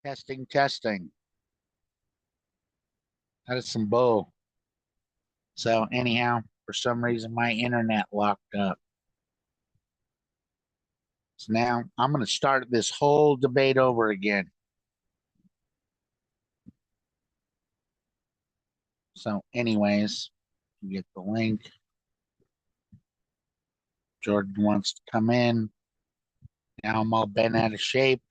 Testing, testing. That is some bull. So anyhow, for some reason, my internet locked up. So now I'm going to start this whole debate over again. So anyways, you get the link. Jordan wants to come in. Now I'm all bent out of shape.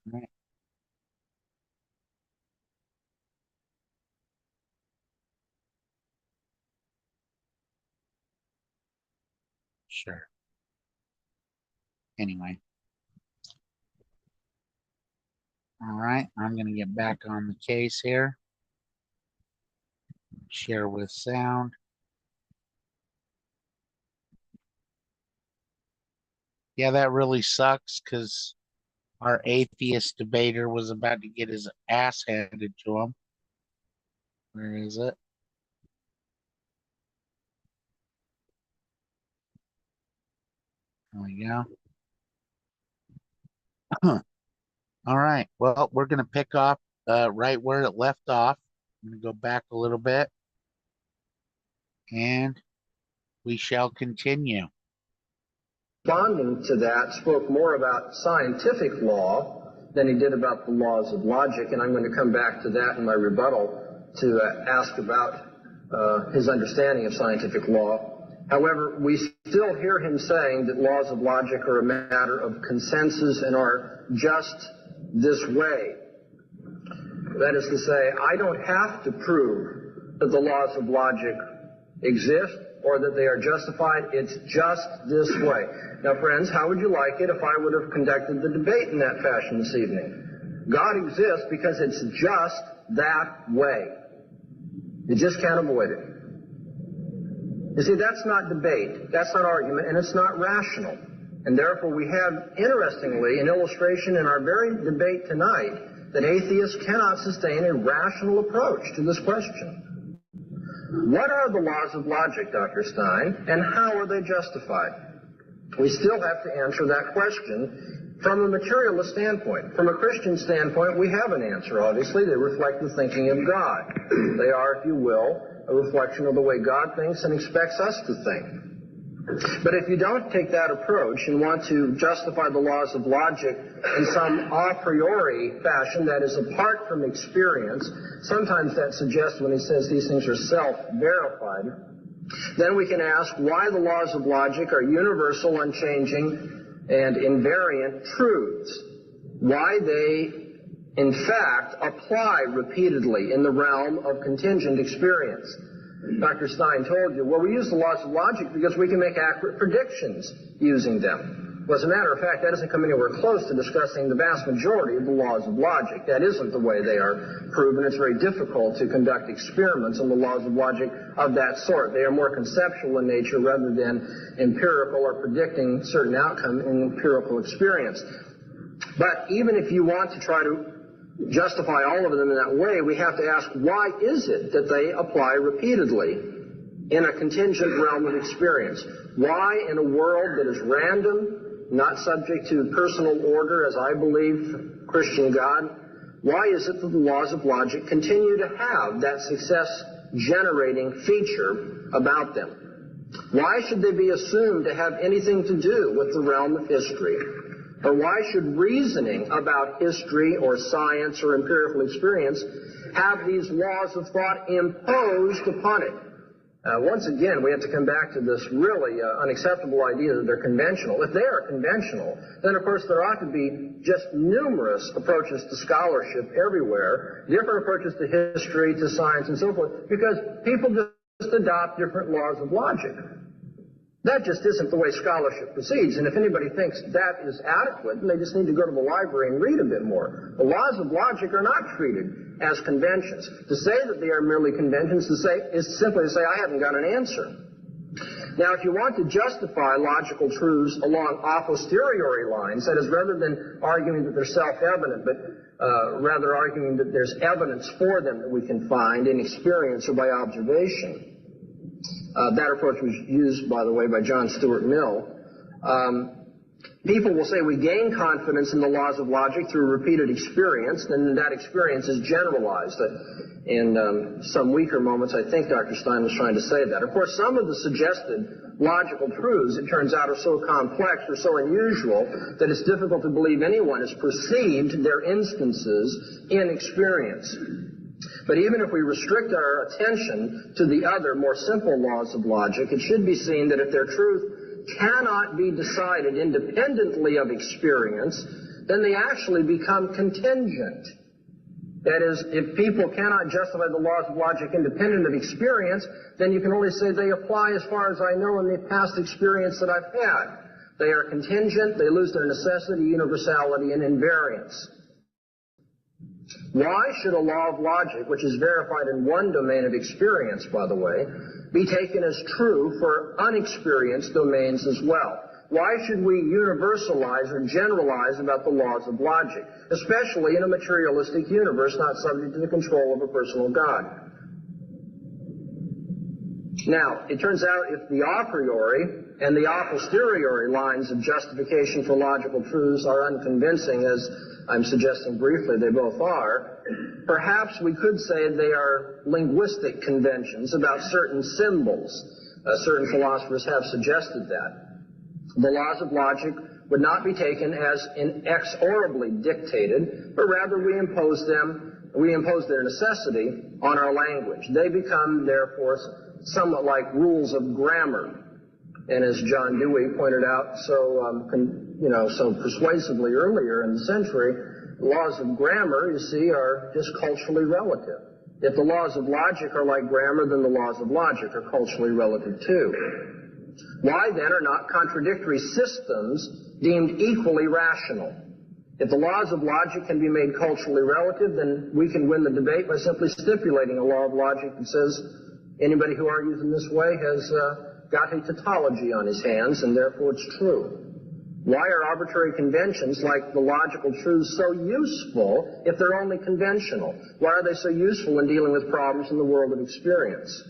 All right. Sure. Anyway. All right, I'm going to get back on the case here. Share with sound. Yeah, that really sucks because our atheist debater was about to get his ass handed to him. Where is it? There we go. All right. Well, we're going to pick up right where it left off. I'm going to go back a little bit. And we shall continue. Responding to that, spoke more about scientific law than he did about the laws of logic, and I'm going to come back to that in my rebuttal to ask about his understanding of scientific law. However, we still hear him saying that laws of logic are a matter of consensus and are just this way. That is to say, I don't have to prove that the laws of logic exist or that they are justified. It's just this way. Now, friends, how would you like it if I would have conducted the debate in that fashion this evening? God exists because it's just that way. You just can't avoid it. You see, that's not debate, that's not argument, and it's not rational. And therefore we have, interestingly, an illustration in our very debate tonight that atheists cannot sustain a rational approach to this question. What are the laws of logic, Dr. Stein, and how are they justified? We still have to answer that question from a materialist standpoint. From a Christian standpoint, we have an answer, obviously. They reflect the thinking of God. They are, if you will, a reflection of the way God thinks and expects us to think. But if you don't take that approach and want to justify the laws of logic in some a priori fashion that is apart from experience, sometimes that suggests when he says these things are self-verified, then we can ask why the laws of logic are universal, unchanging, and invariant truths. Why they, in fact, apply repeatedly in the realm of contingent experience. Dr. Stein told you, well, we use the laws of logic because we can make accurate predictions using them. Well, as a matter of fact, that doesn't come anywhere close to discussing the vast majority of the laws of logic. That isn't the way they are proven. It's very difficult to conduct experiments on the laws of logic of that sort. They are more conceptual in nature rather than empirical or predicting certain outcome in empirical experience. But even if you want to try to justify all of them in that way, we have to ask, why is it that they apply repeatedly in a contingent realm of experience? Why, in a world that is random, not subject to personal order, as I believe Christian God, why is it that the laws of logic continue to have that success-generating feature about them? Why should they be assumed to have anything to do with the realm of history? Or why should reasoning about history or science or empirical experience have these laws of thought imposed upon it? Once again, we have to come back to this really unacceptable idea that they're conventional. If they are conventional, then of course there ought to be just numerous approaches to scholarship everywhere, different approaches to history, to science, and so forth, because people just adopt different laws of logic. That just isn't the way scholarship proceeds, and if anybody thinks that is adequate, then they just need to go to the library and read a bit more. The laws of logic are not treated as conventions. To say that they are merely conventions is simply to say, I haven't got an answer. Now, if you want to justify logical truths along a posteriori lines, that is, rather than arguing that they're self-evident, but rather arguing that there's evidence for them that we can find in experience or by observation, that approach was used, by the way, by John Stuart Mill. People will say we gain confidence in the laws of logic through repeated experience, and that experience is generalized. In some weaker moments, I think Dr. Stein was trying to say that. Of course, some of the suggested logical truths, it turns out, are so complex or so unusual that it's difficult to believe anyone has perceived their instances in experience. But even if we restrict our attention to the other, more simple laws of logic, it should be seen that if their truth cannot be decided independently of experience, then they actually become contingent. That is, if people cannot justify the laws of logic independent of experience, then you can only say they apply as far as I know in the past experience that I've had. They are contingent, they lose their necessity, universality, and invariance. Why should a law of logic, which is verified in one domain of experience, by the way, be taken as true for unexperienced domains as well? Why should we universalize or generalize about the laws of logic, especially in a materialistic universe not subject to the control of a personal God? Now, it turns out if the a priori and the a posteriori lines of justification for logical truths are unconvincing, as I'm suggesting briefly they both are, perhaps we could say they are linguistic conventions about certain symbols. Certain philosophers have suggested that. The laws of logic would not be taken as inexorably dictated, but rather we impose their necessity on our language. They become, therefore, somewhat like rules of grammar. And as John Dewey pointed out so persuasively earlier in the century, laws of grammar, you see, are just culturally relative. If the laws of logic are like grammar, then the laws of logic are culturally relative too. Why then are not contradictory systems deemed equally rational? If the laws of logic can be made culturally relative, then we can win the debate by simply stipulating a law of logic that says anybody who argues in this way has got a tautology on his hands, and therefore it's true. Why are arbitrary conventions like the logical truths so useful if they're only conventional? Why are they so useful in dealing with problems in the world of experience?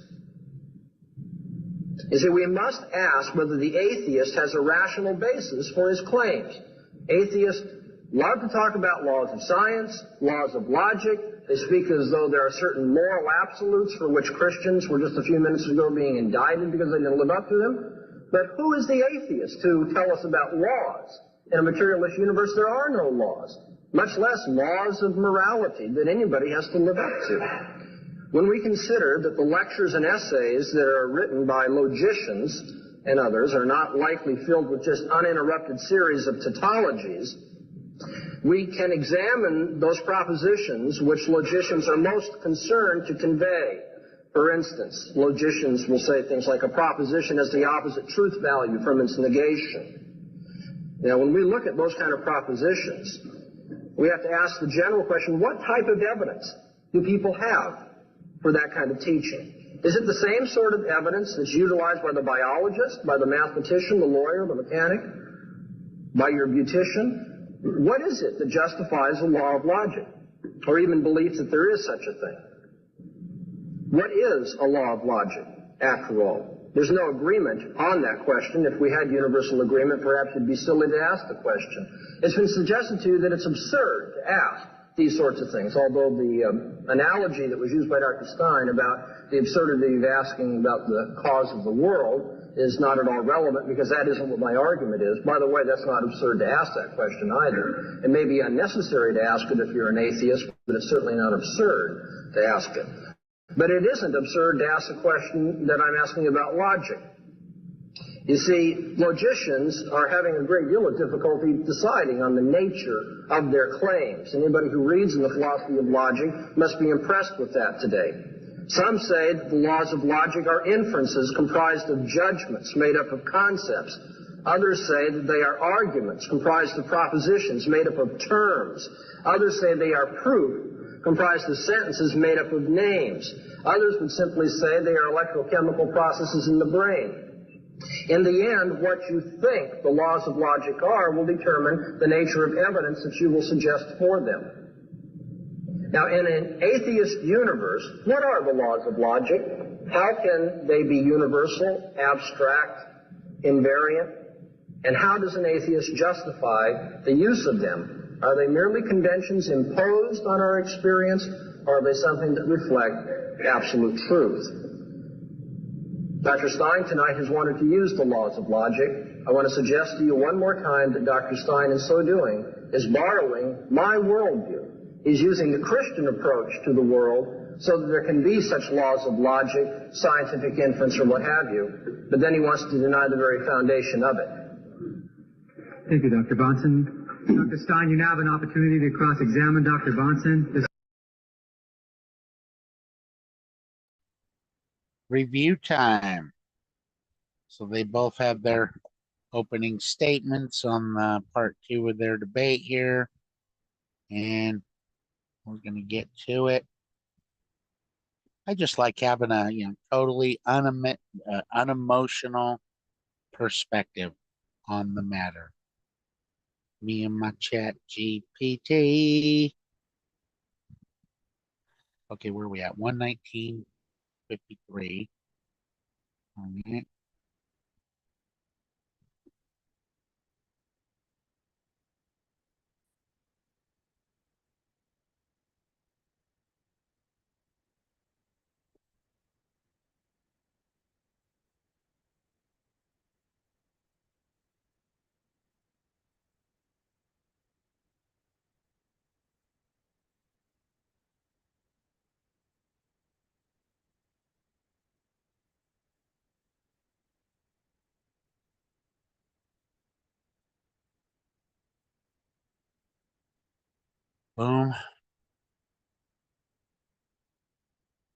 You see, we must ask whether the atheist has a rational basis for his claims. Atheists love to talk about laws of science, laws of logic. They speak as though there are certain moral absolutes for which Christians were just a few minutes ago being indicted because they didn't live up to them. But who is the atheist to tell us about laws? In a materialist universe, there are no laws, much less laws of morality that anybody has to live up to. When we consider that the lectures and essays that are written by logicians and others are not likely filled with just uninterrupted series of tautologies, we can examine those propositions which logicians are most concerned to convey. For instance, logicians will say things like a proposition has the opposite truth value from its negation. Now, when we look at those kind of propositions, we have to ask the general question, what type of evidence do people have for that kind of teaching? Is it the same sort of evidence that's utilized by the biologist, by the mathematician, the lawyer, the mechanic, by your beautician? What is it that justifies a law of logic, or even belief that there is such a thing? What is a law of logic, after all? There's no agreement on that question. If we had universal agreement, perhaps it'd be silly to ask the question. It's been suggested to you that it's absurd to ask these sorts of things, although the analogy that was used by Dr. Stein about the absurdity of asking about the cause of the world is not at all relevant, because that isn't what my argument is. By the way, that's not absurd to ask that question either. It may be unnecessary to ask it if you're an atheist, but it's certainly not absurd to ask it. But it isn't absurd to ask a question that I'm asking about logic. You see, logicians are having a great deal of difficulty deciding on the nature of their claims. Anybody who reads in the philosophy of logic must be impressed with that today. Some say that the laws of logic are inferences comprised of judgments made up of concepts. Others say that they are arguments comprised of propositions made up of terms. Others say they are proof comprised of sentences made up of names. Others would simply say they are electrochemical processes in the brain. In the end, what you think the laws of logic are will determine the nature of evidence that you will suggest for them. Now, in an atheist universe, what are the laws of logic? How can they be universal, abstract, invariant? And how does an atheist justify the use of them? Are they merely conventions imposed on our experience, or are they something that reflect absolute truth? Dr. Stein tonight has wanted to use the laws of logic. I want to suggest to you one more time that Dr. Stein, in so doing, is borrowing my worldview. He's using the Christian approach to the world so that there can be such laws of logic, scientific inference, or what have you, but then he wants to deny the very foundation of it. Thank you, Dr. Bonson. Dr. Stein, you now have an opportunity to cross-examine Dr. Bonson. Review time. So they both have their opening statements on part 2 of their debate here. And we're going to get to it. I just like having a totally unemotional perspective on the matter. Me and my chat GPT. Okay, where are we at? 119.53. All right. Boom.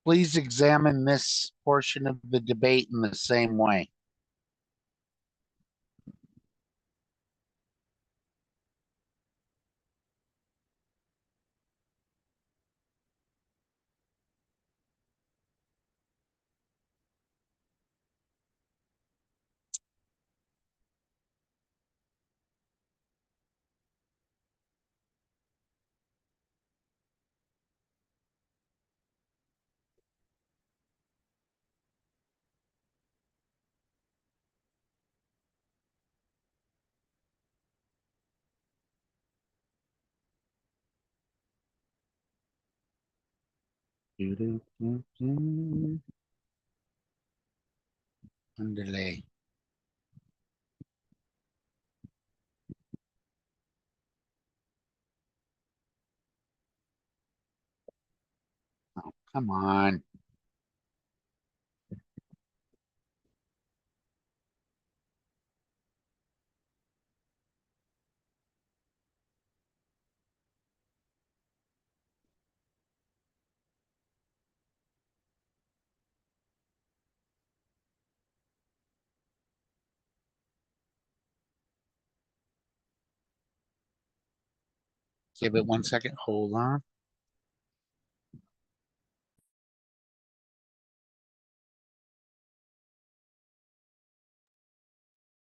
Please examine this portion of the debate in the same way. Underlay. Oh, come on. Give it 1 second. Hold on.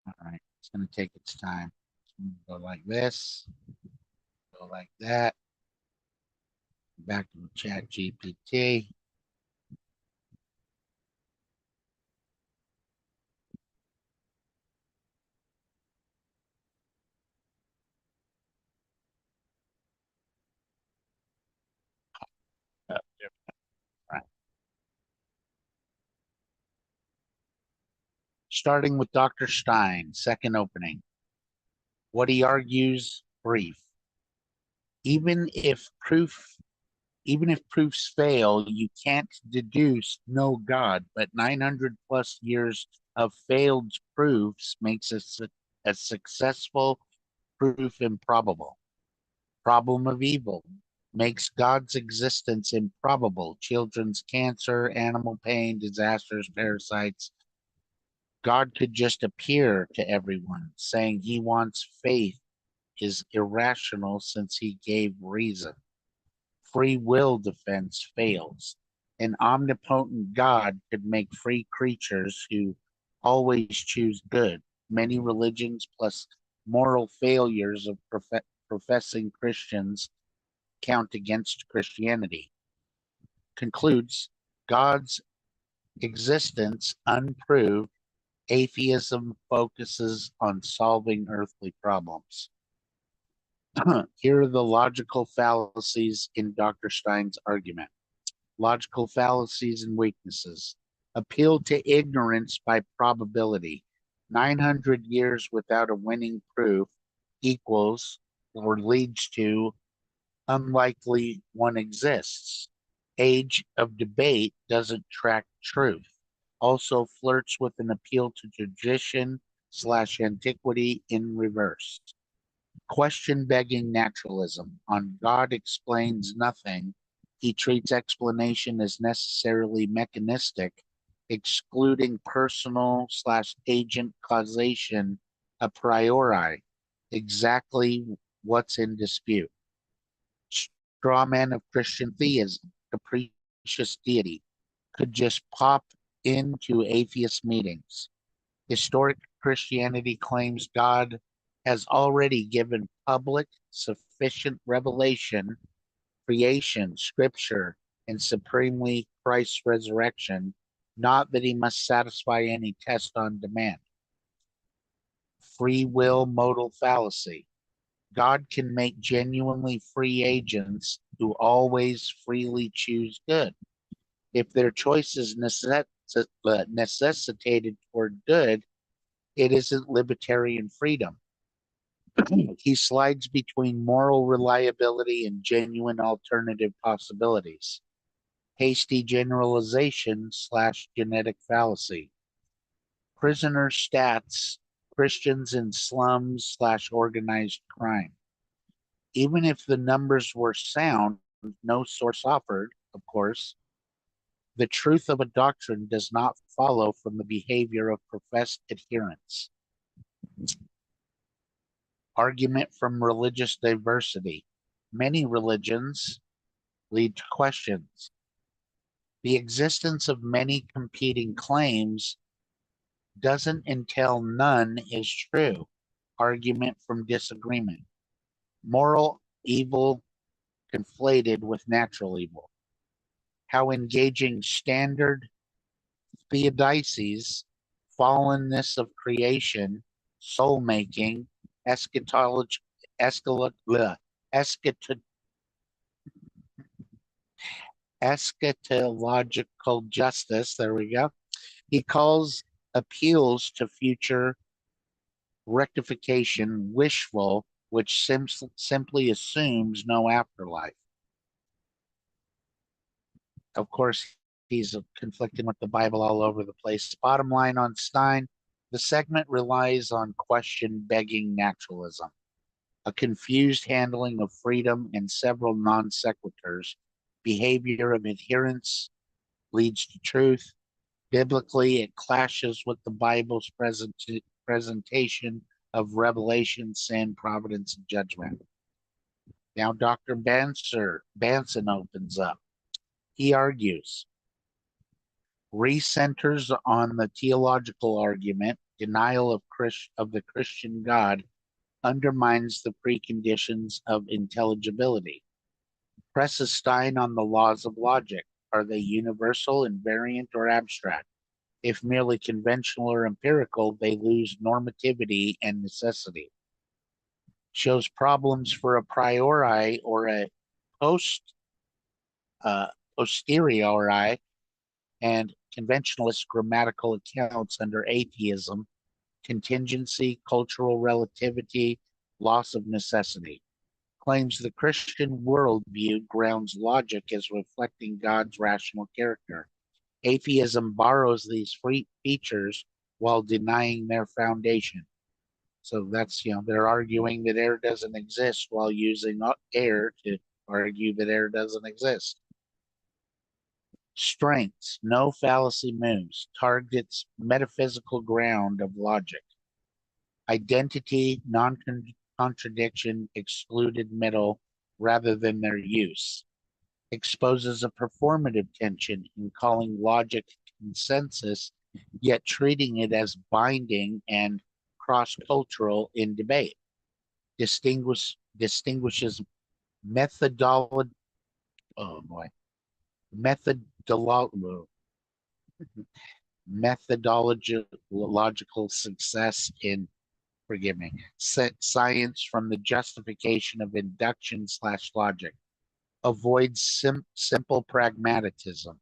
All right. It's going to take its time. Go like this. Go like that. Back to the chat GPT. Right. Starting with Dr. Stein, second opening. What he argues, brief. Even if proofs fail, you can't deduce no God, but 900 plus years of failed proofs makes a successful proof improbable. Problem of evil makes God's existence improbable. Children's cancer, animal pain, disasters, parasites. God could just appear to everyone, saying he wants faith is irrational since he gave reason. Free will defense fails. An omnipotent God could make free creatures who always choose good. Many religions plus moral failures of professing Christians count against Christianity. Concludes God's existence unproved Atheism focuses on solving earthly problems. Here are the logical fallacies in Dr. Stein's argument. Logical fallacies and weaknesses. Appeal to ignorance by probability. 900 years without a winning proof equals or leads to unlikely one exists. Age of debate doesn't track truth. Also flirts with an appeal to tradition/antiquity in reverse. Question begging naturalism. On God explains nothing. He treats explanation as necessarily mechanistic, excluding personal/agent causation a priori, exactly what's in dispute. Straw man of Christian theism, capricious deity, could just pop into atheist meetings. Historic Christianity claims God has already given public sufficient revelation, creation, scripture, and supremely Christ's resurrection, not that he must satisfy any test on demand. Free will modal fallacy. God can make genuinely free agents who always freely choose good. If their choice is necessitated toward good, it isn't libertarian freedom. He slides between moral reliability and genuine alternative possibilities. Hasty generalization/genetic fallacy. Prisoner stats, Christians in slums/organized crime. Even if the numbers were sound, no source offered, of course, the truth of a doctrine does not follow from the behavior of professed adherents. Argument from religious diversity. Many religions lead to questions. The existence of many competing claims doesn't entail none is true. Argument from disagreement. Moral evil conflated with natural evil. How engaging standard theodicies, fallenness of creation, soul making, eschatology, eschatological justice, there we go. He calls appeals to future rectification wishful, which simply assumes no afterlife. Of course, he's conflicting with the Bible all over the place. Bottom line on Stein, the segment relies on question begging naturalism, a confused handling of freedom and several non sequiturs. Behavior of adherence leads to truth. Biblically, it clashes with the Bible's presentation of revelation, sin, providence, and judgment. Now, Dr. Banson opens up. He argues, recenters on the theological argument, denial of the Christian God undermines the preconditions of intelligibility. Presses Stein on the laws of logic. Are they universal, invariant, or abstract? If merely conventional or empirical, they lose normativity and necessity. Shows problems for a priori or a posteriori and conventionalist grammatical accounts under atheism, contingency, cultural relativity, loss of necessity. Claims the Christian worldview grounds logic as reflecting God's rational character. Atheism borrows these features while denying their foundation. So that's, they're arguing that air doesn't exist while using air to argue that air doesn't exist. Strengths, no fallacy moves, targets metaphysical ground of logic. Identity, non-contradiction, excluded middle rather than their use. Exposes a performative tension in calling logic consensus, yet treating it as binding and cross-cultural in debate. Distinguishes methodology, oh boy, methodology, methodological success in, forgive me, science from the justification of induction slash logic, avoids simple pragmatism,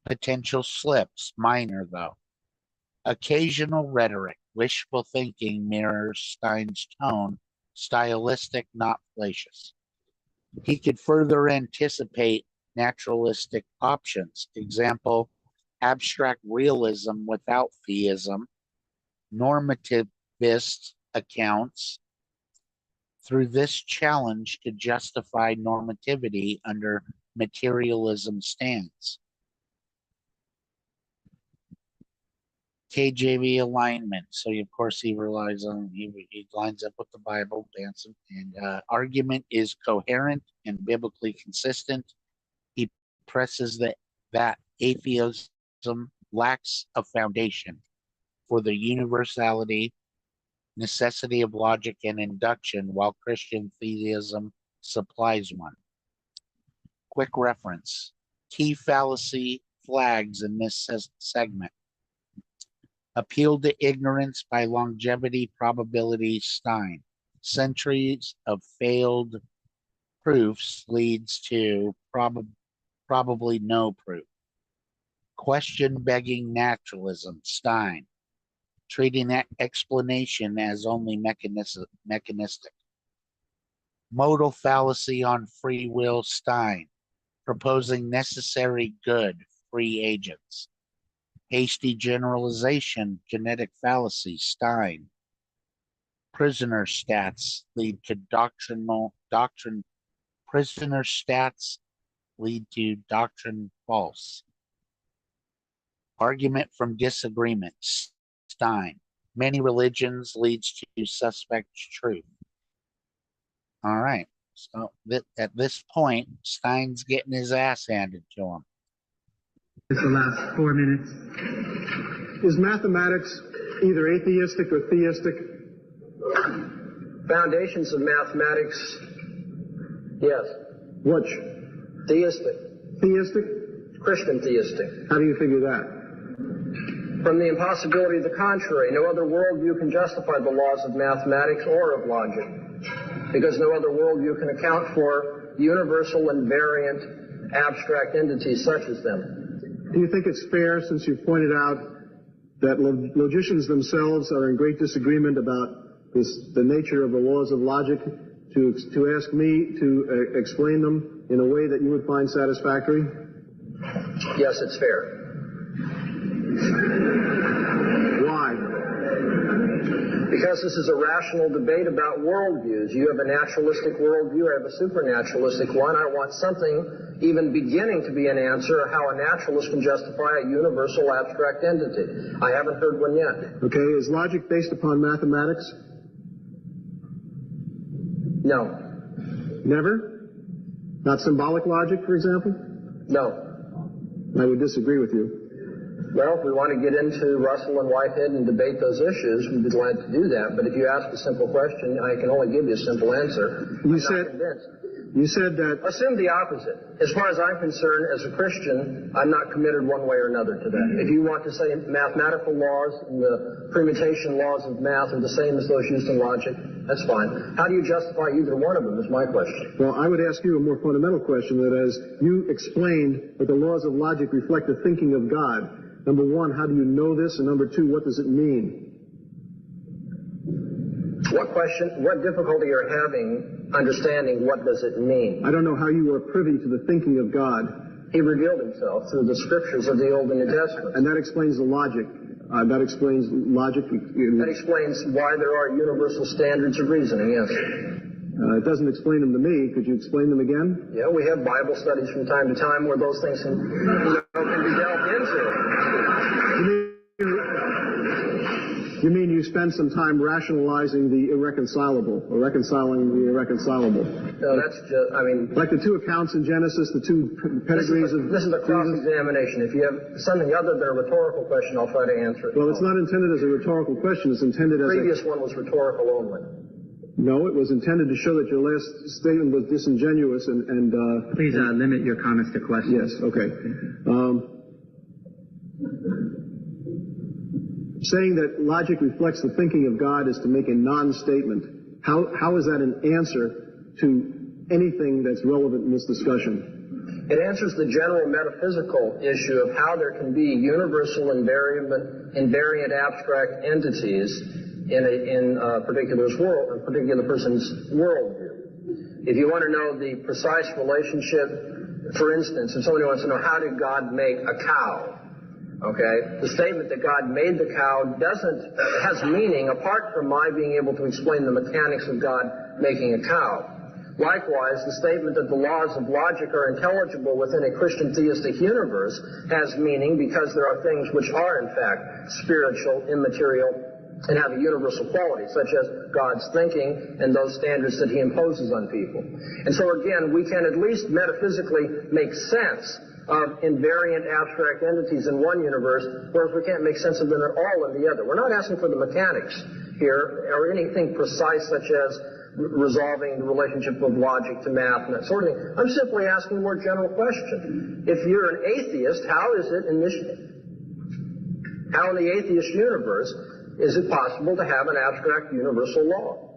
potential slips, minor though, occasional rhetoric, wishful thinking mirrors Stein's tone, stylistic, not fallacious. He could further anticipate naturalistic options. Example, abstract realism without theism, normativist accounts. Through this challenge to justify normativity under materialism stance. KJV alignment. So of course he relies on, he lines up with the Bible, and argument is coherent and biblically consistent. He presses that atheism lacks a foundation for the universality, necessity of logic and induction, while Christian theism supplies one. Quick reference. Key fallacy flags in this segment. Appeal to ignorance by longevity probability Stein. Centuries of failed proofs leads to probably no proof. Question begging naturalism Stein. Treating explanation as only mechanistic. Modal fallacy on free will Stein. Proposing necessary good free agents. Hasty generalization, genetic fallacy, Stein. Prisoner stats lead to doctrine. Prisoner stats lead to doctrine false. Argument from disagreement, Stein. Many religions leads to suspect truth. All right. So at this point, Stein's getting his ass handed to him. This is the last 4 minutes. Is mathematics either atheistic or theistic? Foundations of mathematics, yes. Which? Theistic. Theistic? Christian theistic. How do you figure that? From the impossibility of the contrary, no other worldview can justify the laws of mathematics or of logic, because no other worldview can account for universal invariant abstract entities such as them. Do you think it's fair, since you've pointed out that logicians themselves are in great disagreement about the nature of the laws of logic, to ask me to explain them in a way that you would find satisfactory? Yes, it's fair. Why? Because this is a rational debate about worldviews. You have a naturalistic worldview, I have a supernaturalistic one. I want something even beginning to be an answer of how a naturalist can justify a universal abstract entity. I haven't heard one yet. Okay, is logic based upon mathematics? No. Never? Not symbolic logic, for example? No. I would disagree with you. Well, if we want to get into Russell and Whitehead and debate those issues, we'd be glad to do that. But if you ask a simple question, I can only give you a simple answer. You said that... Assume the opposite. As far as I'm concerned, as a Christian, I'm not committed one way or another to that. If you want to say mathematical laws and the permutation laws of math are the same as those used in logic, that's fine. How do you justify either one of them is my question. Well, I would ask you a more fundamental question, that as you explained that the laws of logic reflect the thinking of God, number one, how do you know this? And number two, what does it mean? What difficulty are you having understanding what does it mean? I don't know how you are privy to the thinking of God. He revealed himself through the scriptures of the Old and New Testament. And that explains the logic. That explains logic. That explains why there are universal standards of reasoning, yes. It doesn't explain them to me. Could you explain them again? Yeah, we have Bible studies from time to time where those things can be delved into. You mean you spend some time rationalizing the irreconcilable, or reconciling the irreconcilable? No, that's just, like the two accounts in Genesis, the two pedigrees of... This is a cross-examination. If you have something other than a rhetorical question, I'll try to answer it. Well, it's not intended as a rhetorical question. It's intended as The previous one was rhetorical only. No, it was intended to show that your last statement was disingenuous and Please limit your comments to questions. Yes, okay. saying that logic reflects the thinking of God is to make a non-statement. How is that an answer to anything that's relevant in this discussion? It answers the general metaphysical issue of how there can be universal invariant abstract entities in a particular person's worldview. If you want to know the precise relationship, for instance, if somebody wants to know how did God make a cow, okay, the statement that God made the cow has meaning apart from my being able to explain the mechanics of God making a cow. Likewise, the statement that the laws of logic are intelligible within a Christian theistic universe has meaning because there are things which are, in fact, spiritual, immaterial, and have a universal quality, such as God's thinking and those standards that he imposes on people. And so, again, we can at least metaphysically make sense of invariant abstract entities in one universe, whereas we can't make sense of them at all in the other. We're not asking for the mechanics here or anything precise such as resolving the relationship of logic to math and that sort of thing. I'm simply asking a more general question. If you're an atheist, how in the atheist universe is it possible to have an abstract universal law?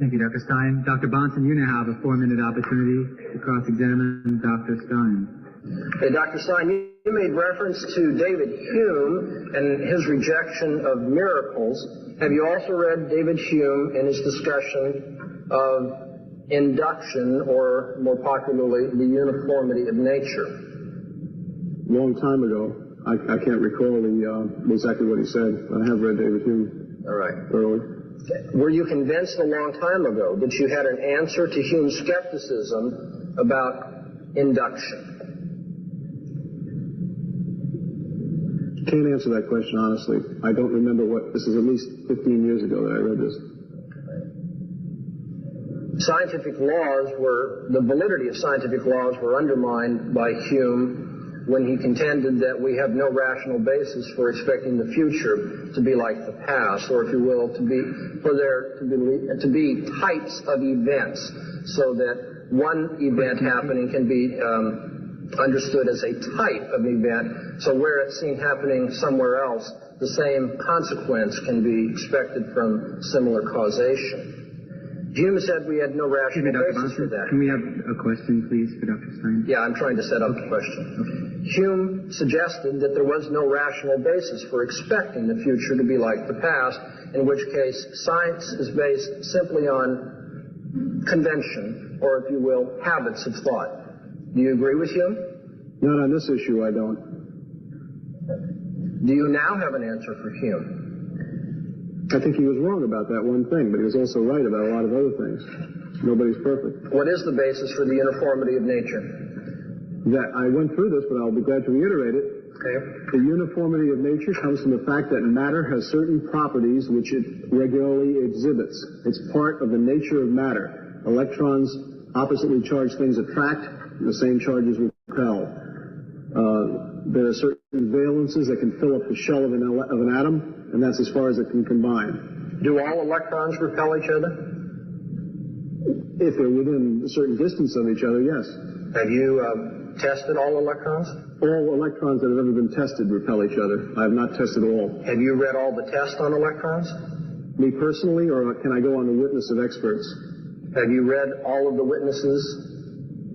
Thank you, Dr. Stein. Dr. Bonson, you now have a 4-minute opportunity to cross-examine Dr. Stein. Hey, Dr. Stein, you made reference to David Hume and his rejection of miracles. Have you also read David Hume in his discussion of induction, or more popularly, the uniformity of nature? Long time ago. I can't recall exactly what he said, but I have read David Hume. All right. Thoroughly. Were you convinced a long time ago that you had an answer to Hume's skepticism about induction? Can't answer that question honestly. I don't remember this is at least 15 years ago that I read this. The validity of scientific laws were undermined by Hume when he contended that we have no rational basis for expecting the future to be like the past, or if you will, to be types of events, so that one event happening can be understood as a type of event, so where it's seen happening somewhere else, the same consequence can be expected from similar causation. Hume said we had no rational basis for that. Can we have a question, please, for Dr. Stein? Yeah, I'm trying to set up the question. Okay. Hume suggested that there was no rational basis for expecting the future to be like the past, in which case science is based simply on convention, or if you will, habits of thought. Do you agree with Hume? Not on this issue, I don't. Do you now have an answer for Hume? I think he was wrong about that one thing, but he was also right about a lot of other things. Nobody's perfect. What is the basis for the uniformity of nature? That I went through this, but I'll be glad to reiterate it. Okay. The uniformity of nature comes from the fact that matter has certain properties which it regularly exhibits. It's part of the nature of matter. Electrons, oppositely charged things attract, and the same charges repel. There are certain valences that can fill up the shell of an atom, and that's as far as it can combine. Do all electrons repel each other? If they're within a certain distance of each other, yes. Have you tested all electrons? All electrons that have ever been tested repel each other. I have not tested all. Have you read all the tests on electrons? Me personally, or can I go on the witness of experts? Have you read all of the witnesses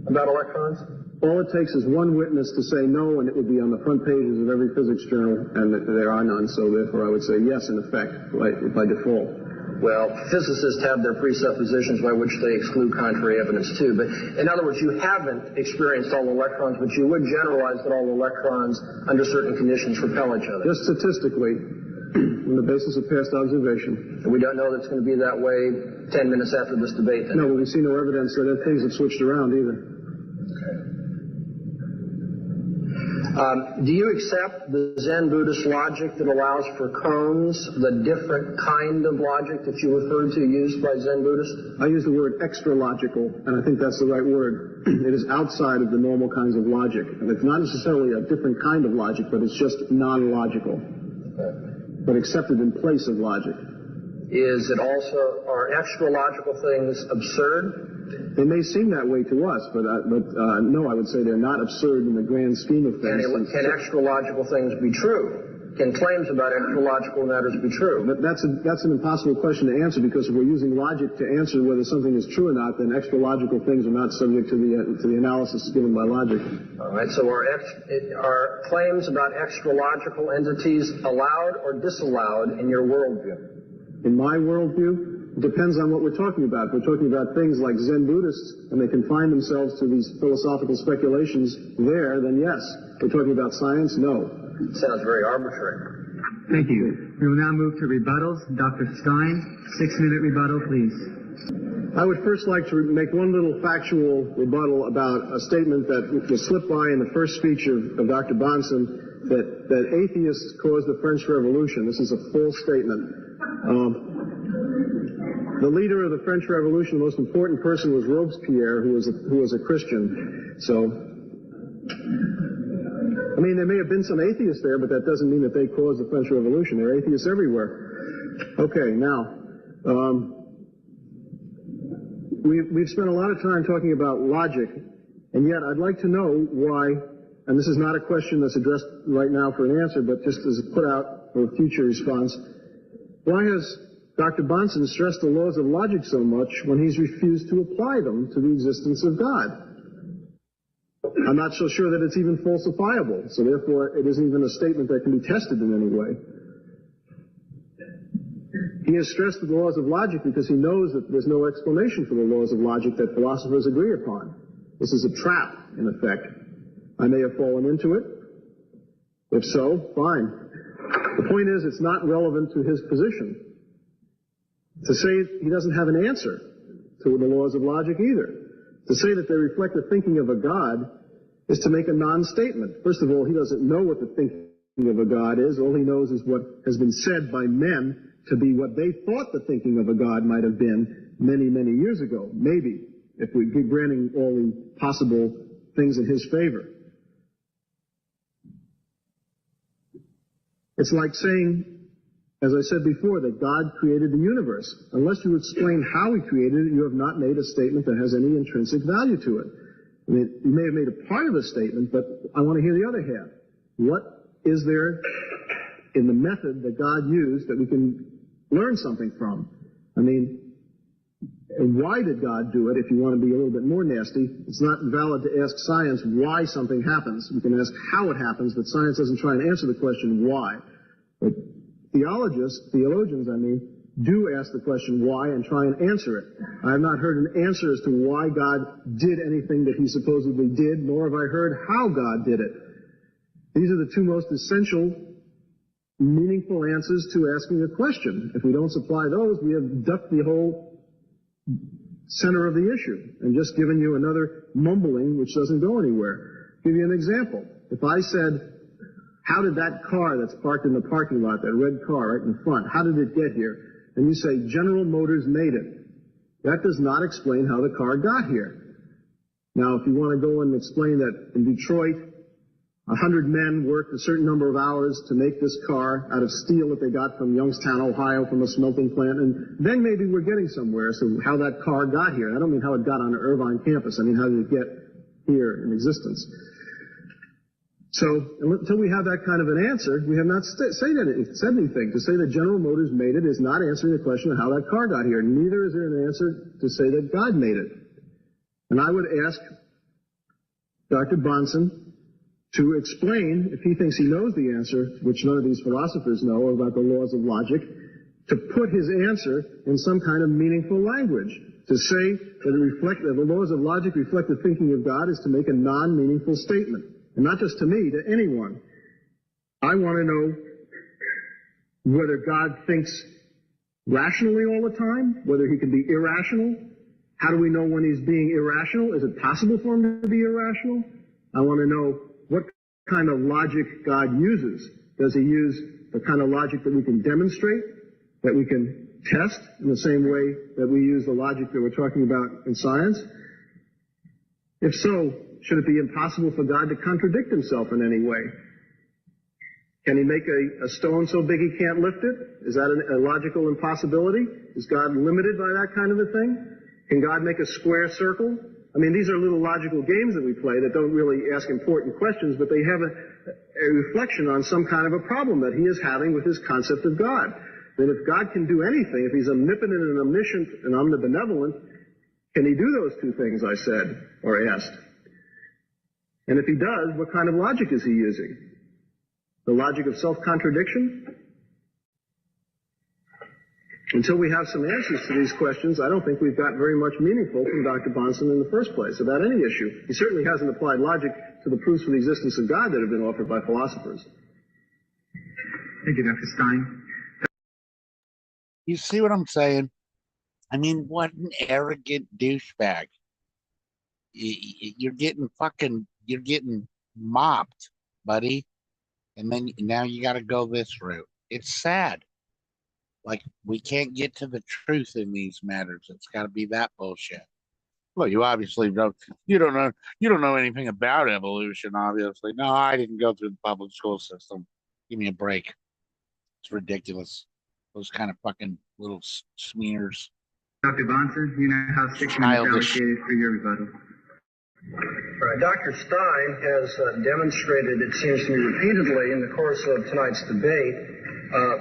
about electrons? All it takes is one witness to say no, and it would be on the front pages of every physics journal, and there are none, so therefore I would say yes, in effect, by default. Well, physicists have their presuppositions by which they exclude contrary evidence too, but in other words, you haven't experienced all electrons, but you would generalize that all electrons, under certain conditions, repel each other. Just statistically, on the basis of past observation. And we don't know that it's going to be that way 10 minutes after this debate, then? No, but we see no evidence that things have switched around either. Do you accept the Zen Buddhist logic that allows for koans, the different kind of logic that you referred to used by Zen Buddhists? I use the word extra-logical, and I think that's the right word. It is outside of the normal kinds of logic. And it's not necessarily a different kind of logic, but it's just non-logical, but accepted in place of logic. Are extra-logical things absurd? They may seem that way to us, but no, I would say they're not absurd in the grand scheme of things. Can extra-logical things be true? Can claims about extra-logical matters be true? That's an impossible question to answer, because if we're using logic to answer whether something is true or not, then extra-logical things are not subject to the analysis given by logic. All right, so are claims about extra-logical entities allowed or disallowed in your worldview? In my worldview, it depends on what we're talking about. If we're talking about things like Zen Buddhists, and they confine themselves to these philosophical speculations there, then yes. If we're talking about science, no. Sounds very arbitrary. Thank you. We will now move to rebuttals. Dr. Stein, 6-minute rebuttal, please. I would first like to make one little factual rebuttal about a statement that was slipped by in the first speech of Dr. Bonson, that atheists caused the French Revolution. This is a false statement. The leader of the French Revolution, the most important person, was Robespierre, who was a Christian. So, I mean, there may have been some atheists there, but that doesn't mean that they caused the French Revolution. There are atheists everywhere. Okay, now, we've spent a lot of time talking about logic, and yet I'd like to know why, and this is not a question that's addressed right now for an answer, but just as a put out for a future response, why has Dr. Bonson stressed the laws of logic so much when he's refused to apply them to the existence of God? I'm not so sure that it's even falsifiable, so therefore it isn't even a statement that can be tested in any way. He has stressed the laws of logic because he knows that there's no explanation for the laws of logic that philosophers agree upon. This is a trap, in effect. I may have fallen into it. If so, fine. The point is, it's not relevant to his position. To say he doesn't have an answer to the laws of logic either. To say that they reflect the thinking of a God is to make a non-statement. First of all, he doesn't know what the thinking of a God is. All he knows is what has been said by men to be what they thought the thinking of a God might have been many, many years ago. Maybe, if we keep granting all the possible things in his favor. It's like saying, as I said before, that God created the universe. Unless you explain how he created it, you have not made a statement that has any intrinsic value to it. I mean, you may have made a part of the statement, but I want to hear the other half. What is there in the method that God used that we can learn something from? I mean, why did God do it? If you want to be a little bit more nasty, it's not valid to ask science why something happens. We can ask how it happens, but science doesn't try and answer the question why. But theologians, do ask the question why and try and answer it. I have not heard an answer as to why God did anything that he supposedly did, nor have I heard how God did it. These are the two most essential, meaningful answers to asking a question. If we don't supply those, we have ducked the whole center of the issue and just given you another mumbling which doesn't go anywhere. I'll give you an example. If I said, how did that car that's parked in the parking lot, that red car right in the front, how did it get here? And you say, General Motors made it. That does not explain how the car got here. Now, if you want to go and explain that in Detroit, 100 men worked a certain number of hours to make this car out of steel that they got from Youngstown, Ohio, from a smelting plant, and then maybe we're getting somewhere as to how that car got here. I don't mean how it got on the Irvine campus. I mean, how did it get here in existence? So, until we have that kind of an answer, we have not said anything. To say that General Motors made it is not answering the question of how that car got here. Neither is there an answer to say that God made it. And I would ask Dr. Bonson to explain, if he thinks he knows the answer, which none of these philosophers know about the laws of logic, to put his answer in some kind of meaningful language. To say that the laws of logic reflect the thinking of God is to make a non-meaningful statement. And not just to me, to anyone. I want to know whether God thinks rationally all the time, whether he can be irrational. How do we know when he's being irrational? Is it possible for him to be irrational? I want to know what kind of logic God uses. Does he use the kind of logic that we can demonstrate, that we can test in the same way that we use the logic that we're talking about in science? If so, should it be impossible for God to contradict himself in any way? Can he make a stone so big he can't lift it? Is that a logical impossibility? Is God limited by that kind of a thing? Can God make a square circle? I mean, these are little logical games that we play that don't really ask important questions, but they have a reflection on some kind of a problem that he is having with his concept of God. That if God can do anything, if he's omnipotent and omniscient and omnibenevolent, can he do those two things I said or asked? And if he does, what kind of logic is he using? The logic of self-contradiction? Until we have some answers to these questions, I don't think we've got very much meaningful from Dr. Bahnsen in the first place about any issue. He certainly hasn't applied logic to the proofs for the existence of God that have been offered by philosophers. Thank you, Dr. Stein. You see what I'm saying? I mean, what an arrogant douchebag. You're getting mopped, buddy. And then now you got to go this route. It's sad. Like, we can't get to the truth in these matters. It's got to be that bullshit. Well, you obviously you don't know anything about evolution, obviously. No, I didn't go through the public school system. Give me a break. It's ridiculous. Those kind of fucking little smears. Dr. Bahnsen, you now have 6 minutes Childish. allocated for your rebuttal. Dr. Stein has demonstrated, it seems to me repeatedly in the course of tonight's debate,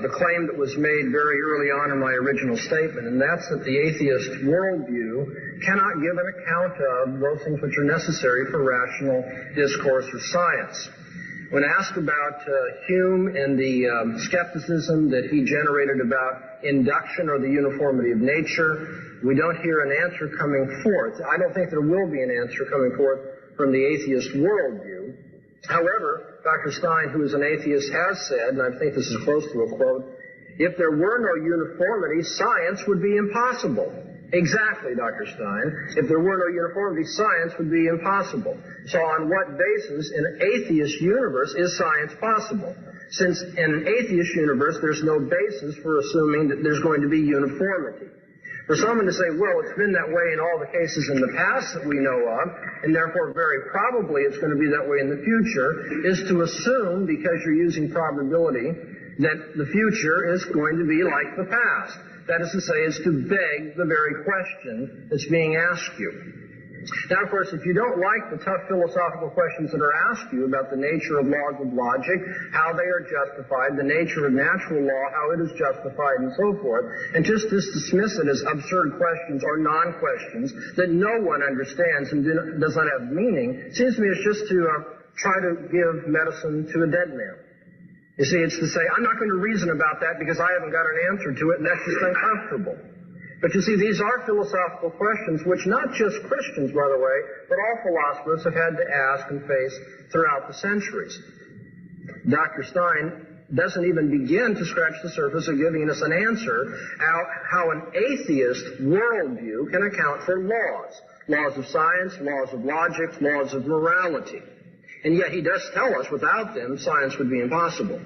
the claim that was made very early on in my original statement, and that's that the atheist worldview cannot give an account of those things which are necessary for rational discourse or science. When asked about Hume and the skepticism that he generated about induction or the uniformity of nature, we don't hear an answer coming forth. I don't think there will be an answer coming forth from the atheist worldview. However, Dr. Stein, who is an atheist, has said, and I think this is close to a quote, if there were no uniformity, science would be impossible. Exactly, Dr. Stein. If there were no uniformity, science would be impossible. So on what basis in an atheist universe is science possible? Since in an atheist universe, there's no basis for assuming that there's going to be uniformity. For someone to say, well, it's been that way in all the cases in the past that we know of, and therefore very probably it's going to be that way in the future, is to assume, because you're using probability, that the future is going to be like the past. That is to say, is to beg the very question that's being asked you. Now, of course, if you don't like the tough philosophical questions that are asked you about the nature of laws of logic, how they are justified, the nature of natural law, how it is justified, and so forth, and just dismiss it as absurd questions or non-questions that no one understands and does not have meaning, seems to me it's just to try to give medicine to a dead man. You see, it's to say, I'm not going to reason about that because I haven't got an answer to it, and that's just uncomfortable. But you see, these are philosophical questions which not just Christians, by the way, but all philosophers have had to ask and face throughout the centuries. Dr. Stein doesn't even begin to scratch the surface of giving us an answer how an atheist worldview can account for laws of science, laws of logic, laws of morality. And yet he does tell us without them, science would be impossible.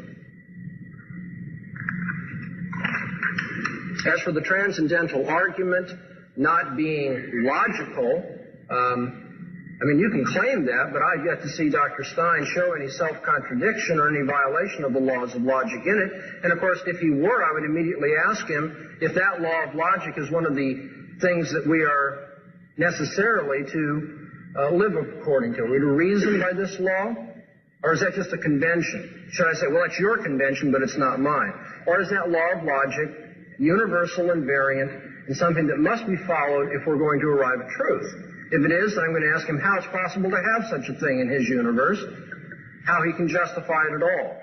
As for the transcendental argument not being logical, I mean, you can claim that, but I've yet to see Dr. Stein show any self-contradiction or any violation of the laws of logic in it. And, of course, if he were, I would immediately ask him if that law of logic is one of the things that we are necessarily to live according to. Are we to reason by this law? Or is that just a convention? Should I say, well, that's your convention, but it's not mine? Or is that law of logic universal and variant and something that must be followed if we're going to arrive at truth? If it is, then I'm going to ask him how it's possible to have such a thing in his universe, how he can justify it at all.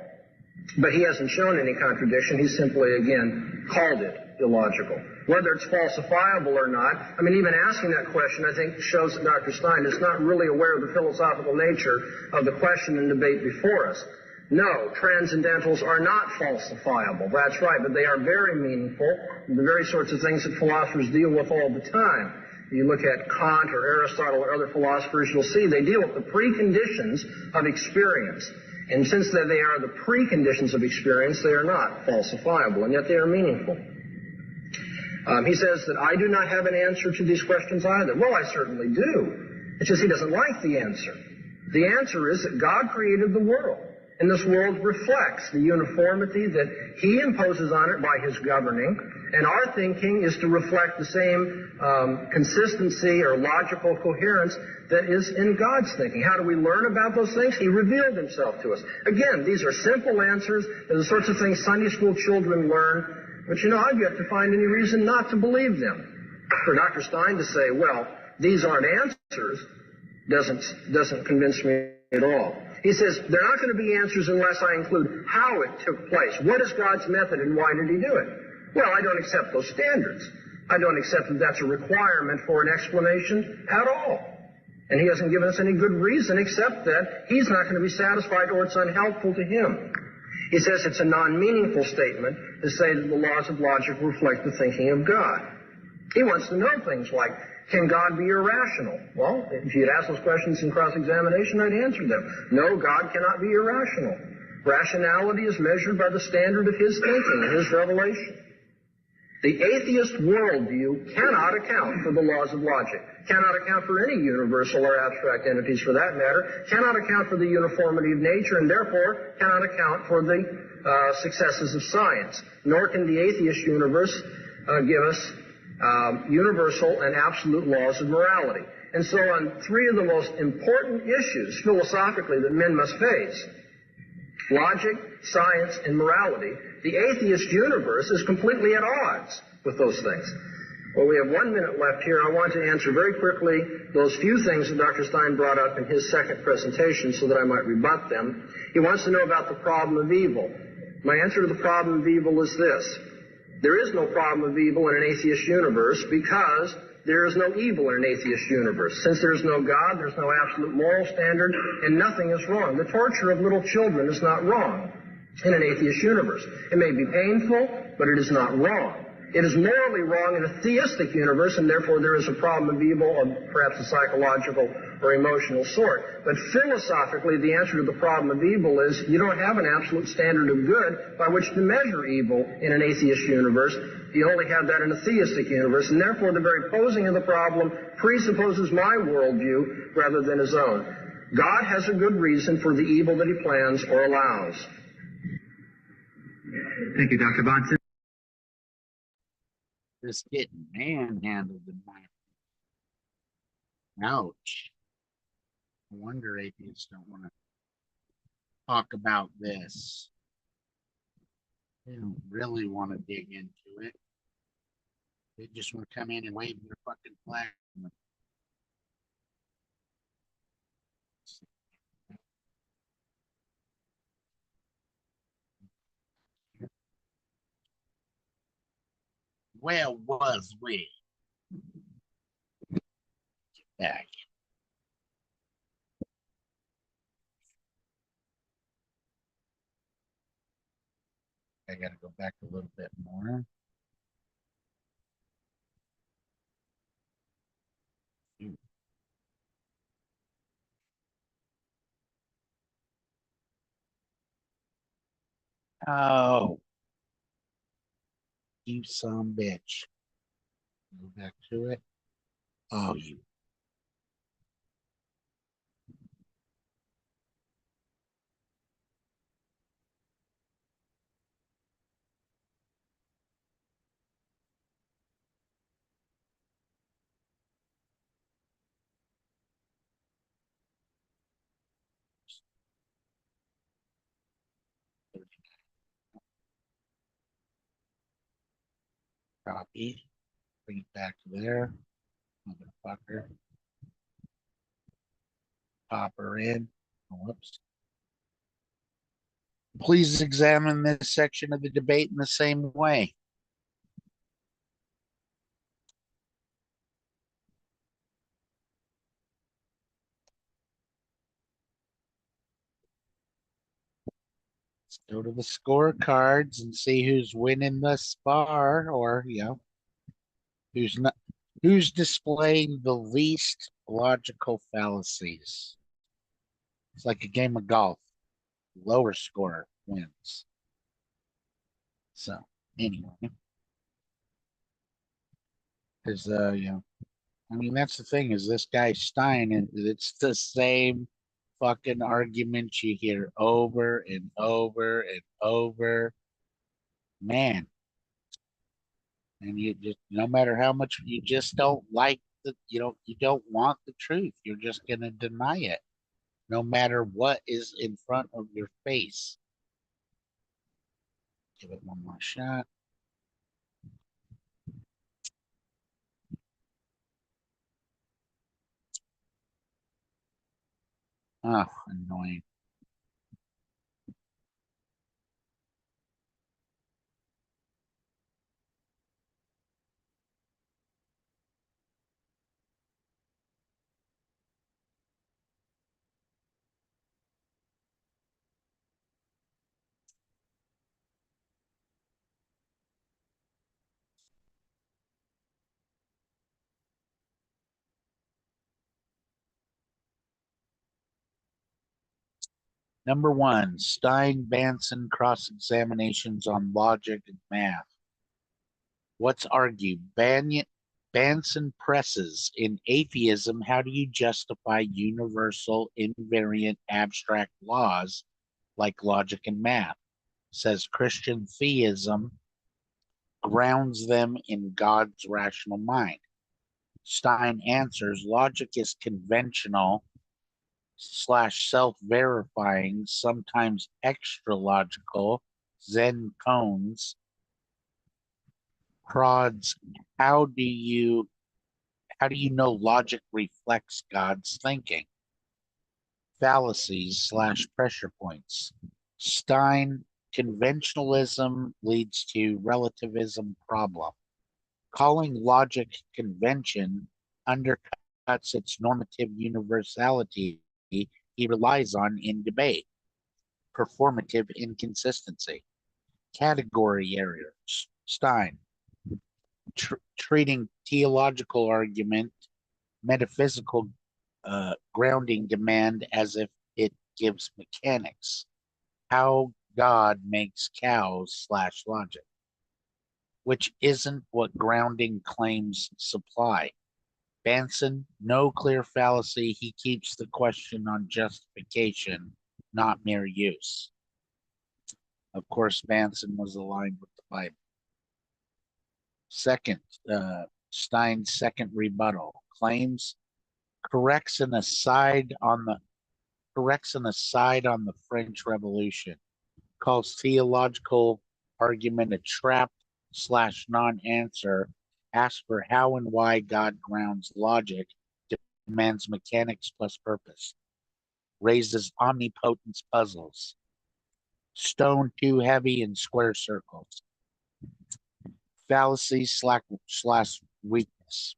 But he hasn't shown any contradiction. He's simply, again, called it illogical. Whether it's falsifiable or not, I mean, even asking that question, I think, shows that Dr. Stein is not really aware of the philosophical nature of the question and debate before us. No, transcendentals are not falsifiable. That's right, but they are very meaningful, the very sorts of things that philosophers deal with all the time. You look at Kant or Aristotle or other philosophers, you'll see they deal with the preconditions of experience. And since they are the preconditions of experience, they are not falsifiable, and yet they are meaningful. He says that I do not have an answer to these questions either. Well, I certainly do. It's just he doesn't like the answer. The answer is that God created the world. And this world reflects the uniformity that he imposes on it by his governing, and our thinking is to reflect the same consistency or logical coherence that is in God's thinking. How do we learn about those things? He revealed himself to us. Again, these are simple answers. They're the sorts of things Sunday school children learn, but I've yet to find any reason not to believe them. For Dr. Stein to say, well, these aren't answers, doesn't convince me at all. He says, they're not going to be answers unless I include how it took place. What is God's method and why did he do it? Well, I don't accept those standards. I don't accept that that's a requirement for an explanation at all. And he hasn't given us any good reason except that he's not going to be satisfied or it's unhelpful to him. He says it's a non-meaningful statement to say that the laws of logic reflect the thinking of God. He wants to know things like, can God be irrational? Well, if you had asked those questions in cross-examination, I'd answer them. No, God cannot be irrational. Rationality is measured by the standard of his thinking, his revelation. The atheist worldview cannot account for the laws of logic, cannot account for any universal or abstract entities for that matter, cannot account for the uniformity of nature, and therefore cannot account for the successes of science. Nor can the atheist universe give us universal and absolute laws of morality. And so on three of the most important issues philosophically that men must face, logic, science, and morality, the atheist universe is completely at odds with those things. Well, we have 1 minute left here. I want to answer very quickly those few things that Dr. Stein brought up in his second presentation so that I might rebut them. He wants to know about the problem of evil. My answer to the problem of evil is this. There is no problem of evil in an atheist universe because there is no evil in an atheist universe. Since there is no God, there's no absolute moral standard, and nothing is wrong. The torture of little children is not wrong in an atheist universe. It may be painful, but it is not wrong. It is morally wrong in a theistic universe, and therefore there is a problem of evil of perhaps a psychological or emotional sort. But philosophically, the answer to the problem of evil is you don't have an absolute standard of good by which to measure evil in an atheist universe. You only have that in a theistic universe, and therefore the very posing of the problem presupposes my worldview rather than his own. God has a good reason for the evil that he plans or allows. Thank you, Dr. Bonson. Just getting manhandled in my ouch. I wonder atheists don't want to talk about this. They don't really want to dig into it. They just want to come in and wave their fucking flag. Where was we? Back. I got to go back a little bit more. Oh, you some bitch. Go back to it. Oh, you. Copy. Bring it back to there. Motherfucker. Pop her in. Whoops. Please examine this section of the debate in the same way. Let's go to the scorecards and see who's winning the spar, or who's not, who's displaying the least logical fallacies. It's like a game of golf. Lower score wins. So anyway, because I mean that's the thing is this guy Stein, and it's the same fucking arguments you hear over and over and over. Man. And you just, no matter how much you just don't like you don't want the truth. You're just going to deny it, no matter what is in front of your face. Give it one more shot. Oh, annoying. Number one, Stein-Banson cross-examinations on logic and math. What's argued? Banson presses in atheism. How do you justify universal, invariant, abstract laws like logic and math? Says Christian theism grounds them in God's rational mind. Stein answers logic is conventional slash self-verifying, sometimes extra logical. Zen cones prods. How do you know logic reflects God's thinking? Fallacies slash pressure points. Stein, conventionalism leads to relativism problem. Calling logic convention undercuts its normative universality he relies on in debate. Performative inconsistency. Category errors. Stein, treating theological argument, metaphysical grounding demand as if it gives mechanics. How God makes cows slash logic, which isn't what grounding claims supply. Banson, no clear fallacy. He keeps the question on justification, not mere use. Of course, Banson was aligned with the Bible. Second, Stein's second rebuttal claims corrects an aside on the French Revolution, calls theological argument a trap slash non-answer, asks for how and why God grounds logic, demands mechanics plus purpose, raises omnipotence puzzles, stone too heavy in square circles, fallacy slash weakness,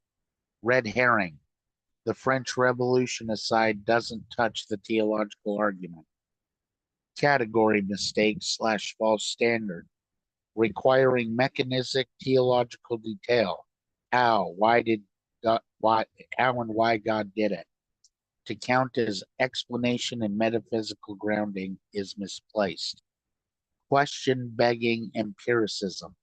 red herring. The French Revolution aside doesn't touch the theological argument. Category mistake slash false standard, requiring mechanistic theological detail. How and why God did it. To count as explanation and metaphysical grounding is misplaced. Question begging empiricism,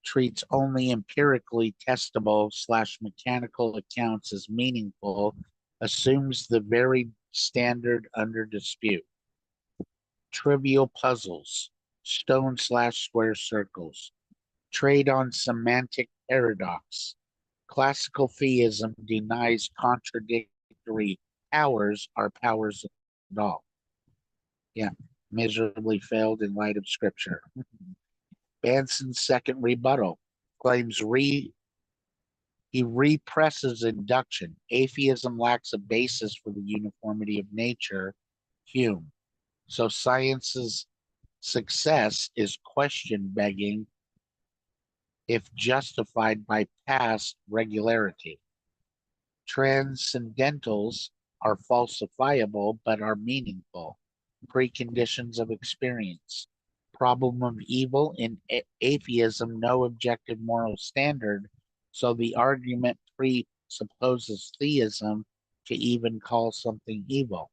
treats only empirically testable slash mechanical accounts as meaningful, assumes the very standard under dispute. Trivial puzzles, stone slash square circles, trade on semantic paradox. Classical theism denies contradictory powers are powers at all. Yeah, miserably failed in light of scripture. Banson's second rebuttal claims he represses induction. Atheism lacks a basis for the uniformity of nature, Hume. So science's success is question begging if justified by past regularity. Transcendentals are falsifiable but are meaningful. Preconditions of experience. Problem of evil in atheism, no objective moral standard, so the argument presupposes theism to even call something evil.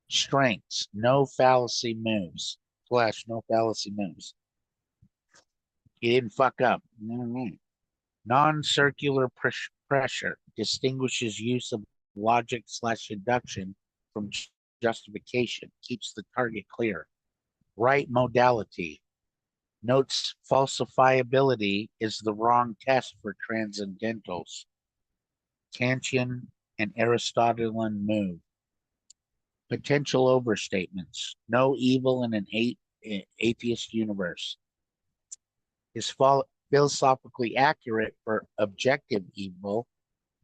Strengths, no fallacy moves. Flesh, no fallacy moves. He didn't fuck up. Non-circular pressure distinguishes use of logic slash induction from justification, keeps the target clear. Right modality, notes falsifiability is the wrong test for transcendentals. Kantian and Aristotelian move. Potential overstatements, no evil in an atheist universe. Is philosophically accurate for objective evil.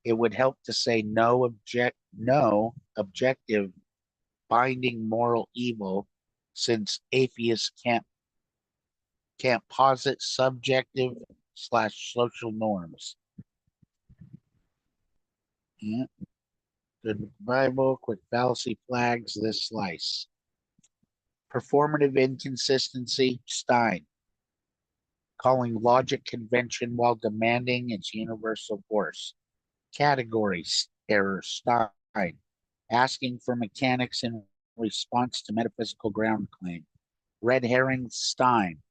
It would help to say no objective binding moral evil, since atheists can't posit subjective / social norms. Yeah. Good with the Bible, quick fallacy flags, this slice. Performative inconsistency, Stein. Calling logic convention while demanding its universal force. Categories, error, Stein. Asking for mechanics in response to metaphysical ground claim. Red herring, Stein.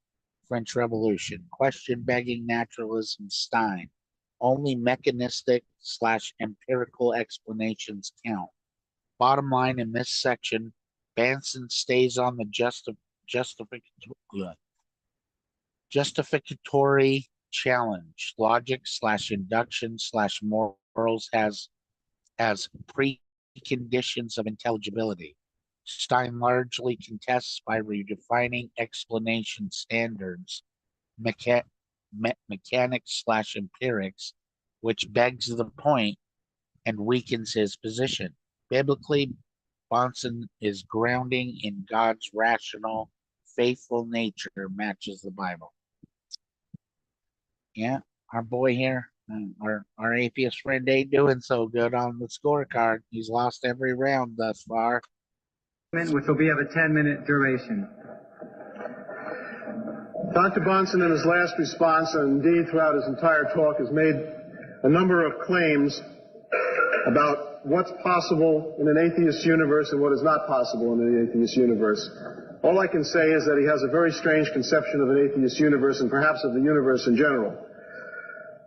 French Revolution. Question begging naturalism, Stein. Only mechanistic / empirical explanations count. Bottom line in this section, Banson stays on the justificatory challenge. Logic / induction / morals as preconditions of intelligibility. Stein largely contests by redefining explanation standards, mechanics / empirics, which begs the point and weakens his position. Biblically, Bonson is grounding in God's rational, faithful nature matches the Bible. Yeah, our boy here, our atheist friend ain't doing so good on the scorecard. He's lost every round thus far. Which will be of a 10-minute duration. Dr. Bonson, in his last response, and indeed throughout his entire talk, has made a number of claims about what's possible in an atheist universe and what is not possible in an atheist universe. All I can say is that he has a very strange conception of an atheist universe and perhaps of the universe in general.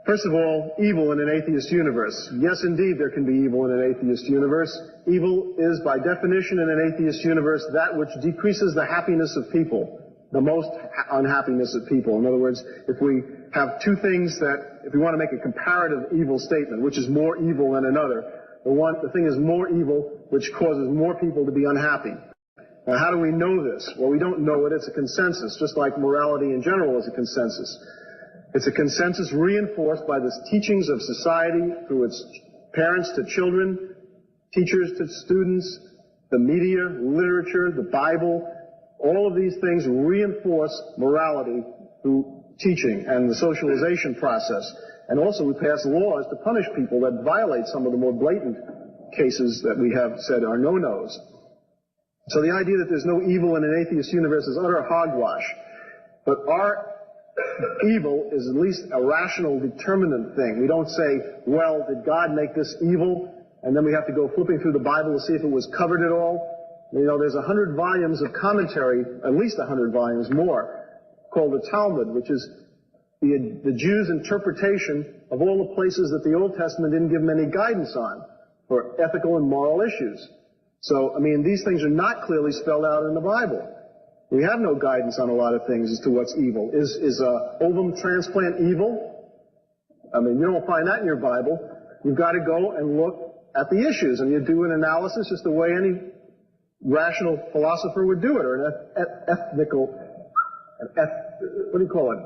First of all, evil in an atheist universe. Yes, indeed, there can be evil in an atheist universe. Evil is, by definition, in an atheist universe, that which decreases the happiness of people, the most unhappiness of people. In other words, if we have two things if we want to make a comparative evil statement, which is more evil than another, the thing is more evil, which causes more people to be unhappy. Now, how do we know this? Well, we don't know it. It's a consensus, just like morality in general is a consensus. It's a consensus reinforced by the teachings of society through its parents to children, teachers to students, the media, literature, the Bible. All of these things reinforce morality through teaching and the socialization process. And also we pass laws to punish people that violate some of the more blatant cases that we have said are no-nos. So the idea that there's no evil in an atheist universe is utter hogwash. But our evil is at least a rational, determinant thing. We don't say, well, did God make this evil? And then we have to go flipping through the Bible to see if it was covered at all. You know, there's 100 volumes of commentary, at least 100 volumes more, called the Talmud, which is the Jews' interpretation of all the places that the Old Testament didn't give them any guidance on for ethical and moral issues. So, I mean, these things are not clearly spelled out in the Bible. We have no guidance on a lot of things as to what's evil. Is ovum transplant evil? I mean, you don't find that in your Bible. You've got to go and look at the issues, and you do an analysis just the way any rational philosopher would do it, or what do you call it?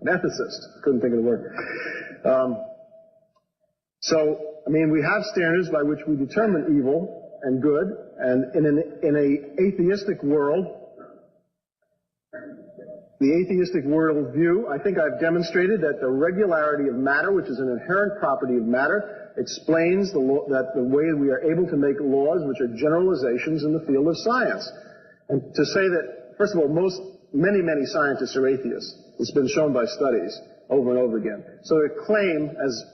An ethicist. Couldn't think of the word. So, I mean, we have standards by which we determine evil and good, and in a atheistic world, the atheistic worldview, I think I've demonstrated that the regularity of matter, which is an inherent property of matter, explains that the way we are able to make laws which are generalizations in the field of science. And to say that, first of all, many scientists are atheists. It's been shown by studies over and over again. So to claim, as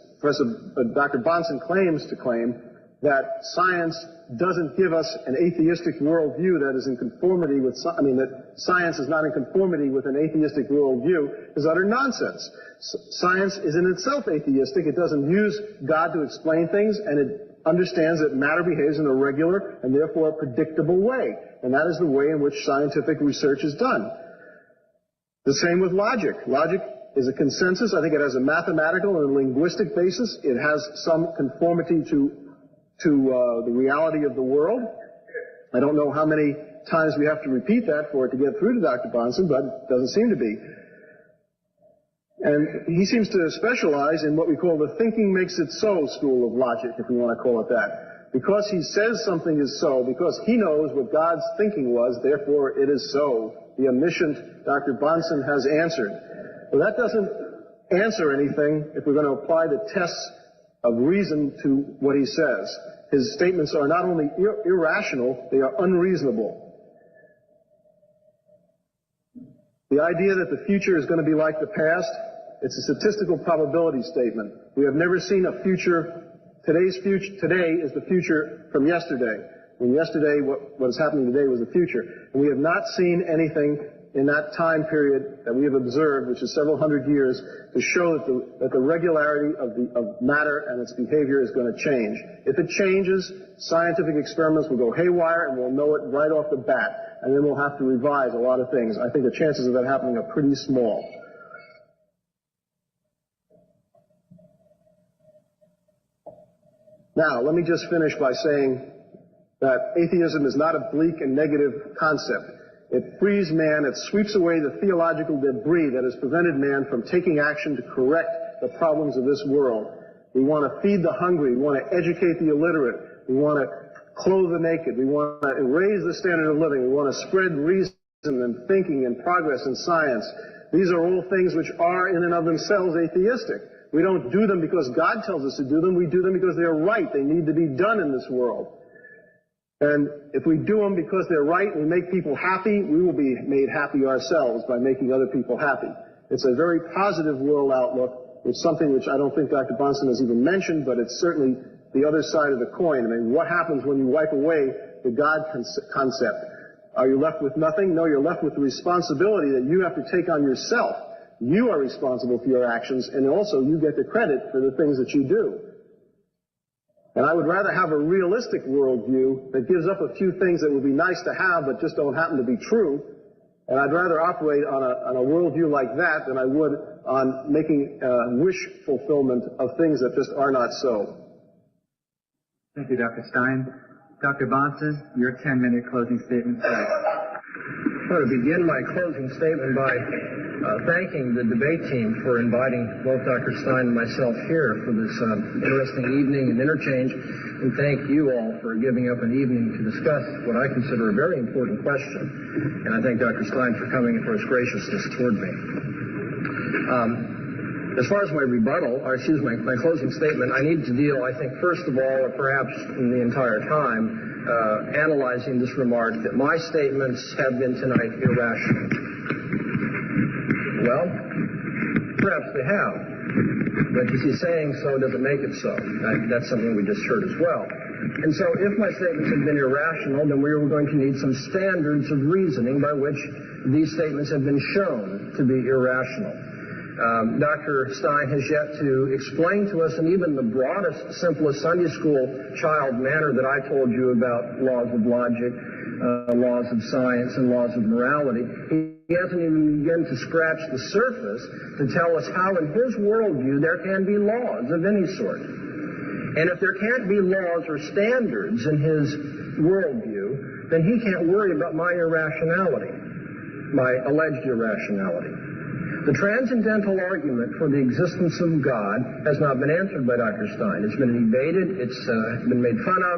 Dr. Bonson claims to claim, that science doesn't give us an atheistic worldview that is in conformity with, that science is not in conformity with an atheistic worldview is utter nonsense. Science is in itself atheistic. It doesn't use God to explain things, and it understands that matter behaves in a regular and therefore predictable way. And that is the way in which scientific research is done. The same with logic. Logic is a consensus. I think it has a mathematical and linguistic basis. It has some conformity to the reality of the world. I don't know how many times we have to repeat that for it to get through to Dr. Bonson, but it doesn't seem to be. And he seems to specialize in what we call the thinking makes it so school of logic, if we want to call it that. Because he says something is so, because he knows what God's thinking was, therefore it is so. The omniscient Dr. Bonson has answered. Well, that doesn't answer anything if we're going to apply the tests of reason to what he says. His statements are not only irrational, they are unreasonable. The idea that the future is going to be like the past, it's a statistical probability statement. We have never seen a future. Today is the future from yesterday. And yesterday, what is happening today was the future. And we have not seen anything in that time period that we have observed, which is several hundred years, to show that the regularity of matter and its behavior is going to change. If it changes, scientific experiments will go haywire, and we'll know it right off the bat. And then we'll have to revise a lot of things. I think the chances of that happening are pretty small. Now, let me just finish by saying that atheism is not a bleak and negative concept. It frees man, it sweeps away the theological debris that has prevented man from taking action to correct the problems of this world. We want to feed the hungry, we want to educate the illiterate, we want to clothe the naked, we want to raise the standard of living, we want to spread reason and thinking and progress and science. These are all things which are in and of themselves atheistic. We don't do them because God tells us to do them, we do them because they're right, they need to be done in this world. And if we do them because they're right and we make people happy, we will be made happy ourselves by making other people happy. It's a very positive world outlook. It's something which I don't think Dr. Bonson has even mentioned, but it's certainly the other side of the coin. I mean, what happens when you wipe away the God concept? Are you left with nothing? No, you're left with the responsibility that you have to take on yourself. You are responsible for your actions, and also you get the credit for the things that you do. And I would rather have a realistic worldview that gives up a few things that would be nice to have but just don't happen to be true. And I'd rather operate on a worldview like that than I would on making wish fulfillment of things that just are not so. Thank you, Dr. Stein. Dr. Bonson, your 10-minute closing statement, please. I want to begin my closing statement by thanking the debate team for inviting both Dr. Stein and myself here for this interesting evening and interchange, and thank you all for giving up an evening to discuss what I consider a very important question. And I thank Dr. Stein for coming and for his graciousness toward me. As far as my rebuttal, or excuse me, my closing statement, I need to deal, I think, first of all, or perhaps in the entire time, analyzing this remark that my statements have been tonight irrational. Well, perhaps they have. But you see, saying so doesn't make it so. That's something we just heard as well. And so if my statements have been irrational, then we are going to need some standards of reasoning by which these statements have been shown to be irrational. Dr. Stein has yet to explain to us in even the broadest, simplest Sunday school child manner that I told you about laws of logic, laws of science, and laws of morality. He hasn't even begun to scratch the surface to tell us how in his worldview there can be laws of any sort. And if there can't be laws or standards in his worldview, then he can't worry about my irrationality, my alleged irrationality. The transcendental argument for the existence of God has not been answered by Dr. Stein. It's been debated, it's been made fun of,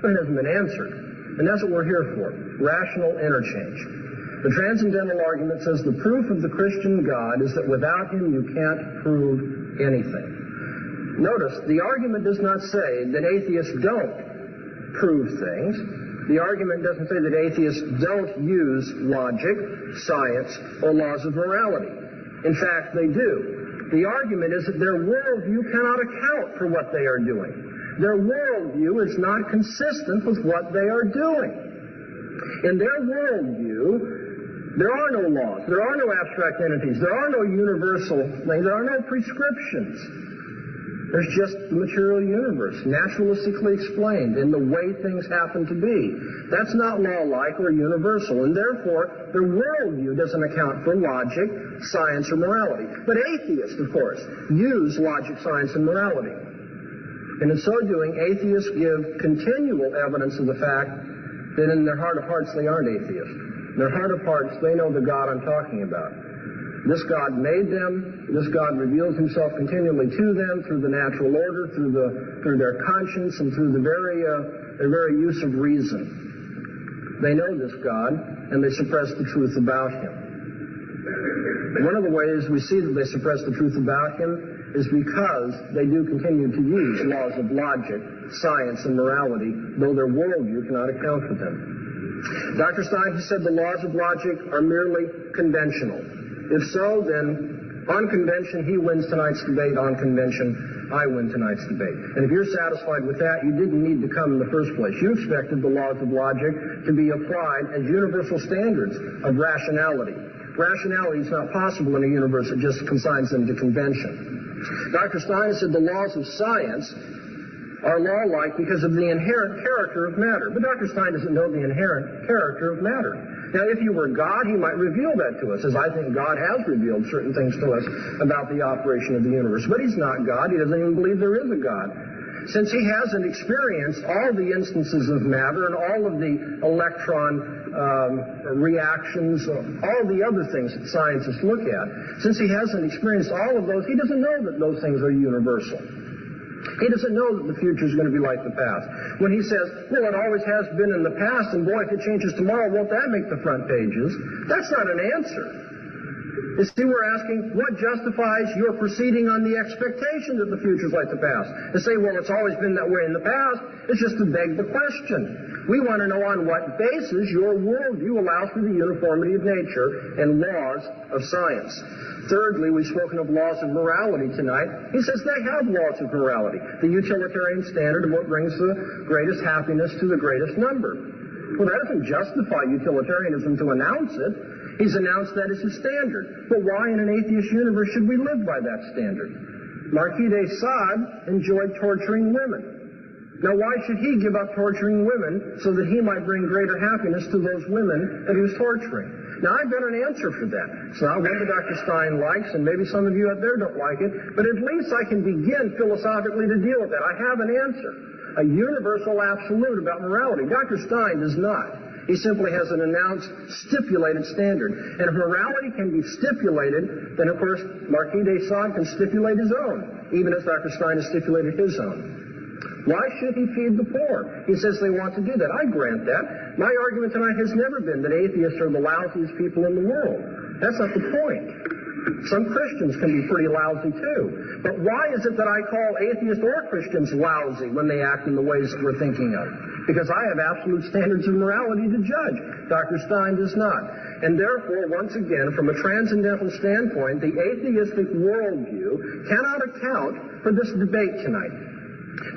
but it hasn't been answered. And that's what we're here for, rational interchange. The transcendental argument says the proof of the Christian God is that without him you can't prove anything. Notice, the argument does not say that atheists don't prove things. The argument doesn't say that atheists don't use logic, science, or laws of morality. In fact, they do. The argument is that their worldview cannot account for what they are doing. Their worldview is not consistent with what they are doing. In their worldview, there are no laws, there are no abstract entities, there are no universal things, there are no prescriptions. There's just the material universe, naturalistically explained in the way things happen to be. That's not law-like or universal, and therefore their worldview doesn't account for logic, science, or morality. But atheists, of course, use logic, science, and morality. And in so doing, atheists give continual evidence of the fact that in their heart of hearts they aren't atheists. In their heart of hearts, they know the God I'm talking about. This God made them. This God reveals himself continually to them through the natural order, through their conscience, and through their very use of reason. They know this God, and they suppress the truth about him. One of the ways we see that they suppress the truth about him is because they do continue to use laws of logic, science, and morality, though their worldview cannot account for them. Dr. Stein has said the laws of logic are merely conventional. If so, then on convention, he wins tonight's debate. On convention, I win tonight's debate. And if you're satisfied with that, you didn't need to come in the first place. You expected the laws of logic to be applied as universal standards of rationality. Rationality is not possible in a universe that just consigns them to convention. Dr. Stein said the laws of science are law-like because of the inherent character of matter. But Dr. Stein doesn't know the inherent character of matter. Now, if he were God, he might reveal that to us, as I think God has revealed certain things to us about the operation of the universe. But he's not God. He doesn't even believe there is a God. Since he hasn't experienced all the instances of matter and all of the electron reactions, all the other things that scientists look at, since he hasn't experienced all of those, he doesn't know that those things are universal. He doesn't know that the future is going to be like the past. When he says, well, it always has been in the past, and boy, if it changes tomorrow, won't that make the front pages? That's not an answer. You see, we're asking, what justifies your proceeding on the expectation that the future is like the past? To say, well, it's always been that way in the past, it's just to beg the question. We want to know on what basis your worldview allows for the uniformity of nature and laws of science. Thirdly, we've spoken of laws of morality tonight. He says they have laws of morality, the utilitarian standard of what brings the greatest happiness to the greatest number. Well, that doesn't justify utilitarianism to announce it. He's announced that as his standard. But why in an atheist universe should we live by that standard? Marquis de Sade enjoyed torturing women. Now, why should he give up torturing women so that he might bring greater happiness to those women that he was torturing? Now, I've got an answer for that. It's not one that Dr. Stein likes, and maybe some of you out there don't like it, but at least I can begin philosophically to deal with that. I have an answer, a universal absolute about morality. Dr. Stein does not. He simply has an announced, stipulated standard. And if morality can be stipulated, then, of course, Marquis de Sade can stipulate his own, even as Dr. Stein has stipulated his own. Why should he feed the poor? He says they want to do that. I grant that. My argument tonight has never been that atheists are the lousiest people in the world. That's not the point. Some Christians can be pretty lousy too. But why is it that I call atheists or Christians lousy when they act in the ways that we're thinking of? Because I have absolute standards of morality to judge. Dr. Stein does not. And therefore, once again, from a transcendental standpoint, the atheistic worldview cannot account for this debate tonight.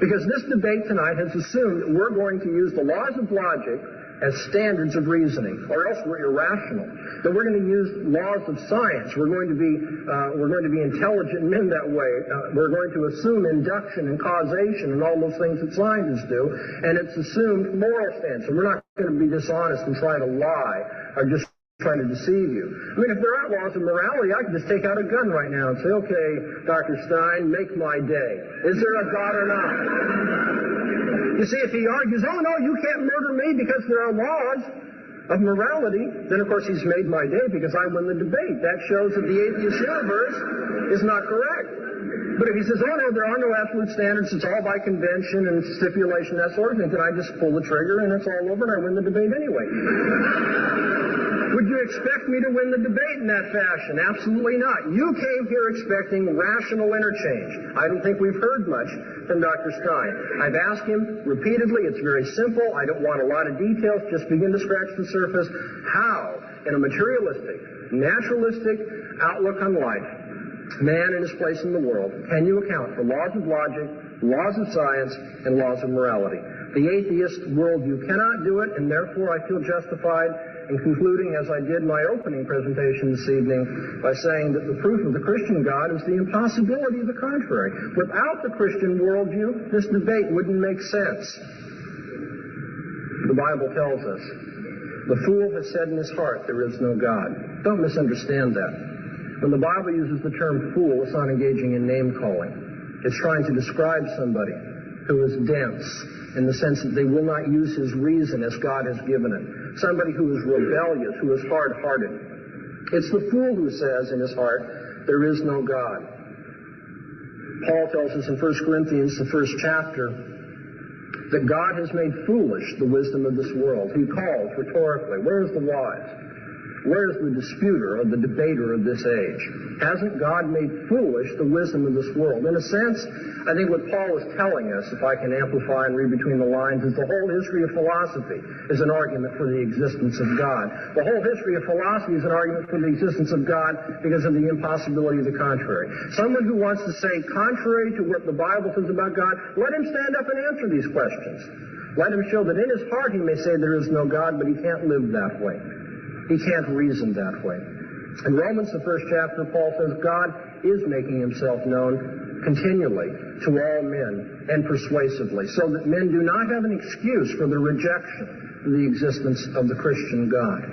Because this debate tonight has assumed that we're going to use the laws of logic as standards of reasoning, or else we're irrational. That we're going to use laws of science. We're going to be intelligent men that way. We're going to assume induction and causation and all those things that scientists do, and it's assumed moral stance. And we're not going to be dishonest and try to lie or just trying to deceive you. I mean, if there aren't laws of morality, I could just take out a gun right now and say, okay, Dr. Stein, make my day. Is there a God or not? You see, if he argues, oh, no, you can't murder me because there are laws of morality, then, of course, he's made my day because I win the debate. That shows that the atheist universe is not correct. But if he says, oh, no, there are no absolute standards, it's all by convention and stipulation, that sort of thing, then I just pull the trigger and it's all over and I win the debate anyway. Would you expect me to win the debate in that fashion? Absolutely not. You came here expecting rational interchange. I don't think we've heard much from Dr. Stein. I've asked him repeatedly. It's very simple. I don't want a lot of details. Just begin to scratch the surface. How, in a materialistic, naturalistic outlook on life, man in his place in the world, can you account for laws of logic, laws of science, and laws of morality? The atheist worldview cannot do it, and therefore I feel justified and concluding, as I did my opening presentation this evening, by saying that the proof of the Christian God is the impossibility of the contrary. Without the Christian worldview, this debate wouldn't make sense. The Bible tells us, the fool has said in his heart, there is no God. Don't misunderstand that. When the Bible uses the term fool, it's not engaging in name-calling. It's trying to describe somebody who is dense, in the sense that they will not use his reason as God has given it. Somebody who is rebellious, who is hard-hearted. It's the fool who says in his heart, there is no God. Paul tells us in 1 Corinthians, the first chapter, that God has made foolish the wisdom of this world. He calls rhetorically, where is the wise? Where is the disputer or the debater of this age? Hasn't God made foolish the wisdom of this world? In a sense, I think what Paul is telling us, if I can amplify and read between the lines, is the whole history of philosophy is an argument for the existence of God. The whole history of philosophy is an argument for the existence of God because of the impossibility of the contrary. Someone who wants to say contrary to what the Bible says about God, let him stand up and answer these questions. Let him show that in his heart he may say there is no God, but he can't live that way. He can't reason that way. In Romans, the first chapter, Paul says God is making himself known continually to all men and persuasively, so that men do not have an excuse for their rejection of the existence of the Christian God.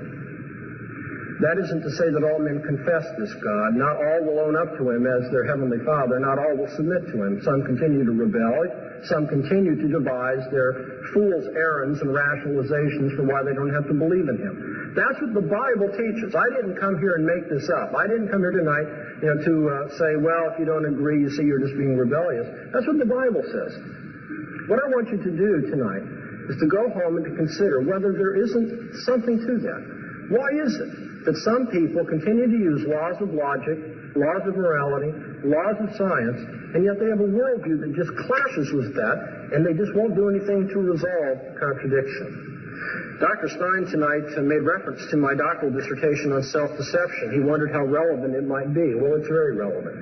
That isn't to say that all men confess this God. Not all will own up to him as their heavenly Father. Not all will submit to him. Some continue to rebel. Some continue to devise their fool's errands and rationalizations for why they don't have to believe in him. That's what the Bible teaches. I didn't come here and make this up. I didn't come here tonight, to say, well, if you don't agree, you see you're just being rebellious. That's what the Bible says. What I want you to do tonight is to go home and to consider whether there isn't something to that. Why is it that some people continue to use laws of logic, laws of morality, laws of science, and yet they have a worldview that just clashes with that, and they just won't do anything to resolve contradiction? Dr. Stein tonight made reference to my doctoral dissertation on self-deception. He wondered how relevant it might be. Well, it's very relevant.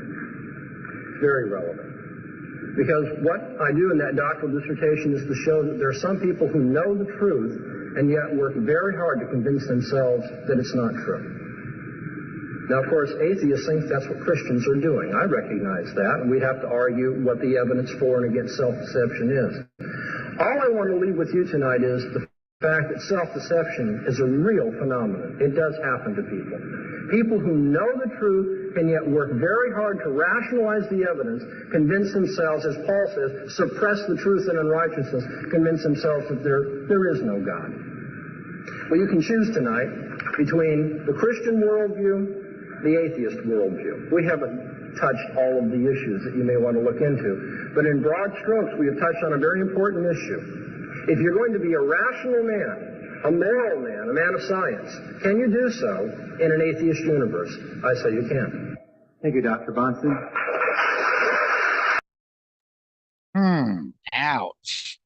Very relevant. Because what I do in that doctoral dissertation is to show that there are some people who know the truth and yet work very hard to convince themselves that it's not true. Now, of course, atheists think that's what Christians are doing. I recognize that, and we'd have to argue what the evidence for and against self-deception is. All I want to leave with you tonight is the fact that self-deception is a real phenomenon. It does happen to people. People who know the truth and yet work very hard to rationalize the evidence, convince themselves, as Paul says, suppress the truth and unrighteousness, convince themselves that there is no God. Well, you can choose tonight between the Christian worldview, the atheist worldview. We haven't touched all of the issues that you may want to look into, but in broad strokes, we have touched on a very important issue. If you're going to be a rational man, a moral man, a man of science, can you do so in an atheist universe? I say you can. Thank you, Dr. Bonson. Ouch.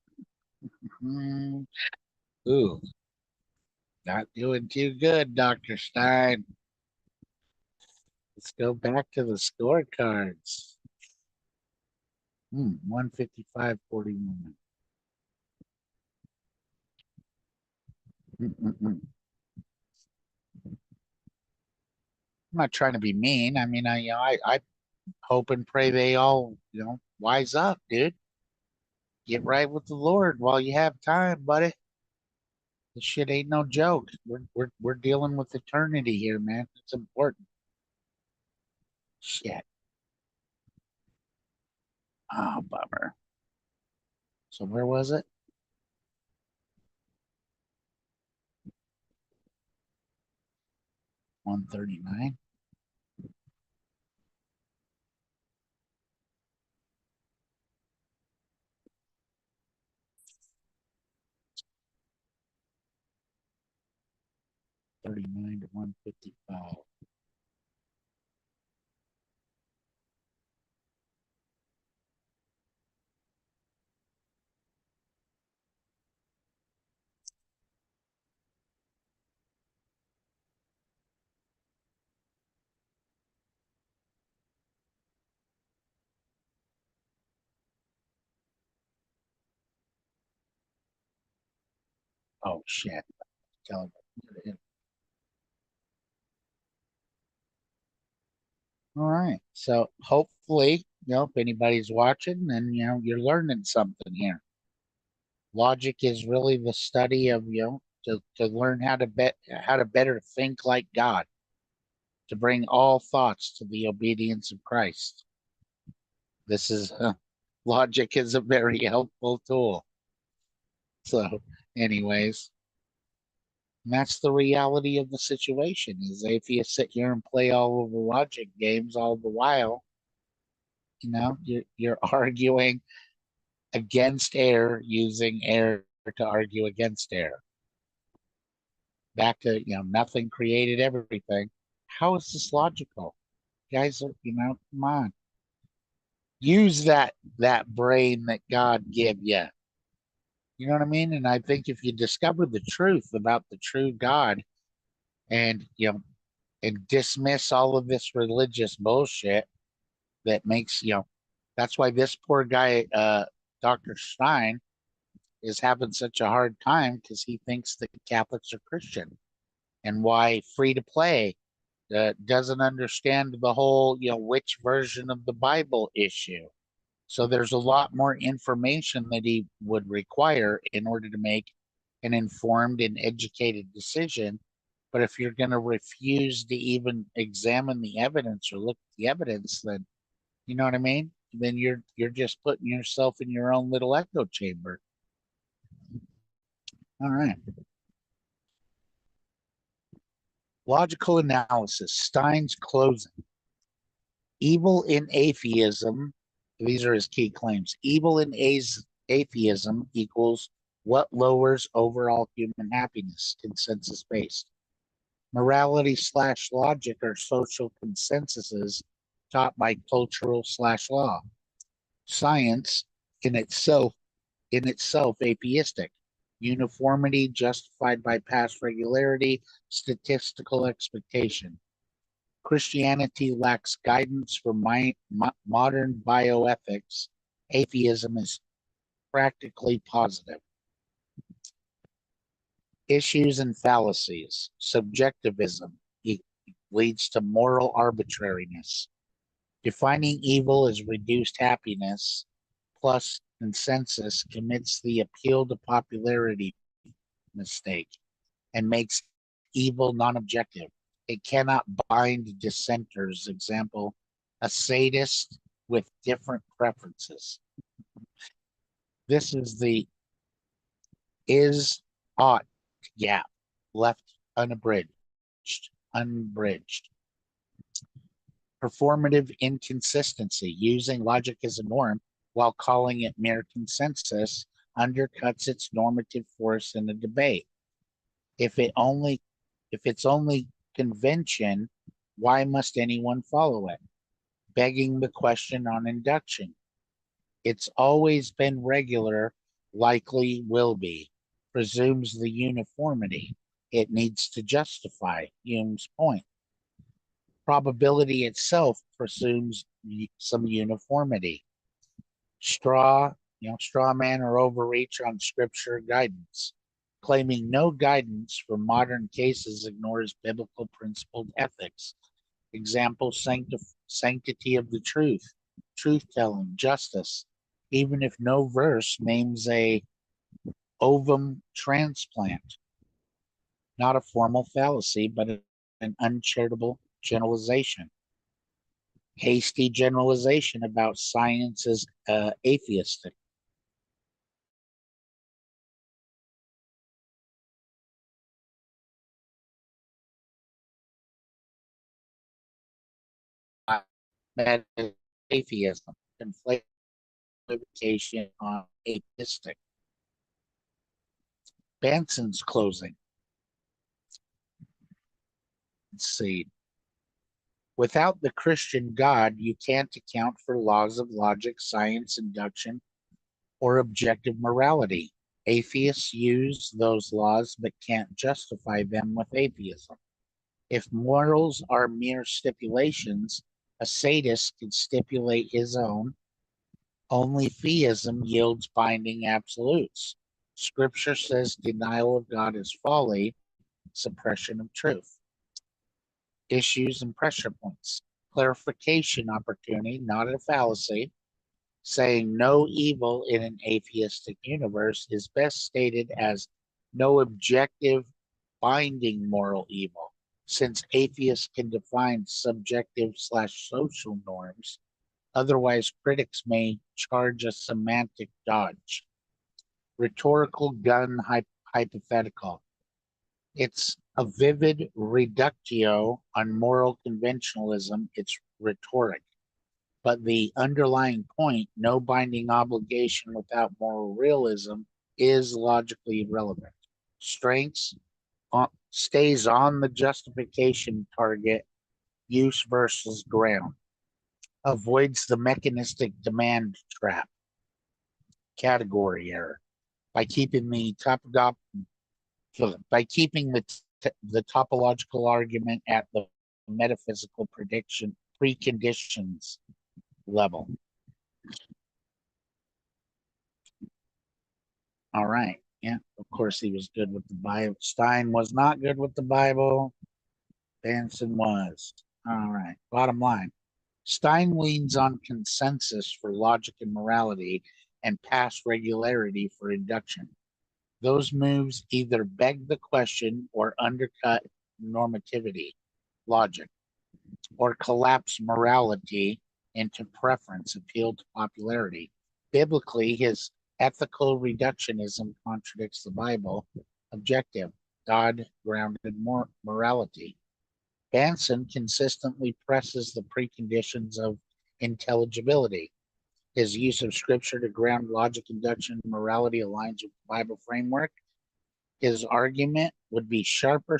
Ooh. Not doing too good, Dr. Stein. Let's go back to the scorecards. 155-41. I'm not trying to be mean. I mean, I hope and pray they all, wise up, dude. Get right with the Lord while you have time, buddy. This shit ain't no joke. We're dealing with eternity here, man. It's important. Shit. Oh, bummer. So where was it? 139. $39 to $155. Oh shit. Tell him. All right. So hopefully, if anybody's watching, then you're learning something here. Logic is really the study of, to learn how to better think like God, to bring all thoughts to the obedience of Christ. This is logic is a very helpful tool. So, anyways, and that's the reality of the situation. Is if you sit here and play all of the logic games all the while, you're arguing against air, using air to argue against air. Back to, nothing created everything. How is this logical? Guys, come on. Use that brain that God gave you. You know what I mean? And I think if you discover the truth about the true God, and and dismiss all of this religious bullshit that makes, that's why this poor guy, Dr. Stein, is having such a hard time, because he thinks that Catholics are Christian, and why free to play doesn't understand the whole, which version of the Bible issue. So there's a lot more information that he would require in order to make an informed and educated decision. But if you're going to refuse to even examine the evidence or look at the evidence, then you know what I mean? Then you're just putting yourself in your own little echo chamber. All right. Logical analysis. Stein's closing. Evil in atheism. These are his key claims. Evil in atheism equals what lowers overall human happiness, consensus based. Morality/logic are social consensuses taught by cultural/law. Science in itself atheistic. Uniformity justified by past regularity, statistical expectation. Christianity lacks guidance for modern bioethics. Atheism is practically positive. Issues and fallacies. Subjectivism leads to moral arbitrariness. Defining evil as reduced happiness plus consensus commits the appeal to popularity mistake and makes evil non-objective. It cannot bind dissenters. Example, a sadist with different preferences. This is the is ought gap left unbridged. Performative inconsistency, using logic as a norm while calling it mere consensus, undercuts its normative force in a debate. If it's only convention, why must anyone follow it? Begging the question on induction. It's always been regular, likely will be, presumes the uniformity it needs to justify Hume's point. Probability itself presumes some uniformity. Straw man or overreach on scripture guidance. Claiming no guidance for modern cases ignores biblical principled ethics. Example, sanctity of the truth-telling, justice, even if no verse names a ovum transplant. Not a formal fallacy, but an uncharitable generalization. Hasty generalization about science as atheistic. That is atheism, conflation on atheistic. Banson's closing. Let's see. Without the Christian God, you can't account for laws of logic, science, induction, or objective morality. Atheists use those laws but can't justify them with atheism. If morals are mere stipulations, a sadist can stipulate his own. Only theism yields binding absolutes. Scripture says denial of God is folly, suppression of truth. Issues and pressure points. clarification opportunity, not a fallacy. Saying no evil in an atheistic universe is best stated as no objective binding moral evil, since atheists can define subjective/social norms. Otherwise, critics may charge a semantic dodge. Rhetorical gun hypothetical. It's a vivid reductio on moral conventionalism. It's rhetoric. But the underlying point, no binding obligation without moral realism, is logically relevant. Strengths stays on the justification target, use versus ground. Avoids the mechanistic demand trap. Category error. By keeping the the topological argument at the metaphysical preconditions level. All right. Yeah, of course he was good with the Bible. Stein was not good with the Bible. Benson was. All right. Bottom line. Stein leans on consensus for logic and morality and past regularity for induction. Those moves either beg the question or undercut normativity, logic, or collapse morality into preference, appeal to popularity. Biblically, his ethical reductionism contradicts the Bible objective, God-grounded morality. Benson consistently presses the preconditions of intelligibility. His use of scripture to ground logic, induction, and morality aligns with the Bible framework. His argument would be sharper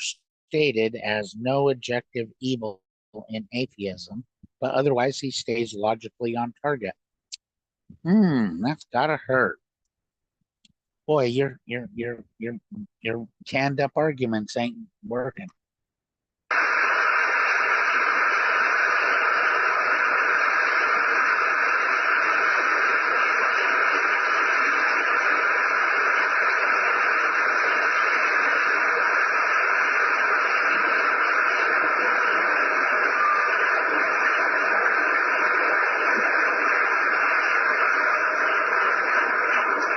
stated as no objective evil in atheism, but otherwise he stays logically on target. That's gotta hurt. Boy, your canned up arguments ain't working.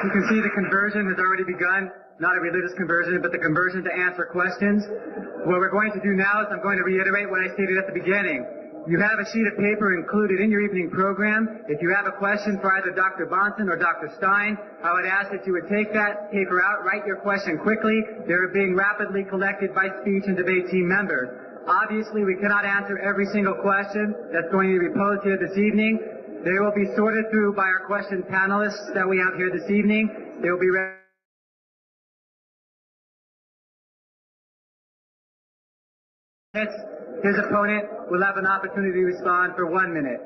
You can see the conversion has already begun, not a religious conversion, but the conversion to answer questions. What we're going to do now is I'm going to reiterate what I stated at the beginning. You have a sheet of paper included in your evening program. If you have a question for either Dr. Bonson or Dr. Stein, I would ask that you would take that paper out, write your question quickly. They're being rapidly collected by speech and debate team members. Obviously, we cannot answer every single question that's going to be posed here this evening. They will be sorted through by our question panelists that we have here this evening. They will be ready. His opponent will have an opportunity to respond for 1 minute.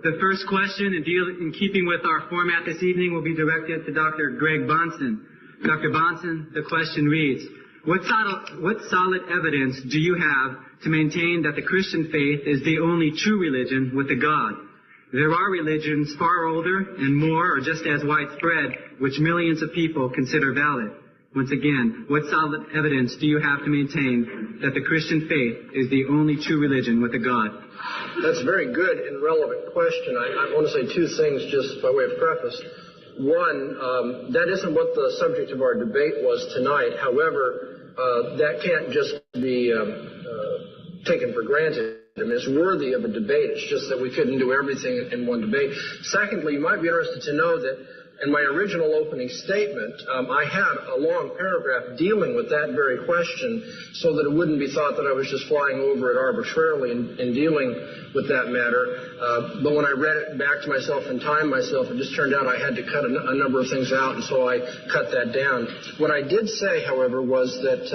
The first question, in keeping with our format this evening, will be directed to Dr. Greg Bonson. Dr. Bonson, the question reads, what solid evidence do you have to maintain that the Christian faith is the only true religion with a God? There are religions far older and more or just as widespread, which millions of people consider valid. Once again, what solid evidence do you have to maintain that the Christian faith is the only true religion with a God? That's a very good and relevant question. I want to say two things just by way of preface. One, that isn't what the subject of our debate was tonight. However, that can't just be taken for granted. I mean, it's worthy of a debate. It's just that we couldn't do everything in one debate. Secondly, you might be interested to know that in my original opening statement, I had a long paragraph dealing with that very question so that it wouldn't be thought that I was just flying over it arbitrarily in dealing with that matter. But when I read it back to myself and timed myself, it just turned out I had to cut a number of things out, and so I cut that down. What I did say, however, was that,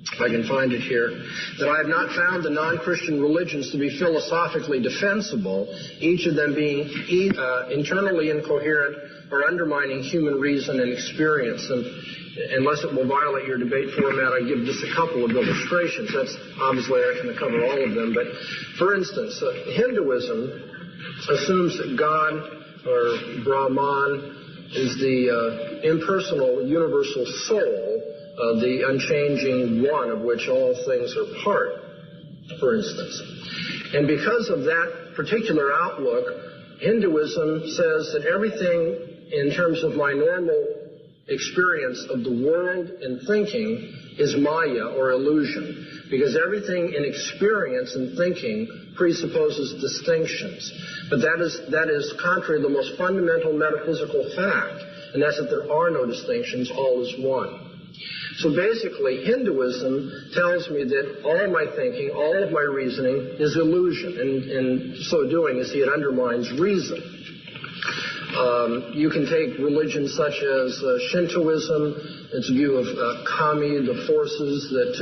if I can find it here, that I have not found the non-Christian religions to be philosophically defensible, each of them being internally incoherent or undermining human reason and experience. And unless it will violate your debate format, I give just a couple of illustrations. That's obviously I can cover all of them. But for instance, Hinduism assumes that God, or Brahman, is the impersonal universal soul, the unchanging one of which all things are part. for instance. And because of that particular outlook, Hinduism says that everything in terms of my normal experience of the world and thinking is Maya, or illusion, because everything in experience and thinking presupposes distinctions. But that is contrary to the most fundamental metaphysical fact, and that's that there are no distinctions, all is one. So basically, Hinduism tells me that all of my thinking, all of my reasoning is illusion, and in so doing, it undermines reason. You can take religions such as Shintoism, its view of kami, the forces that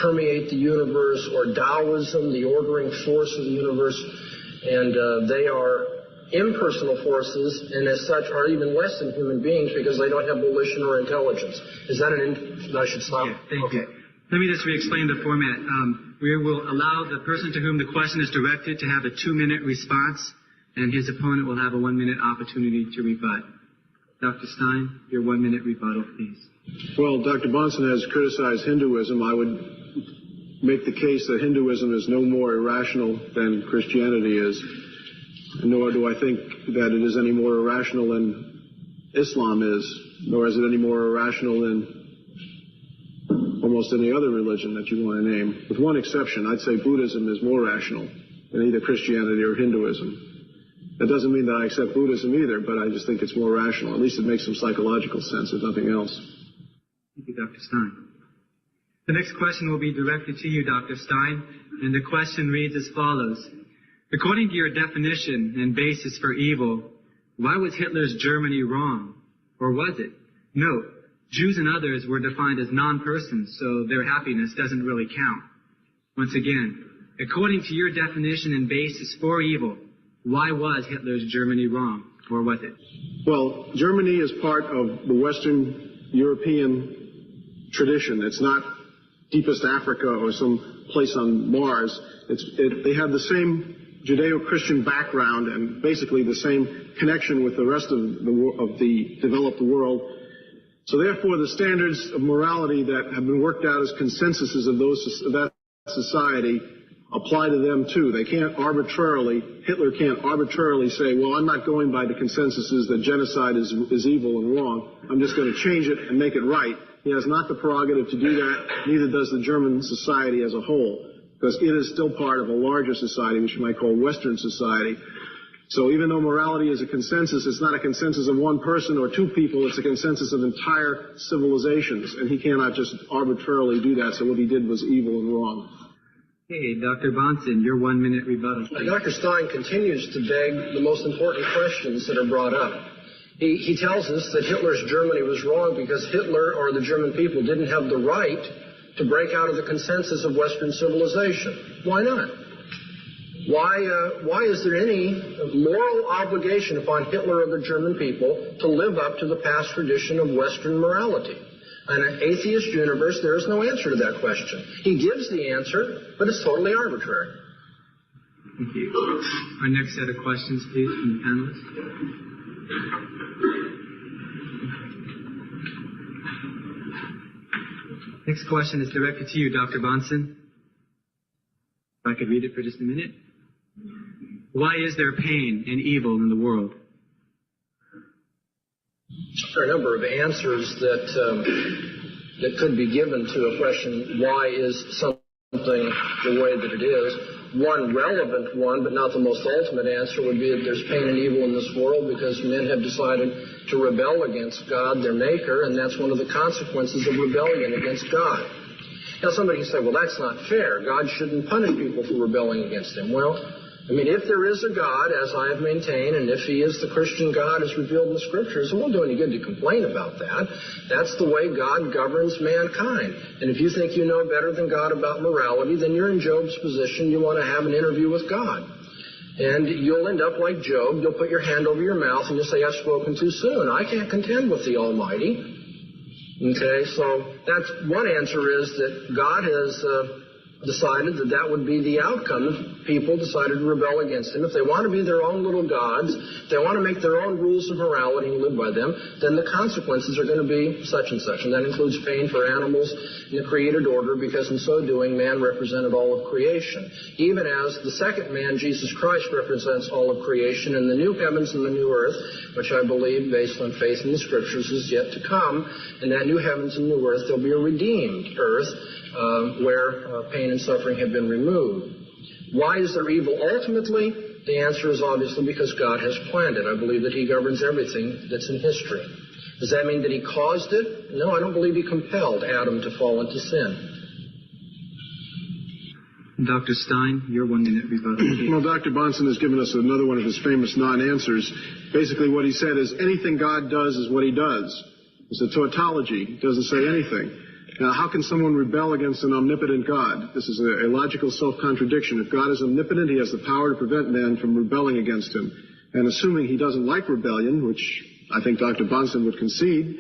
permeate the universe, or Taoism, the ordering force of the universe, and they are impersonal forces, and as such are even less than human beings because they don't have volition or intelligence. Is that I should stop? Yeah, thank you. Let me just re-explain the format. We will allow the person to whom the question is directed to have a 2-minute response, and his opponent will have a 1-minute opportunity to rebut. Dr. Stein, your 1-minute rebuttal, please. Well, Dr. Bonson has criticized Hinduism. I would make the case that Hinduism is no more irrational than Christianity is, nor do I think that it is any more irrational than Islam is, nor is it any more irrational than almost any other religion that you want to name. With one exception, I'd say Buddhism is more rational than either Christianity or Hinduism. That doesn't mean that I accept Buddhism either, but I just think it's more rational. At least it makes some psychological sense, if nothing else. Thank you, Dr. Stein. The next question will be directed to you, Dr. Stein, and the question reads as follows. According to your definition and basis for evil, why was Hitler's Germany wrong? Or was it? Note, Jews and others were defined as non-persons, so their happiness doesn't really count. Once again, according to your definition and basis for evil, why was Hitler's Germany wrong? Or was it? Well, Germany is part of the Western European tradition. It's not deepest Africa or some place on Mars. They have the same Judeo-Christian background and basically the same connection with the rest of the developed world. So therefore, the standards of morality that have been worked out as consensuses of that society apply to them too. Hitler can't arbitrarily say, well, I'm not going by the consensuses that genocide is evil and wrong. I'm just going to change it and make it right. He has not the prerogative to do that, neither does the German society as a whole, because it is still part of a larger society, which you might call Western society. So even though morality is a consensus, it's not a consensus of one person or two people, it's a consensus of entire civilizations, and he cannot just arbitrarily do that, so what he did was evil and wrong. Hey, Dr. Bonson, your 1-minute rebuttal. Dr. Stein continues to beg the most important questions that are brought up. He tells us that Hitler's Germany was wrong because Hitler or the German people didn't have the right to break out of the consensus of Western civilization. Why not? Why is there any moral obligation upon Hitler or the German people to live up to the past tradition of Western morality? In an atheist universe, there is no answer to that question. He gives the answer, but it's totally arbitrary. Thank you. Our next set of questions, please, from the panelists. Next question is directed to you, Dr. Bonson. If I could read it for just a minute. Why is there pain and evil in the world? There are a number of answers that could be given to a question, why is something the way that it is? One relevant one, but not the most ultimate answer, would be that there's pain and evil in this world because men have decided to rebel against God, their maker, and that's one of the consequences of rebellion against God. Now somebody can say, well, that's not fair. God shouldn't punish people for rebelling against him. Well, I mean, if there is a God, as I have maintained, and if he is the Christian God as revealed in the Scriptures, it won't do any good to complain about that. That's the way God governs mankind. And if you think you know better than God about morality, then you're in Job's position. You want to have an interview with God. And you'll end up like Job. You'll put your hand over your mouth and you'll say, I've spoken too soon. I can't contend with the Almighty. Okay, so that's one answer, is that God has decided that that would be the outcome if people decided to rebel against him. If they want to be their own little gods, if they want to make their own rules of morality and live by them, then the consequences are going to be such and such. And that includes pain for animals in the created order, because in so doing, man represented all of creation. Even as the second man, Jesus Christ, represents all of creation, and the new heavens and the new earth, which I believe, based on faith in the Scriptures, is yet to come. In that new heavens and new earth, there'll be a redeemed earth, where pain and suffering have been removed. Why is there evil ultimately? The answer is obviously because God has planned it. I believe that he governs everything that's in history. Does that mean that he caused it? No, I don't believe he compelled Adam to fall into sin. Dr. Stein, your 1 minute rebuttal. Well, Dr. Bonson has given us another one of his famous non-answers. Basically what he said is anything God does is what he does. It's a tautology. It doesn't say anything. Now, how can someone rebel against an omnipotent God? This is a logical self-contradiction. If God is omnipotent, he has the power to prevent man from rebelling against him. And assuming he doesn't like rebellion, which I think Dr. Bonson would concede,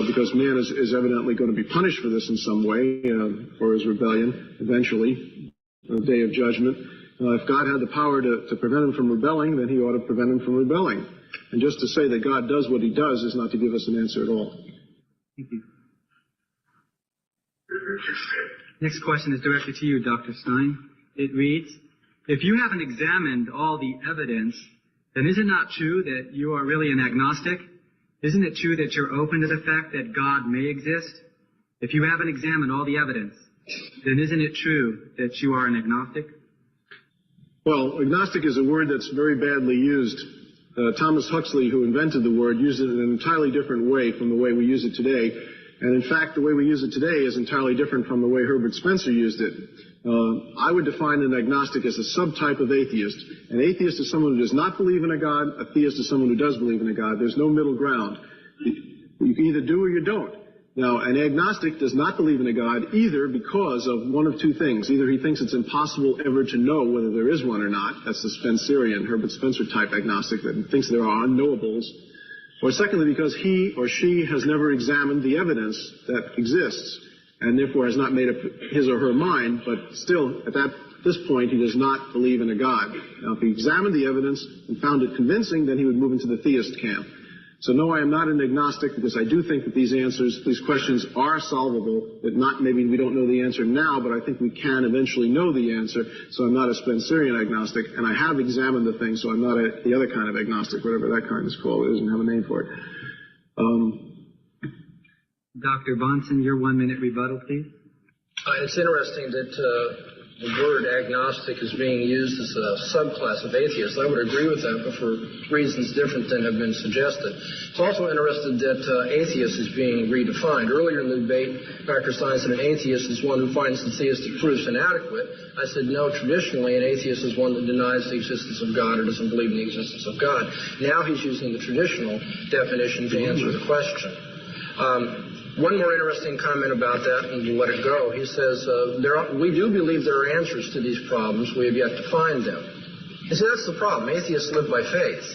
because man is evidently going to be punished for this in some way, for his rebellion, eventually, on the day of judgment. If God had the power to prevent him from rebelling, then he ought to prevent him from rebelling. And just to say that God does what he does is not to give us an answer at all. Thank you. Next question is directed to you, Dr. Stein. It reads, if you haven't examined all the evidence, then is it not true that you are really an agnostic? Isn't it true that you're open to the fact that God may exist? If you haven't examined all the evidence, then isn't it true that you are an agnostic? Well, agnostic is a word that's very badly used. Thomas Huxley, who invented the word, used it in an entirely different way from the way we use it today. And in fact, the way we use it today is entirely different from the way Herbert Spencer used it. I would define an agnostic as a subtype of atheist. An atheist is someone who does not believe in a God. A theist is someone who does believe in a God. There's no middle ground. You can either do or you don't. Now, an agnostic does not believe in a God either because of one of two things. Either he thinks it's impossible ever to know whether there is one or not. That's the Spencerian, Herbert Spencer type agnostic that thinks there are unknowables. Or secondly, because he or she has never examined the evidence that exists and therefore has not made up his or her mind, but still, at this point, he does not believe in a God. Now, if he examined the evidence and found it convincing, then he would move into the theist camp. So no, I am not an agnostic because I do think that these questions are solvable, that maybe we don't know the answer now, but I think we can eventually know the answer. So I'm not a Spencerian agnostic, and I have examined the thing, so I'm not the other kind of agnostic, whatever that kind is called. It doesn't have a name for it. Dr. Bonson, your 1 minute rebuttal, please. It's interesting that the word agnostic is being used as a subclass of atheists. I would agree with that, but for reasons different than have been suggested. It's also interesting that atheist is being redefined. Earlier in the debate, Dr. Stein said an atheist is one who finds the theistic proofs inadequate. I said, no, traditionally an atheist is one that denies the existence of God or doesn't believe in the existence of God. Now he's using the traditional definition to answer the question. One more interesting comment about that, and we'll let it go. He says, we do believe there are answers to these problems. We have yet to find them. You see, that's the problem. Atheists live by faith.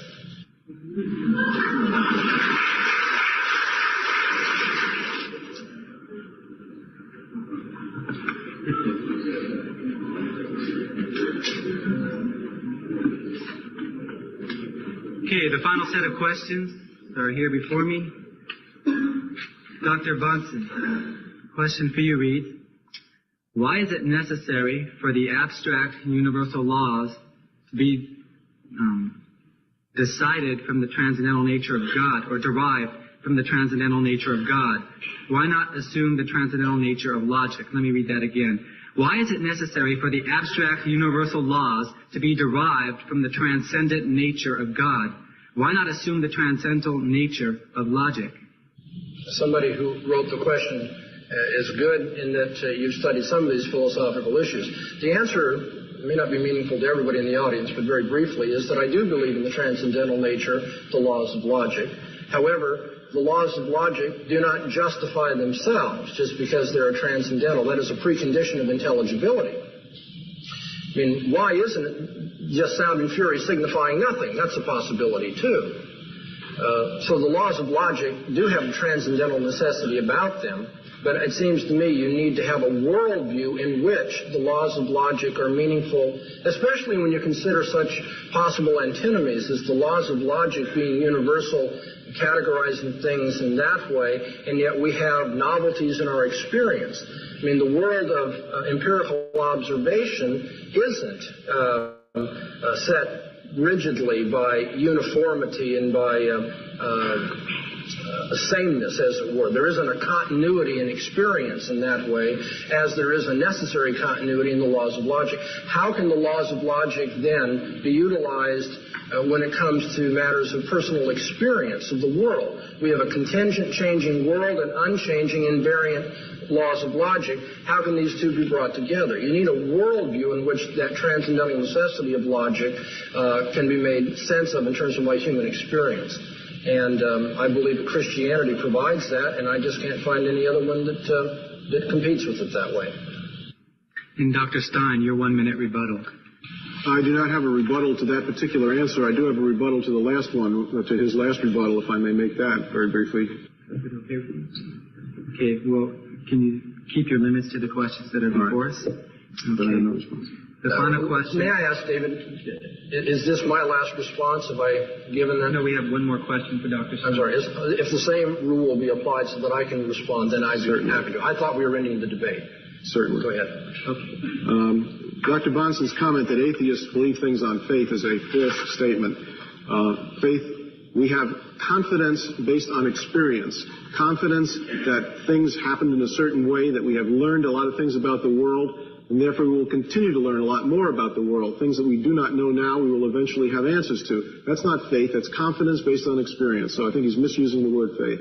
Okay, the final set of questions are here before me. Dr. Bonson, question for you reads, why is it necessary for the abstract universal laws to be decided from the transcendental nature of God, or derived from the transcendental nature of God? Why not assume the transcendental nature of logic? Let me read that again. Why is it necessary for the abstract universal laws to be derived from the transcendent nature of God? Why not assume the transcendental nature of logic? Somebody who wrote the question is good in that you've studied some of these philosophical issues. The answer may not be meaningful to everybody in the audience, but very briefly, is that I do believe in the transcendental nature, the laws of logic. However, the laws of logic do not justify themselves just because they're transcendental. That is a precondition of intelligibility. I mean, why isn't it just sound and fury signifying nothing? That's a possibility, too. So the laws of logic do have a transcendental necessity about them, But it seems to me you need to have a worldview in which the laws of logic are meaningful, especially when you consider such possible antinomies as the laws of logic being universal, categorizing things in that way, and yet we have novelties in our experience. I mean, the world of empirical observation isn't set rigidly by uniformity and by sameness, as it were. There isn't a continuity in experience in that way, as there is a necessary continuity in the laws of logic. How can the laws of logic then be utilized when it comes to matters of personal experience of the world? We have a contingent changing world and unchanging invariant laws of logic. How can these two be brought together? You need a worldview in which that transcendental necessity of logic can be made sense of in terms of my human experience. And I believe that Christianity provides that, and I just can't find any other one that competes with it that way. And Dr. Stein, your 1 minute rebuttal. I do not have a rebuttal to that particular answer. I do have a rebuttal to the last one, to his last rebuttal, if I may make that very briefly. Okay, well, can you keep your limits to the questions that are before us? But I have no response. The final question. May I ask, David, is this my last response? Have I given that? No, we have one more question for Dr. Stein. I'm sorry. If the same rule will be applied so that I can respond, then I'd be happy to. I thought we were ending the debate. Certainly. Go ahead. Okay. Dr. Bonson's comment that atheists believe things on faith is a false statement. Faith, we have confidence based on experience, confidence that things happened in a certain way, that we have learned a lot of things about the world, and therefore we will continue to learn a lot more about the world. Things that we do not know now, we will eventually have answers to. That's not faith, that's confidence based on experience. So I think he's misusing the word faith.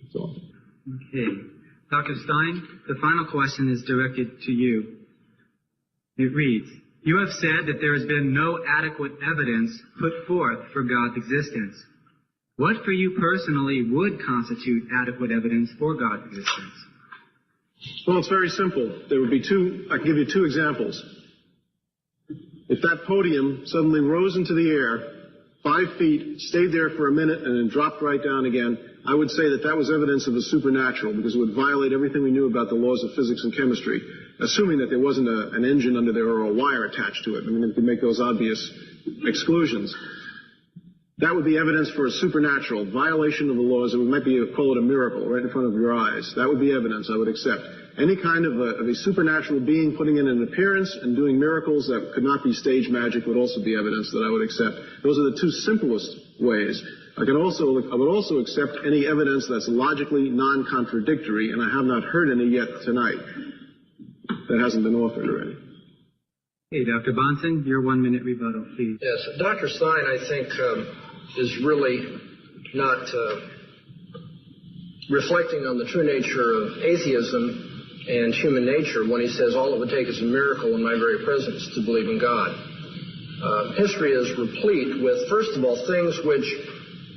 That's all. Okay. Dr. Stein, the final question is directed to you. It reads, you have said that there has been no adequate evidence put forth for God's existence. What for you personally would constitute adequate evidence for God's existence? Well, it's very simple. There would be I can give you two examples. If that podium suddenly rose into the air, 5 feet, stayed there for a minute, and then dropped right down again, I would say that that was evidence of the supernatural, because it would violate everything we knew about the laws of physics and chemistry, assuming that there wasn't an engine under there or a wire attached to it. I mean, it could make those obvious exclusions. That would be evidence for a supernatural violation of the laws. It might be call it a miracle right in front of your eyes. That would be evidence I would accept. Any kind of a supernatural being putting in an appearance and doing miracles that could not be stage magic would also be evidence that I would accept. Those are the two simplest ways. I would also accept any evidence that's logically non-contradictory, and I have not heard any yet tonight that hasn't been offered already. Hey, Dr. Bonson, your 1 minute rebuttal, please. Yes, Dr. Stein, I think, is really not reflecting on the true nature of atheism and human nature when he says all it would take is a miracle in my very presence to believe in God. History is replete with, first of all, things which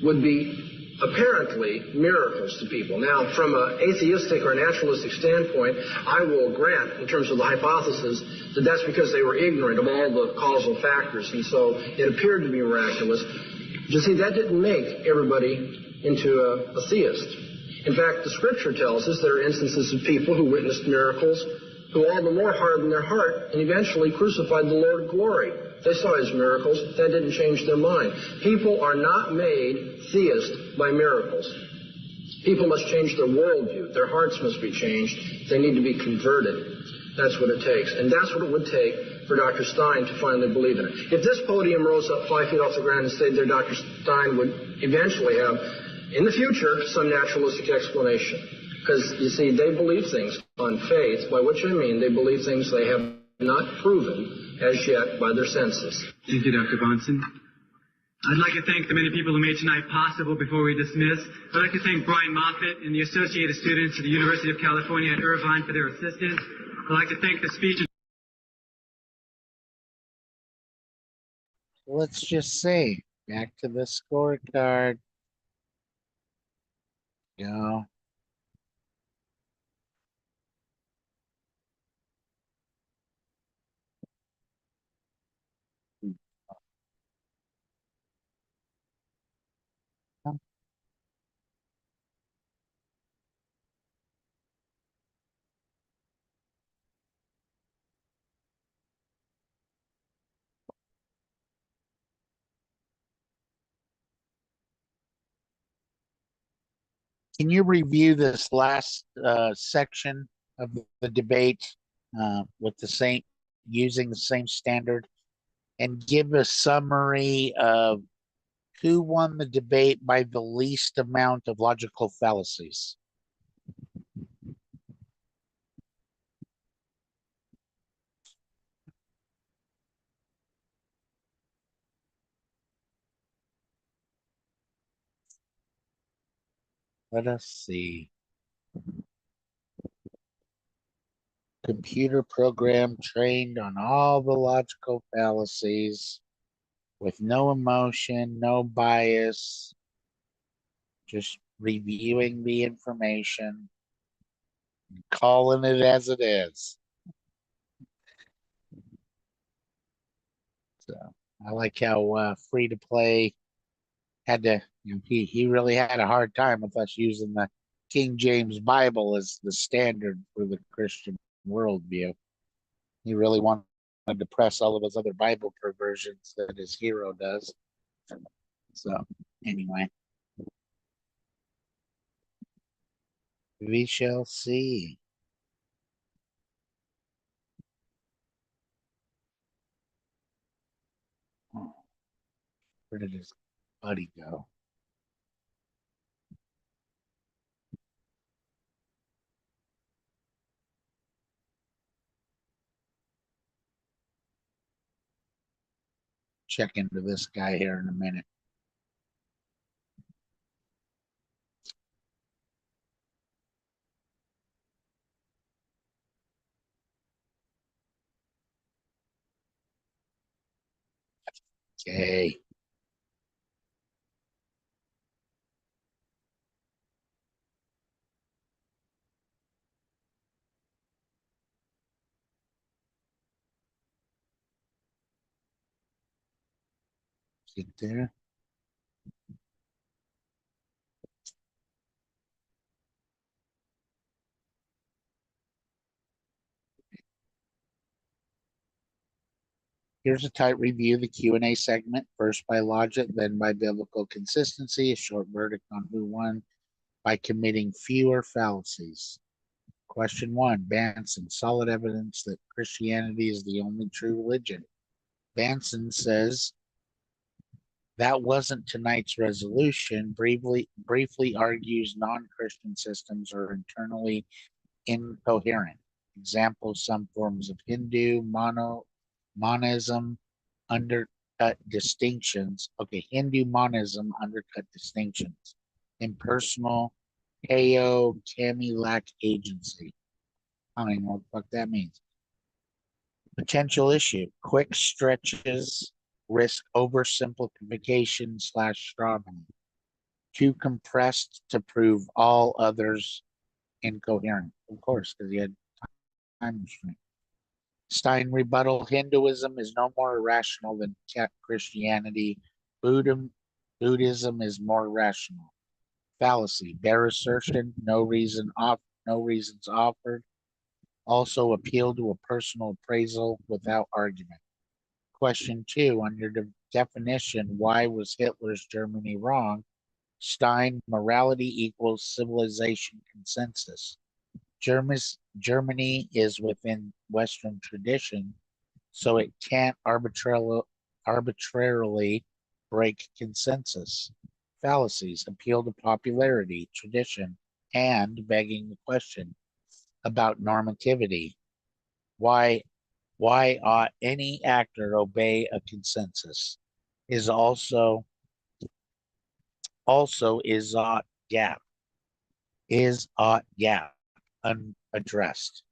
would be apparently miracles to people. Now, from an atheistic or naturalistic standpoint, I will grant, in terms of the hypothesis, that that's because they were ignorant of all the causal factors, and so it appeared to be miraculous. But you see, that didn't make everybody into a theist. In fact, the Scripture tells us there are instances of people who witnessed miracles who all the more hardened their heart and eventually crucified the Lord of glory. They saw his miracles. That didn't change their mind. People are not made theists by miracles. People must change their worldview. Their hearts must be changed. They need to be converted. That's what it takes. And that's what it would take for Dr. Stein to finally believe in it. If this podium rose up 5 feet off the ground and stayed there, Dr. Stein would eventually have, in the future, some naturalistic explanation. Because, you see, they believe things on faith, by which I mean they believe things they have not proven as yet by their senses. Thank you, Dr. Bonson. I'd like to thank the many people who made tonight possible before we dismiss. I'd like to thank Brian Moffitt and the Associated Students at the University of California at Irvine for their assistance. I'd like to thank the speech. Let's just say, back to the scorecard. Go. Can you review this last section of the debate with the same, using the same standard, and give a summary of who won the debate by the least amount of logical fallacies? Let us see. Computer program trained on all the logical fallacies with no emotion, no bias, just reviewing the information, calling it as it is. So I like how free to play had to, he really had a hard time with us using the King James Bible as the standard for the Christian worldview. He really wanted to press all of his other Bible perversions that his hero does. So anyway, we shall see. Oh, where did his buddy go? Check into this guy here in a minute. Okay. Get there. Here's a tight review of the Q&A segment, first by logic, then by biblical consistency, a short verdict on who won by committing fewer fallacies. Question 1, Banson, solid evidence that Christianity is the only true religion. Banson says that wasn't tonight's resolution, briefly argues non-Christian systems are internally incoherent. Examples, some forms of Hindu monism undercut distinctions. Okay, Hindu monism undercut distinctions. Impersonal, kami lack agency. I don't even know what the fuck that means. Potential issue, quick stretches risk oversimplification / strawman. Too compressed to prove all others incoherent. Of course, because he had time restraint. Stein rebuttal, Hinduism is no more irrational than Christianity. Buddhism is more rational. Fallacy, bare assertion, no reasons offered. Also appeal to a personal appraisal without argument. Question 2, on your definition, why was Hitler's Germany wrong? Stein, morality equals civilization consensus. Germany is within Western tradition, so it can't arbitrarily break consensus. Fallacies appeal to popularity, tradition, and begging the question about normativity. Why ought any actor obey a consensus? Is also is ought gap. Is ought gap unaddressed.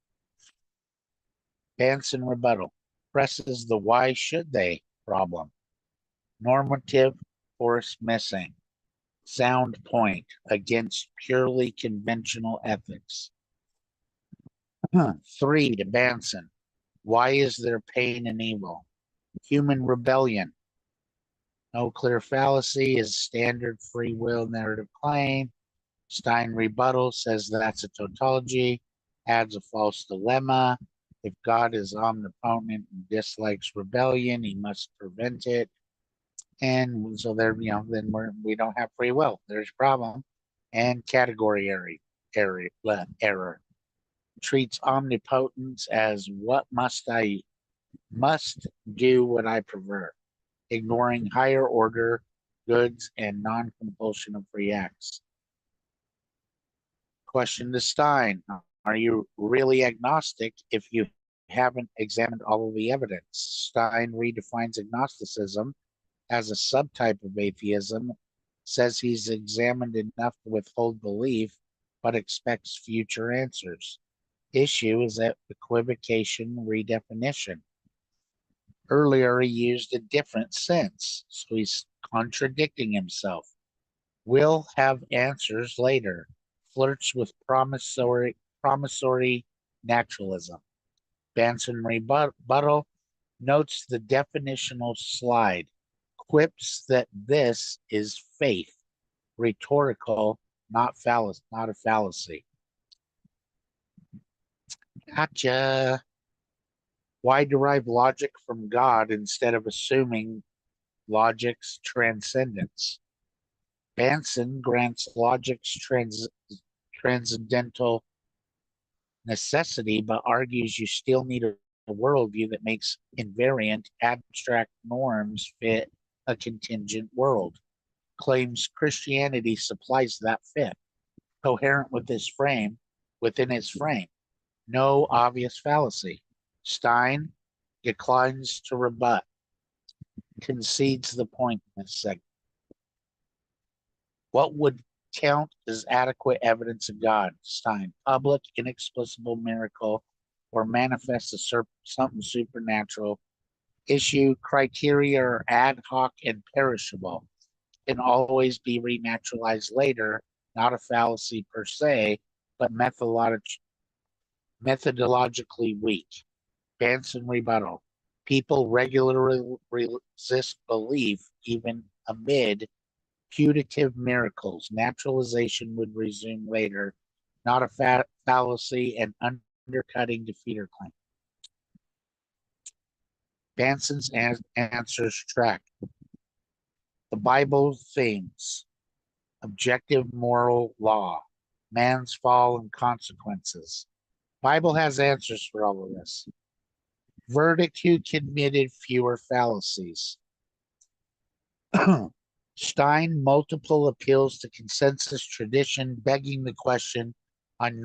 Banson rebuttal presses the why should they problem. Normative force missing. Sound point against purely conventional ethics. 3, to Banson. Why is there pain and evil? Human rebellion. No clear fallacy is standard free will narrative claim. Stein rebuttal says that's a tautology, adds a false dilemma. If God is omnipotent and dislikes rebellion, he must prevent it. And so there, then we don't have free will. There's a problem. and category error. Treats omnipotence as what must do what I prefer, ignoring higher order goods and non-compulsion of free acts. Question to Stein: are you really agnostic if you haven't examined all of the evidence? Stein redefines agnosticism as a subtype of atheism, says he's examined enough to withhold belief, but expects future answers. Issue is that equivocation redefinition. Earlier, he used a different sense, so he's contradicting himself. Will have answers later. Flirts with promissory naturalism. Banson rebuttal notes the definitional slide, quips that this is faith, rhetorical, not a fallacy. Gotcha. Why derive logic from God instead of assuming logic's transcendence? Banson grants logic's transcendental necessity, but argues you still need a worldview that makes invariant abstract norms fit a contingent world. Claims Christianity supplies that fit, coherent with within his frame. No obvious fallacy. Stein declines to rebut, concedes the point in this segment. What would count as adequate evidence of God? Stein: public, inexplicable miracle, or manifest something supernatural. Issue: criteria are ad hoc and perishable, can always be renaturalized later, not a fallacy per se, but methodologically weak. Banson rebuttal: people regularly resist belief even amid putative miracles. Naturalization would resume later, not a fallacy and undercutting defeater claim. Banson's answers track the Bible themes: objective moral law, man's fall and consequences. Bible has answers for all of this. Verdict: who committed fewer fallacies. Stein: multiple appeals to consensus tradition, begging the question on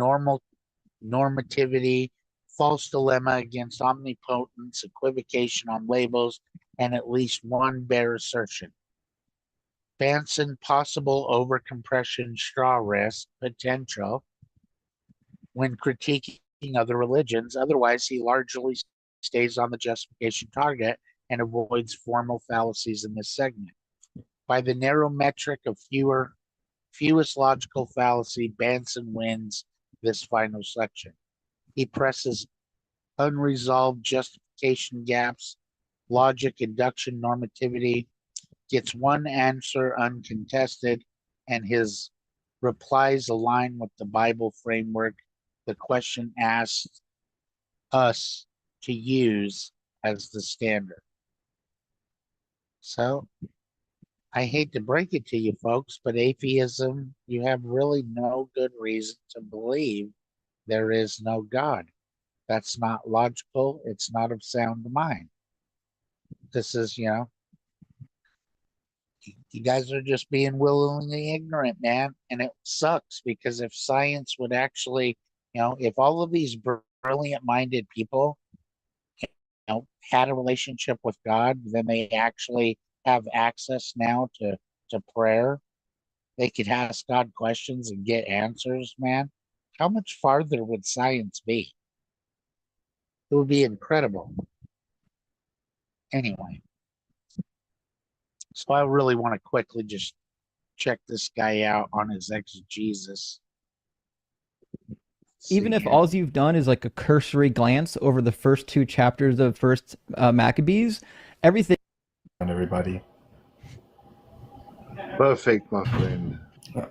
normativity, false dilemma against omnipotence, equivocation on labels, and at least one bare assertion. Banson: possible overcompression straw risk potential when critiquing other religions. Otherwise, he largely stays on the justification target and avoids formal fallacies in this segment. By the narrow metric of fewest logical fallacy, Banson wins this final section. He presses unresolved justification gaps, logic, induction, normativity, gets one answer uncontested, and his replies align with the Bible framework the question asked us to use as the standard. So, I hate to break it to you folks, but atheism, you have really no good reason to believe there is no God. That's not logical. It's not of sound mind. This is, you guys are just being willingly ignorant, man. And it sucks because if science would actually, if all of these brilliant minded people, had a relationship with God, then they actually have access now to prayer. They could ask God questions and get answers, man. How much farther would science be? It would be incredible. Anyway, so I really want to quickly just check this guy out on his exegesis. Even if all you've done is like a cursory glance over the first two chapters of First Maccabees, everything. Everybody. Perfect, my friend.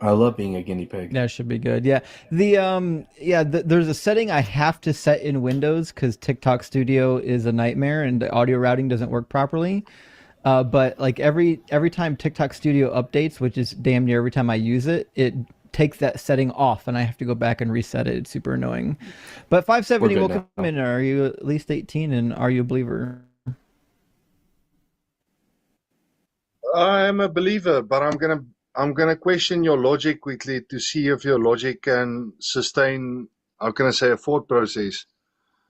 I love being a guinea pig. That should be good. Yeah. There's a setting I have to set in Windows because TikTok Studio is a nightmare and the audio routing doesn't work properly. But like every time TikTok Studio updates, which is damn near every time I use it, it takes that setting off, and I have to go back and reset it. It's super annoying. But 570 We're will good come now. in. Are you at least 18, and are you a believer? I am a believer, but I'm gonna question your logic quickly to see if your logic can sustain, how can I say, a thought process.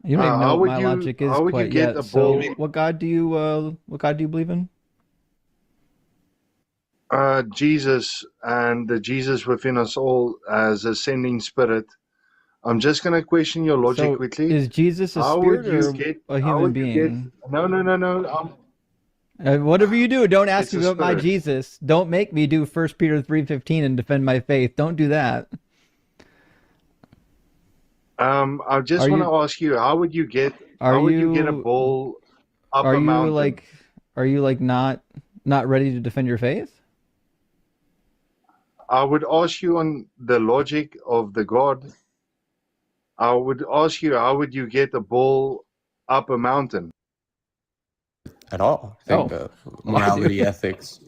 You don't even know How what would my you logic is how would you quite get yet. a So, ball? what God do you believe in? Jesus and the Jesus within us all as ascending spirit. I'm just gonna question your logic So, quickly. is Jesus a How would spirit you or get? a How human would you get? being? No, no, no, no. Whatever you do, don't ask It's me a about my spirit. Jesus. Don't make me do 1 Peter 3:15 and defend my faith. Don't do that. I just Are want to you ask you, are how would you get a you ball up are a you mountain? like are you like not ready to defend your faith? I would ask you on the logic of the God. I would ask you, how would you get a ball up a mountain? At all. I think Oh, I do. morality, ethics.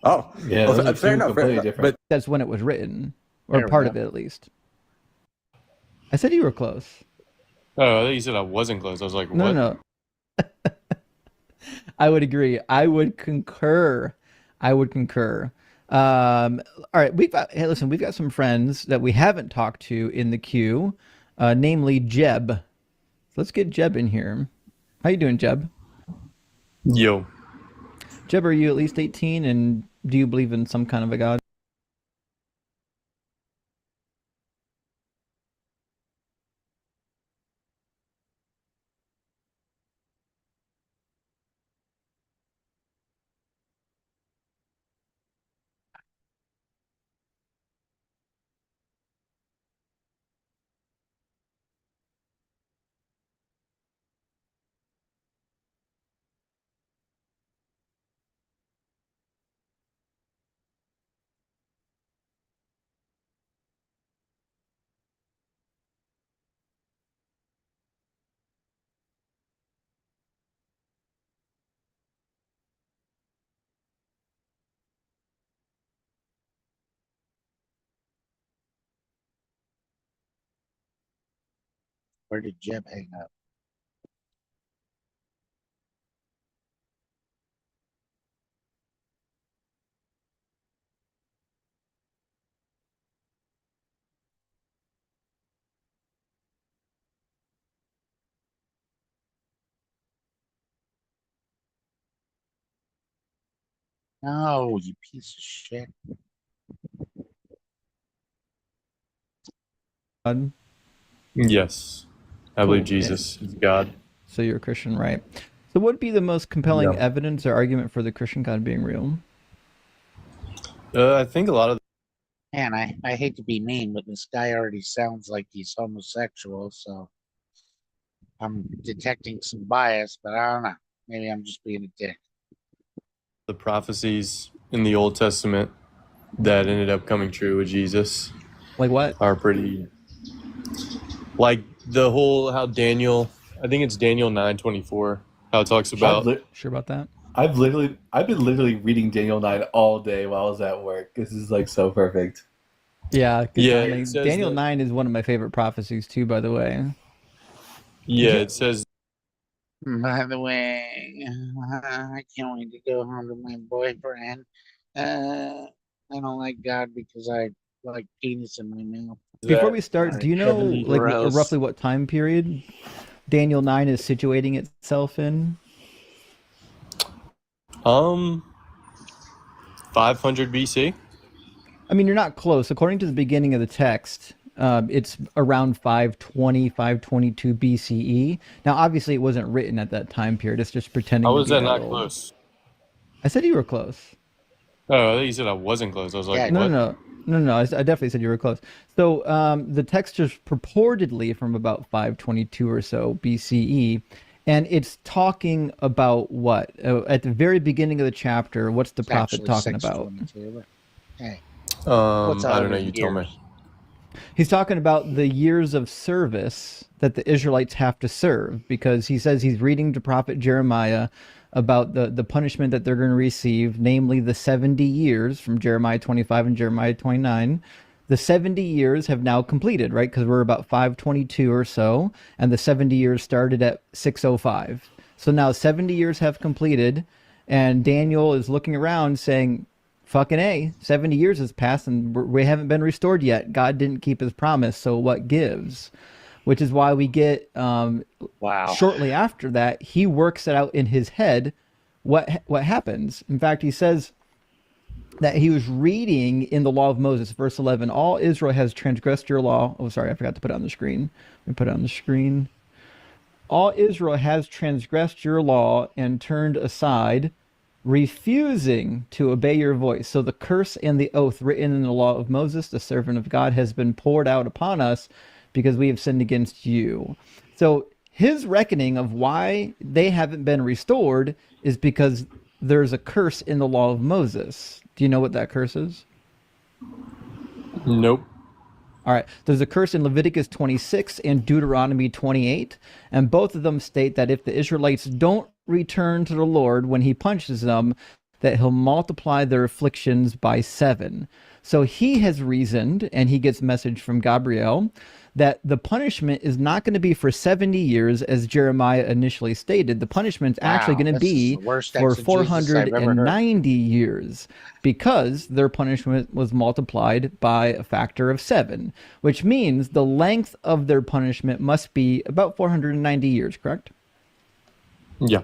Oh, Yeah, well, those are fair two enough. Fair completely enough. different. But That's when it was written, or There we part go. of it at least. I said you were close. Oh, I thought you said I wasn't close. I was like, No, what? no, no. I would agree. I would concur. I would concur. All right, hey, listen, we've got some friends that we haven't talked to in the queue, namely Jeb. Let's get Jeb in here. How you doing, Jeb? Yo. Jeb, are you at least 18, and do you believe in some kind of a god? Where did Jeb hang up? No, you piece of shit. God? Yes. I Cool. believe Jesus is God. So you're a Christian, right? So what would be the most compelling Yeah. evidence or argument for the Christian God being real? I think a lot of Man, I hate to be mean, but this guy already sounds like he's homosexual, so I'm detecting some bias, but I don't know. Maybe I'm just being a dick. the prophecies in the Old Testament that ended up coming true with Jesus Like what? are pretty, like the whole how Daniel, I think it's Daniel 9:24, how it talks I've about li- Sure about that? I've been literally reading Daniel 9 all day while I was at work. This is like so perfect. Yeah, good yeah, timing. it says Daniel that 9 is one of my favorite prophecies too, by the way. yeah, it says By the way, I can't wait to go home to my boyfriend. I don't like God because I like penis in my mouth. Before that we start, do Sorry. you know heavenly like Gross. roughly what time period Daniel 9 is situating itself in? um 500 BC. I mean, you're not close. According to the beginning of the text, it's around 520, 522 BCE. Now, obviously, it wasn't written at that time period. It's just pretending How to was be that that not old. close? I said you were close. Oh, I thought you said I wasn't close. I was like, Yeah, No, what? no, no, no, no. I definitely said you were close. So the text is purportedly from about 522 or so BCE, and it's talking about what? At the very beginning of the chapter, what's the it's prophet actually talking about? 622. But hey, what's I don't know. 100 You tell me. years? He's talking about the years of service that the Israelites have to serve, because he says he's reading to prophet Jeremiah about the punishment that they're going to receive, namely the 70 years from Jeremiah 25 and Jeremiah 29. The 70 years have now completed, right? Because we're about 522 or so, and the 70 years started at 605. So now 70 years have completed, and Daniel is looking around saying, fucking A, 70 years has passed and we haven't been restored yet. God didn't keep his promise, so what gives? Which is why we get Wow. shortly after that, he works it out in his head what happens. In fact, he says that he was reading in the law of Moses, verse 11, all Israel has transgressed your law. Oh, sorry, I forgot to put it on the screen. Let me put it on the screen. All Israel has transgressed your law and turned aside, refusing to obey your voice. So the curse and the oath written in the law of Moses, the servant of God, has been poured out upon us because we have sinned against you. So his reckoning of why they haven't been restored is because there's a curse in the law of Moses. Do you know what that curse is? Nope. All right. There's a curse in Leviticus 26 and Deuteronomy 28, and both of them state that if the Israelites don't return to the Lord when he punishes them, that he'll multiply their afflictions by 7. So he has reasoned, and he gets message from Gabriel, that the punishment is not going to be for 70 years, as Jeremiah initially stated. The punishment's actually Wow. going to This is be the worst for exegesis I've ever heard. 490 years because their punishment was multiplied by a factor of 7, which means the length of their punishment must be about 490 years, correct? Yeah.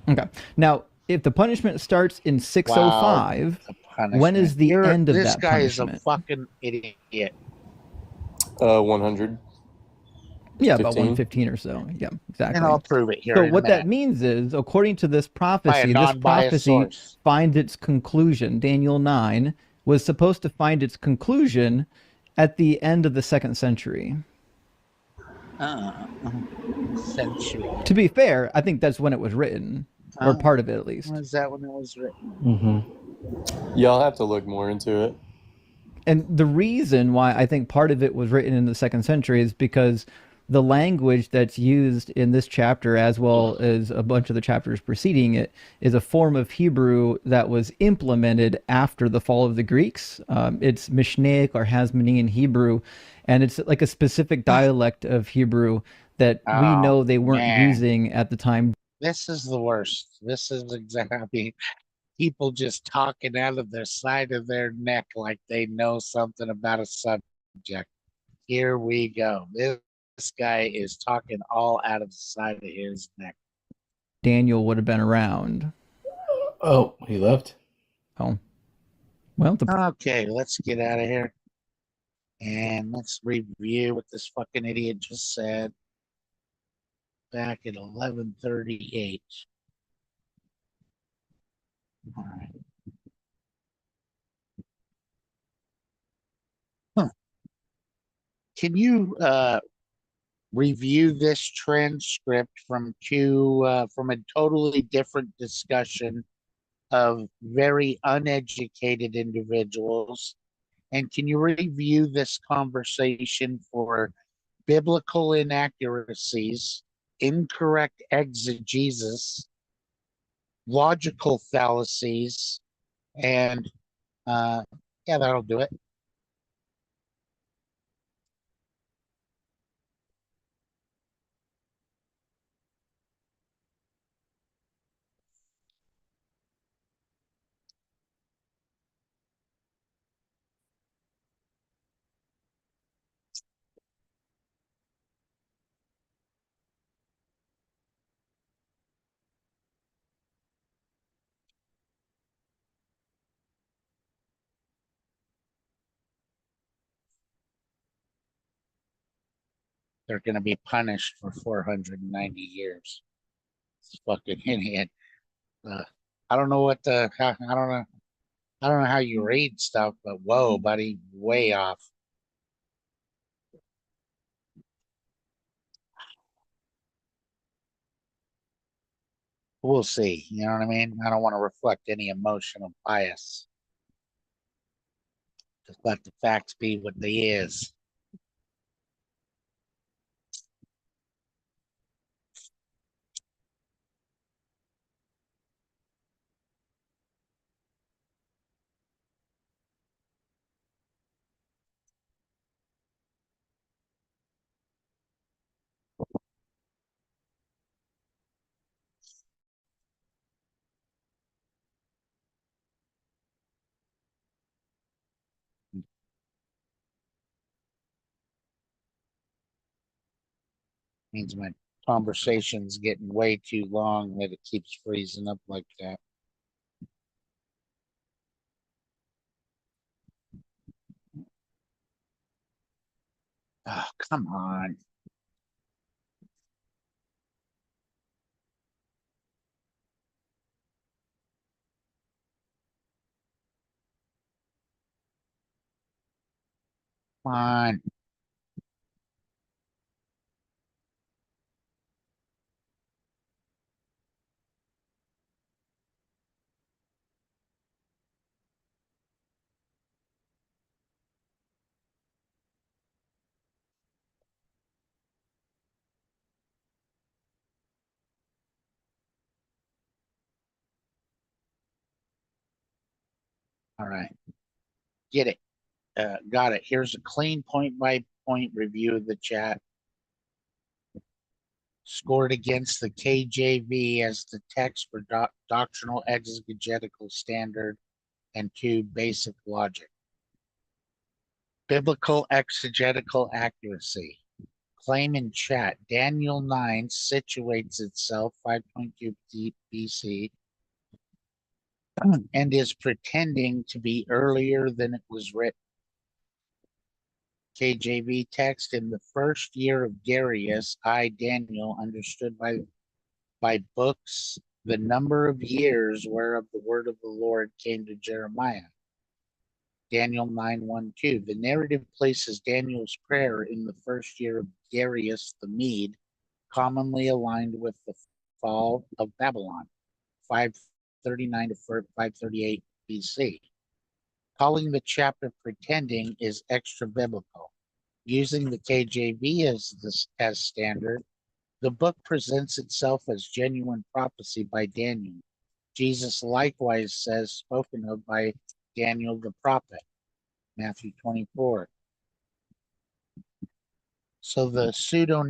Okay. Now, if the punishment starts in Wow. 605, The when punishment. is the end of This that guy is a punishment? fucking idiot. 100. Yeah, about 15. 115 or so. Yeah, And exactly. I'll prove it here So in a what that minute means is, according to this by a prophecy, non-biased source. finds its conclusion. Daniel 9 was supposed to find its conclusion at the end of the 2nd century. Century. To be fair, I think that's when it was written, or part of it at least. Was that when it was written? Mm-hmm. Yeah, I'll have to look more into it. And the reason why I think part of it was written in the 2nd century is because the language that's used in this chapter, as well as a bunch of the chapters preceding it, is a form of Hebrew that was implemented after the fall of the Greeks. It's Mishnaic or Hasmonean Hebrew, and it's like a specific dialect of Hebrew that we know they weren't using at the time. This is the worst. This is exactly people just talking out of the side of their neck like they know something about a subject. Here we go. This guy is talking all out of the side of his neck. Daniel would have been around. Oh, he left? Oh. Well, okay, let's get out of here. And let's review what this fucking idiot just said back at 11:38. All right. Huh. Can you review this transcript from a totally different discussion of very uneducated individuals? And can you review this conversation for biblical inaccuracies, incorrect exegesis, logical fallacies, and yeah, that'll do it. They're going to be punished for 490 years. It's fucking idiot. I don't know what the, I don't know how you read stuff, but whoa, buddy, way off. We'll see. You know what I mean? I don't want to reflect any emotional bias. Just let the facts be what they is. Means my conversation's getting way too long that it keeps freezing up like that. Oh, come on. Come on. All right. Get it. Got it. Here's a clean point by point review of the chat. Scored against the KJV as the text for doctrinal exegetical standard and 2 basic logic. Biblical exegetical accuracy. Claim in chat. Daniel 9 situates itself 5.2 BC and is pretending to be earlier than it was written. KJV text in the first year of Darius, I, Daniel, understood by books the number of years whereof the word of the Lord came to Jeremiah. Daniel 9:1-2. The narrative places Daniel's prayer in the first year of Darius the Mede, commonly aligned with the fall of Babylon, 539 to 538 BC. Calling the chapter pretending is extra biblical. Using the KJV as standard, the book presents itself as genuine prophecy by Daniel. Jesus likewise says spoken of by Daniel the prophet, Matthew 24. So the pseudo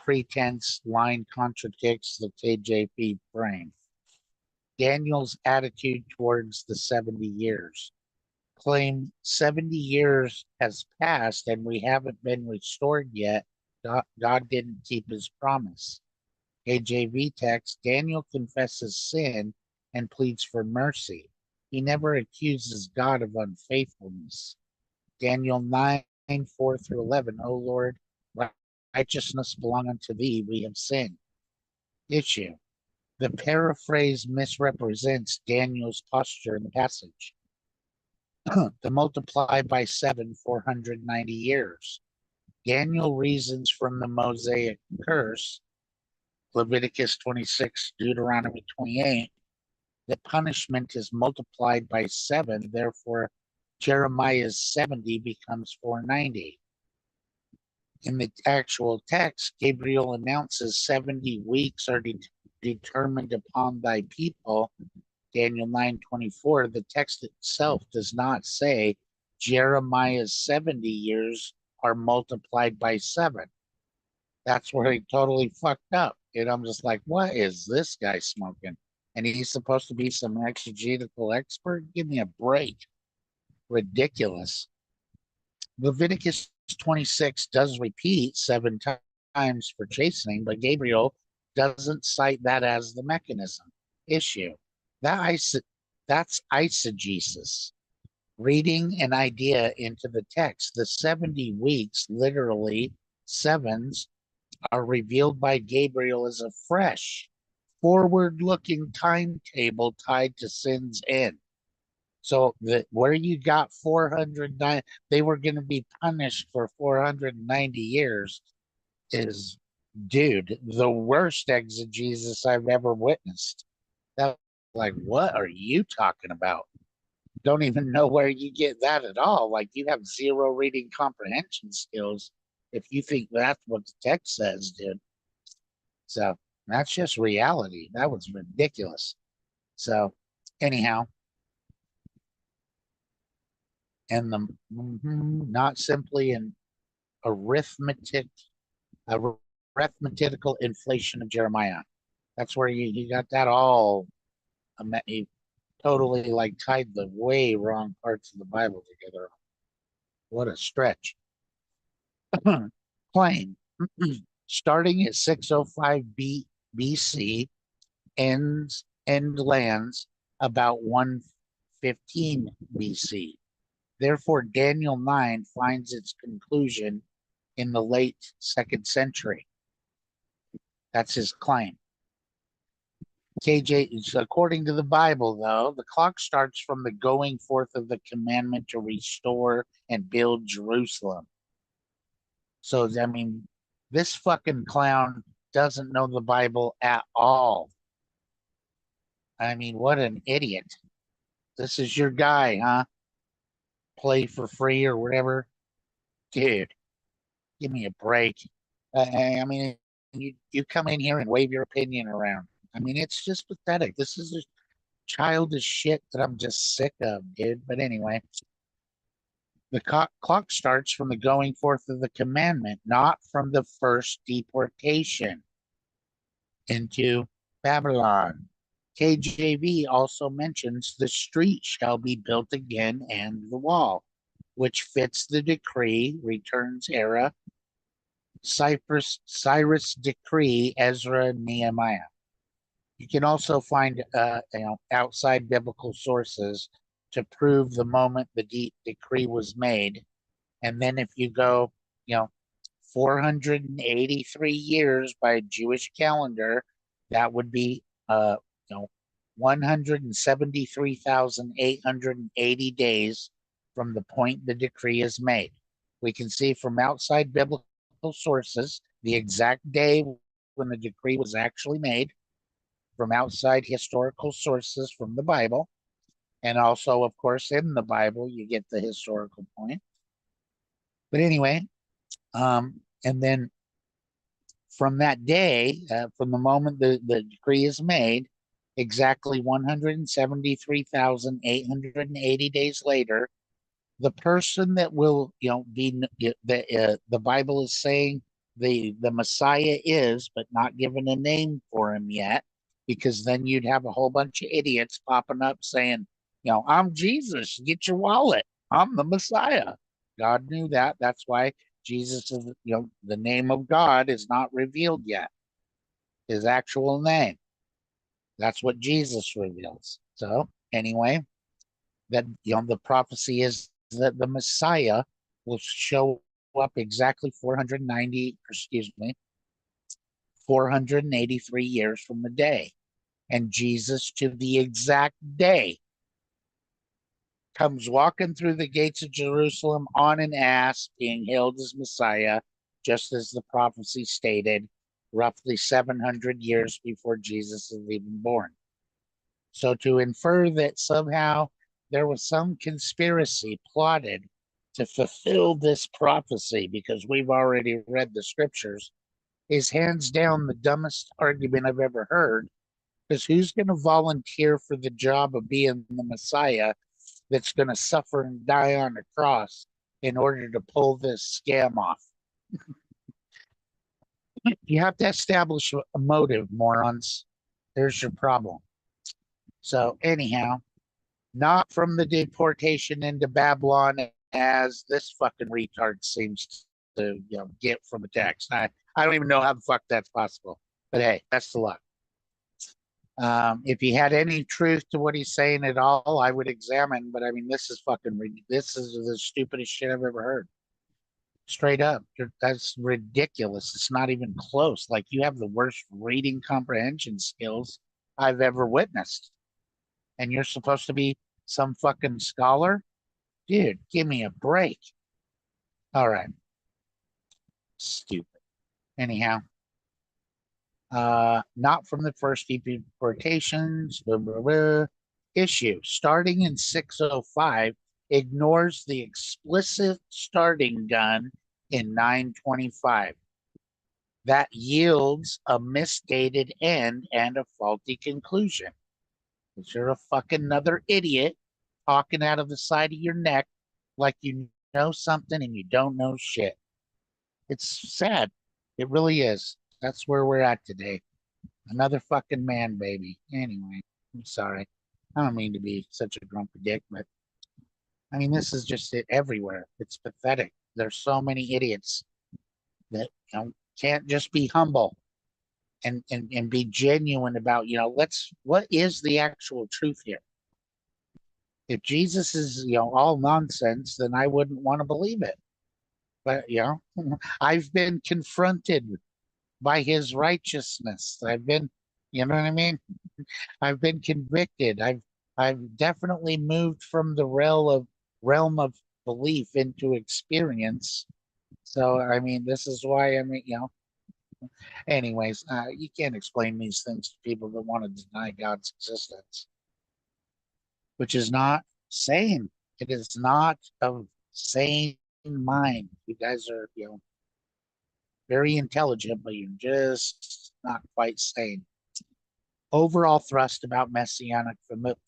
pretense line contradicts the KJV frame. Daniel's attitude towards the 70 years. Claim 70 years has passed and we haven't been restored yet. God didn't keep his promise. KJV text, Daniel confesses sin and pleads for mercy. He never accuses God of unfaithfulness. Daniel 9:4-11, O Lord, righteousness belong unto thee, we have sinned. Issue. The paraphrase misrepresents Daniel's posture in the passage. To multiply by 7, 490 years. Daniel reasons from the Mosaic curse, Leviticus 26, Deuteronomy 28, that punishment is multiplied by 7, therefore Jeremiah's 70 becomes 490. In the actual text, Gabriel announces 70 weeks are determined upon thy people, Daniel 9:24. The text itself does not say Jeremiah's 70 years are multiplied by 7. That's where he totally fucked up. And I'm just like, what is this guy smoking? And he's supposed to be some exegetical expert? Give me a break. Ridiculous. Leviticus 26 does repeat 7 times for chastening, but Gabriel doesn't cite that as the mechanism. Issue. That's eisegesis. Reading an idea into the text. The 70 weeks, literally sevens, are revealed by Gabriel as a fresh, forward-looking timetable tied to sin's end. So where you got 409, they were going to be punished for 490 years is, dude, the worst exegesis I've ever witnessed. That, like, what are you talking about? Don't even know where you get that at all. Like, you have zero reading comprehension skills if you think that's what the text says, dude. So that's just reality. That was ridiculous. So anyhow, and the not simply an arithmetic, arithmetical inflation of Jeremiah. That's where you got that all totally like tied the way wrong parts of the Bible together. What a stretch. Claim. Starting at 605 BC, end lands about 115 BC. Therefore, Daniel 9 finds its conclusion in the late 2nd century. That's his claim. KJ, according to the Bible, though, the clock starts from the going forth of the commandment to restore and build Jerusalem. So, I mean, this fucking clown doesn't know the Bible at all. I mean, what an idiot. This is your guy, huh? Play for free or whatever. Dude, give me a break. I mean, you come in here and wave your opinion around. I mean, it's just pathetic. This is just childish shit that I'm just sick of, dude. But anyway, the clock starts from the going forth of the commandment, not from the first deportation into Babylon. KJV also mentions the street shall be built again and the wall, which fits the decree, returns era, Cyrus decree, Ezra, Nehemiah. You can also find outside biblical sources to prove the moment the decree was made. And then if you go, 483 years by Jewish calendar, that would be 173,880 days from the point the decree is made. We can see from outside biblical sources the exact day when the decree was actually made, from outside historical sources from the Bible, and also, of course, in the Bible, you get the historical point. But anyway, and then from that day, from the moment the decree is made, exactly 173,880 days later, the person that will, be the Bible is saying the Messiah is, but not given a name for him yet, because then you'd have a whole bunch of idiots popping up saying, I'm Jesus, get your wallet. I'm the Messiah. God knew that. That's why Jesus is, the name of God is not revealed yet. His actual name. That's what Jesus reveals. So anyway, that the prophecy is that the Messiah will show up exactly 483 years from the day. And Jesus, to the exact day, comes walking through the gates of Jerusalem on an ass, being hailed as Messiah, just as the prophecy stated, roughly 700 years before Jesus is even born. So to infer that somehow there was some conspiracy plotted to fulfill this prophecy because we've already read the scriptures is hands down the dumbest argument I've ever heard. Because who's going to volunteer for the job of being the Messiah that's going to suffer and die on the cross in order to pull this scam off? You have to establish a motive, morons. There's your problem. So anyhow, not from the deportation into Babylon as this fucking retard seems to get from the text. I don't even know how the fuck that's possible. But hey, that's the luck. If he had any truth to what he's saying at all, I would examine. But I mean, this is the stupidest shit I've ever heard. Straight up, that's ridiculous. It's not even close. Like, you have the worst reading comprehension skills I've ever witnessed, and you're supposed to be some fucking scholar? Dude, give me a break. All right. Stupid. Anyhow, not from the first deportations. Blah, blah, blah. Issue starting in 605 ignores the explicit starting gun in 925. That yields a misstated end and a faulty conclusion. Because you're a fucking another idiot talking out of the side of your neck like you know something and you don't know shit. It's sad. It really is. That's where we're at today. Another fucking man baby. Anyway, I'm sorry. I don't mean to be such a grumpy dick, but I mean, this is just it everywhere. It's pathetic. There's so many idiots that can't just be humble and be genuine about, what is the actual truth here? If Jesus is, all nonsense, then I wouldn't want to believe it. But, I've been confronted by his righteousness. I've been, you know what I mean? I've been convicted. I've definitely moved from the realm of belief into experience. So I mean, this is why I mean, anyways, you can't explain these things to people that want to deny God's existence, which is not sane. It is not a sane mind. You guys are, very intelligent, but you're just not quite sane. Overall thrust about messianic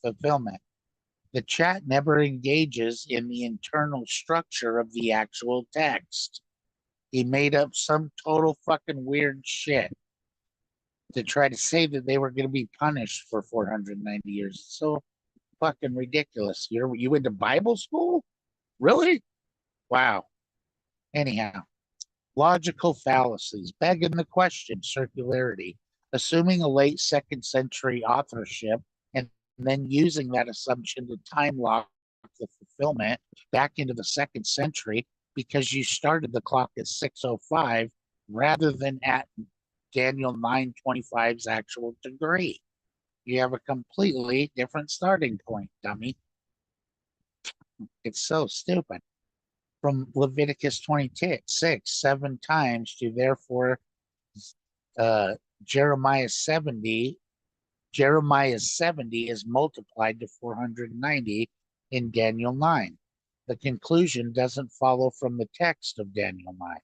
fulfillment. The chat never engages in the internal structure of the actual text. He made up some total fucking weird shit to try to say that they were going to be punished for 490 years. It's so fucking ridiculous. You went to Bible school? Really? Wow. Anyhow, logical fallacies, begging the question, circularity, assuming a late second century authorship and then using that assumption to time lock the fulfillment back into the second century because you started the clock at 6:05 rather than at Daniel 9:25's actual degree. You have a completely different starting point, dummy. It's so stupid. From Leviticus 26, 7 times to therefore uh, Jeremiah 70. Jeremiah 70 is multiplied to 490 in Daniel 9. The conclusion doesn't follow from the text of Daniel 9.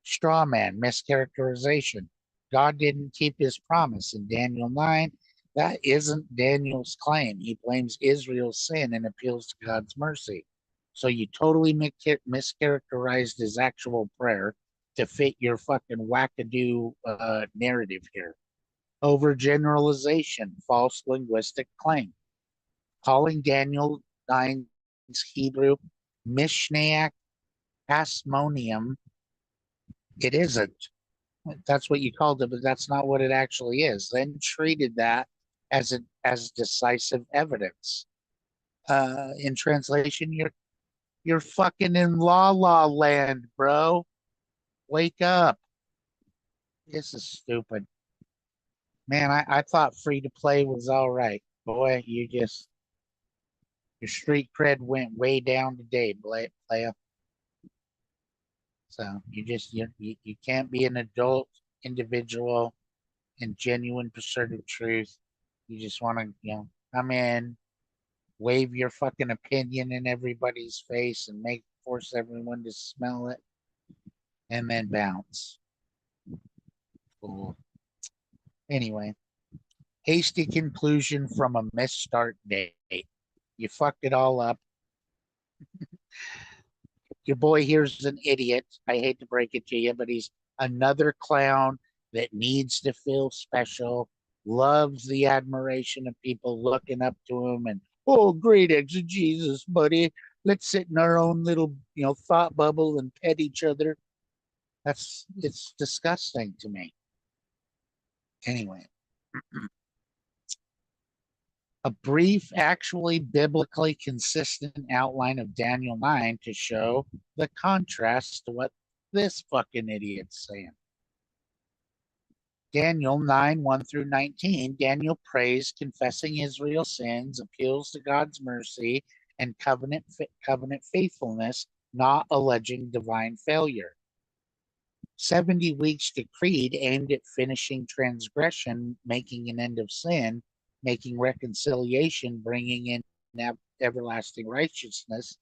Straw man, mischaracterization. God didn't keep his promise in Daniel 9. That isn't Daniel's claim. He blames Israel's sin and appeals to God's mercy. So you totally mischaracterized his actual prayer to fit your fucking wackadoo narrative here. Overgeneralization, false linguistic claim. Calling Daniel 9's Hebrew Mishnaic Hasmonium, it isn't. That's what you called it, but that's not what it actually is. Then treated that as decisive evidence. In translation, you're fucking in la land, bro. Wake up. This is stupid. Man, I thought free to play was all right. Boy, your street cred went way down today, player. So you can't be an adult individual in genuine pursuit of truth. You just want to, come in, wave your fucking opinion in everybody's face and force everyone to smell it and then bounce. Cool. Anyway, hasty conclusion from a misstart date. You fucked it all up. Your boy here's an idiot. I hate to break it to you, but he's another clown that needs to feel special, loves the admiration of people looking up to him and, oh, great exegesis, buddy. Let's sit in our own little, thought bubble and pet each other. It's disgusting to me. Anyway, a brief, actually biblically consistent outline of Daniel 9 to show the contrast to what this fucking idiot's saying. Daniel 9, 1 through 19, Daniel prays, confessing Israel's sins, appeals to God's mercy and covenant faithfulness, not alleging divine failure. 70 weeks decreed aimed at finishing transgression, making an end of sin, making reconciliation, bringing in everlasting righteousness,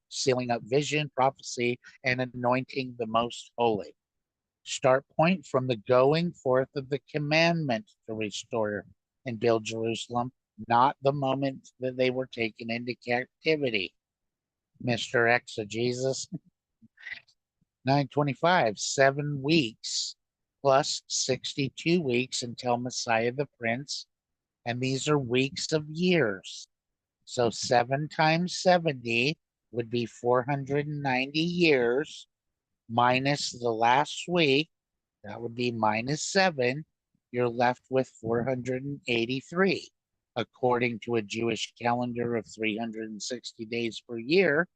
sealing up vision, prophecy, and anointing the most holy. Start point from the going forth of the commandment to restore and build Jerusalem, not the moment that they were taken into captivity. Mr. Exegesis. 925, 7 weeks plus 62 weeks until Messiah the Prince and these are weeks of years. So 7 times 70 would be 490 years minus the last week. That would be minus 7. You're left with 483. According to a Jewish calendar of 360 days per year,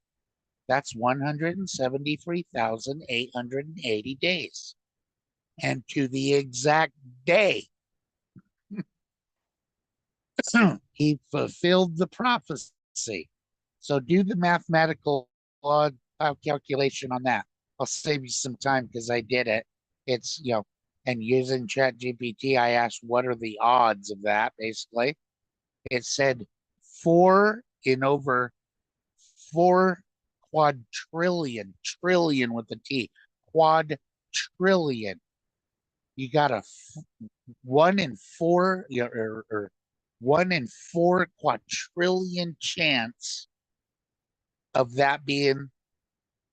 that's 173,880 days. And to the exact day, he fulfilled the prophecy. So do the mathematical calculation on that. I'll save you some time because I did it. It's, and using ChatGPT, I asked, what are the odds of that, basically? It said 4 in over 4 trillion with a T, quadrillion. You got a 1 in 4, or 1 in 4 quadrillion chance of that being,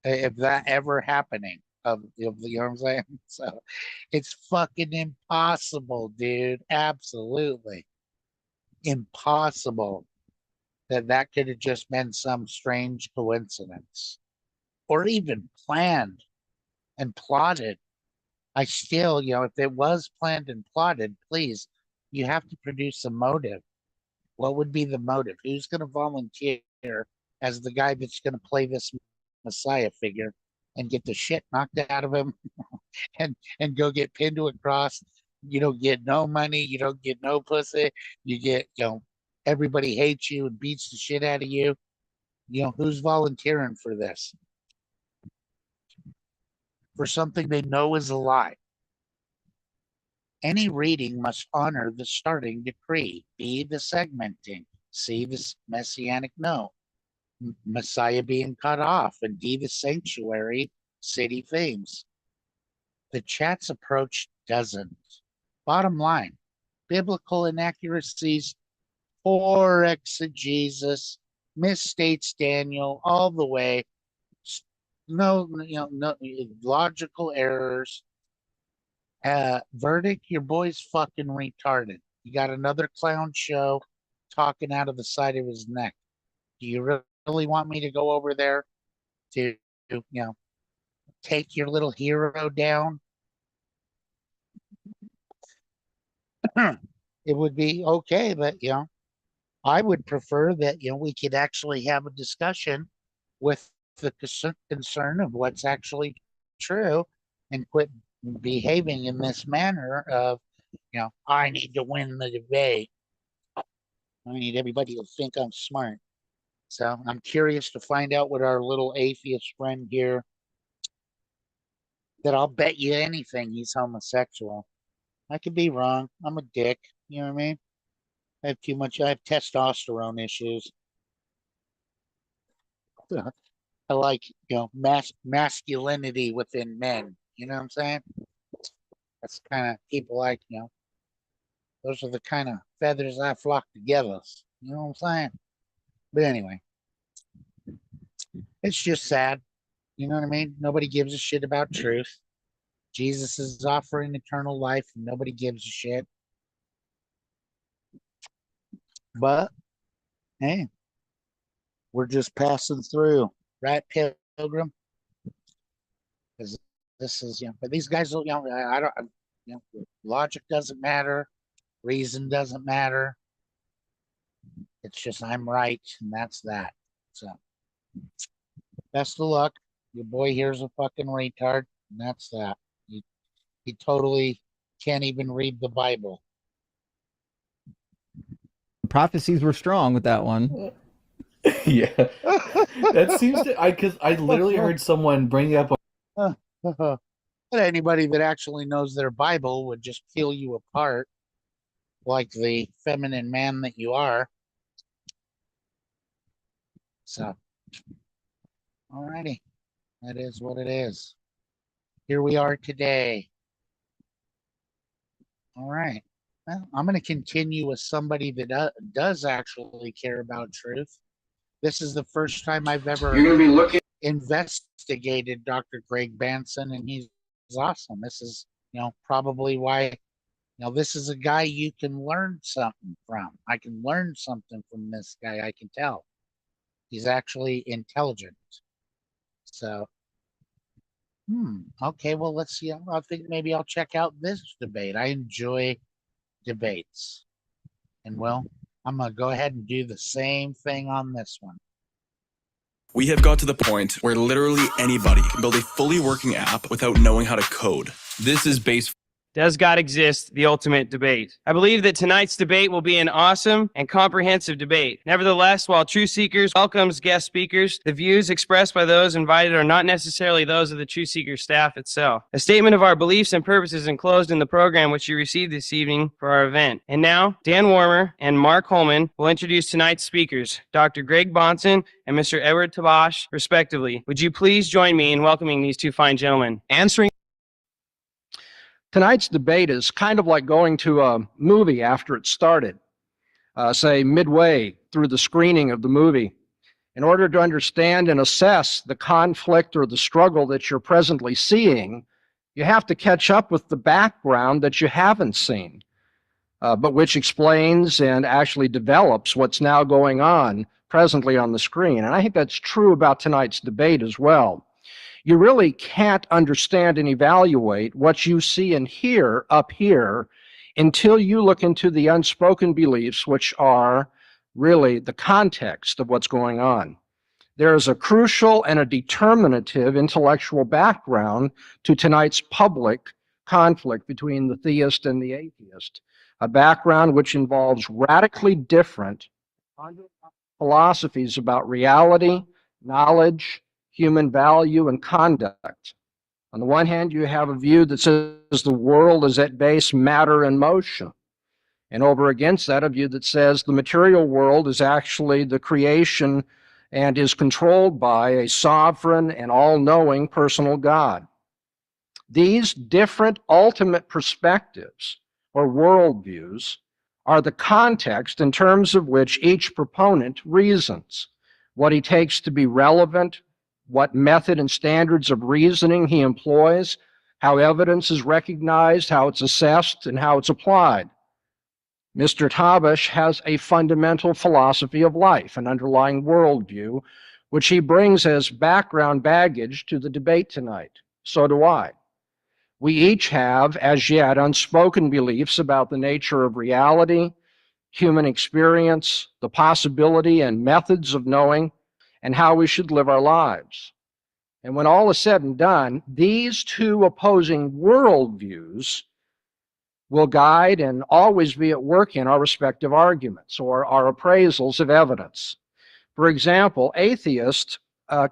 if that ever happening, of you know what I'm saying? So it's fucking impossible, dude. Absolutely impossible that could have just been some strange coincidence or even planned and plotted. I still, if it was planned and plotted, please, you have to produce a motive. What would be the motive? Who's going to volunteer as the guy that's going to play this Messiah figure and get the shit knocked out of him and go get pinned to a cross? You don't get no money. You don't get no pussy. You get, everybody hates you and beats the shit out of you. Who's volunteering for this? For something they know is a lie. Any reading must honor the starting decree, B, the segmenting, C, the messianic note, Messiah being cut off, and D, the sanctuary city themes. The chat's approach doesn't. Bottom line, biblical inaccuracies, poor exegesis, misstates Daniel all the way. No, no logical errors. Verdict, your boy's fucking retarded. You got another clown show talking out of the side of his neck. Do you really want me to go over there to, take your little hero down? It would be okay, but, I would prefer that, we could actually have a discussion with the concern of what's actually true and quit behaving in this manner of, I need to win the debate. I need everybody to think I'm smart. So I'm curious to find out what our little atheist friend here, that I'll bet you anything he's homosexual. I could be wrong. I'm a dick. You know what I mean? I have testosterone issues. I like, masculinity within men. You know what I'm saying? That's kind of people like, those are the kind of feathers I flock together. You know what I'm saying? But anyway, it's just sad. You know what I mean? Nobody gives a shit about truth. Jesus is offering eternal life, and nobody gives a shit. But hey, we're just passing through, right, Pilgrim? Because this is, but these guys, I don't, logic doesn't matter, reason doesn't matter. It's just I'm right, and that's that. So, best of luck. Your boy here's a fucking retard, and that's that. He totally can't even read the Bible. The prophecies were strong with that one. Yeah, that seems to because I literally heard someone bring up. But anybody that actually knows their Bible would just peel you apart, like the feminine man that you are. So, alrighty, that is what it is. Here we are today. All right. Well, I'm going to continue with somebody that does actually care about truth. This is the first time I've ever investigated Dr. Greg Banson, and he's awesome. This is, probably why, Now, this is a guy you can learn something from. I can learn something from this guy, I can tell. He's actually intelligent. So, okay, well, let's see. I think maybe I'll check out this debate. I enjoy debates. And well, I'm going to go ahead and do the same thing on this one. We have got to the point where literally anybody can build a fully working app without knowing how to code. This is base. Does God exist? The ultimate debate. I believe that tonight's debate will be an awesome and comprehensive debate. Nevertheless, while Truth Seekers welcomes guest speakers, the views expressed by those invited are not necessarily those of the Truth Seekers staff itself. A statement of our beliefs and purposes enclosed in the program which you received this evening for our event. And now, Dan Warmer and Mark Holman will introduce tonight's speakers, Dr. Greg Bonson and Mr. Edward Tabash, respectively. Would you please join me in welcoming these two fine gentlemen? Tonight's debate is kind of like going to a movie after it started, say midway through the screening of the movie. In order to understand and assess the conflict or the struggle that you're presently seeing, you have to catch up with the background that you haven't seen, but which explains and actually develops what's now going on presently on the screen. And I think that's true about tonight's debate as well. You really can't understand and evaluate what you see and hear up here until you look into the unspoken beliefs, which are really the context of what's going on. There is a crucial and a determinative intellectual background to tonight's public conflict between the theist and the atheist, a background which involves radically different philosophies about reality, knowledge, human value, and conduct. On the one hand, you have a view that says the world is at base matter and motion. And over against that, a view that says the material world is actually the creation and is controlled by a sovereign and all-knowing personal God. These different ultimate perspectives or worldviews are the context in terms of which each proponent reasons, what he takes to be relevant, what method and standards of reasoning he employs, how evidence is recognized, how it's assessed, and how it's applied. Mr. Tabash has a fundamental philosophy of life, an underlying worldview, which he brings as background baggage to the debate tonight. So do I. We each have, as yet, unspoken beliefs about the nature of reality, human experience, the possibility and methods of knowing, and how we should live our lives. And when all is said and done, these two opposing worldviews will guide and always be at work in our respective arguments or our appraisals of evidence. For example, atheists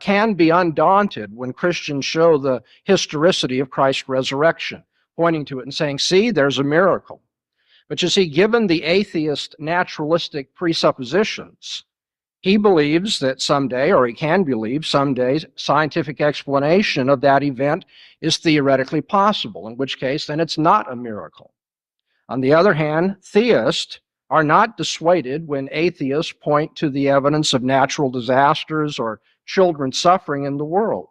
can be undaunted when Christians show the historicity of Christ's resurrection, pointing to it and saying, see, there's a miracle. But you see, given the atheist naturalistic presuppositions, he believes that someday, or he can believe someday, scientific explanation of that event is theoretically possible, in which case then it's not a miracle. On the other hand, theists are not dissuaded when atheists point to the evidence of natural disasters or children suffering in the world.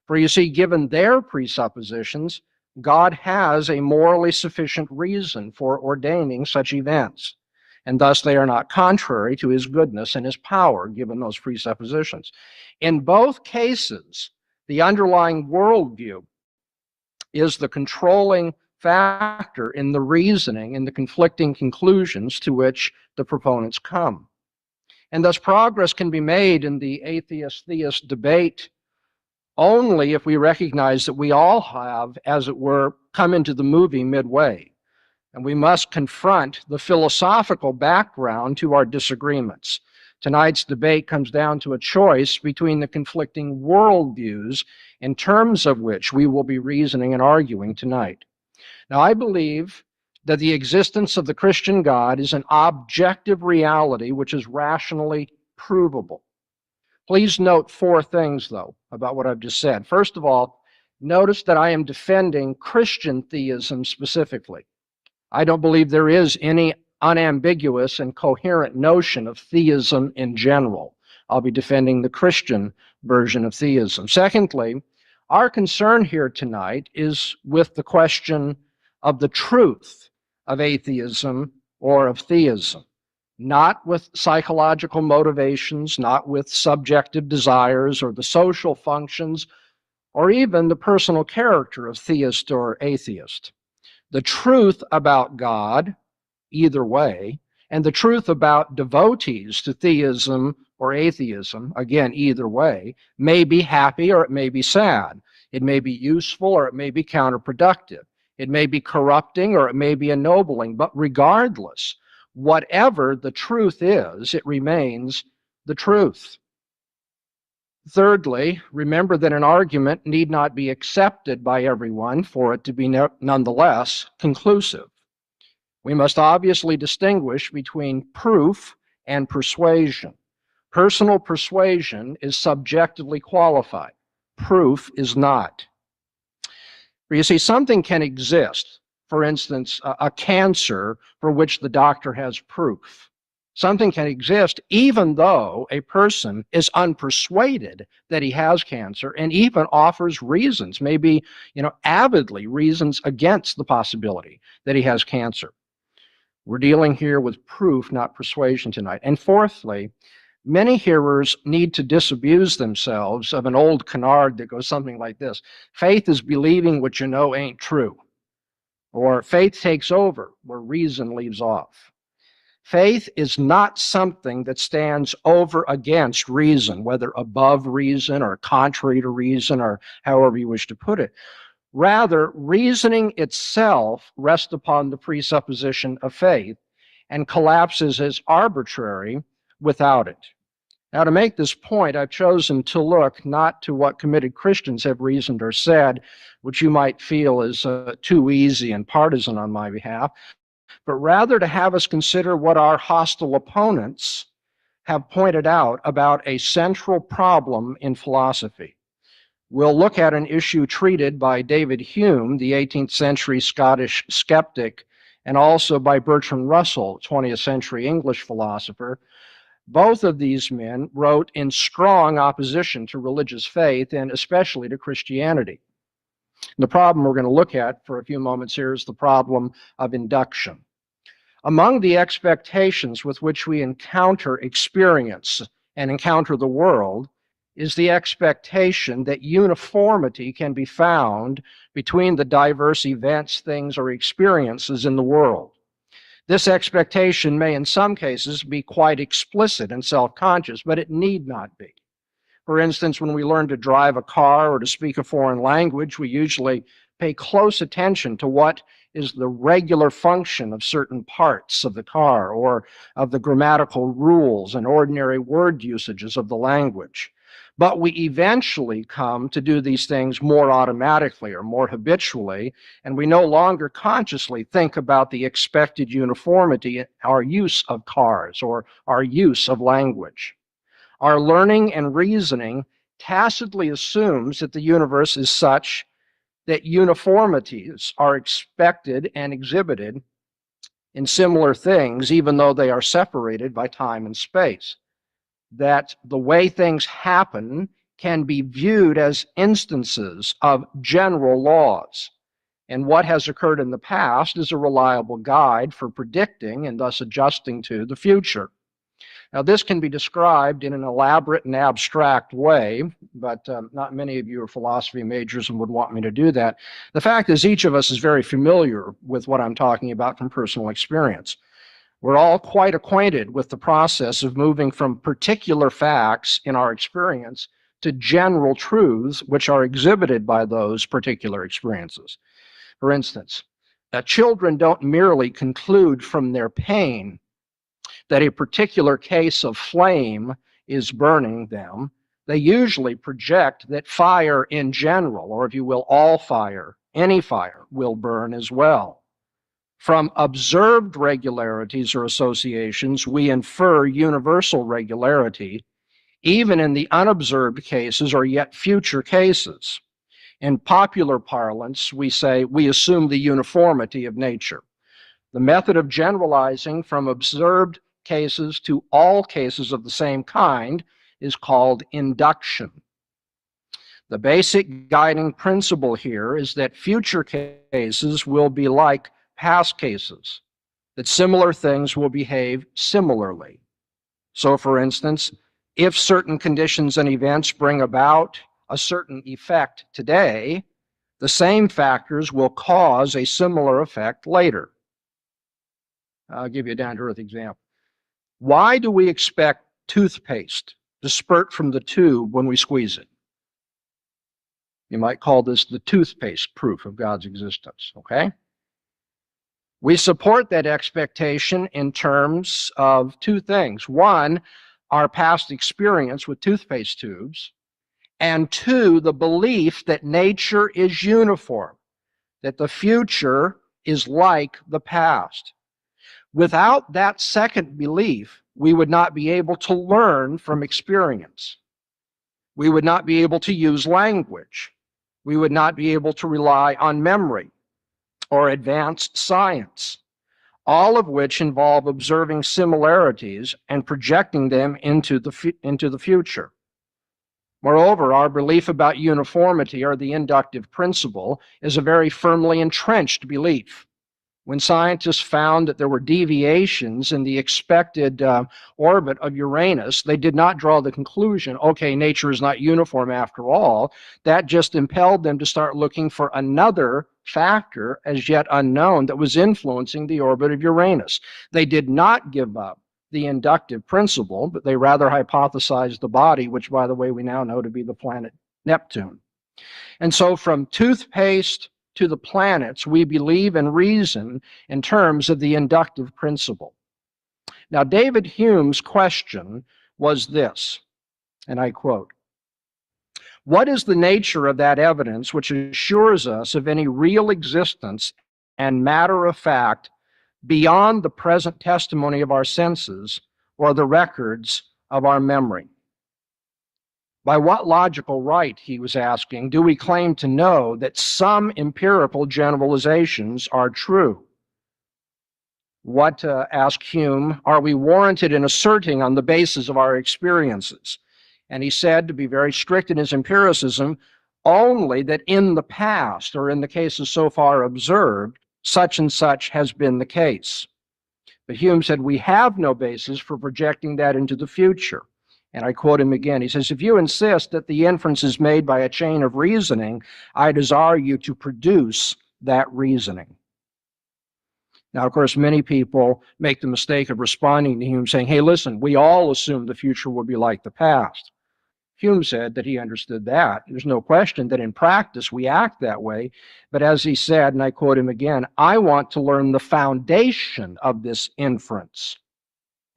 For you see, given their presuppositions, God has a morally sufficient reason for ordaining such events, and thus they are not contrary to his goodness and his power, given those presuppositions. In both cases, the underlying worldview is the controlling factor in the reasoning and the conflicting conclusions to which the proponents come. And thus progress can be made in the atheist-theist debate only if we recognize that we all have, as it were, come into the movie midway. And we must confront the philosophical background to our disagreements. Tonight's debate comes down to a choice between the conflicting worldviews in terms of which we will be reasoning and arguing tonight. Now, I believe that the existence of the Christian God is an objective reality which is rationally provable. Please note four things, though, about what I've just said. First of all, notice that I am defending Christian theism specifically. I don't believe there is any unambiguous and coherent notion of theism in general. I'll be defending the Christian version of theism. Secondly, our concern here tonight is with the question of the truth of atheism or of theism, not with psychological motivations, not with subjective desires or the social functions or even the personal character of theist or atheist. The truth about God, either way, and the truth about devotees to theism or atheism, again, either way, may be happy or it may be sad. It may be useful or it may be counterproductive. It may be corrupting or it may be ennobling, but regardless, whatever the truth is, it remains the truth. Thirdly, remember that an argument need not be accepted by everyone for it to be nonetheless conclusive. We must obviously distinguish between proof and persuasion. Personal persuasion is subjectively qualified. Proof is not. You see, something can exist, for instance, a cancer for which the doctor has proof. Something can exist even though a person is unpersuaded that he has cancer and even offers reasons, maybe, avidly reasons against the possibility that he has cancer. We're dealing here with proof, not persuasion tonight. And fourthly, many hearers need to disabuse themselves of an old canard that goes something like this: faith is believing what you know ain't true, or faith takes over where reason leaves off. Faith is not something that stands over against reason, whether above reason or contrary to reason or however you wish to put it. Rather, reasoning itself rests upon the presupposition of faith and collapses as arbitrary without it. Now, to make this point, I've chosen to look not to what committed Christians have reasoned or said, which you might feel is too easy and partisan on my behalf, but rather to have us consider what our hostile opponents have pointed out about a central problem in philosophy. We'll look at an issue treated by David Hume, the 18th century Scottish skeptic, and also by Bertrand Russell, 20th century English philosopher. Both of these men wrote in strong opposition to religious faith and especially to Christianity. The problem we're going to look at for a few moments here is the problem of induction. Among the expectations with which we encounter experience and encounter the world is the expectation that uniformity can be found between the diverse events, things, or experiences in the world. This expectation may in some cases be quite explicit and self-conscious, but it need not be. For instance, when we learn to drive a car or to speak a foreign language, we usually pay close attention to what is the regular function of certain parts of the car or of the grammatical rules and ordinary word usages of the language. But we eventually come to do these things more automatically or more habitually, and we no longer consciously think about the expected uniformity in our use of cars or our use of language. Our learning and reasoning tacitly assumes that the universe is such that uniformities are expected and exhibited in similar things, even though they are separated by time and space. That the way things happen can be viewed as instances of general laws, and what has occurred in the past is a reliable guide for predicting and thus adjusting to the future. Now, this can be described in an elaborate and abstract way, but not many of you are philosophy majors and would want me to do that. The fact is, each of us is very familiar with what I'm talking about from personal experience. We're all quite acquainted with the process of moving from particular facts in our experience to general truths which are exhibited by those particular experiences. For instance, children don't merely conclude from their pain that a particular case of flame is burning them. They usually project that fire in general, or if you will, all fire, any fire, will burn as well. From observed regularities or associations, we infer universal regularity, even in the unobserved cases or yet future cases. In popular parlance, we say we assume the uniformity of nature. The method of generalizing from observed cases to all cases of the same kind is called induction. The basic guiding principle here is that future cases will be like past cases, that similar things will behave similarly. So, for instance, if certain conditions and events bring about a certain effect today, the same factors will cause a similar effect later. I'll give you a down-to-earth example. Why do we expect toothpaste to spurt from the tube when we squeeze it? You might call this the toothpaste proof of God's existence, okay? We support that expectation in terms of two things. One, our past experience with toothpaste tubes, and two, the belief that nature is uniform, that the future is like the past. Without that second belief, we would not be able to learn from experience. We would not be able to use language. We would not be able to rely on memory or advanced science, all of which involve observing similarities and projecting them into the future. Moreover, our belief about uniformity, or the inductive principle, is a very firmly entrenched belief. When scientists found that there were deviations in the expected orbit of Uranus, they did not draw the conclusion, okay, nature is not uniform after all. That just impelled them to start looking for another factor as yet unknown that was influencing the orbit of Uranus. They did not give up the inductive principle, but they rather hypothesized the body, which, by the way, we now know to be the planet Neptune. And so from toothpaste to the planets, we believe and reason in terms of the inductive principle. Now, David Hume's question was this, and I quote, "What is the nature of that evidence which assures us of any real existence and matter of fact beyond the present testimony of our senses or the records of our memory?" By what logical right, he was asking, do we claim to know that some empirical generalizations are true? What, asked Hume, are we warranted in asserting on the basis of our experiences? And he said, to be very strict in his empiricism, only that in the past, or in the cases so far observed, such and such has been the case. But Hume said, we have no basis for projecting that into the future. And I quote him again. He says, "If you insist that the inference is made by a chain of reasoning, I desire you to produce that reasoning." Now, of course, many people make the mistake of responding to Hume saying, hey, listen, we all assume the future will be like the past. Hume said that he understood that. There's no question that in practice we act that way. But as he said, and I quote him again, I want to learn the foundation of this inference.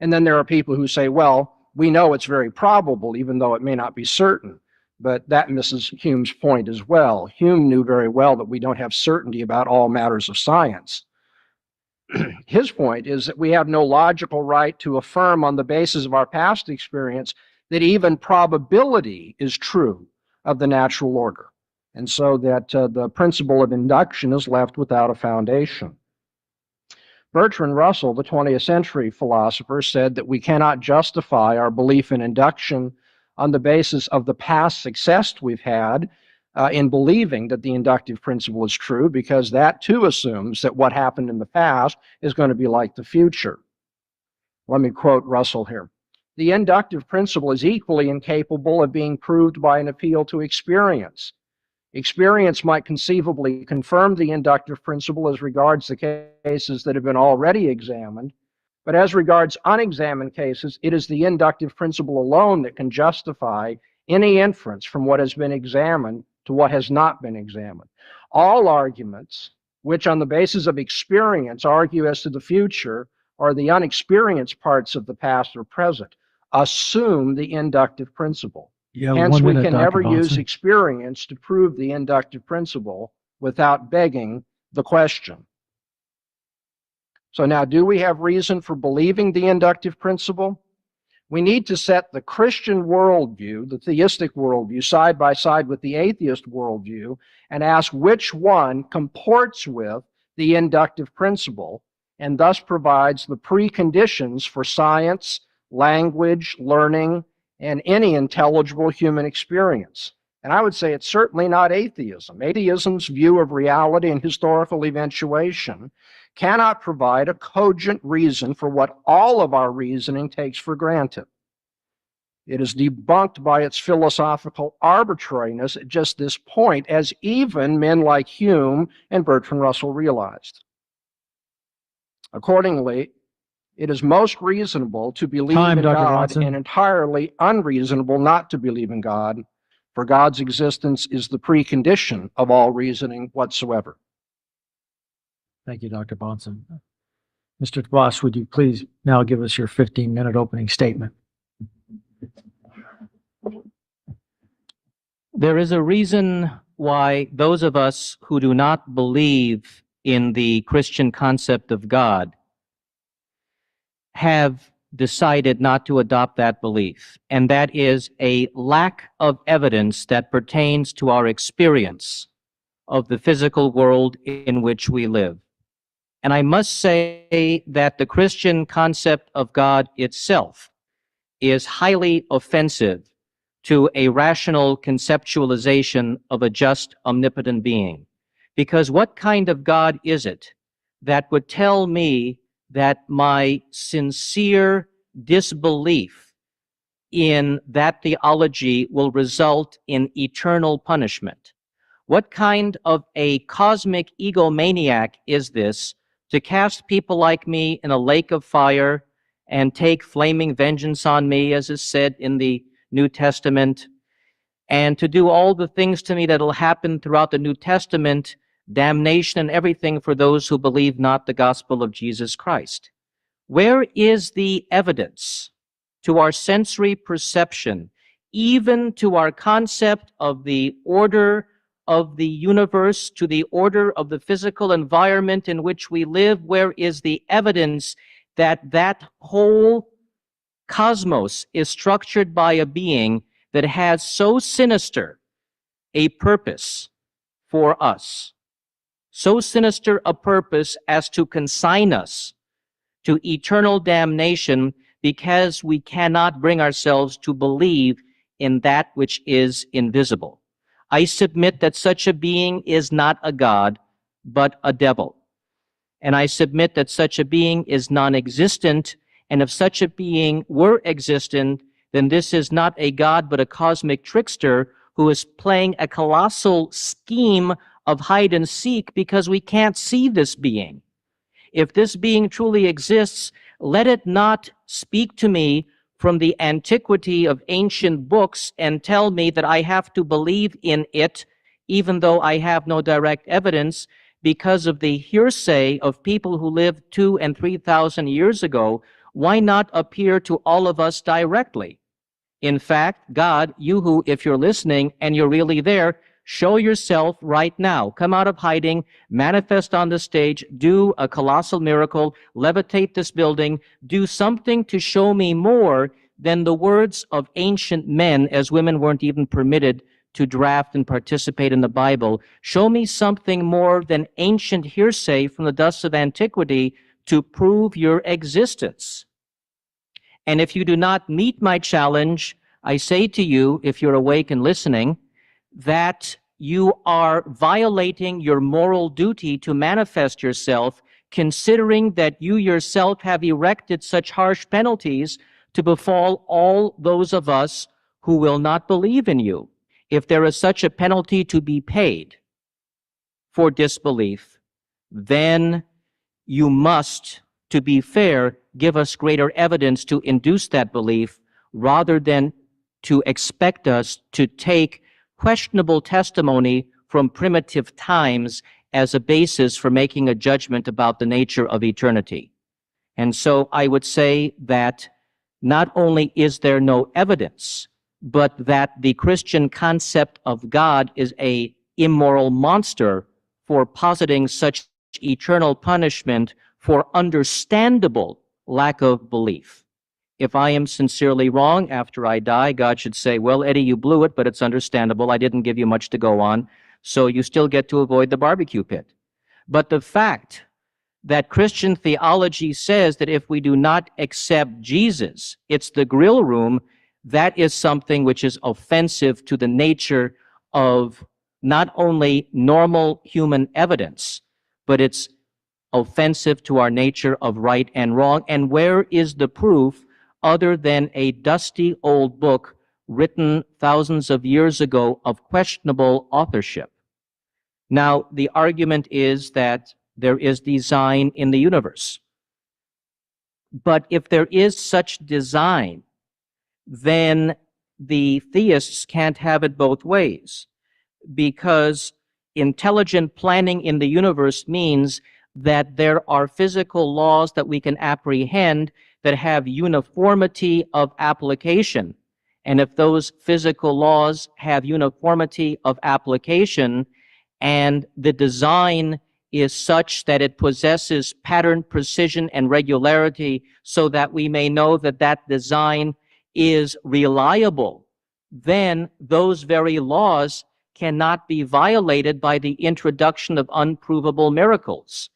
And then there are people who say, well, we know it's very probable, even though it may not be certain. But that misses Hume's point as well. Hume knew very well that we don't have certainty about all matters of science. His point is that we have no logical right to affirm on the basis of our past experience that even probability is true of the natural order, and so that the principle of induction is left without a foundation. Bertrand Russell, the 20th century philosopher, said that we cannot justify our belief in induction on the basis of the past success we've had in believing that the inductive principle is true, because that too assumes that what happened in the past is going to be like the future. Let me quote Russell here. "The inductive principle is equally incapable of being proved by an appeal to experience. Experience might conceivably confirm the inductive principle as regards the cases that have been already examined, but as regards unexamined cases, it is the inductive principle alone that can justify any inference from what has been examined to what has not been examined. All arguments which on the basis of experience argue as to the future or the unexperienced parts of the past or present assume the inductive principle. Hence, we can never use experience to prove the inductive principle without begging the question." So now, do we have reason for believing the inductive principle? We need to set the Christian worldview, the theistic worldview, side by side with the atheist worldview and ask which one comports with the inductive principle and thus provides the preconditions for science, language, learning, and any intelligible human experience. And I would say it's certainly not atheism. Atheism's view of reality and historical eventuation cannot provide a cogent reason for what all of our reasoning takes for granted. It is debunked by its philosophical arbitrariness at just this point, as even men like Hume and Bertrand Russell realized. Accordingly, it is most reasonable to believe Time, in Dr. God Watson. and entirely unreasonable not to believe in God, for God's existence is the precondition of all reasoning whatsoever. Thank you, Dr. Bonson. Mr. Voss, would you please now give us your 15-minute opening statement? There is a reason why those of us who do not believe in the Christian concept of God have decided not to adopt that belief, and that is a lack of evidence that pertains to our experience of the physical world in which we live. And I must say that the Christian concept of God itself is highly offensive to a rational conceptualization of a just, omnipotent being. Because what kind of God is it that would tell me that my sincere disbelief in that theology will result in eternal punishment? What kind of a cosmic egomaniac is this to cast people like me in a lake of fire and take flaming vengeance on me, as is said in the New Testament, and to do all the things to me that will happen throughout the New Testament, damnation and everything for those who believe not the gospel of Jesus Christ? Where is the evidence to our sensory perception, even to our concept of the order of the universe, to the order of the physical environment in which we live? Where is the evidence that that whole cosmos is structured by a being that has so sinister a purpose for us, so sinister a purpose as to consign us to eternal damnation because we cannot bring ourselves to believe in that which is invisible? I submit that such a being is not a God, but a devil. And I submit that such a being is non-existent, and if such a being were existent, then this is not a God, but a cosmic trickster who is playing a colossal scheme of hide and seek because we can't see this being. If this being truly exists, let it not speak to me from the antiquity of ancient books and tell me that I have to believe in it, even though I have no direct evidence, because of the hearsay of people who lived 2,000 and 3,000 years ago. Why not appear to all of us directly? In fact, God, you who, if you're listening and you're really there, show yourself right now. Come out of hiding, manifest on the stage, do a colossal miracle, levitate this building, do something to show me more than the words of ancient men, as women weren't even permitted to draft and participate in the Bible. Show me something more than ancient hearsay from the dust of antiquity to prove your existence. And if you do not meet my challenge, I say to you, if you're awake and listening, that you are violating your moral duty to manifest yourself, considering that you yourself have erected such harsh penalties to befall all those of us who will not believe in you. If there is such a penalty to be paid for disbelief, then you must, to be fair, give us greater evidence to induce that belief, rather than to expect us to take questionable testimony from primitive times as a basis for making a judgment about the nature of eternity. And so I would say that not only is there no evidence, but that the Christian concept of God is a immoral monster for positing such eternal punishment for understandable lack of belief. If I am sincerely wrong after I die, God should say, well, Eddie, you blew it, but it's understandable. I didn't give you much to go on, so you still get to avoid the barbecue pit. But the fact that Christian theology says that if we do not accept Jesus, it's the grill room, that is something which is offensive to the nature of not only normal human evidence, but it's offensive to our nature of right and wrong? And where is the proof other than a dusty old book written thousands of years ago of questionable authorship? Now, the argument is that there is design in the universe. But if there is such design, then the theists can't have it both ways, because intelligent planning in the universe means that there are physical laws that we can apprehend that have uniformity of application. And if those physical laws have uniformity of application, and the design is such that it possesses pattern, precision, and regularity, so that we may know that that design is reliable, then those very laws cannot be violated by the introduction of unprovable miracles.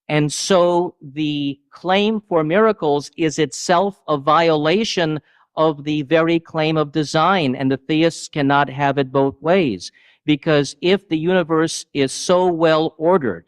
And so the claim for miracles is itself a violation of the very claim of design, and the theists cannot have it both ways. Because if the universe is so well ordered,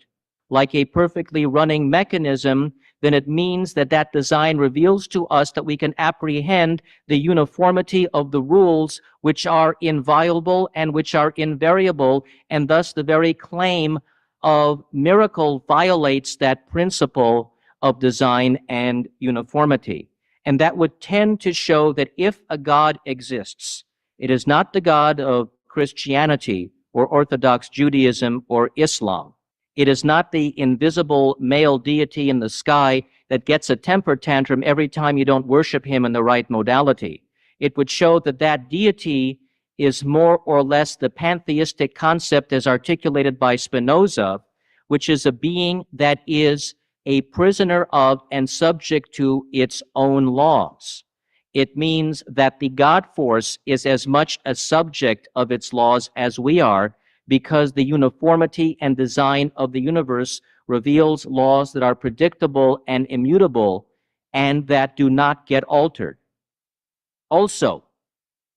like a perfectly running mechanism, then it means that that design reveals to us that we can apprehend the uniformity of the rules, which are inviolable and which are invariable, and thus the very claim of miracle violates that principle of design and uniformity. And that would tend to show that if a God exists, it is not the God of Christianity or Orthodox Judaism or Islam. It is not the invisible male deity in the sky that gets a temper tantrum every time you don't worship him in the right modality. It would show that that deity is more or less the pantheistic concept as articulated by Spinoza, which is a being that is a prisoner of and subject to its own laws. It means that the God force is as much a subject of its laws as we are, because the uniformity and design of the universe reveals laws that are predictable and immutable and that do not get altered. Also,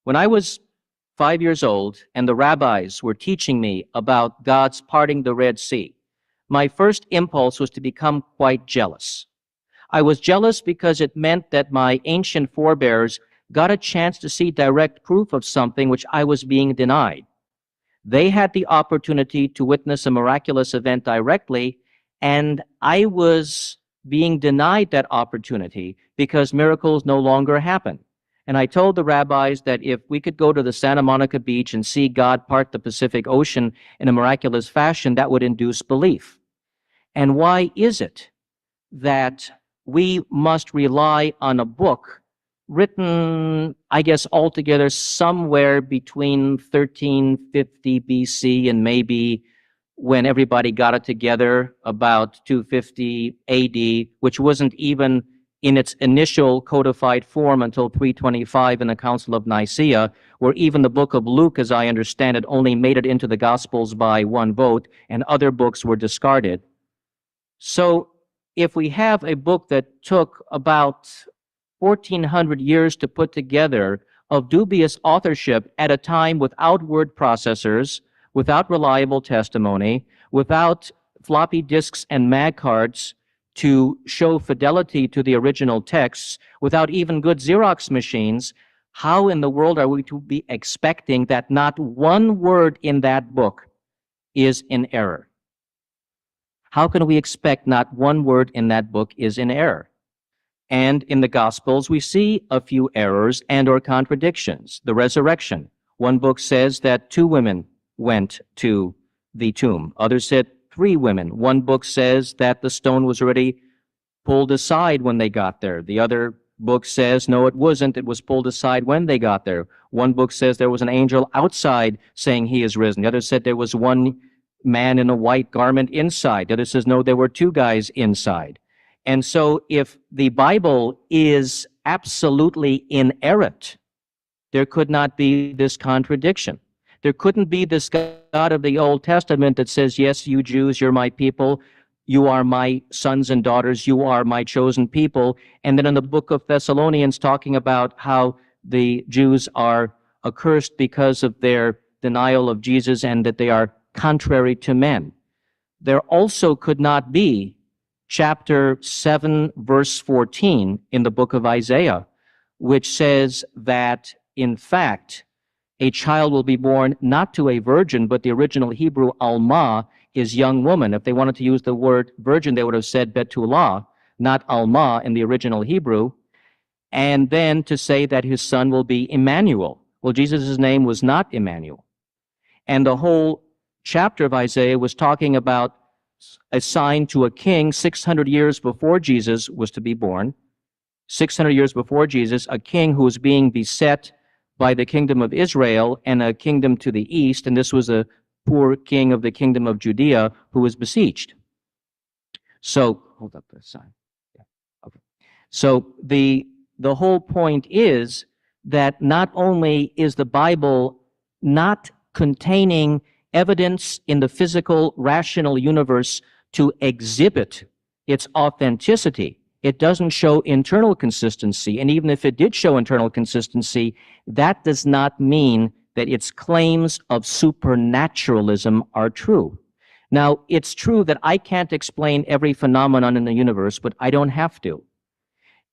when I was 5 years old and the rabbis were teaching me about God's parting the Red Sea, my first impulse was to become quite jealous. I was jealous because it meant that my ancient forebears got a chance to see direct proof of something which I was being denied. They had the opportunity to witness a miraculous event directly, and I was being denied that opportunity because miracles no longer happen. And I told the rabbis that if we could go to the Santa Monica beach and see God part the Pacific Ocean in a miraculous fashion, that would induce belief. And why is it that we must rely on a book written, I guess, altogether somewhere between 1350 BC and maybe when everybody got it together about 250 AD, which wasn't even in its initial codified form until 325 in the Council of Nicaea, where even the book of Luke, as I understand it, only made it into the Gospels by one vote, and other books were discarded. So if we have a book that took about 1,400 years to put together of dubious authorship at a time without word processors, without reliable testimony, without floppy disks and mag cards to show fidelity to the original texts, without even good Xerox machines, how in the world are we to be expecting that not one word in that book is in error? How can we expect not one word in that book is in error? And in the Gospels, we see a few errors and or contradictions. The resurrection. One book says that 2 women went to the tomb. Others said 3 women. One book says that the stone was already pulled aside when they got there. The other book says, no, it wasn't. It was pulled aside when they got there. One book says there was an angel outside saying he is risen. The other said there was one man in a white garment inside. The other says, no, there were 2 guys inside. And so if the Bible is absolutely inerrant, there could not be this contradiction. There couldn't be this God of the Old Testament that says, yes, you Jews, you're my people. You are my sons and daughters. You are my chosen people. And then in the book of Thessalonians, talking about how the Jews are accursed because of their denial of Jesus and that they are contrary to men. There also could not be chapter 7, verse 14 in the book of Isaiah, which says that, in fact, a child will be born not to a virgin, but the original Hebrew alma is young woman. If they wanted to use the word virgin, they would have said betullah, not alma in the original Hebrew. And then to say that his son will be Emmanuel. Well, Jesus' name was not Emmanuel. And the whole chapter of Isaiah was talking about a sign to a king 600 years before Jesus was to be born. 600 years before Jesus, a king who was being beset by the kingdom of Israel and a kingdom to the east, and this was a poor king of the kingdom of Judea who was besieged. So, hold up the sign. Yeah. Okay. So the whole point is that not only is the Bible not containing evidence in the physical, rational universe to exhibit its authenticity, it doesn't show internal consistency. And even if it did show internal consistency, that does not mean that its claims of supernaturalism are true. Now, it's true that I can't explain every phenomenon in the universe, but I don't have to.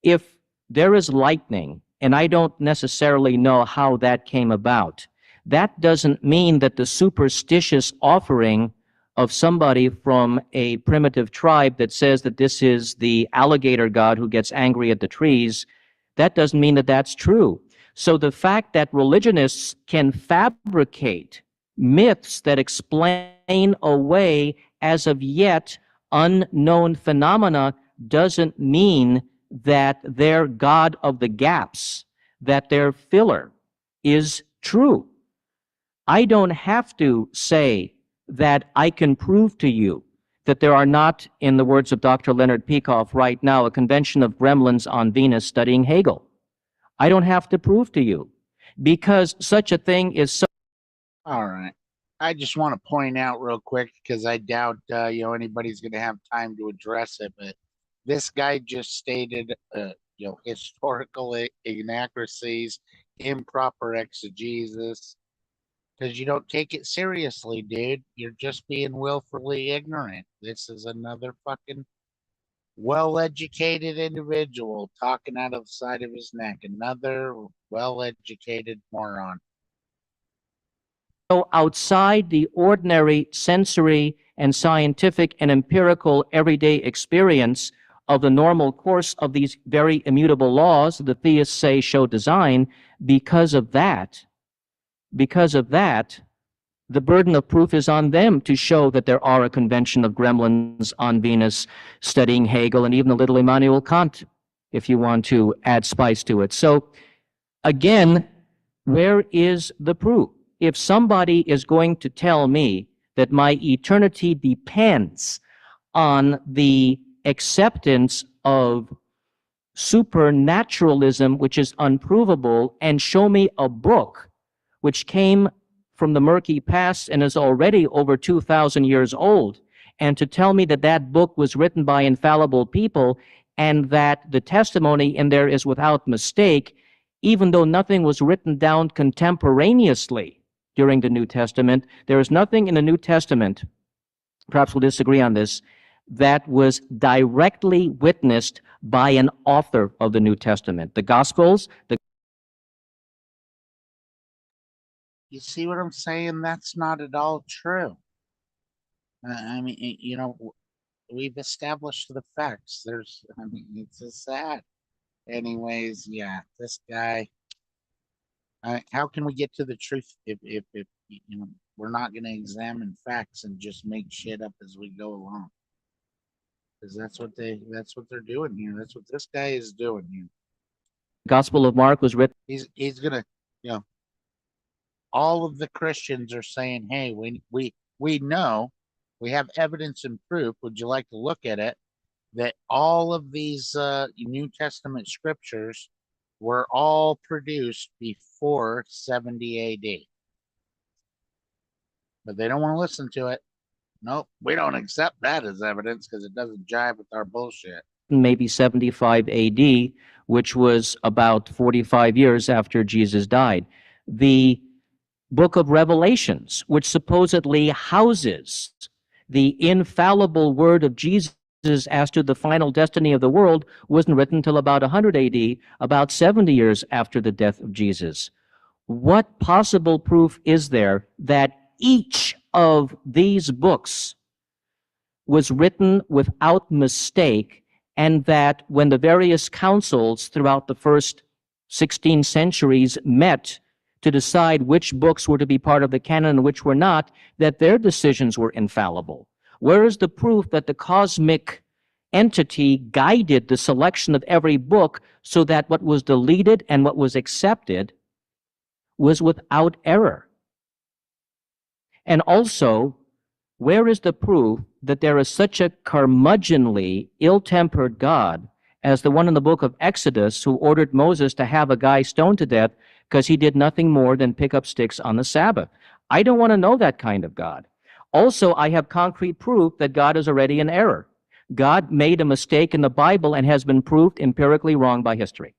If there is lightning, and I don't necessarily know how that came about, that doesn't mean that the superstitious offering of somebody from a primitive tribe that says that this is the alligator god who gets angry at the trees, that doesn't mean that that's true. So the fact that religionists can fabricate myths that explain away as of yet unknown phenomena doesn't mean that their God of the gaps, that their filler is true. I don't have to say that I can prove to you that there are not, in the words of Dr. Leonard Peikoff right now, a convention of gremlins on Venus studying Hegel. I don't have to prove to you because such a thing is so. All right. I just want to point out real quick because I doubt anybody's going to have time to address it, but this guy just stated historical inaccuracies, improper exegesis, because you don't take it seriously, dude. You're just being willfully ignorant. This is another fucking well-educated individual talking out of the side of his neck. Another well-educated moron. Outside the ordinary sensory and scientific and empirical everyday experience of the normal course of these very immutable laws the theists say show design. Because of that, the burden of proof is on them to show that there are a convention of gremlins on Venus studying Hegel and even a little Immanuel Kant, if you want to add spice to it. So again, where is the proof? If somebody is going to tell me that my eternity depends on the acceptance of supernaturalism, which is unprovable, and show me a book which came from the murky past and is already over 2,000 years old, and to tell me that that book was written by infallible people and that the testimony in there is without mistake, even though nothing was written down contemporaneously during the New Testament, there is nothing in the New Testament, perhaps we'll disagree on this, that was directly witnessed by an author of the New Testament. The Gospels, You see what I'm saying? That's not at all true. We've established the facts. It's just sad. Anyways, yeah, this guy. How can we get to the truth if we're not going to examine facts and just make shit up as we go along? Because that's what they're doing here. That's what this guy is doing here. Gospel of Mark was written. He's gonna, all of the Christians are saying, "Hey, we know, we have evidence and proof. Would you like to look at it? That all of these New Testament scriptures were all produced before 70 AD." But they don't want to listen to it. Nope, we don't accept that as evidence because it doesn't jive with our bullshit. Maybe 75 AD, which was about 45 years after Jesus died. The book of Revelations, which supposedly houses the infallible word of Jesus, as to the final destiny of the world wasn't written until about 100 AD, about 70 years after the death of Jesus. What possible proof is there that each of these books was written without mistake, and that when the various councils throughout the first 16 centuries met to decide which books were to be part of the canon and which were not, that their decisions were infallible? Where is the proof that the cosmic entity guided the selection of every book so that what was deleted and what was accepted was without error? And also, where is the proof that there is such a curmudgeonly, ill-tempered God as the one in the book of Exodus who ordered Moses to have a guy stoned to death because he did nothing more than pick up sticks on the Sabbath? I don't want to know that kind of God. Also, I have concrete proof that God is already in error. God made a mistake in the Bible and has been proved empirically wrong by history.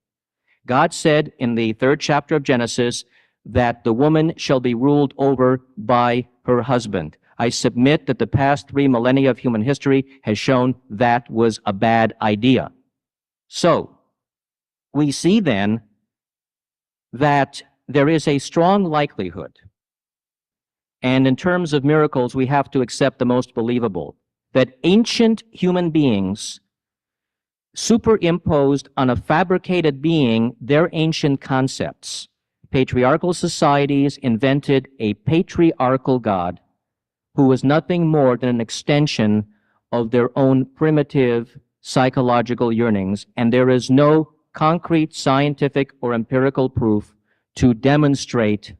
God said in the 3rd chapter of Genesis that the woman shall be ruled over by her husband. I submit that the past 3 millennia of human history has shown that was a bad idea. So, we see then that there is a strong likelihood, and in terms of miracles, we have to accept the most believable, that ancient human beings superimposed on a fabricated being their ancient concepts. Patriarchal societies invented a patriarchal God who was nothing more than an extension of their own primitive psychological yearnings, and there is no concrete scientific or empirical proof to demonstrate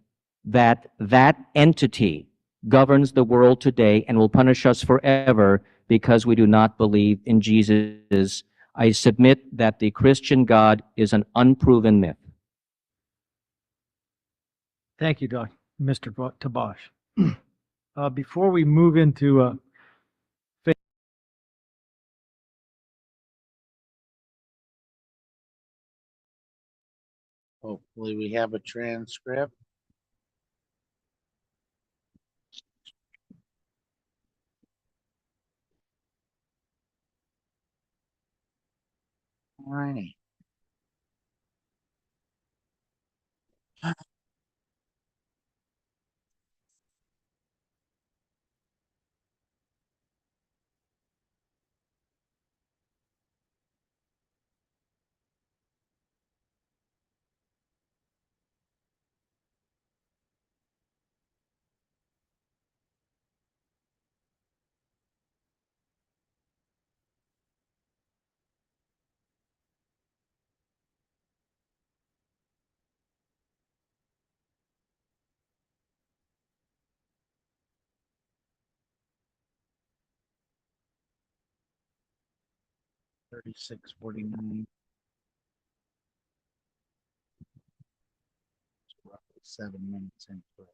that that entity governs the world today and will punish us forever because we do not believe in Jesus. I submit that the Christian God is an unproven myth. Thank you, Mr. Tabash. Before we move into Hopefully we have a transcript. All righty. $36.49. Roughly 7 minutes into it.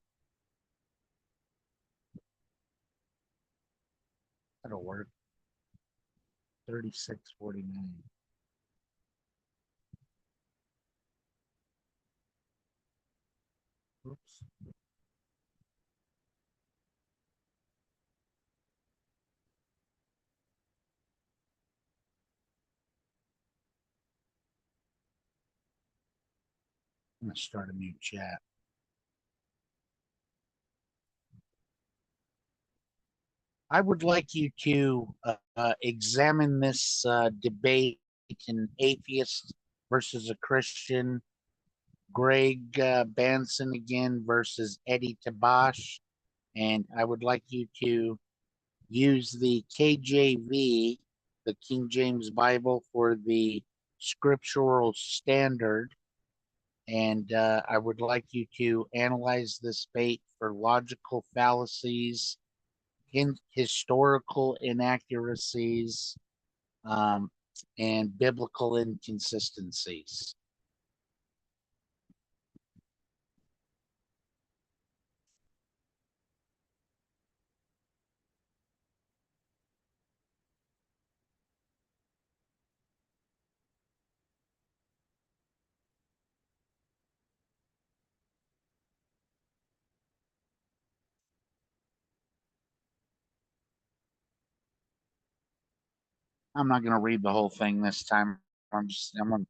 That'll work. $36.49. Oops. I'm going to start a new chat. I would like you to examine this debate in atheist versus a Christian, Greg Banson again versus Eddie Tabash, and I would like you to use the KJV, the King James Bible, for the scriptural standard, and I would like you to analyze this debate for logical fallacies, historical inaccuracies, and biblical inconsistencies. I'm not going to read the whole thing this time. I'm going to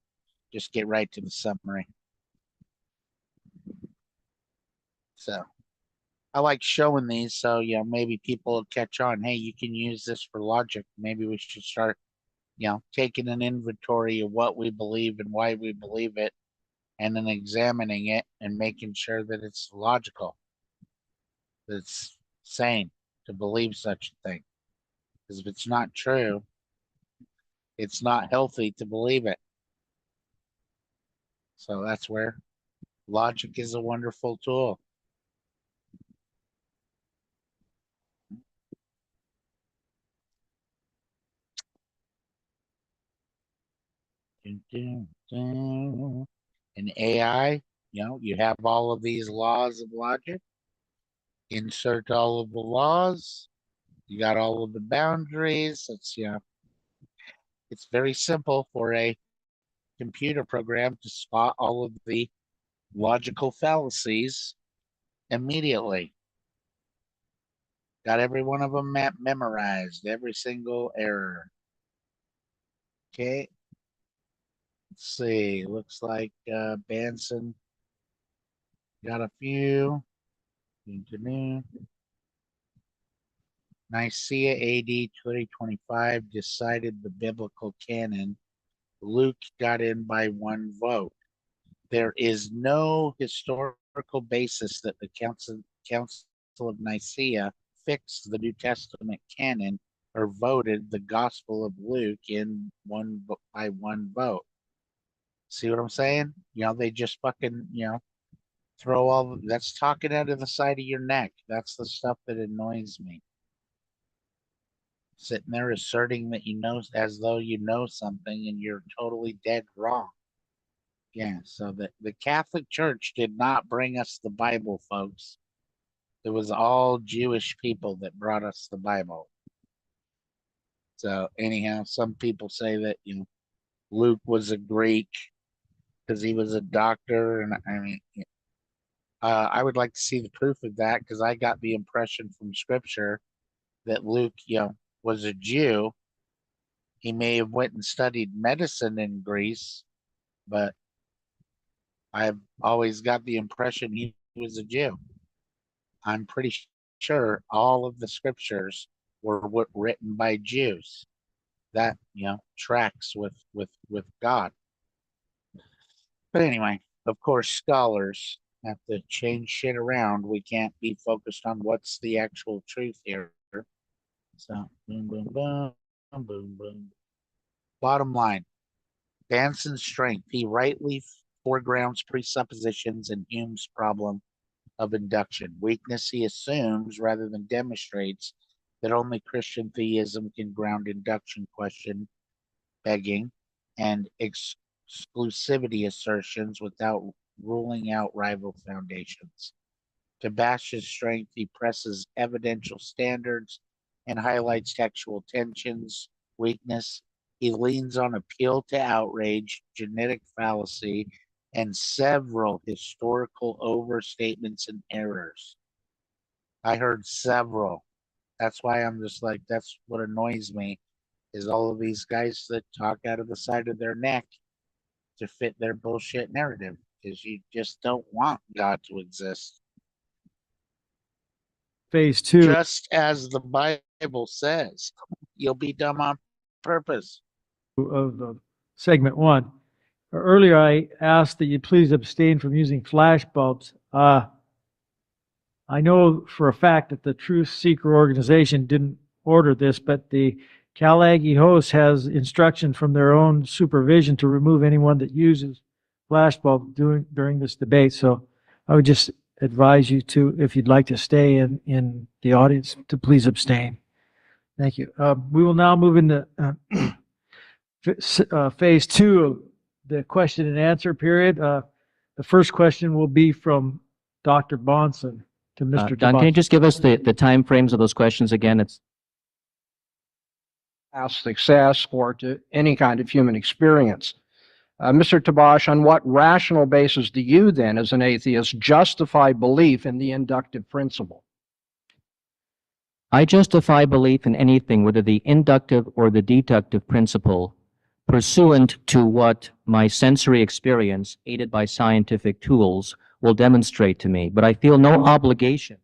just get right to the summary. So I like showing these, so maybe people will catch on. Hey, you can use this for logic. Maybe we should start, taking an inventory of what we believe and why we believe it, and then examining it and making sure that it's logical, that it's sane to believe such a thing. Because if it's not true, it's not healthy to believe it. So that's where logic is a wonderful tool. And AI, you have all of these laws of logic. Insert all of the laws. You got all of the boundaries. It's very simple for a computer program to spot all of the logical fallacies immediately. Got every one of them memorized, every single error. Okay. Let's see. Looks like Banson got a few. Nicaea AD 2025 decided the biblical canon. Luke got in by one vote. There is no historical basis that the Council of Nicaea fixed the New Testament canon or voted the Gospel of Luke in by one vote. See what I'm saying? They just fucking, throw that's talking out of the side of your neck. That's the stuff that annoys me. Sitting there asserting that as though you know something and you're totally dead wrong. Yeah, so the Catholic Church did not bring us the Bible, folks. It was all Jewish people that brought us the Bible. So anyhow, some people say that Luke was a Greek because he was a doctor, and I mean, I would like to see the proof of that, because I got the impression from Scripture that Luke, was a Jew. He may have went and studied medicine in Greece, but I've always got the impression he was a Jew. I'm pretty sure all of the scriptures were written by Jews. That tracks with God. But anyway, of course, scholars have to change shit around. We can't be focused on what's the actual truth here. So boom, boom, boom, boom, boom. Bottom line, Banson's strength. He rightly foregrounds presuppositions in Hume's problem of induction. Weakness, he assumes rather than demonstrates that only Christian theism can ground induction question begging and exclusivity assertions without ruling out rival foundations. To bash his strength, he presses evidential standards and highlights textual tensions. Weakness, he leans on appeal to outrage, genetic fallacy, and several historical overstatements and errors. I heard several. That's why I'm just like, that's what annoys me, is all of these guys that talk out of the side of their neck to fit their bullshit narrative, because you just don't want God to exist. Phase 2. Just as the Bible says, you'll be dumb on purpose. Of segment 1. Earlier, I asked that you please abstain from using flash bulbs. I know for a fact that the Truth Seeker organization didn't order this, but the Cal-Aggie host has instruction from their own supervision to remove anyone that uses flash bulbs during this debate. So I would just advise you to, if you'd like to stay in the audience, to please abstain. Thank you. We will now move into phase 2 of the question and answer period. The first question will be from Dr. Bonson to Mr. Don, can you just give us the time frames of those questions again? It's success or to any kind of human experience. Mr. Tabash, on what rational basis do you then, as an atheist, justify belief in the inductive principle? I justify belief in anything, whether the inductive or the deductive principle, pursuant to what my sensory experience, aided by scientific tools, will demonstrate to me. But I feel no obligation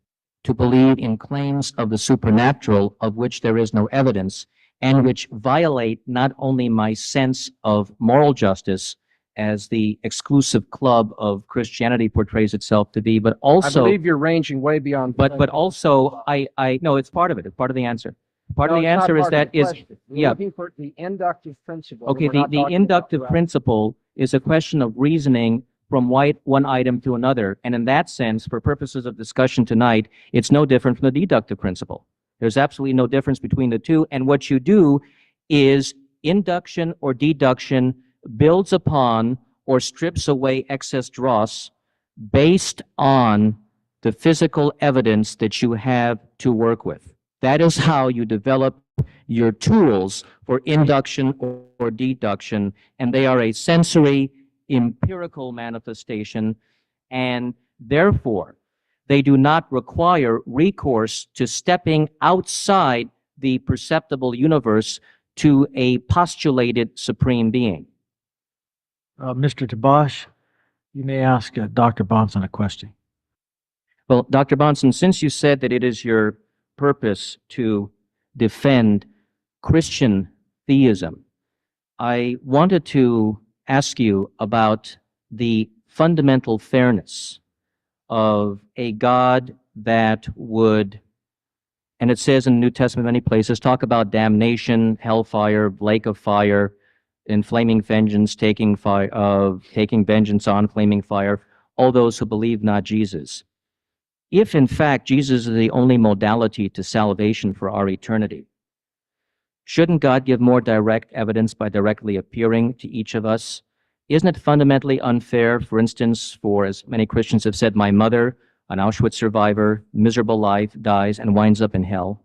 to believe in claims of the supernatural of which there is no evidence and which violate not only my sense of moral justice, as the exclusive club of Christianity portrays itself to be, but I also, believe you're ranging way beyond. but also, I no, it's part of it. It's part of the answer. Part of the answer is that is, yeah. Looking for the inductive principle. Okay, We're not the talking inductive about principle is a question of reasoning from one item to another. And in that sense, for purposes of discussion tonight, it's no different from the deductive principle. There's absolutely no difference between the two. And what you do is induction or deduction builds upon or strips away excess dross based on the physical evidence that you have to work with. That is how you develop your tools for induction or deduction, and they are a sensory, empirical manifestation, and therefore they do not require recourse to stepping outside the perceptible universe to a postulated supreme being. Mr. Tabash, you may ask Dr. Bonson a question. Well, Dr. Bonson, since you said that it is your purpose to defend Christian theism, I wanted to ask you about the fundamental fairness of a God that would, and it says in the New Testament many places, talk about damnation, hellfire, lake of fire, in flaming vengeance, taking vengeance on flaming fire, all those who believe not Jesus. If in fact Jesus is the only modality to salvation for our eternity, shouldn't God give more direct evidence by directly appearing to each of us? Isn't it fundamentally unfair, for instance, for, as many Christians have said, my mother, an Auschwitz survivor, miserable life, dies and winds up in hell?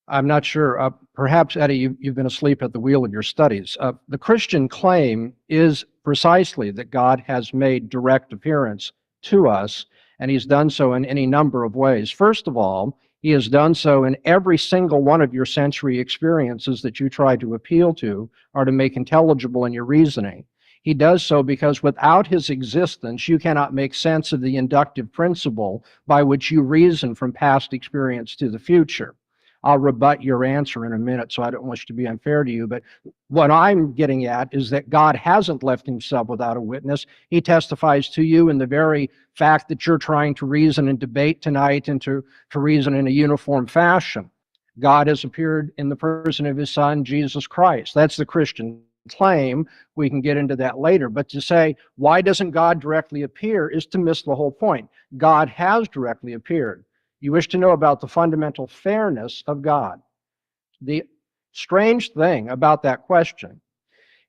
I'm not sure. Perhaps, Eddie, you've been asleep at the wheel of your studies. The Christian claim is precisely that God has made direct appearance to us, and he's done so in any number of ways. First of all, he has done so in every single one of your sensory experiences that you try to appeal to or to make intelligible in your reasoning. He does so because without his existence, you cannot make sense of the inductive principle by which you reason from past experience to the future. I'll rebut your answer in a minute, so I don't wish to be unfair to you, but what I'm getting at is that God hasn't left himself without a witness. He testifies to you in the very fact that you're trying to reason and debate tonight and to reason in a uniform fashion. God has appeared in the person of his Son, Jesus Christ. That's the Christian claim. We can get into that later. But to say, why doesn't God directly appear, is to miss the whole point. God has directly appeared. You wish to know about the fundamental fairness of God. The strange thing about that question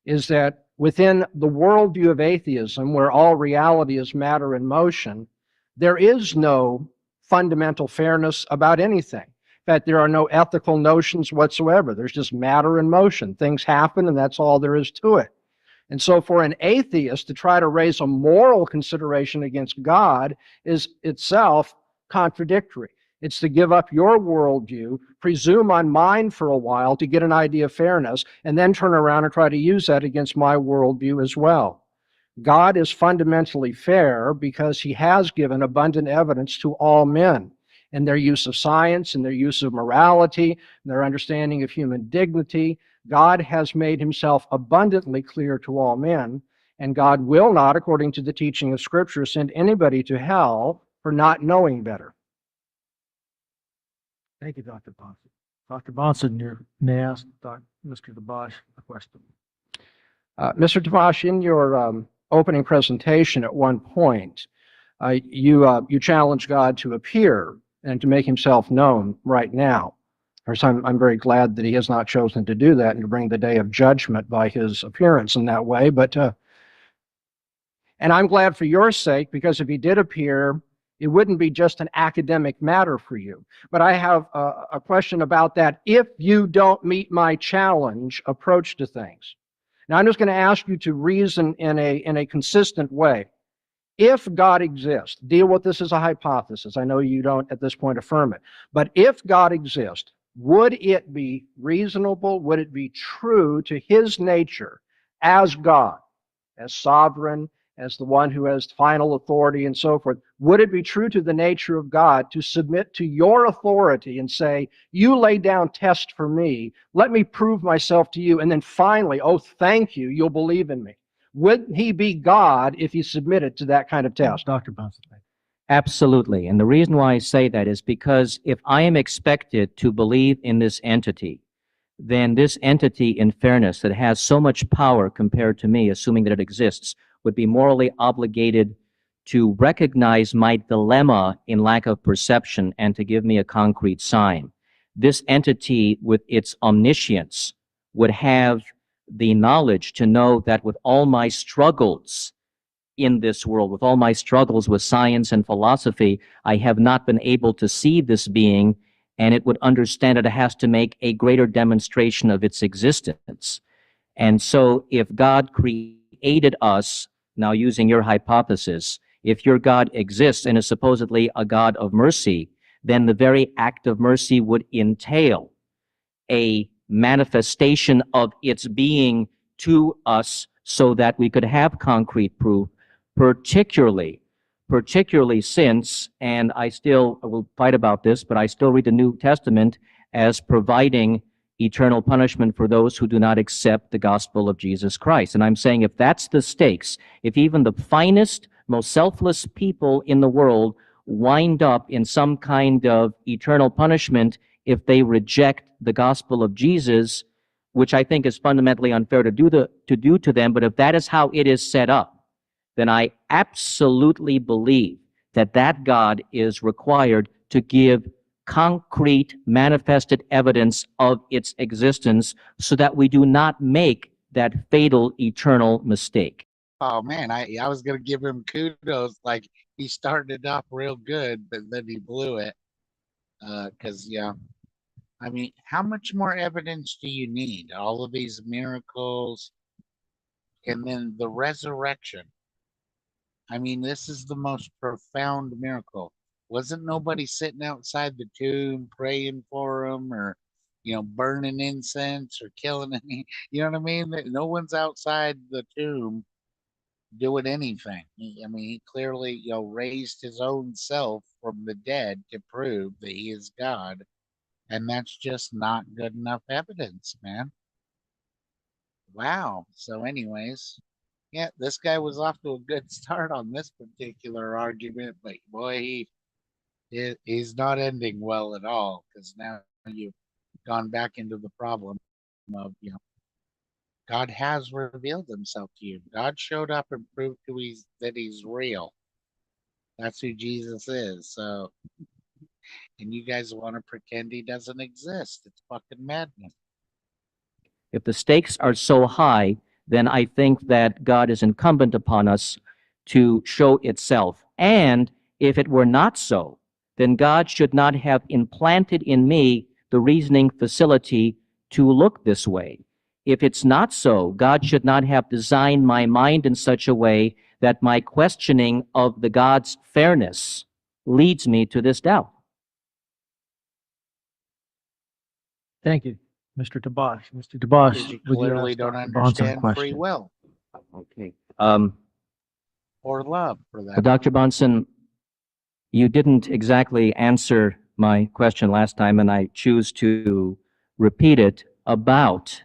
is that within the worldview of atheism, where all reality is matter and motion, there is no fundamental fairness about anything. In fact, there are no ethical notions whatsoever. There's just matter and motion. Things happen, and that's all there is to it. And so for an atheist to try to raise a moral consideration against God is itself contradictory. It's to give up your worldview, presume on mine for a while to get an idea of fairness, and then turn around and try to use that against my worldview as well. God is fundamentally fair because he has given abundant evidence to all men in their use of science, in their use of morality, in their understanding of human dignity. God has made himself abundantly clear to all men, and God will not, according to the teaching of Scripture, send anybody to hell for not knowing better. Thank you, Dr. Bonson. Dr. Bonson, you may ask Mr. Tabash a question. Mr. Tabash, in your opening presentation at one point, you challenged God to appear and to make himself known right now. Of course, I'm very glad that he has not chosen to do that and to bring the day of judgment by his appearance in that way. But and I'm glad for your sake, because if he did appear, it wouldn't be just an academic matter for you. But I have a question about that. If you don't meet my challenge approach to things, now I'm just going to ask you to reason in a consistent way. If God exists, deal with this as a hypothesis. I know you don't at this point affirm it, but if God exists, would it be reasonable, would it be true to his nature as God, as sovereign, as the one who has final authority and so forth, would it be true to the nature of God to submit to your authority and say, you lay down test for me, let me prove myself to you, and then finally, oh, thank you, you'll believe in me? Would he be God if he submitted to that kind of test? Dr. Bunson. Absolutely. And the reason why I say that is because if I am expected to believe in this entity, then this entity, in fairness, that has so much power compared to me, assuming that it exists, would be morally obligated to recognize my dilemma in lack of perception and to give me a concrete sign. This entity, with its omniscience, would have the knowledge to know that with all my struggles in this world, with all my struggles with science and philosophy, I have not been able to see this being, and it would understand that it has to make a greater demonstration of its existence. And so if God created us, now using your hypothesis, if your God exists and is supposedly a God of mercy, then the very act of mercy would entail a manifestation of its being to us so that we could have concrete proof, particularly since, and I will fight about this, but I still read the New Testament as providing eternal punishment for those who do not accept the gospel of Jesus Christ. And I'm saying if that's the stakes, if even the finest, most selfless people in the world wind up in some kind of eternal punishment if they reject the gospel of Jesus, which I think is fundamentally unfair to do to them, but if that is how it is set up, then I absolutely believe that that God is required to give concrete, manifested evidence of its existence so that we do not make that fatal eternal mistake. Oh man, I was gonna give him kudos. Like he started off real good, but then he blew it. Because yeah, I mean, how much more evidence do you need? All of these miracles, and then the resurrection. I mean, this is the most profound miracle. Wasn't nobody sitting outside the tomb praying for him, or burning incense or killing any? You know what I mean? No one's outside the tomb doing anything. I mean, he clearly, raised his own self from the dead to prove that he is God, and that's just not good enough evidence, man. Wow. So, anyways, yeah, this guy was off to a good start on this particular argument, but boy, he's not ending well at all because now you've gone back into the problem of, God has revealed himself to you. God showed up and proved that he's real. That's who Jesus is. So, and you guys want to pretend he doesn't exist. It's fucking madness. If the stakes are so high, then I think that God is incumbent upon us to show itself. And if it were not so, then God should not have implanted in me the reasoning facility to look this way. If it's not so, God should not have designed my mind in such a way that my questioning of the God's fairness leads me to this doubt. Thank you, Mr. Tabash. Mr. Tabash, Because you would clearly ask don't Dr. Bonson a understand free question? will Okay. or love for that. Dr. Bonson, you didn't exactly answer my question last time, and I choose to repeat it about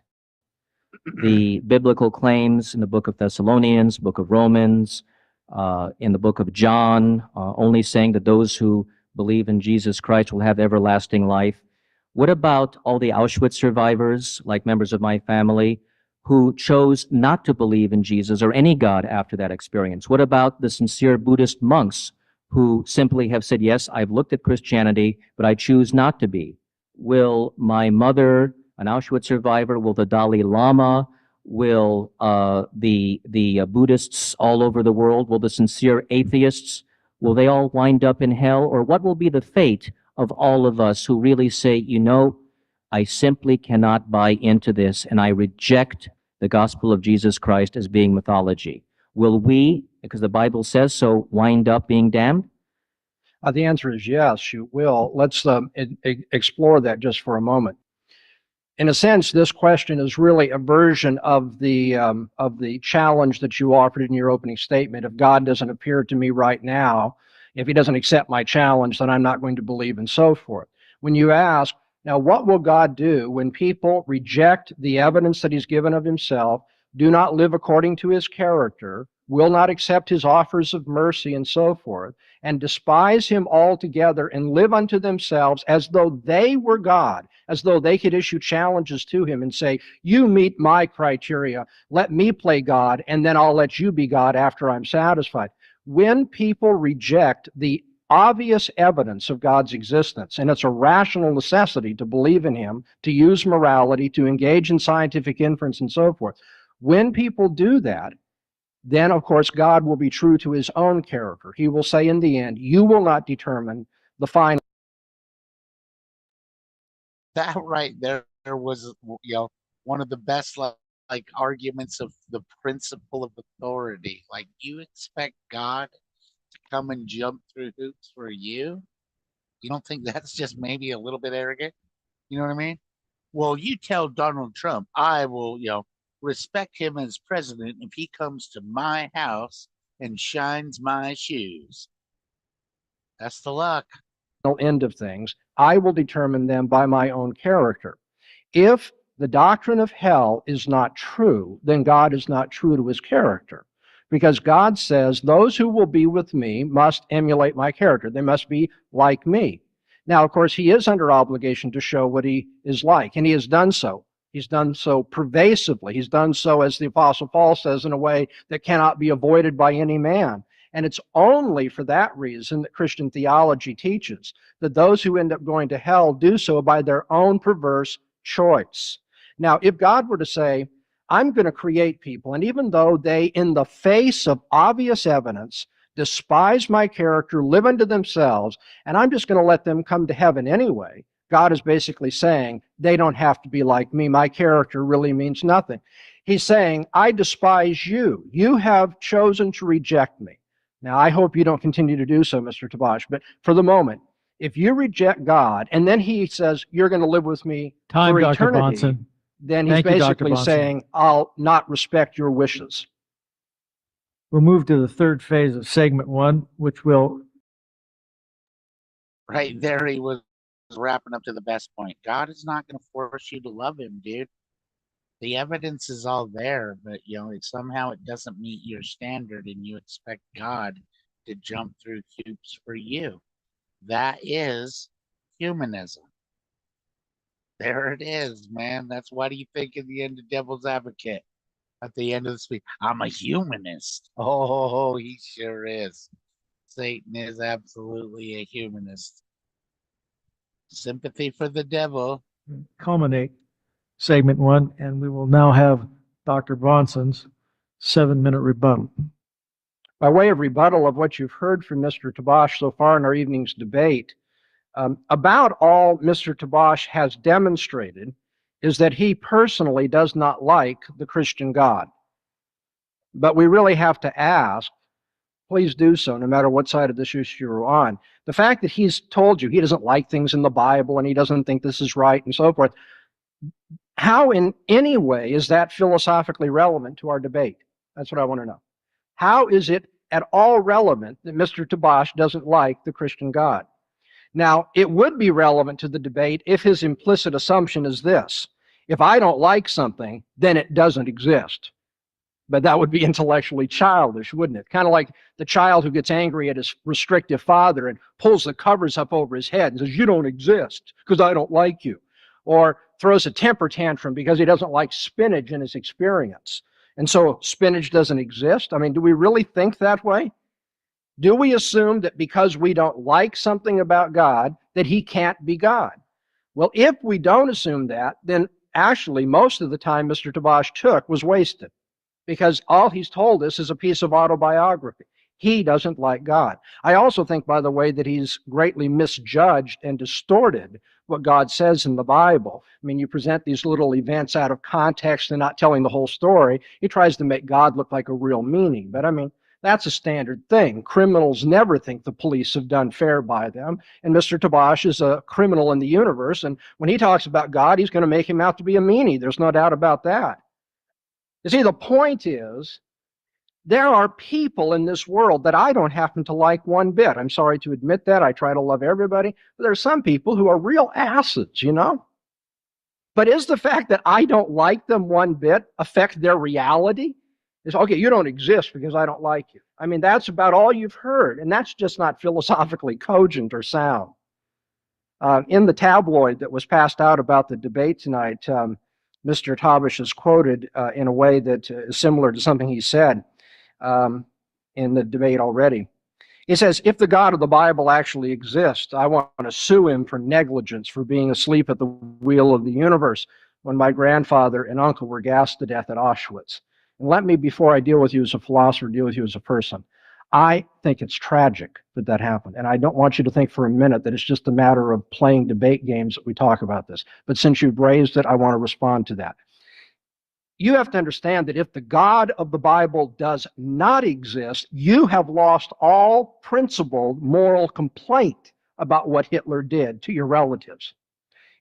the biblical claims in the book of Thessalonians, book of Romans, in the book of John, only saying that those who believe in Jesus Christ will have everlasting life. What about all the Auschwitz survivors, like members of my family, who chose not to believe in Jesus or any God after that experience? What about the sincere Buddhist monks who simply have said, yes, I've looked at Christianity, but I choose not to be? Will my mother, an Auschwitz survivor, will the Dalai Lama, will the Buddhists all over the world, will the sincere atheists, will they all wind up in hell? Or what will be the fate of all of us who really say, I simply cannot buy into this and I reject the gospel of Jesus Christ as being mythology? Will we because the Bible says so, wind up being damned? The answer is yes, you will. Let's explore that just for a moment. In a sense, this question is really a version of the challenge that you offered in your opening statement. If God doesn't appear to me right now, if he doesn't accept my challenge, then I'm not going to believe, and so forth. When you ask, now what will God do when people reject the evidence that he's given of himself, do not live according to his character, will not accept his offers of mercy, and so forth, and despise him altogether and live unto themselves as though they were God, as though they could issue challenges to him and say, you meet my criteria, let me play God, and then I'll let you be God after I'm satisfied. When people reject the obvious evidence of God's existence, and it's a rational necessity to believe in him, to use morality, to engage in scientific inference, and so forth, when people do that, then, of course, God will be true to his own character. He will say in the end, you will not determine the final. That right there was, one of the best like arguments of the principle of authority. Like, you expect God to come and jump through hoops for you? You don't think that's just maybe a little bit arrogant? You know what I mean? Well, you tell Donald Trump, I will, respect him as president if he comes to my house and shines my shoes. That's the luck. End of things, I will determine them by my own character. If the doctrine of hell is not true, then God is not true to his character. Because God says, those who will be with me must emulate my character. They must be like me. Now, of course, he is under obligation to show what he is like, and he has done so. He's done so pervasively. He's done so, as the Apostle Paul says, in a way that cannot be avoided by any man. And it's only for that reason that Christian theology teaches that those who end up going to hell do so by their own perverse choice. Now, if God were to say, I'm going to create people, and even though they, in the face of obvious evidence, despise my character, live unto themselves, and I'm just going to let them come to heaven anyway, God is basically saying, they don't have to be like me. My character really means nothing. He's saying, I despise you. You have chosen to reject me. Now, I hope you don't continue to do so, Mr. Tabash, but for the moment, if you reject God, and then he says, you're going to live with me for Dr. eternity, Bonson. then he's basically saying, I'll not respect your wishes. We'll move to the third phase of segment one, which will... Right there, he was wrapping up to the best point. God is not going to force you to love him, dude. The evidence is all there, but somehow it doesn't meet your standard, and you expect God to jump through hoops for you. That is humanism. There it is, man. That's why do you think in the end of Devil's Advocate, at the end of the speech, I'm a humanist. Oh, he sure is. Satan is absolutely a humanist. Sympathy for the devil. Culminate segment one, and we will now have Dr. Bronson's 7-minute rebuttal. By way of rebuttal of what you've heard from Mr. Tabash so far in our evening's debate, about all Mr. Tabash has demonstrated is that he personally does not like the Christian God. But we really have to ask, please do so, no matter what side of this issue you're on. The fact that he's told you he doesn't like things in the Bible and he doesn't think this is right and so forth, how in any way is that philosophically relevant to our debate? That's what I want to know. How is it at all relevant that Mr. Tabash doesn't like the Christian God? Now, it would be relevant to the debate if his implicit assumption is this: if I don't like something, then it doesn't exist. But that would be intellectually childish, wouldn't it? Kind of like the child who gets angry at his restrictive father and pulls the covers up over his head and says, you don't exist because I don't like you. Or throws a temper tantrum because he doesn't like spinach in his experience. And so spinach doesn't exist? I mean, do we really think that way? Do we assume that because we don't like something about God, that he can't be God? Well, if we don't assume that, then actually most of the time Mr. Tabash took was wasted, because all he's told us is a piece of autobiography. He doesn't like God. I also think, by the way, that he's greatly misjudged and distorted what God says in the Bible. I mean, you present these little events out of context and not telling the whole story. He tries to make God look like a real meaning. But I mean, That's a standard thing. Criminals never think the police have done fair by them. And Mr. Tabash is a criminal in the universe. And when he talks about God, he's going to make him out to be a meanie. There's no doubt about that. You see, the point is, there are people in this world that I don't happen to like one bit. I'm sorry to admit that. I try to love everybody. But there are some people who are real asses, you know? But is the fact that I don't like them one bit affect their reality? It's okay, you don't exist because I don't like you. I mean, that's about all you've heard, and that's just not philosophically cogent or sound. In the tabloid that was passed out about the debate tonight, Mr. Tabish is quoted in a way that is similar to something he said in the debate already. He says, if the God of the Bible actually exists, I want to sue him for negligence for being asleep at the wheel of the universe when my grandfather and uncle were gassed to death at Auschwitz. And let me, before I deal with you as a philosopher, deal with you as a person. I think it's tragic that that happened. And I don't want you to think for a minute that it's just a matter of playing debate games that we talk about this. But since you've raised it, I want to respond to that. You have to understand that if the God of the Bible does not exist, you have lost all principled moral complaint about what Hitler did to your relatives.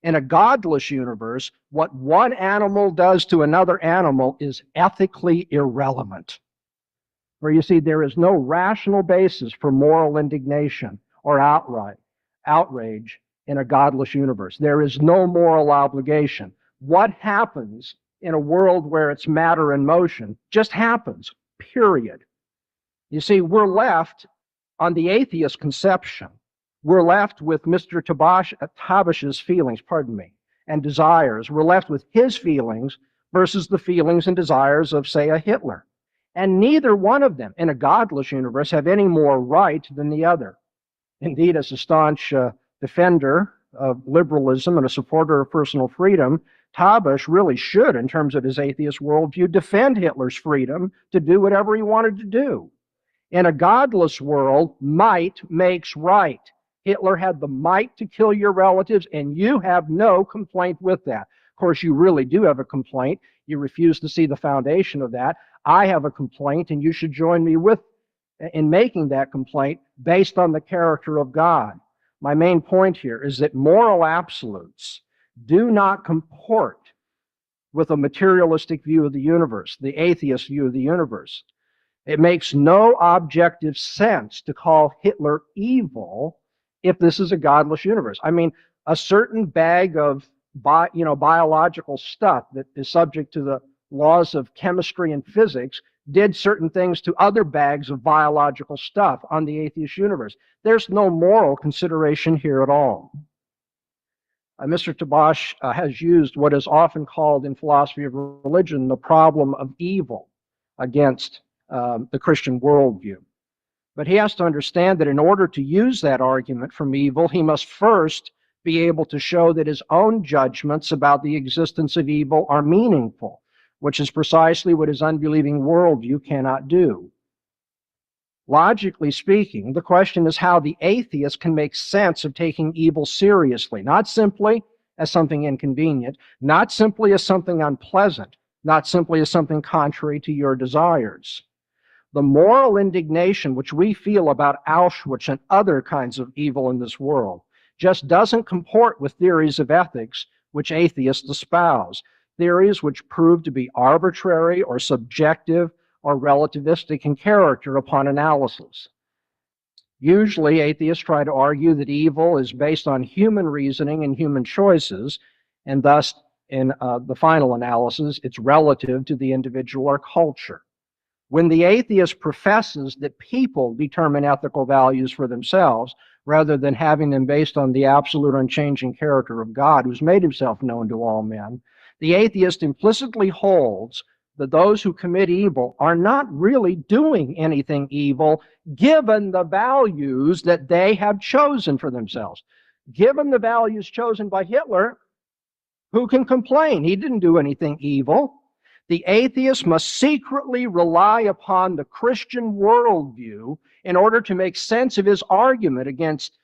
In a godless universe, what one animal does to another animal is ethically irrelevant. For you see, there is no rational basis for moral indignation or outrage in a godless universe. There is no moral obligation. What happens in a world where it's matter and motion just happens, period. You see, we're left on the atheist conception. We're left with Mr. Tabish's feelings, and desires. We're left with his feelings versus the feelings and desires of, say, a Hitler. And neither one of them in a godless universe have any more right than the other. Indeed, as a staunch defender of liberalism and a supporter of personal freedom, Tabish really should, in terms of his atheist worldview, defend Hitler's freedom to do whatever he wanted to do. In a godless world, might makes right. Hitler had the might to kill your relatives, and you have no complaint with that. Of course, you really do have a complaint. You refuse to see the foundation of that. I have a complaint, and you should join me in making that complaint based on the character of God. My main point here is that moral absolutes do not comport with a materialistic view of the universe, the atheist view of the universe. It makes no objective sense to call Hitler evil if this is a godless universe. I mean, a certain bag of biological stuff that is subject to the laws of chemistry and physics did certain things to other bags of biological stuff on the atheist universe. There's no moral consideration here at all. Mr. Tabash has used what is often called in philosophy of religion the problem of evil against the Christian worldview. But he has to understand that in order to use that argument from evil, he must first be able to show that his own judgments about the existence of evil are meaningful, which is precisely what his unbelieving worldview cannot do. Logically speaking, the question is how the atheist can make sense of taking evil seriously, not simply as something inconvenient, not simply as something unpleasant, not simply as something contrary to your desires. The moral indignation which we feel about Auschwitz and other kinds of evil in this world just doesn't comport with theories of ethics which atheists espouse, theories which prove to be arbitrary or subjective or relativistic in character upon analysis. Usually, atheists try to argue that evil is based on human reasoning and human choices, and thus, in the final analysis, it's relative to the individual or culture. When the atheist professes that people determine ethical values for themselves, rather than having them based on the absolute unchanging character of God, who's made himself known to all men, the atheist implicitly holds that those who commit evil are not really doing anything evil given the values that they have chosen for themselves. Given the values chosen by Hitler, who can complain? He didn't do anything evil. The atheist must secretly rely upon the Christian worldview in order to make sense of his argument against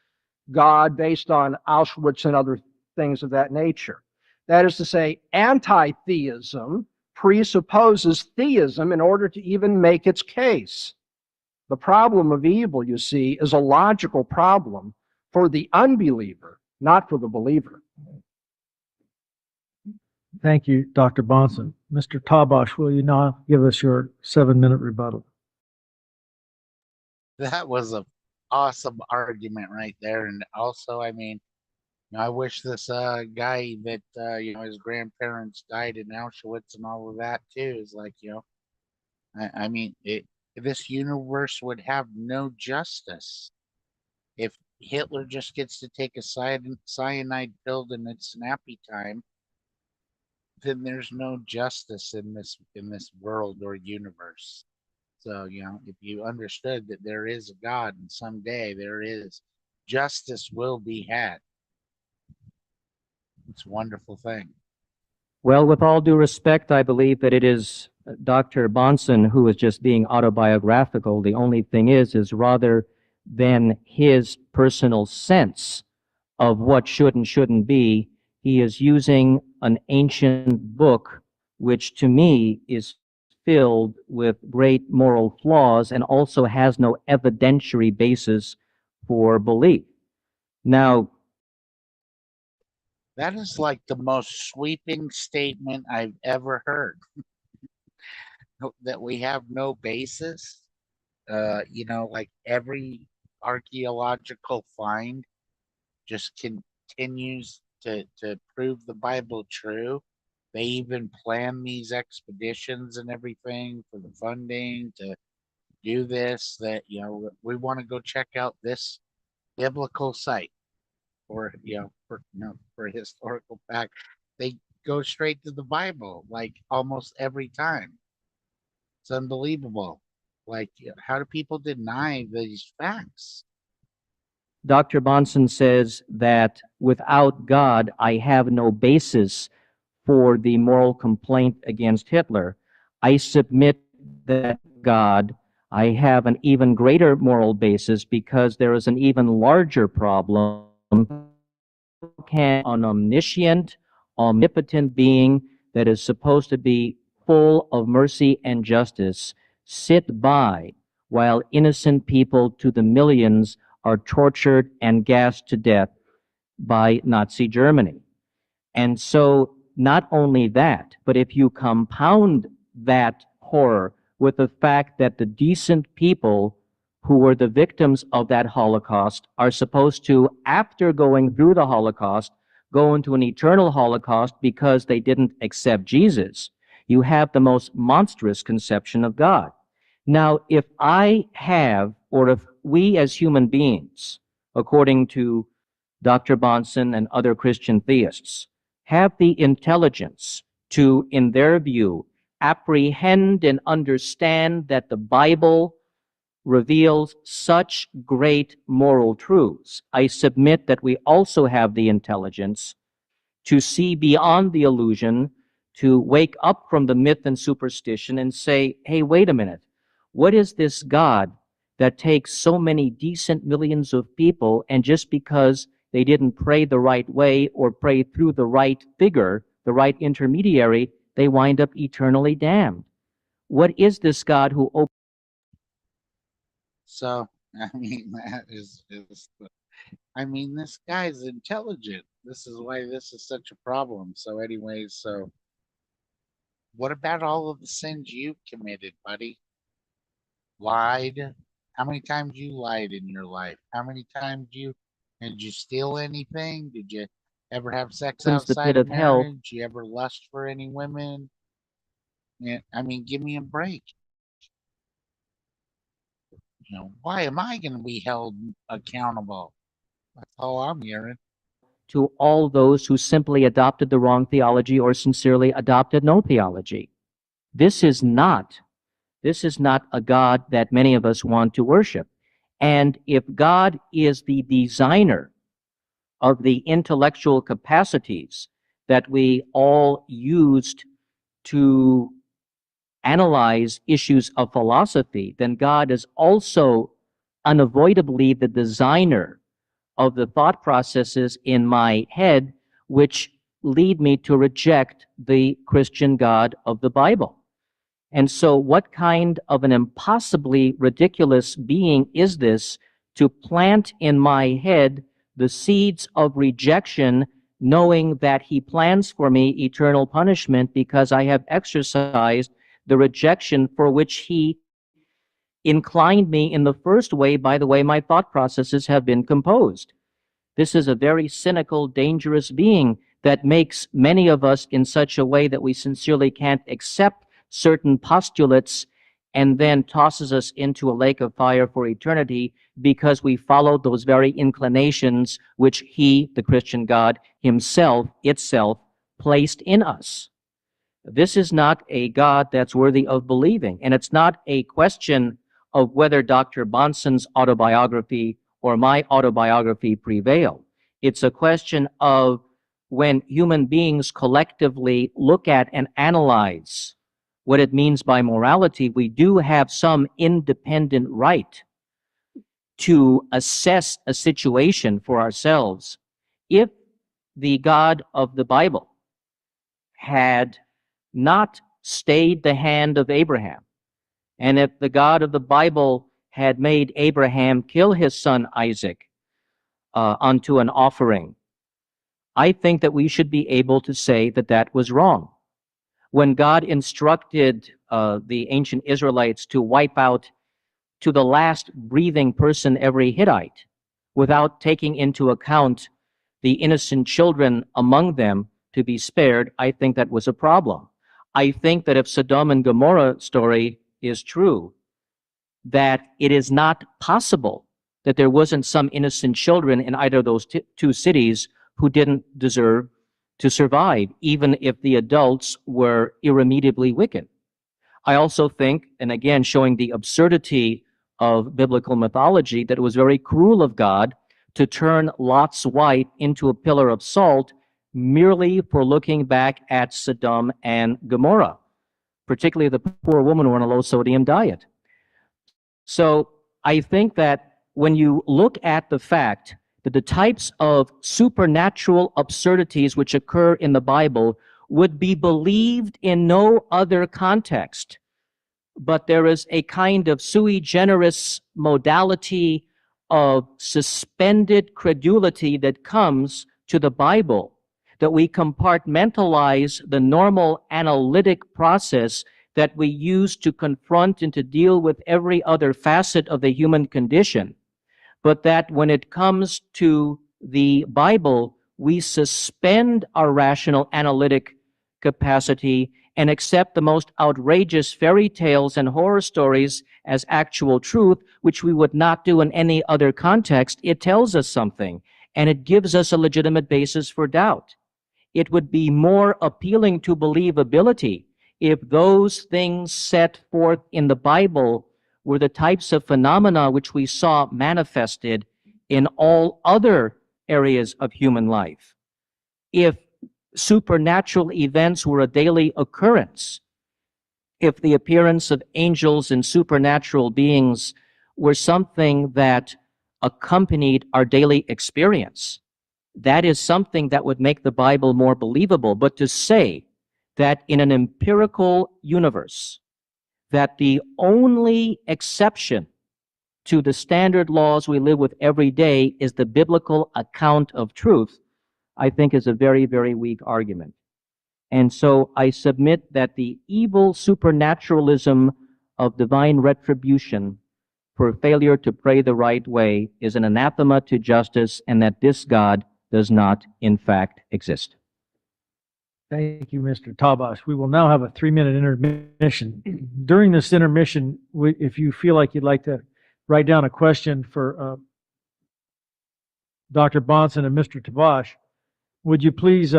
God based on Auschwitz and other things of that nature. That is to say, anti-theism presupposes theism in order to even make its case. The problem of evil, you see, is a logical problem for the unbeliever, not for the believer. Thank you, Dr. Bonson. Mr. Tabash, will you now give us your 7-minute rebuttal? That was a awesome argument right there. And also, I mean, I wish this guy that his grandparents died in Auschwitz and all of that too is like, I mean, this universe would have no justice if Hitler just gets to take a cyanide pill and it's nappy time. Then there's no justice in this world or universe. So, if you understood that there is a God and someday there is justice will be had. It's a wonderful thing. Well, with all due respect, I believe that it is Dr. Bonson who is just being autobiographical. The only thing is rather than his personal sense of what should and shouldn't be, he is using an ancient book, which to me is filled with great moral flaws and also has no evidentiary basis for belief. Now, that is like the most sweeping statement I've ever heard. That we have no basis. Like every archaeological find just continues to prove the Bible true. They even plan these expeditions and everything for the funding to do this, that, we want to go check out this biblical site or, for historical fact. They go straight to the Bible, like almost every time. It's unbelievable. Like, how do people deny these facts? Dr. Bonson says that without God, I have no basis for the moral complaint against Hitler. I submit that God, I have an even greater moral basis because there is an even larger problem. Can an omniscient, omnipotent being that is supposed to be full of mercy and justice sit by while innocent people to the millions are tortured and gassed to death by Nazi Germany? And so, not only that, but if you compound that horror with the fact that the decent people who were the victims of that Holocaust are supposed to, after going through the Holocaust, go into an eternal Holocaust because they didn't accept Jesus, you have the most monstrous conception of God. Now, if I have, or if we as human beings, according to Dr. Bonson and other Christian theists, have the intelligence to, in their view, apprehend and understand that the Bible reveals such great moral truths, I submit that we also have the intelligence to see beyond the illusion, to wake up from the myth and superstition and say, hey, wait a minute, what is this God that takes so many decent millions of people, and just because they didn't pray the right way or pray through the right figure, the right intermediary, they wind up eternally damned? What is this God who opens? So, I mean, this guy's intelligent. This is why this is such a problem. So, anyways, what about all of the sins you've committed, buddy? Lied. How many times you lied in your life? How many times did you steal anything? Did you ever have sex The outside pit of of hell. marriage? You ever lust for any women? Yeah, give me a break. Why am I going to be held accountable? That's all I'm hearing. To all those who simply adopted the wrong theology or sincerely adopted no theology. This is not a God that many of us want to worship. And if God is the designer of the intellectual capacities that we all used to analyze issues of philosophy, then God is also unavoidably the designer of the thought processes in my head which lead me to reject the Christian God of the Bible. And so what kind of an impossibly ridiculous being is this to plant in my head the seeds of rejection, knowing that he plans for me eternal punishment because I have exercised the rejection for which he inclined me in the first way by the way my thought processes have been composed. This is a very cynical, dangerous being that makes many of us in such a way that we sincerely can't accept certain postulates and then tosses us into a lake of fire for eternity because we followed those very inclinations which he, the Christian God, himself, itself, placed in us. This is not a God that's worthy of believing. And it's not a question of whether Dr. Bahnsen's autobiography or my autobiography prevail. It's a question of when human beings collectively look at and analyze what it means by morality, we do have some independent right to assess a situation for ourselves. If the God of the Bible had not stayed the hand of Abraham, and if the God of the Bible had made Abraham kill his son Isaac unto an offering, I think that we should be able to say that that was wrong. When God instructed the ancient Israelites to wipe out to the last breathing person every Hittite without taking into account the innocent children among them to be spared, I think that was a problem. I think that if Sodom and Gomorrah story is true, that it is not possible that there wasn't some innocent children in either of those two cities who didn't deserve to survive, even if the adults were irremediably wicked. I also think, and again showing the absurdity of biblical mythology, that it was very cruel of God to turn Lot's wife into a pillar of salt merely for looking back at Sodom and Gomorrah, particularly the poor woman who were on a low sodium diet. So I think that when you look at the fact that the types of supernatural absurdities which occur in the Bible would be believed in no other context, but there is a kind of sui generis modality of suspended credulity that comes to the Bible, that we compartmentalize the normal analytic process that we use to confront and to deal with every other facet of the human condition, but that when it comes to the Bible, we suspend our rational analytic capacity and accept the most outrageous fairy tales and horror stories as actual truth, which we would not do in any other context. It tells us something, and it gives us a legitimate basis for doubt. It would be more appealing to believability if those things set forth in the Bible were the types of phenomena which we saw manifested in all other areas of human life. If supernatural events were a daily occurrence, if the appearance of angels and supernatural beings were something that accompanied our daily experience, that is something that would make the Bible more believable. But to say that in an empirical universe, that the only exception to the standard laws we live with every day is the biblical account of truth, I think is a very, very weak argument. And so I submit that the evil supernaturalism of divine retribution for failure to pray the right way is an anathema to justice, and that this God does not, in fact, exist. Thank you, Mr. Tabash. We will now have a 3-minute intermission. During this intermission, if you feel like you'd like to write down a question for Dr. Bahnsen and Mr. Tabash, would you please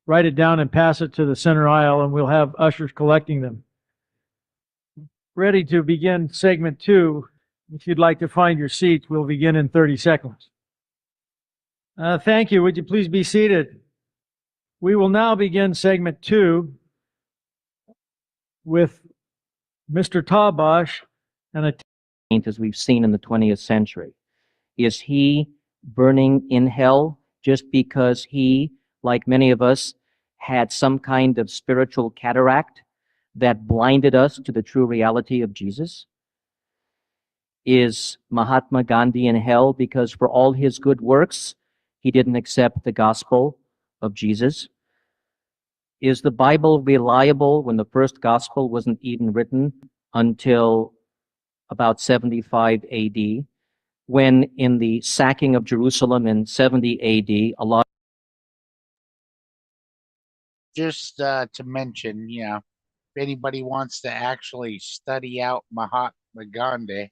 write it down and pass it to the center aisle, and we'll have ushers collecting them. Ready to begin segment 2. If you'd like to find your seats, we'll begin in 30 seconds. Thank you. Would you please be seated? We will now begin segment 2 with Mr. Tabash and as we've seen in the 20th century. Is he burning in hell just because he, like many of us, had some kind of spiritual cataract that blinded us to the true reality of Jesus? Is Mahatma Gandhi in hell because for all his good works, he didn't accept the gospel of Jesus? Is the Bible reliable when the first gospel wasn't even written until about 75 AD? When in the sacking of Jerusalem in 70 AD, a lot Just to mention, if anybody wants to actually study out Mahatma Gandhi,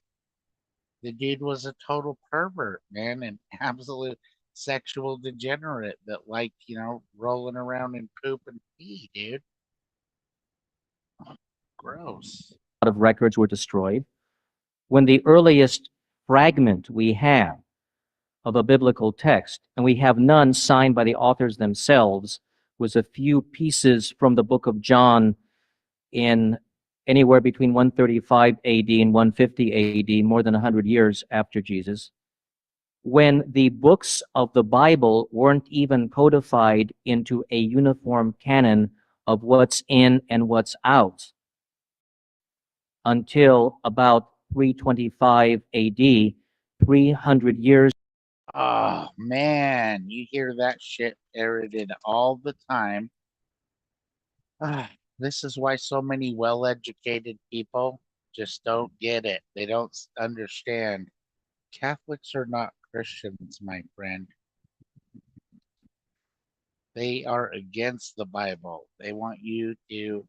the dude was a total pervert, man, an absolute sexual degenerate that liked, rolling around in poop and pee, dude. Gross. of records were destroyed. When the earliest fragment we have of a biblical text, and we have none signed by the authors themselves, was a few pieces from the book of John in anywhere between 135 AD and 150 AD, more than 100 years after Jesus, when the books of the Bible weren't even codified into a uniform canon of what's in and what's out until about 325 AD, 300 years. Oh man, you hear that shit parroted all the time. This is why so many well-educated people just don't get it. They don't understand. Catholics are not Christians, my friend. They are against the Bible. They want you to,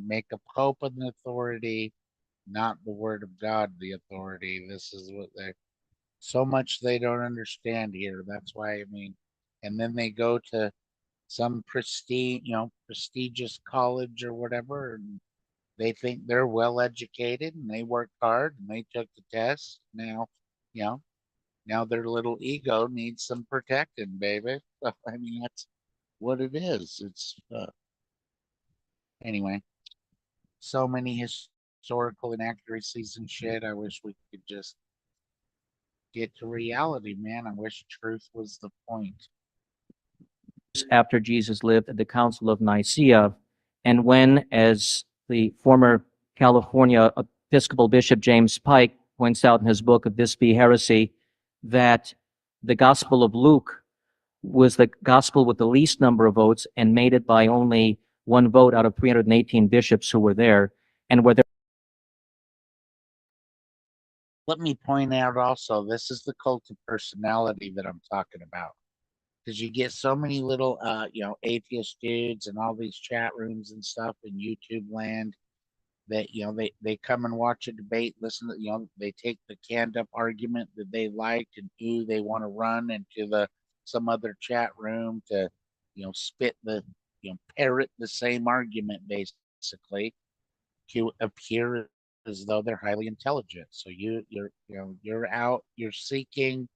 make a pope an authority, not the word of God the authority. This is what they so much they don't understand here. That's why and then they go to some prestigious college or whatever, and they think they're well educated and they worked hard and they took the test. You know, now their little ego needs some protecting, baby. So, that's what it is. It's anyway. So many historical inaccuracies and shit. I wish we could just get to reality, man. I wish truth was the point. After Jesus lived at the Council of Nicaea, and when, as the former California Episcopal Bishop James Pike points out in his book of This Be Heresy, that the Gospel of Luke was the gospel with the least number of votes and made it by only one vote out of 318 bishops who were there, and where there Let me point out also, this is the cult of personality that I'm talking about. Because you get so many little, atheist dudes and all these chat rooms and stuff in YouTube land that, they come and watch a debate, listen to, they take the canned up argument that they liked and who they want to run into some other chat room to, spit parrot the same argument basically to appear as though they're highly intelligent. So you're seeking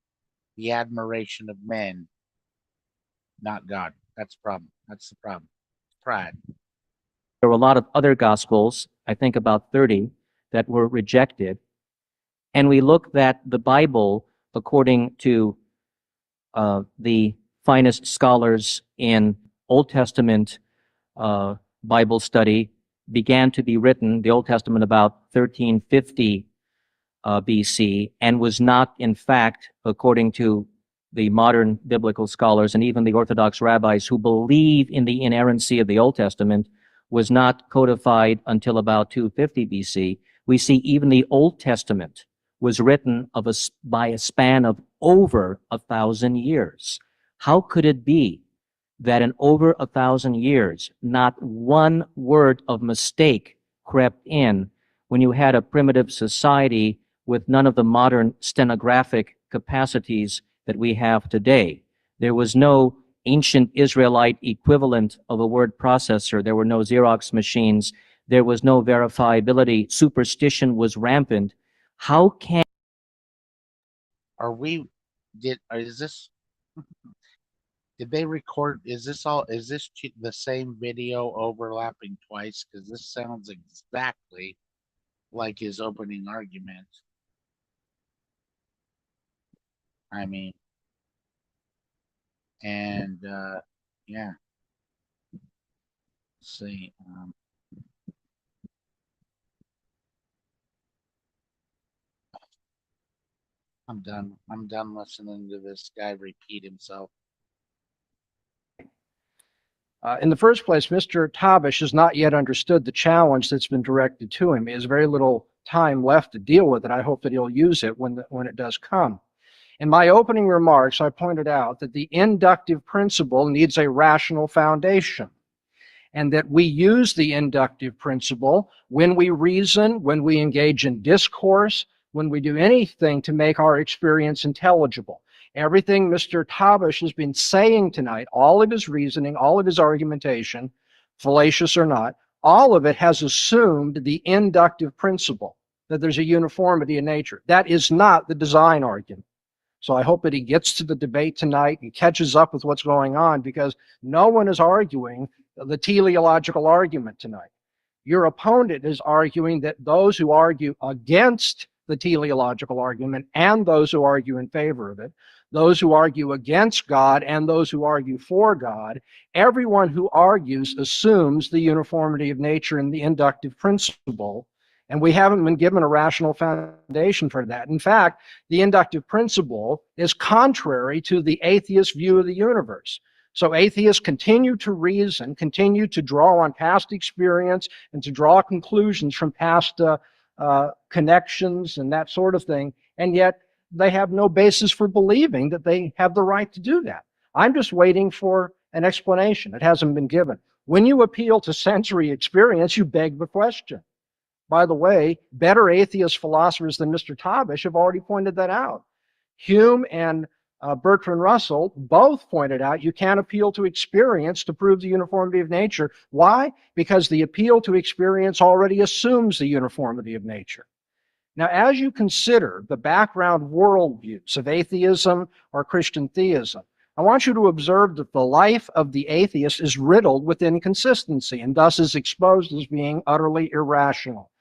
the admiration of men, not God. That's the problem. That's the problem. Pride. were a lot of other gospels, I think about 30, that were rejected. And we look at the Bible according to the finest scholars in Old Testament Bible study began to be written, the Old Testament about 1350 BC, and was not, in fact, according to the modern biblical scholars and even the Orthodox rabbis who believe in the inerrancy of the Old Testament, was not codified until about 250 BC. We see even the Old Testament was written by a span of over 1,000 years. How could it be that in over 1,000 years, not one word of mistake crept in when you had a primitive society with none of the modern stenographic capacities that we have today? There was no ancient Israelite equivalent of a word processor. There were no Xerox machines. There was no verifiability. Superstition was rampant. How can Are we is this did they record is this the same video overlapping twice? Because this sounds exactly like his opening argument. I mean, and yeah, let's see. I'm done. I'm done listening to this guy repeat himself. In the first place, Mr. Tavish has not yet understood the challenge that's been directed to him. He has very little time left to deal with it. I hope that he'll use it when it does come. In my opening remarks, I pointed out that the inductive principle needs a rational foundation, and that we use the inductive principle when we reason, when we engage in discourse, when we do anything to make our experience intelligible. Everything Mr. Tavish has been saying tonight, all of his reasoning, all of his argumentation, fallacious or not, all of it has assumed the inductive principle, that there's a uniformity in nature. That is not the design argument. So I hope that he gets to the debate tonight and catches up with what's going on, because no one is arguing the teleological argument tonight. Your opponent is arguing that those who argue against the teleological argument and those who argue in favor of it, those who argue against God and those who argue for God, everyone who argues assumes the uniformity of nature and the inductive principle, and we haven't been given a rational foundation for that. In fact, the inductive principle is contrary to the atheist view of the universe. So atheists continue to reason, continue to draw on past experience and to draw conclusions from past connections and that sort of thing, and yet they have no basis for believing that they have the right to do that. I'm just waiting for an explanation. It hasn't been given. When you appeal to sensory experience, you beg the question. By the way, better atheist philosophers than Mr. Tavish have already pointed that out. Hume and Bertrand Russell both pointed out you can't appeal to experience to prove the uniformity of nature. Why? Because the appeal to experience already assumes the uniformity of nature. Now, as you consider the background worldviews of atheism or Christian theism, I want you to observe that the life of the atheist is riddled with inconsistency and thus is exposed as being utterly irrational.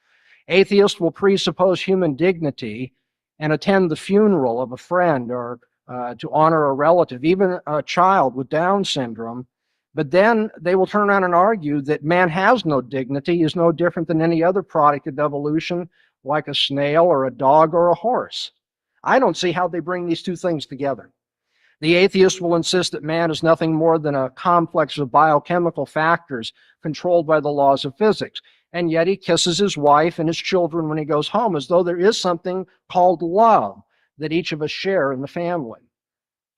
Atheists will presuppose human dignity and attend the funeral of a friend or to honor a relative, even a child with Down syndrome. But then they will turn around and argue that man has no dignity, is no different than any other product of evolution, like a snail or a dog or a horse. I don't see how they bring these two things together. The atheist will insist that man is nothing more than a complex of biochemical factors controlled by the laws of physics. And yet he kisses his wife and his children when he goes home, as though there is something called love that each of us share in the family.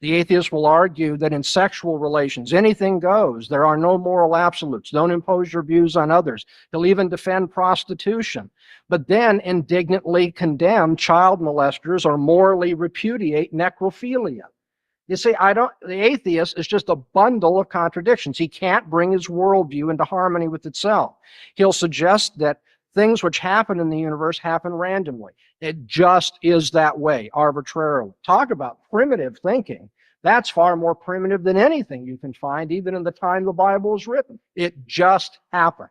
The atheist will argue that in sexual relations, anything goes. There are no moral absolutes. Don't impose your views on others. He'll even defend prostitution, but then indignantly condemn child molesters or morally repudiate necrophilia. You see, the atheist is just a bundle of contradictions. He can't bring his worldview into harmony with itself. He'll suggest that things which happen in the universe happen randomly. It just is that way, arbitrarily. Talk about primitive thinking. That's far more primitive than anything you can find, even in the time the Bible was written. It just happened.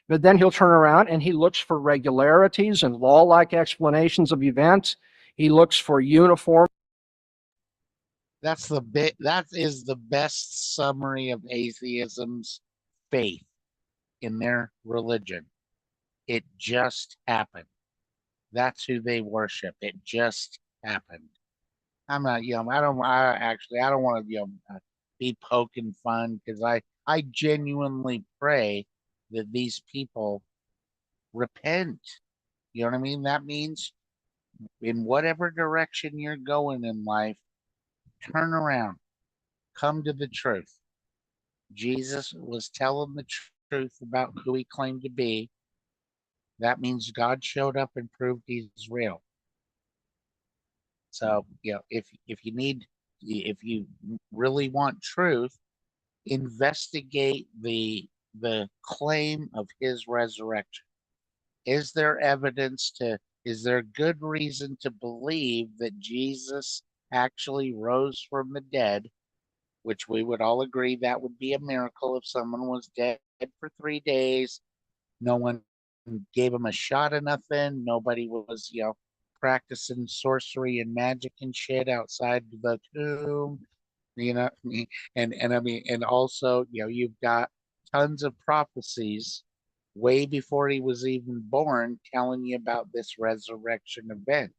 But then he'll turn around and he looks for regularities and law-like explanations of events. He looks for uniform. That is the best summary of atheism's faith in their religion. It just happened. That's who they worship. It just happened. I'm not, I don't want to, be poking fun, because I genuinely pray that these people repent. You know what I mean? That means in whatever direction you're going in life, turn around, come to the truth. Jesus was telling the truth about who he claimed to be. That means God showed up and proved he's real. So, if you really want truth, investigate the claim of his resurrection. Is there is there good reason to believe that Jesus actually rose from the dead, which we would all agree that would be a miracle if someone was dead for 3 days. No one gave him a shot of nothing. Nobody was, practicing sorcery and magic and shit outside the tomb. And also, you've got tons of prophecies way before he was even born telling you about this resurrection event.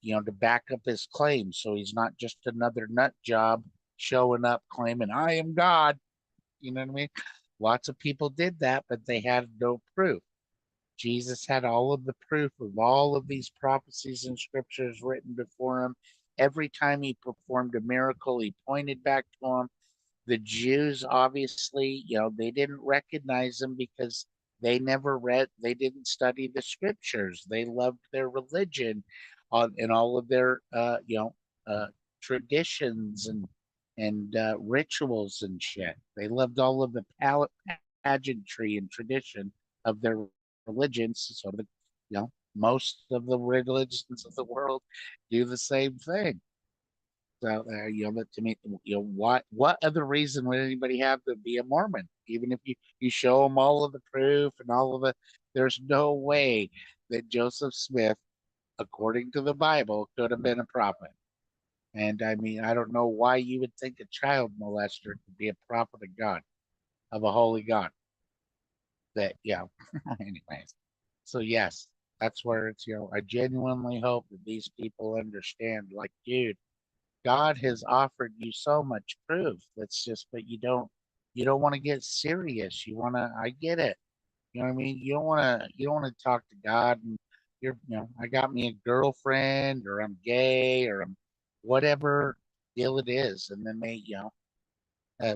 to back up his claim. So he's not just another nut job showing up claiming, I am God. You know what I mean? Lots of people did that, but they had no proof. Jesus had all of the proof of all of these prophecies and scriptures written before him. Every time he performed a miracle, he pointed back to him. The Jews, obviously, they didn't recognize him because they didn't study the scriptures. They loved their religion and all of their, traditions and rituals and shit. They loved all of the pageantry and tradition of their religions. So most of the religions of the world do the same thing. So but to me, what other reason would anybody have to be a Mormon? Even if you show them all of the proof and all of the, there's no way that Joseph Smith, according to the Bible, could have been a prophet. And I mean, I don't know why you would think a child molester could be a prophet of God, of a holy God. That anyways. So yes, that's where it's I genuinely hope that these people understand. Like, dude, God has offered you so much proof. That's just, but you don't want to get serious. You want to. I get it. You know what I mean? You don't want to talk to God and I got me a girlfriend or I'm gay or I'm whatever deal it is, and then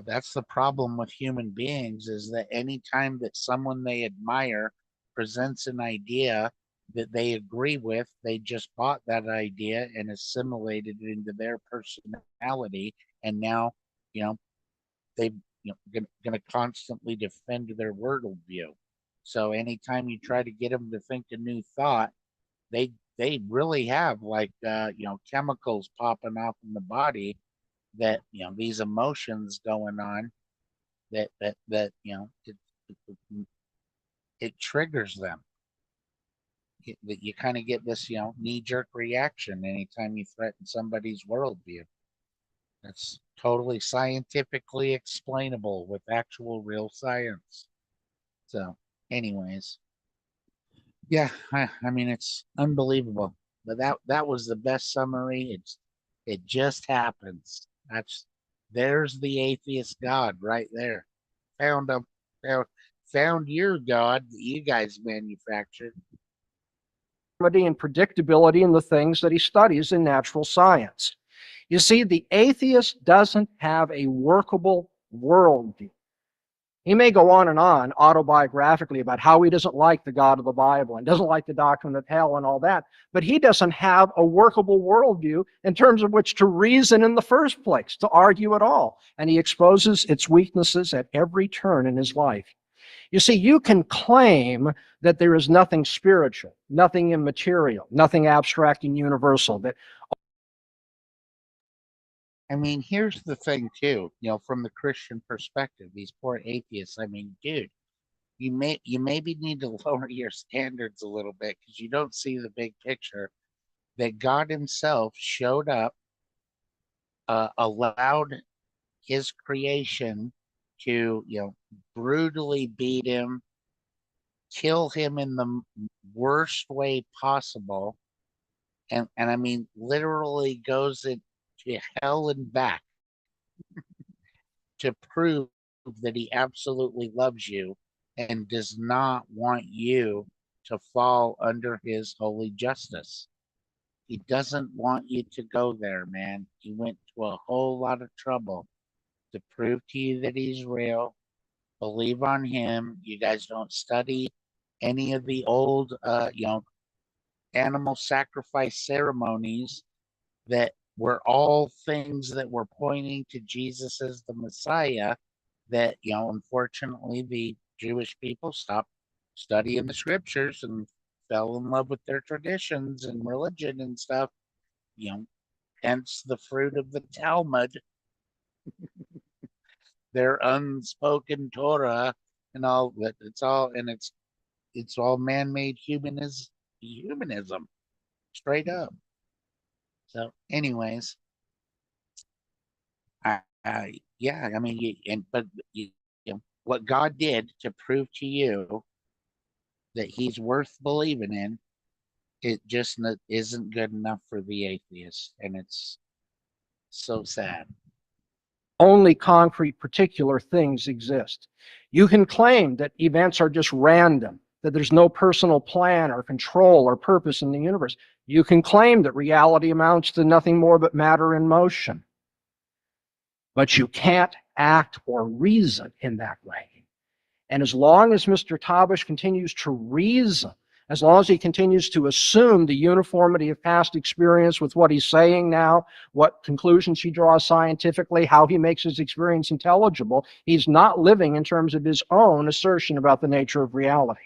that's the problem with human beings is that anytime that someone they admire presents an idea that they agree with, they just bought that idea and assimilated it into their personality. And now, you know, they going to constantly defend their worldview. So anytime you try to get them to think a new thought, they really have like chemicals popping off in the body that these emotions going on that it triggers them. That you kind of get this knee jerk reaction anytime you threaten somebody's worldview. That's totally scientifically explainable with actual real science. So, anyways, yeah, I mean it's unbelievable. But that was the best summary. It just happens. There's the atheist God right there. Found him. Found your God that you guys manufactured. And predictability in the things that he studies in natural science. You see, the atheist doesn't have a workable worldview. He may go on and on autobiographically about how he doesn't like the God of the Bible and doesn't like the doctrine of hell and all that, but he doesn't have a workable worldview in terms of which to reason in the first place, to argue at all. And he exposes its weaknesses at every turn in his life. You see, you can claim that there is nothing spiritual, nothing immaterial, nothing abstract and universal, that I mean, here's the thing too, from the Christian perspective, these poor atheists, I mean, dude, you maybe need to lower your standards a little bit because you don't see the big picture that God himself showed up, allowed his creation to, brutally beat him, kill him in the worst way possible, and I mean, literally goes into hell and back to prove that he absolutely loves you and does not want you to fall under his holy justice. He doesn't want you to go there, man. He went to a whole lot of trouble to prove to you that he's real. Believe on him. You guys don't study any of the old, animal sacrifice ceremonies that were all things that were pointing to Jesus as the Messiah. That, unfortunately, the Jewish people stopped studying the scriptures and fell in love with their traditions and religion and stuff. You know, hence the fruit of the Talmud, their unspoken Torah, and all that. It's all man-made humanism, straight up. So, anyways, yeah, I mean, what God did to prove to you that He's worth believing in It just isn't good enough for the atheist, and it's so sad. Only concrete particular things exist. You can claim that events are just random, that there's no personal plan or control or purpose in the universe. You can claim that reality amounts to nothing more but matter in motion. But you can't act or reason in that way. And as long as Mr. Tabish continues to reason, as long as he continues to assume the uniformity of past experience with what he's saying now, what conclusions he draws scientifically, how he makes his experience intelligible, he's not living in terms of his own assertion about the nature of reality.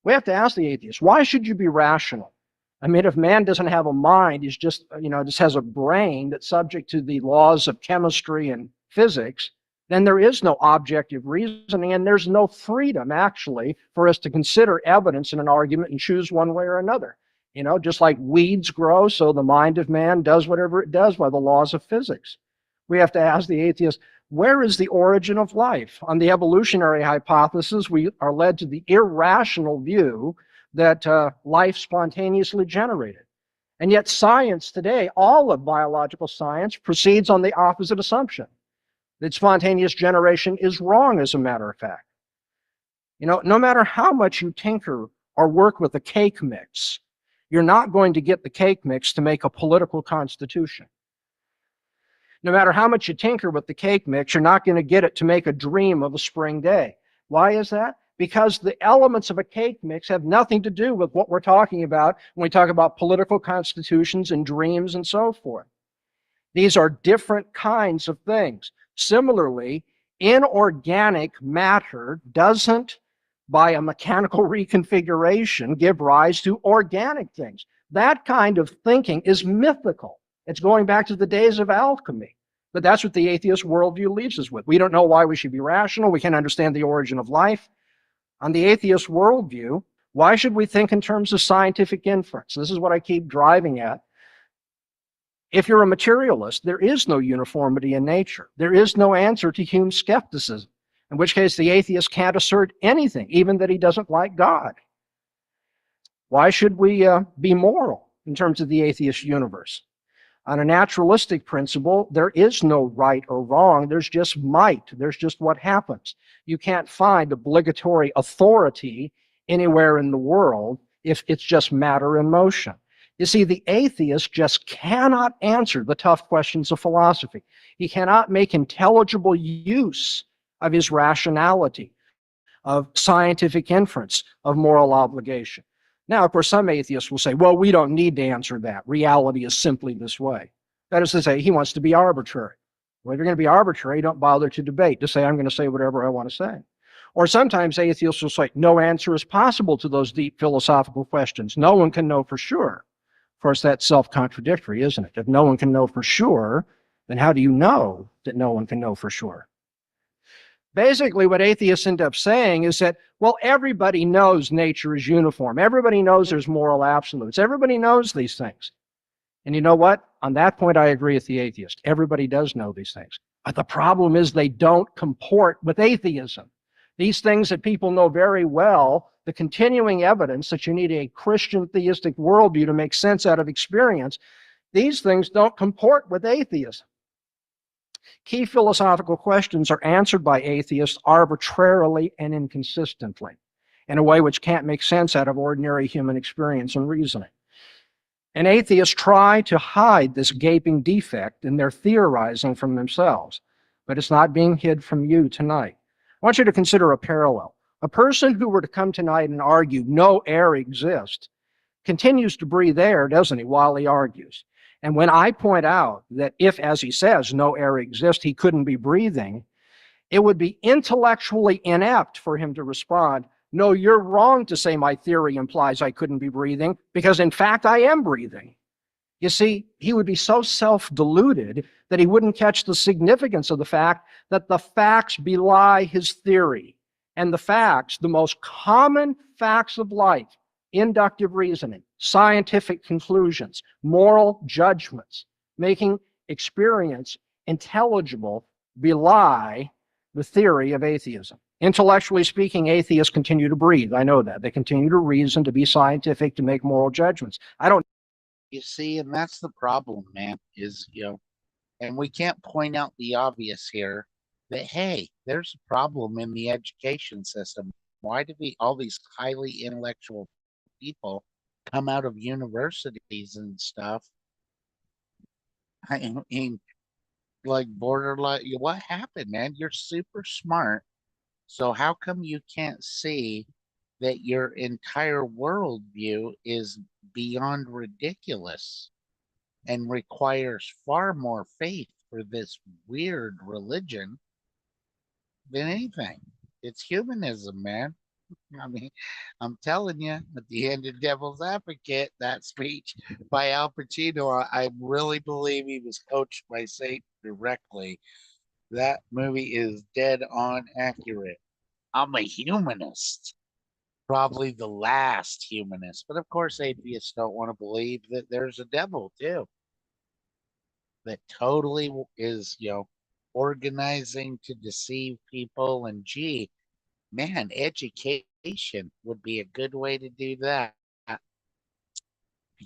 We have to ask the atheist, why should you be rational? I mean, if man doesn't have a mind, he's just, just has a brain that's subject to the laws of chemistry and physics, then there is no objective reasoning and there's no freedom, actually, for us to consider evidence in an argument and choose one way or another. Just like weeds grow, so the mind of man does whatever it does by the laws of physics. We have to ask the atheist, where is the origin of life? On the evolutionary hypothesis, we are led to the irrational view that life spontaneously generated. And yet science today, all of biological science, proceeds on the opposite assumption, that spontaneous generation is wrong, as a matter of fact. No matter how much you tinker or work with a cake mix, you're not going to get the cake mix to make a political constitution. No matter how much you tinker with the cake mix, you're not going to get it to make a dream of a spring day. Why is that? Because the elements of a cake mix have nothing to do with what we're talking about when we talk about political constitutions and dreams and so forth. These are different kinds of things. Similarly, inorganic matter doesn't, by a mechanical reconfiguration, give rise to organic things. That kind of thinking is mythical. It's going back to the days of alchemy. But that's what the atheist worldview leaves us with. We don't know why we should be rational. We can't understand the origin of life. On the atheist worldview, why should we think in terms of scientific inference? This is what I keep driving at. If you're a materialist, there is no uniformity in nature. There is no answer to Hume's skepticism, in which case the atheist can't assert anything, even that he doesn't like God. Why should we be moral in terms of the atheist universe? On a naturalistic principle, there is no right or wrong. There's just might. There's just what happens. You can't find obligatory authority anywhere in the world if it's just matter in motion. You see, the atheist just cannot answer the tough questions of philosophy. He cannot make intelligible use of his rationality, of scientific inference, of moral obligation. Now, of course, some atheists will say, well, we don't need to answer that. Reality is simply this way. That is to say, he wants to be arbitrary. Well, if you're going to be arbitrary, don't bother to debate. Just say, I'm going to say whatever I want to say. Or sometimes atheists will say, no answer is possible to those deep philosophical questions. No one can know for sure. Of course, that's self-contradictory, isn't it? If no one can know for sure, then how do you know that no one can know for sure? Basically, what atheists end up saying is that, well, everybody knows nature is uniform. Everybody knows there's moral absolutes. Everybody knows these things. And you know what? On that point, I agree with the atheist. Everybody does know these things. But the problem is they don't comport with atheism. These things that people know very well, the continuing evidence that you need a Christian theistic worldview to make sense out of experience, these things don't comport with atheism. Key philosophical questions are answered by atheists arbitrarily and inconsistently, in a way which can't make sense out of ordinary human experience and reasoning. And atheists try to hide this gaping defect in their theorizing from themselves, but it's not being hid from you tonight. I want you to consider a parallel. A person who were to come tonight and argue no air exists continues to breathe air, doesn't he, while he argues. And when I point out that if, as he says, no air exists, he couldn't be breathing, it would be intellectually inept for him to respond, no, you're wrong to say my theory implies I couldn't be breathing, because in fact I am breathing. You see, he would be so self-deluded that he wouldn't catch the significance of the fact that the facts belie his theory. And the facts, the most common facts of life, inductive reasoning, scientific conclusions, moral judgments, making experience intelligible, belie the theory of atheism. Intellectually speaking, atheists continue to breathe. I know that. They continue to reason, to be scientific, to make moral judgments. I don't. You see, and that's the problem, man, is, and we can't point out the obvious here that, hey, there's a problem in the education system. Why do all these highly intellectual people come out of universities and stuff? I mean, like borderline, what happened, man? You're super smart. So how come you can't see that your entire worldview is beyond ridiculous and requires far more faith for this weird religion than anything? It's humanism, man. I mean, I'm telling you, at the end of Devil's Advocate, that speech by Al Pacino, I really believe he was coached by Satan directly. That movie is dead on accurate. I'm a humanist, probably the last humanist. But of course, atheists don't want to believe that there's a devil, too, that totally is, organizing to deceive people. And gee, man, education would be a good way to do that.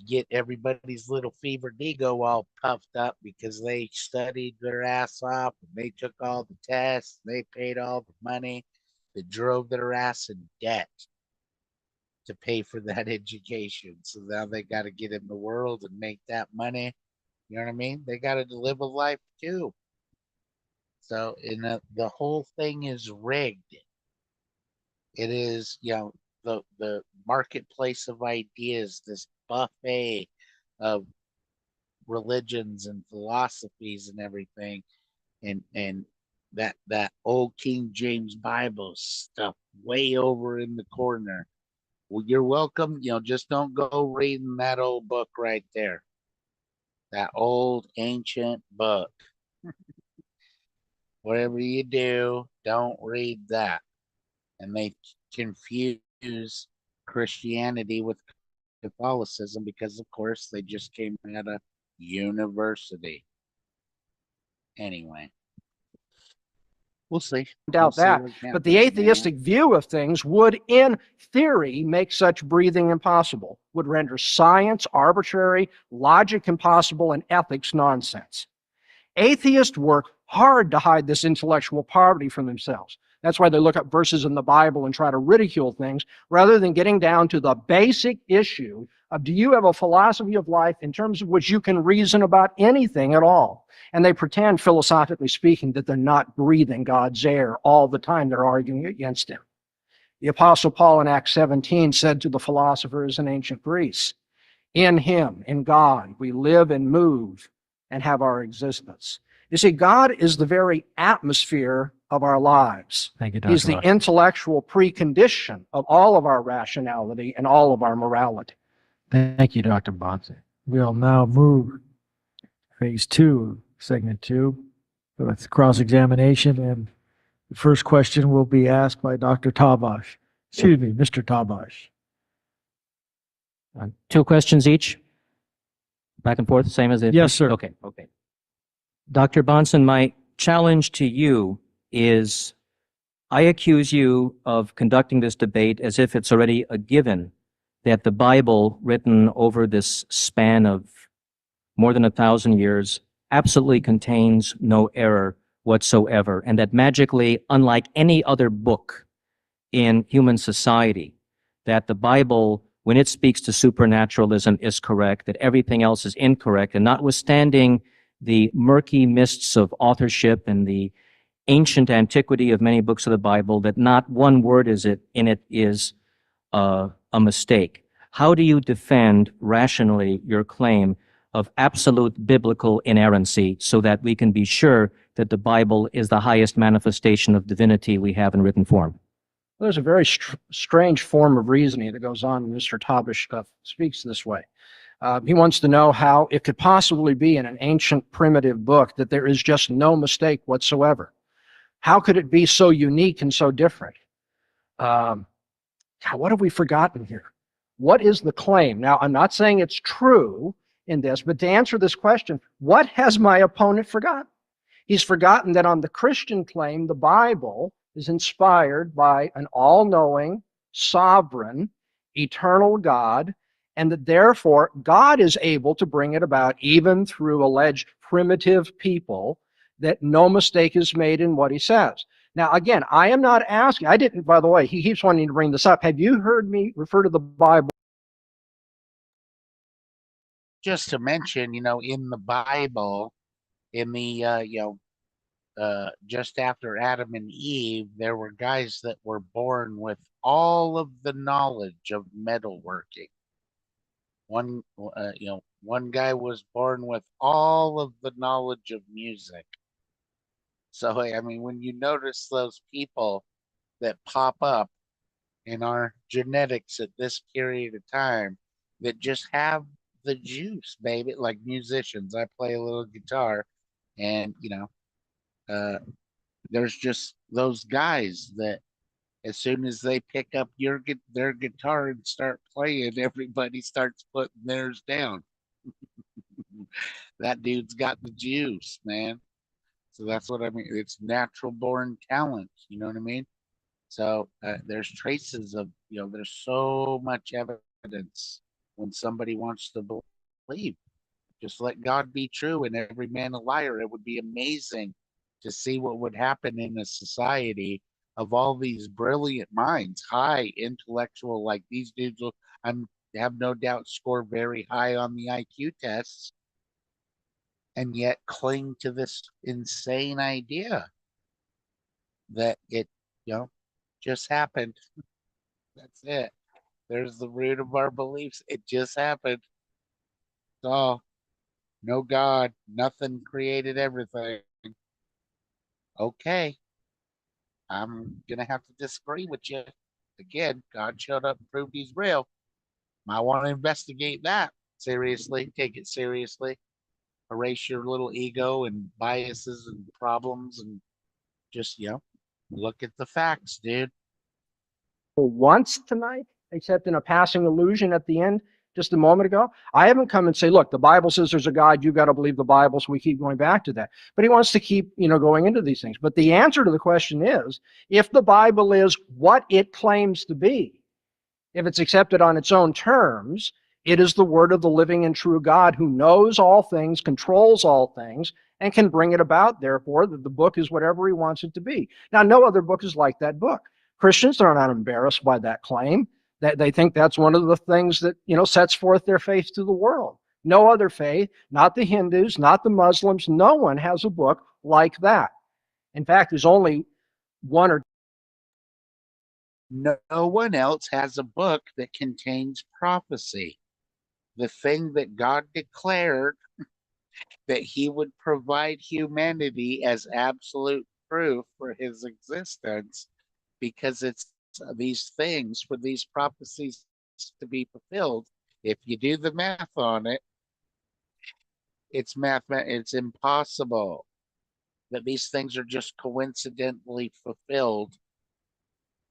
Get everybody's little fevered ego all puffed up because they studied their ass off and they took all the tests, they paid all the money, that drove their ass in debt to pay for that education. So now they got to get in the world and make that money. You know what I mean? They got to live a life too. So the whole thing is rigged. It is, the marketplace of ideas, this buffet of religions and philosophies and everything, and that old King James Bible stuff way over in the corner. Well, you're welcome. Just don't go reading that old book right there. That old ancient book. Whatever you do, don't read that. And they confuse Christianity with Catholicism because, of course, they just came out of university. Anyway, we'll see. Doubt that. But the atheistic view of things would, in theory, make such breathing impossible, would render science arbitrary, logic impossible, and ethics nonsense. Atheists work hard to hide this intellectual poverty from themselves. That's why they look up verses in the Bible and try to ridicule things rather than getting down to the basic issue of, do you have a philosophy of life in terms of which you can reason about anything at all? And they pretend, philosophically speaking, that they're not breathing God's air all the time. They're arguing against him. The Apostle Paul in Acts 17 said to the philosophers in ancient Greece, in him, in God, we live and move and have our existence. You see, God is the very atmosphere of our lives. Thank you, Dr. He's the intellectual precondition of all of our rationality and all of our morality. Thank you, Dr. Bonson. We'll now move to phase 2, segment 2, with cross-examination, and the first question will be asked by Dr. Tabash. Excuse me, Mr. Tabash. 2 questions each? Back and forth, same as it? Yes, sir. Okay. Dr. Bonson, my challenge to you is, I accuse you of conducting this debate as if it's already a given that the Bible, written over this span of more than 1,000 years, absolutely contains no error whatsoever, and that magically, unlike any other book in human society, that the Bible, when it speaks to supernaturalism, is correct, that everything else is incorrect, and notwithstanding the murky mists of authorship and the ancient antiquity of many books of the Bible, that not one word in it is a mistake. How do you defend rationally your claim of absolute biblical inerrancy so that we can be sure that the Bible is the highest manifestation of divinity we have in written form? Well, there's a very strange form of reasoning that goes on when Mr. Tabash speaks this way. He wants to know how it could possibly be in an ancient primitive book that there is just no mistake whatsoever. How could it be so unique and so different? What have we forgotten here? What is the claim? Now, I'm not saying it's true in this, but to answer this question, what has my opponent forgotten? He's forgotten that on the Christian claim, the Bible is inspired by an all-knowing, sovereign, eternal God, and that therefore God is able to bring it about even through alleged primitive people, that no mistake is made in what he says. Now, again, I am not asking, I didn't, by the way, he keeps wanting to bring this up. Have you heard me refer to the Bible? Just to mention, in the Bible, in the just after Adam and Eve, there were guys that were born with all of the knowledge of metalworking. One guy was born with all of the knowledge of music. So, I mean, when you notice those people that pop up in our genetics at this period of time that just have the juice, baby, like musicians. I play a little guitar, and there's just those guys that as soon as they pick up their guitar and start playing, everybody starts putting theirs down. That dude's got the juice, man. So that's what I mean. It's natural born talent. You know what I mean? So there's traces of, there's so much evidence when somebody wants to believe. Just let God be true and every man a liar. It would be amazing to see what would happen in a society of all these brilliant minds, high intellectual, like these dudes will, have no doubt score very high on the IQ tests, and yet cling to this insane idea that it, just happened. That's it. There's the root of our beliefs. It just happened. Oh, no God, nothing created everything. Okay, I'm gonna have to disagree with you. Again, God showed up and proved he's real. Might want to investigate that seriously, take it seriously, erase your little ego and biases and problems and just, look at the facts, dude. Once tonight, except in a passing allusion at the end just a moment ago. I haven't come and say, look, the Bible says there's a God, you got to believe the Bible, so we keep going back to that. But he wants to keep, going into these things. But the answer to the question is, if the Bible is what it claims to be, if it's accepted on its own terms, it is the word of the living and true God who knows all things, controls all things, and can bring it about, therefore, that the book is whatever he wants it to be. Now, no other book is like that book. Christians are not embarrassed by that claim. That they think that's one of the things that, sets forth their faith to the world. No other faith, not the Hindus, not the Muslims, no one has a book like that. In fact, there's only one or no one else has a book that contains prophecy. The thing that God declared that he would provide humanity as absolute proof for his existence, because it's these things, for these prophecies to be fulfilled. If you do the math on it, it's impossible that these things are just coincidentally fulfilled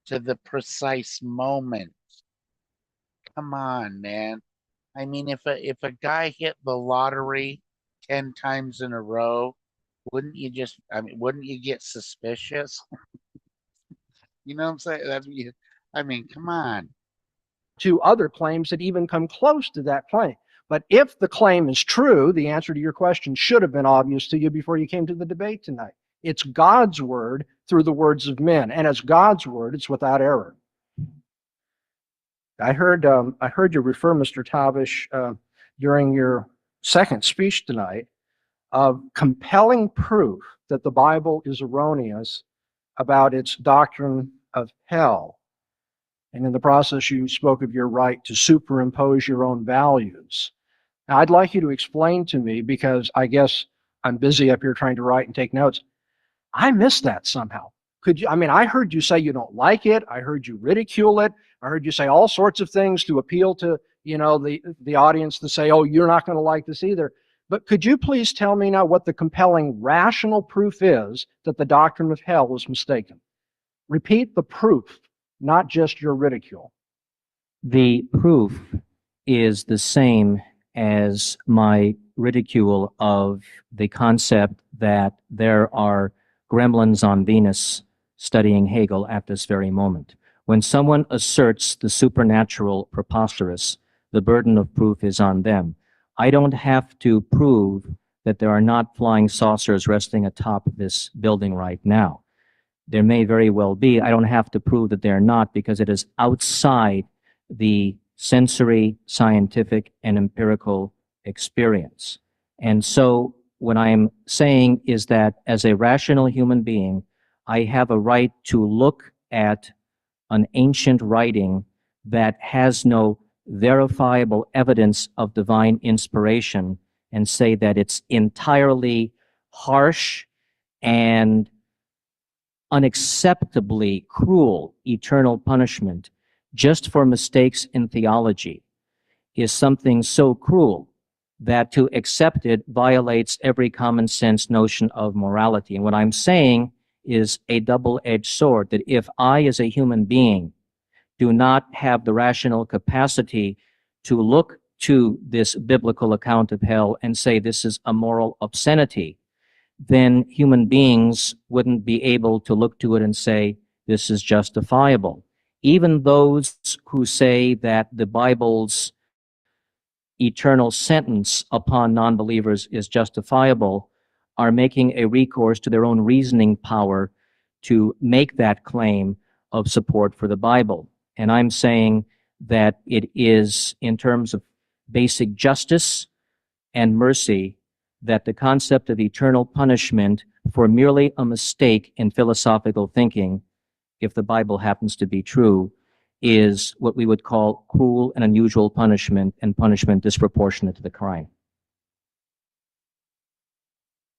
to the precise moment. Come on, man. I mean, if a guy hit the lottery 10 times in a row, wouldn't you get suspicious? You know what I'm saying? Come on. two other claims that even come close to that claim. But if the claim is true, the answer to your question should have been obvious to you before you came to the debate tonight. It's God's word through the words of men, and as God's word, it's without error. I heard you refer, Mr. Tavish, during your second speech tonight, of compelling proof that the Bible is erroneous about its doctrine of hell. And in the process, you spoke of your right to superimpose your own values. Now, I'd like you to explain to me, because I guess I'm busy up here trying to write and take notes. I missed that somehow. I heard you say you don't like it. I heard you ridicule it. I heard you say all sorts of things to appeal to, the audience, to say, oh, you're not going to like this either. But could you please tell me now what the compelling rational proof is that the doctrine of hell was mistaken? Repeat the proof, not just your ridicule. The proof is the same as my ridicule of the concept that there are gremlins on Venus studying Hegel at this very moment. When someone asserts the supernatural preposterous, the burden of proof is on them. I don't have to prove that there are not flying saucers resting atop this building right now. There may very well be. I don't have to prove that they're not, because it is outside the sensory, scientific, and empirical experience. And so what I'm saying is that as a rational human being, I have a right to look at an ancient writing that has no verifiable evidence of divine inspiration and say that it's entirely harsh and unacceptably cruel eternal punishment just for mistakes in theology is something so cruel that to accept it violates every common sense notion of morality. And what I'm saying is a double-edged sword, that if I, as a human being, do not have the rational capacity to look to this biblical account of hell and say this is a moral obscenity, then human beings wouldn't be able to look to it and say this is justifiable. Even those who say that the Bible's eternal sentence upon non-believers is justifiable are making a recourse to their own reasoning power to make that claim of support for the Bible. And I'm saying that it is, in terms of basic justice and mercy, that the concept of eternal punishment for merely a mistake in philosophical thinking, if the Bible happens to be true, is what we would call cruel and unusual punishment, and punishment disproportionate to the crime.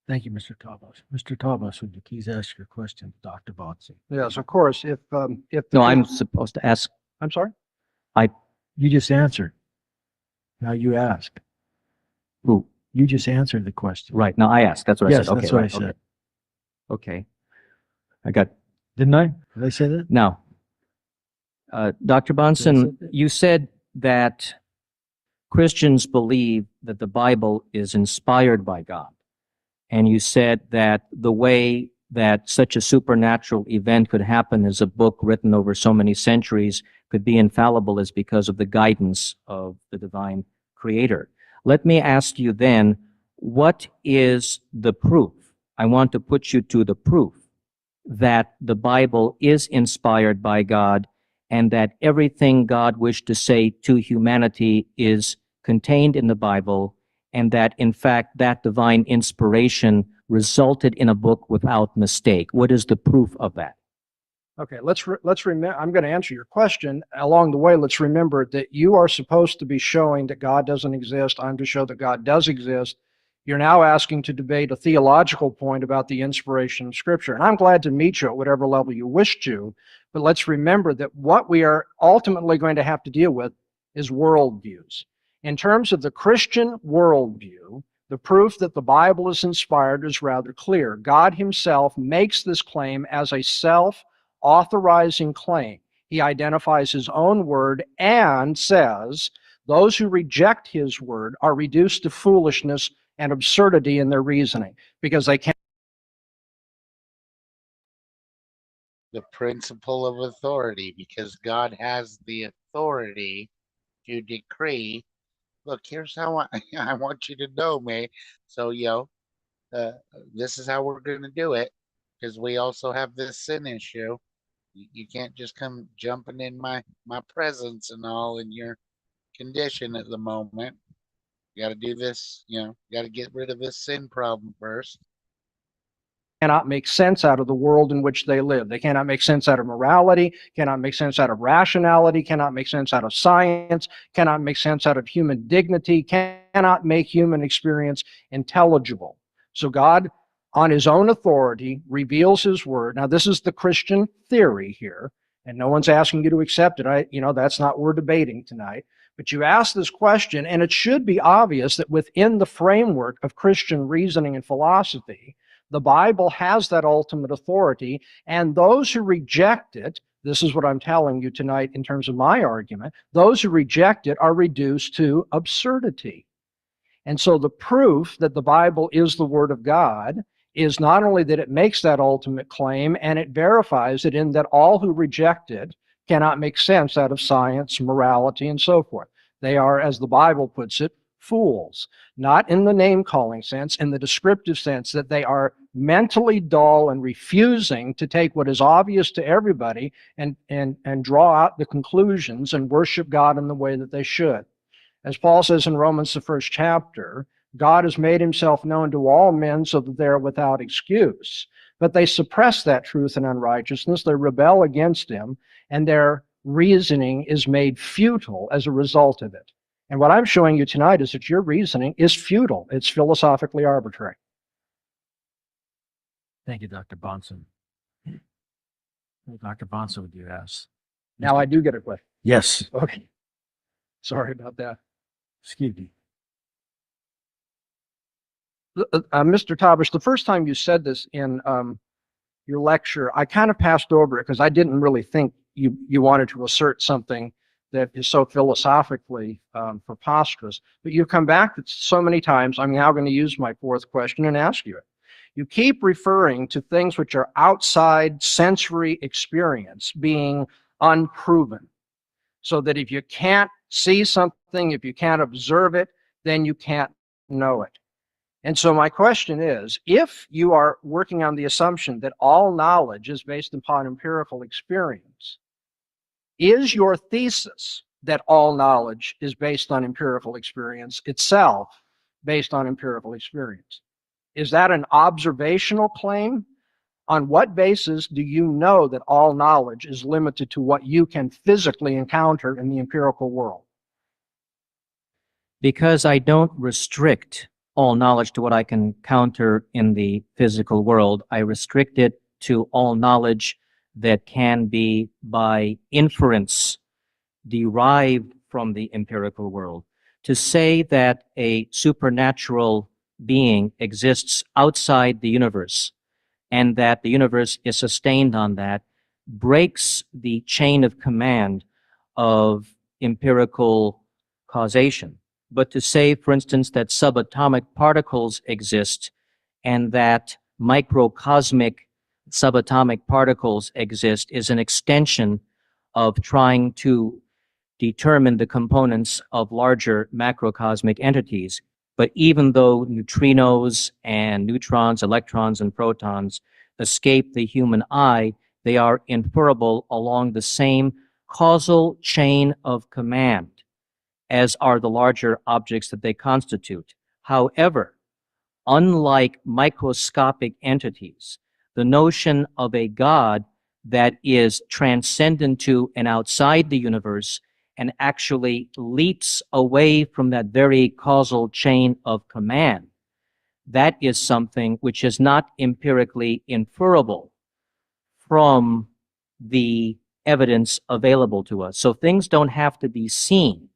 Thank you, Mr. Tabas. Mr. Tabas, would you please ask your question, Dr. Botsi? Yes, of course. If No, I'm supposed to ask. I'm sorry? You just answered. Now you ask. Who? You just answered the question. Right. Now I asked. That's what I Yes, said. Okay, that's what I right, said. Okay. I got. Didn't I? Did I say that? Now, Dr. Bonson, you said that Christians believe that the Bible is inspired by God. And you said that the way that such a supernatural event could happen as a book written over so many centuries could be infallible is because of the guidance of the divine creator. Let me ask you then, what is the proof? I want to put you to the proof that the Bible is inspired by God and that everything God wished to say to humanity is contained in the Bible, and that, in fact, that divine inspiration resulted in a book without mistake. What is the proof of that? Okay, let's remember. I'm going to answer your question. Along the way, let's remember that you are supposed to be showing that God doesn't exist. I'm to show that God does exist. You're now asking to debate a theological point about the inspiration of Scripture. And I'm glad to meet you at whatever level you wish to, but let's remember that what we are ultimately going to have to deal with is worldviews. In terms of the Christian worldview, the proof that the Bible is inspired is rather clear. God himself makes this claim as a self-authorizing claim. He identifies his own word and says, those who reject his word are reduced to foolishness and absurdity in their reasoning, because they can't. The principle of authority, because God has the authority to decree. Look, here's how I want you to know, May. So, this is how we're going to do it, because we also have this sin issue. You can't just come jumping in my presence and all in your condition at the moment. You got to do this, you got to get rid of this sin problem first. Cannot make sense out of the world in which they live. They cannot make sense out of morality, cannot make sense out of rationality, cannot make sense out of science, cannot make sense out of human dignity, cannot make human experience intelligible. So God, on his own authority, reveals his word. Now, this is the Christian theory here, and no one's asking you to accept it. That's not what we're debating tonight. But you ask this question, and it should be obvious that within the framework of Christian reasoning and philosophy, the Bible has that ultimate authority, and those who reject it, this is what I'm telling you tonight in terms of my argument, those who reject it are reduced to absurdity. And so the proof that the Bible is the Word of God is not only that it makes that ultimate claim, and it verifies it in that all who reject it cannot make sense out of science, morality, and so forth. They are, as the Bible puts it, fools, not in the name-calling sense, in the descriptive sense that they are mentally dull and refusing to take what is obvious to everybody and draw out the conclusions and worship God in the way that they should. As Paul says in Romans, the 1st chapter, God has made himself known to all men so that they are without excuse. But they suppress that truth in unrighteousness. They rebel against him, and their reasoning is made futile as a result of it. And what I'm showing you tonight is that your reasoning is futile. It's philosophically arbitrary. Thank you, Dr. Bonson. Dr. Bonson, would you ask? Now I do get a question. Yes. Okay. Sorry about that. Excuse me. Mr. Tabish, the first time you said this in your lecture, I kind of passed over it because I didn't really think you wanted to assert something that is so philosophically preposterous. But you've come back so many times, I'm now going to use my fourth question and ask you it. You keep referring to things which are outside sensory experience being unproven. So that if you can't see something, if you can't observe it, then you can't know it. And so my question is, if you are working on the assumption that all knowledge is based upon empirical experience, is your thesis that all knowledge is based on empirical experience itself based on empirical experience? Is that an observational claim? On what basis do you know that all knowledge is limited to what you can physically encounter in the empirical world? Because I don't restrict all knowledge to what I can encounter in the physical world. I restrict it to all knowledge that can be by inference derived from the empirical world. To say that a supernatural being exists outside the universe and that the universe is sustained on that breaks the chain of command of empirical causation. But to say, for instance, that subatomic particles exist and that microcosmic subatomic particles exist is an extension of trying to determine the components of larger macrocosmic entities. But even though neutrinos and neutrons, electrons, and protons escape the human eye, they are inferable along the same causal chain of command as are the larger objects that they constitute. However, unlike microscopic entities, the notion of a God that is transcendent to and outside the universe and actually leaps away from that very causal chain of command, that is something which is not empirically inferable from the evidence available to us. So things don't have to be seen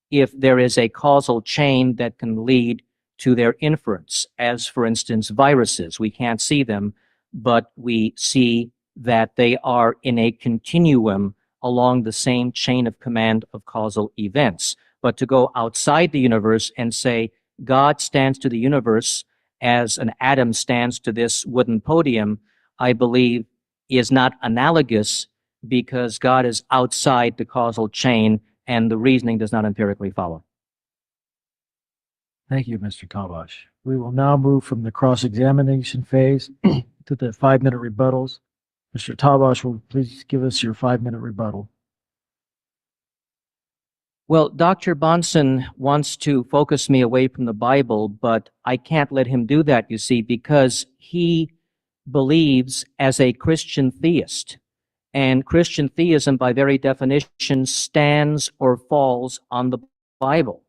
if there is a causal chain that can lead to their inference, as for instance viruses. We can't see them, but we see that they are in a continuum along the same chain of command of causal events. But to go outside the universe and say God stands to the universe as an atom stands to this wooden podium, I believe is not analogous, because God is outside the causal chain and the reasoning does not empirically follow. Thank you, Mr. Tabash. We will now move from the cross-examination phase to the 5-minute rebuttals. Mr. Tabash will please give us your 5-minute rebuttal. Well, Dr. Bonson wants to focus me away from the Bible, but I can't let him do that, you see, because he believes as a Christian theist. And Christian theism, by very definition, stands or falls on the Bible.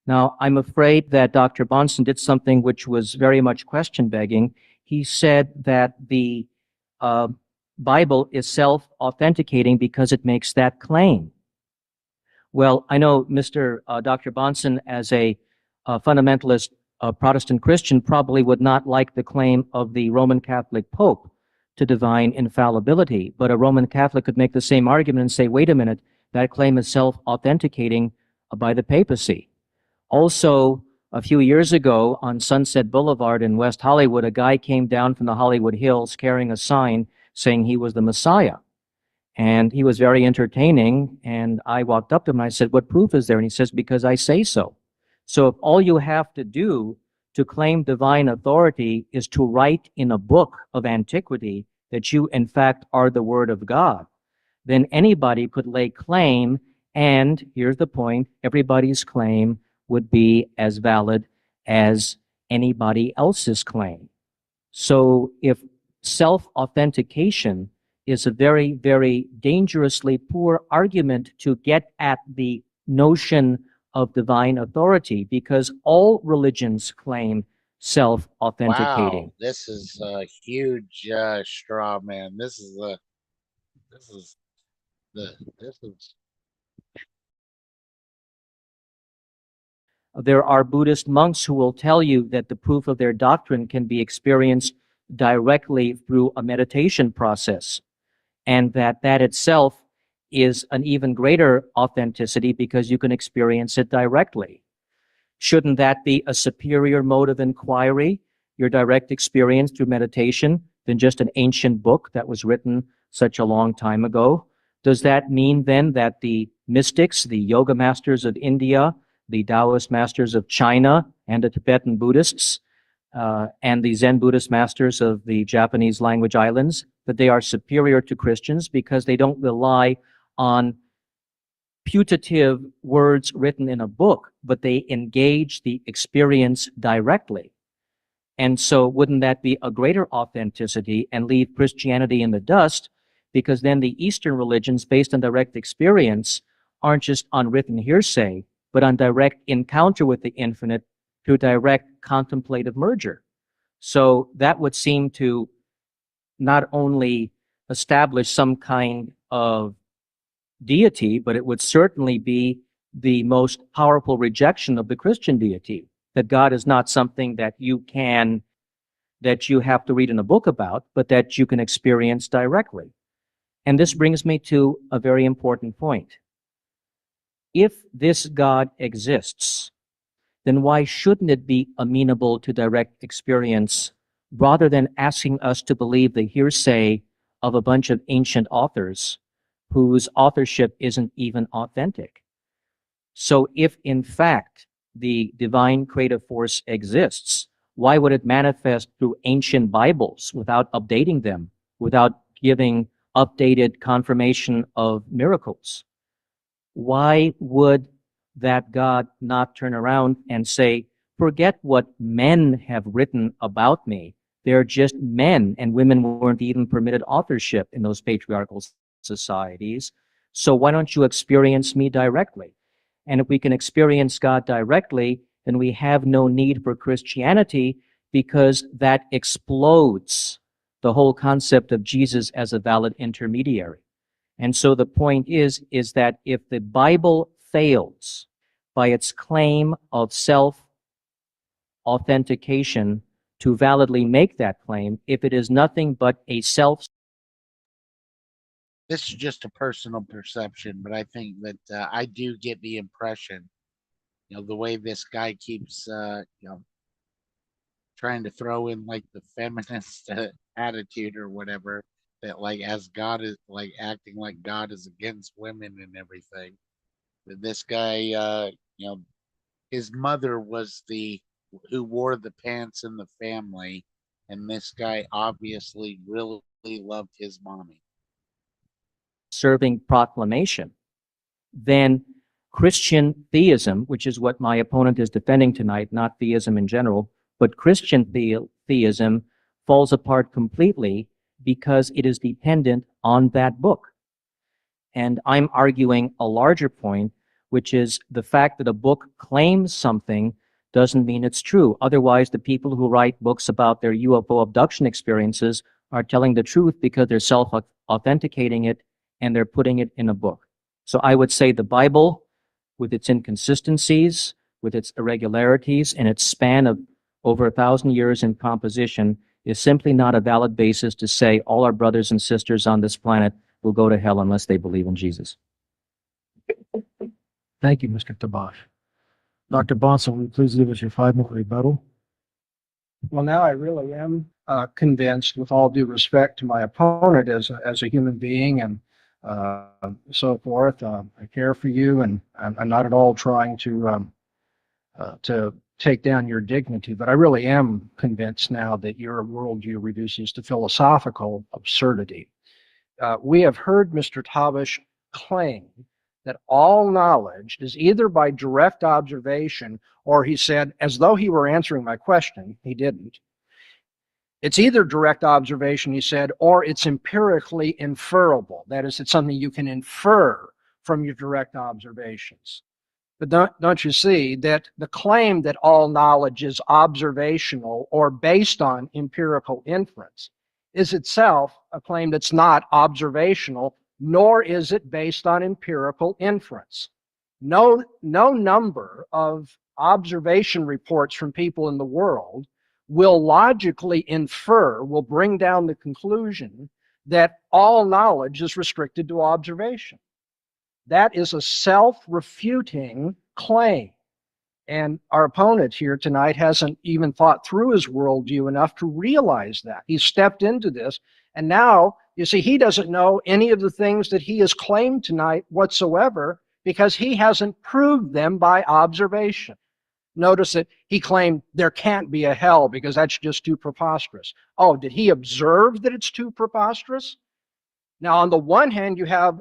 Now, I'm afraid that Dr. Bonson did something which was very much question-begging. He said that the Bible is self-authenticating because it makes that claim. Well, I know Dr. Bonson, as a fundamentalist Protestant Christian, probably would not like the claim of the Roman Catholic Pope to divine infallibility, but a Roman Catholic could make the same argument and say, wait a minute, that claim is self-authenticating by the papacy. Also, A few years ago on Sunset Boulevard in West Hollywood, a guy came down from the Hollywood Hills carrying a sign saying he was the Messiah. And he was very entertaining. And I walked up to him and I said, "What proof is there?" And he says, "Because I say so." So if all you have to do to claim divine authority is to write in a book of antiquity that you, in fact, are the Word of God, then anybody could lay claim. And here's the point, everybody's claim would be as valid as anybody else's claim. So if self-authentication is a very, very dangerously poor argument to get at the notion of divine authority, because all religions claim self-authenticating. Wow, this is a huge straw man. This is this is this is There are Buddhist monks who will tell you that the proof of their doctrine can be experienced directly through a meditation process, and that itself is an even greater authenticity because you can experience it directly. Shouldn't that be a superior mode of inquiry, your direct experience through meditation, than just an ancient book that was written such a long time ago? Does that mean then that the mystics, the yoga masters of India, the Taoist masters of China, and the Tibetan Buddhists, and the Zen Buddhist masters of the Japanese language islands, that they are superior to Christians because they don't rely on putative words written in a book, but they engage the experience directly? And so wouldn't that be a greater authenticity and leave Christianity in the dust? Because then the Eastern religions based on direct experience aren't just on written hearsay, but on direct encounter with the infinite through direct contemplative merger. So that would seem to not only establish some kind of deity, but it would certainly be the most powerful rejection of the Christian deity, that God is not something that you have to read in a book about, but that you can experience directly. And this brings me to a very important point. If this God exists, then why shouldn't it be amenable to direct experience rather than asking us to believe the hearsay of a bunch of ancient authors whose authorship isn't even authentic? So if in fact the divine creative force exists, why would it manifest through ancient Bibles without updating them, without giving updated confirmation of miracles? Why would that God not turn around and say, "Forget what men have written about me. They're just men," and women weren't even permitted authorship in those patriarchal societies. "So why don't you experience me directly?" And if we can experience God directly, then we have no need for Christianity, because that explodes the whole concept of Jesus as a valid intermediary. And so the point is that if the Bible fails by its claim of self-authentication to validly make that claim, if it is nothing but a this is just a personal perception, but I think that I do get the impression, the way this guy keeps, trying to throw in like the feminist attitude or whatever, that like as God is like acting like God is against women and everything. That this guy, his mother was the who wore the pants in the family, and this guy obviously really loved his mommy. serving proclamation, then Christian theism, which is what my opponent is defending tonight, not theism in general, but Christian theism falls apart completely because it is dependent on that book. And I'm arguing a larger point, which is the fact that a book claims something doesn't mean it's true. Otherwise, the people who write books about their UFO abduction experiences are telling the truth because they're self-authenticating it and they're putting it in a book. So I would say the Bible, with its inconsistencies, with its irregularities, and its span of over 1,000 years in composition, is simply not a valid basis to say all our brothers and sisters on this planet will go to hell unless they believe in Jesus. Thank you, Mr. Tabash. Dr. Bonson, will you please give us your 5-minute rebuttal? Well, now I really am convinced, with all due respect to my opponent as a human being and so forth. I care for you, and I'm not at all trying to take down your dignity, but I really am convinced now that your worldview reduces to philosophical absurdity. We have heard Mr. Tabish claim that all knowledge is either by direct observation, or he said, as though he were answering my question, he didn't. It's either direct observation, he said, or it's empirically inferable. That is, it's something you can infer from your direct observations. But don't you see that the claim that all knowledge is observational or based on empirical inference is itself a claim that's not observational, nor is it based on empirical inference. No number of observation reports from people in the world will logically infer, will bring down the conclusion that all knowledge is restricted to observation. That is a self-refuting claim. And our opponent here tonight hasn't even thought through his worldview enough to realize that. He's stepped into this, and now, you see, he doesn't know any of the things that he has claimed tonight whatsoever because he hasn't proved them by observation. Notice that he claimed there can't be a hell because that's just too preposterous. Oh, did he observe that it's too preposterous? Now, on the one hand, you have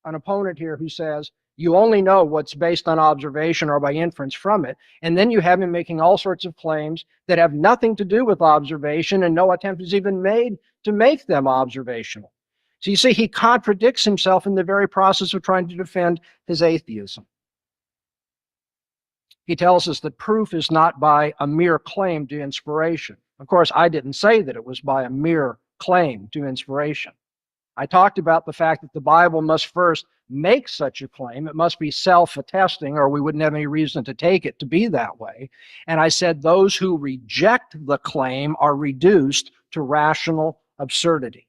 an opponent here who says you only know what's based on observation or by inference from it, and then you have him making all sorts of claims that have nothing to do with observation, and no attempt is even made to make them observational. So you see, he contradicts himself in the very process of trying to defend his atheism. He tells us that proof is not by a mere claim to inspiration. Of course, I didn't say that it was by a mere claim to inspiration. I talked about the fact that the Bible must first make such a claim. It must be self-attesting, or we wouldn't have any reason to take it to be that way. And I said those who reject the claim are reduced to rational absurdity.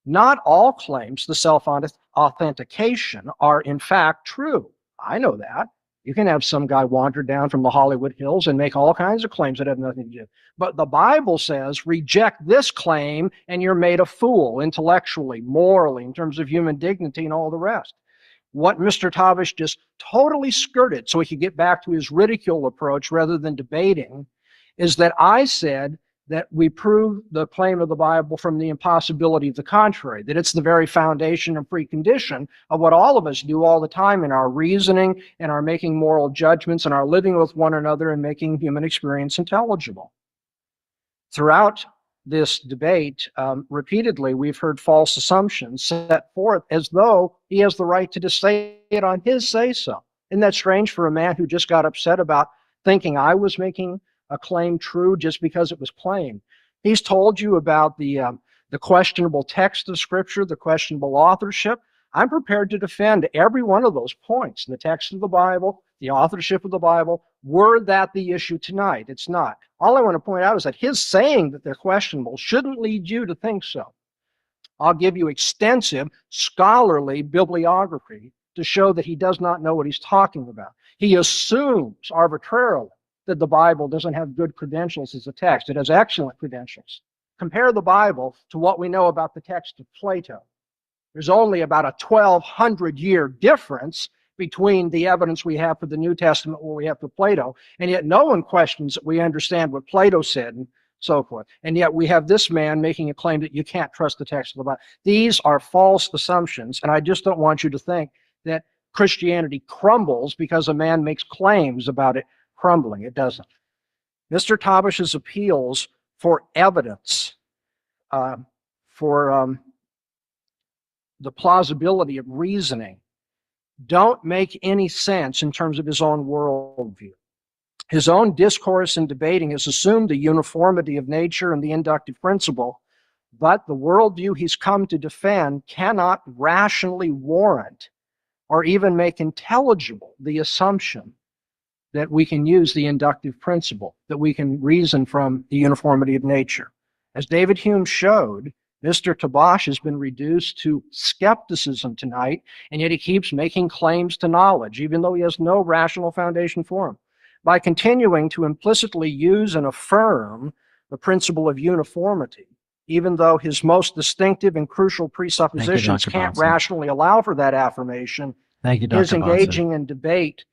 Not all claims to self-authentication are in fact true. I know that. You can have some guy wander down from the Hollywood Hills and make all kinds of claims that have nothing to do. But the Bible says, reject this claim and you're made a fool intellectually, morally, in terms of human dignity and all the rest. What Mr. Tabish just totally skirted so he could get back to his ridicule approach rather than debating is that I said that we prove the claim of the Bible from the impossibility of the contrary, that it's the very foundation and precondition of what all of us do all the time in our reasoning and our making moral judgments and our living with one another and making human experience intelligible. Throughout this debate, repeatedly, we've heard false assumptions set forth as though he has the right to just say it on his say-so. Isn't that strange for a man who just got upset about thinking I was making a claim true just because it was claimed? He's told you about the questionable text of Scripture, the questionable authorship. I'm prepared to defend every one of those points. The text of the Bible, the authorship of the Bible, were that the issue tonight. It's not. All I want to point out is that his saying that they're questionable shouldn't lead you to think so. I'll give you extensive scholarly bibliography to show that he does not know what he's talking about. He assumes arbitrarily that the Bible doesn't have good credentials as a text. It has excellent credentials. Compare the Bible to what we know about the text of Plato. There's only about a 1,200-year difference between the evidence we have for the New Testament and what we have for Plato, and yet no one questions that we understand what Plato said and so forth. And yet we have this man making a claim that you can't trust the text of the Bible. These are false assumptions, and I just don't want you to think that Christianity crumbles because a man makes claims about it crumbling. It doesn't. Mr. Tabish's appeals for evidence, for the plausibility of reasoning, don't make any sense in terms of his own worldview. His own discourse in debating has assumed the uniformity of nature and the inductive principle, but the worldview he's come to defend cannot rationally warrant or even make intelligible the assumption that we can use the inductive principle, that we can reason from the uniformity of nature. As David Hume showed, Mr. Tabish has been reduced to skepticism tonight, and yet he keeps making claims to knowledge, even though he has no rational foundation for them. by continuing to implicitly use and affirm the principle of uniformity, even though his most distinctive and crucial presuppositions Dr. can't Bonson. rationally allow for that affirmation, Thank you, his Dr. Bonson. engaging in debate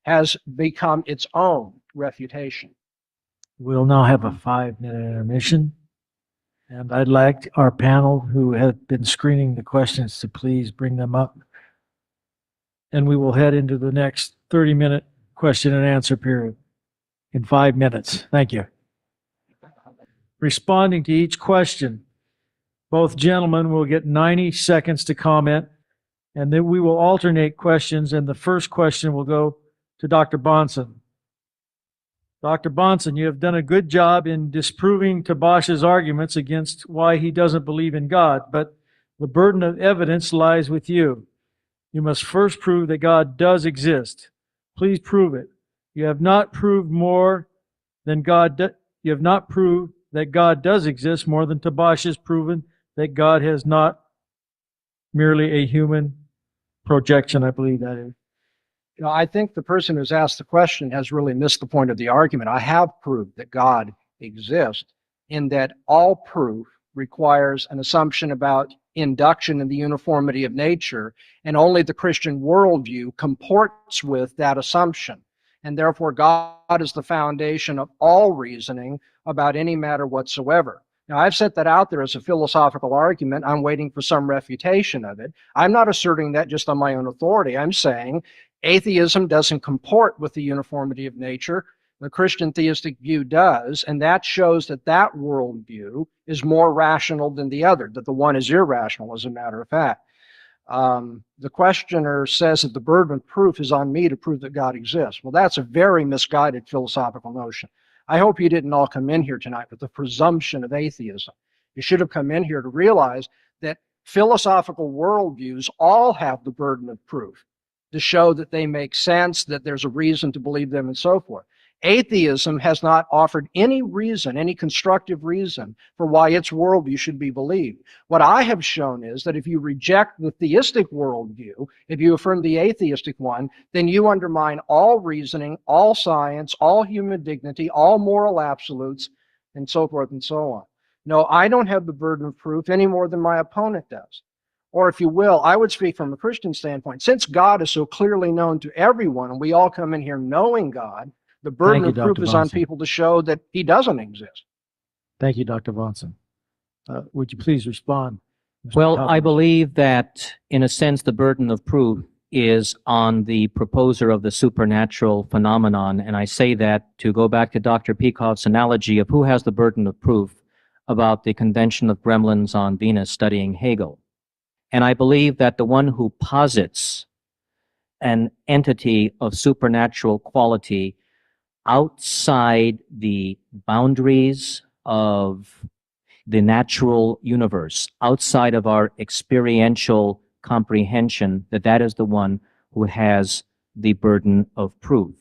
has become its own refutation. We'll now have a 5-minute intermission. And I'd like our panel who have been screening the questions to please bring them up. And we will head into the next 30-minute question and answer period in 5 minutes. Thank you. Responding to each question, both gentlemen will get 90 seconds to comment, and then we will alternate questions, and the first question will go to Dr. Bonson. Dr. Bonson, you have done a good job in disproving Tabasch's arguments against why he doesn't believe in God, but the burden of evidence lies with you. You must first prove that God does exist. Please prove it. You have not proved more than you have not proved that God does exist more than Tabasch has proven that God has not merely a human projection, I believe that is. You know, I think the person who's asked the question has really missed the point of the argument. I have proved that God exists in that all proof requires an assumption about induction in the uniformity of nature, and only the Christian worldview comports with that assumption. And therefore, God is the foundation of all reasoning about any matter whatsoever. Now, I've set that out there as a philosophical argument. I'm waiting for some refutation of it. I'm not asserting that just on my own authority. I'm saying atheism doesn't comport with the uniformity of nature. The Christian theistic view does, and that shows that that worldview is more rational than the other, that the one is irrational, as a matter of fact. The questioner says that the burden of proof is on me to prove that God exists. Well, that's a very misguided philosophical notion. I hope you didn't all come in here tonight with the presumption of atheism. You should have come in here to realize that philosophical worldviews all have the burden of proof to show that they make sense, that there's a reason to believe them, and so forth. Atheism has not offered any reason, any constructive reason for why its worldview should be believed. What I have shown is that if you reject the theistic worldview, if you affirm the atheistic one, then you undermine all reasoning, all science, all human dignity, all moral absolutes, and so forth and so on. No, I don't have the burden of proof any more than my opponent does. Or if you will, I would speak from a Christian standpoint. Since God is so clearly known to everyone, and we all come in here knowing God, the burden of proof is on people to show that he doesn't exist. Thank you, Dr. Bonson. Would you please respond? Mr. Well, Tubbs? I believe that, in a sense, the burden of proof is on the proposer of the supernatural phenomenon. And I say that to go back to Dr. Peikoff's analogy of who has the burden of proof about the convention of gremlins on Venus studying Hegel. And I believe that the one who posits an entity of supernatural quality outside the boundaries of the natural universe, outside of our experiential comprehension, that is the one who has the burden of proof.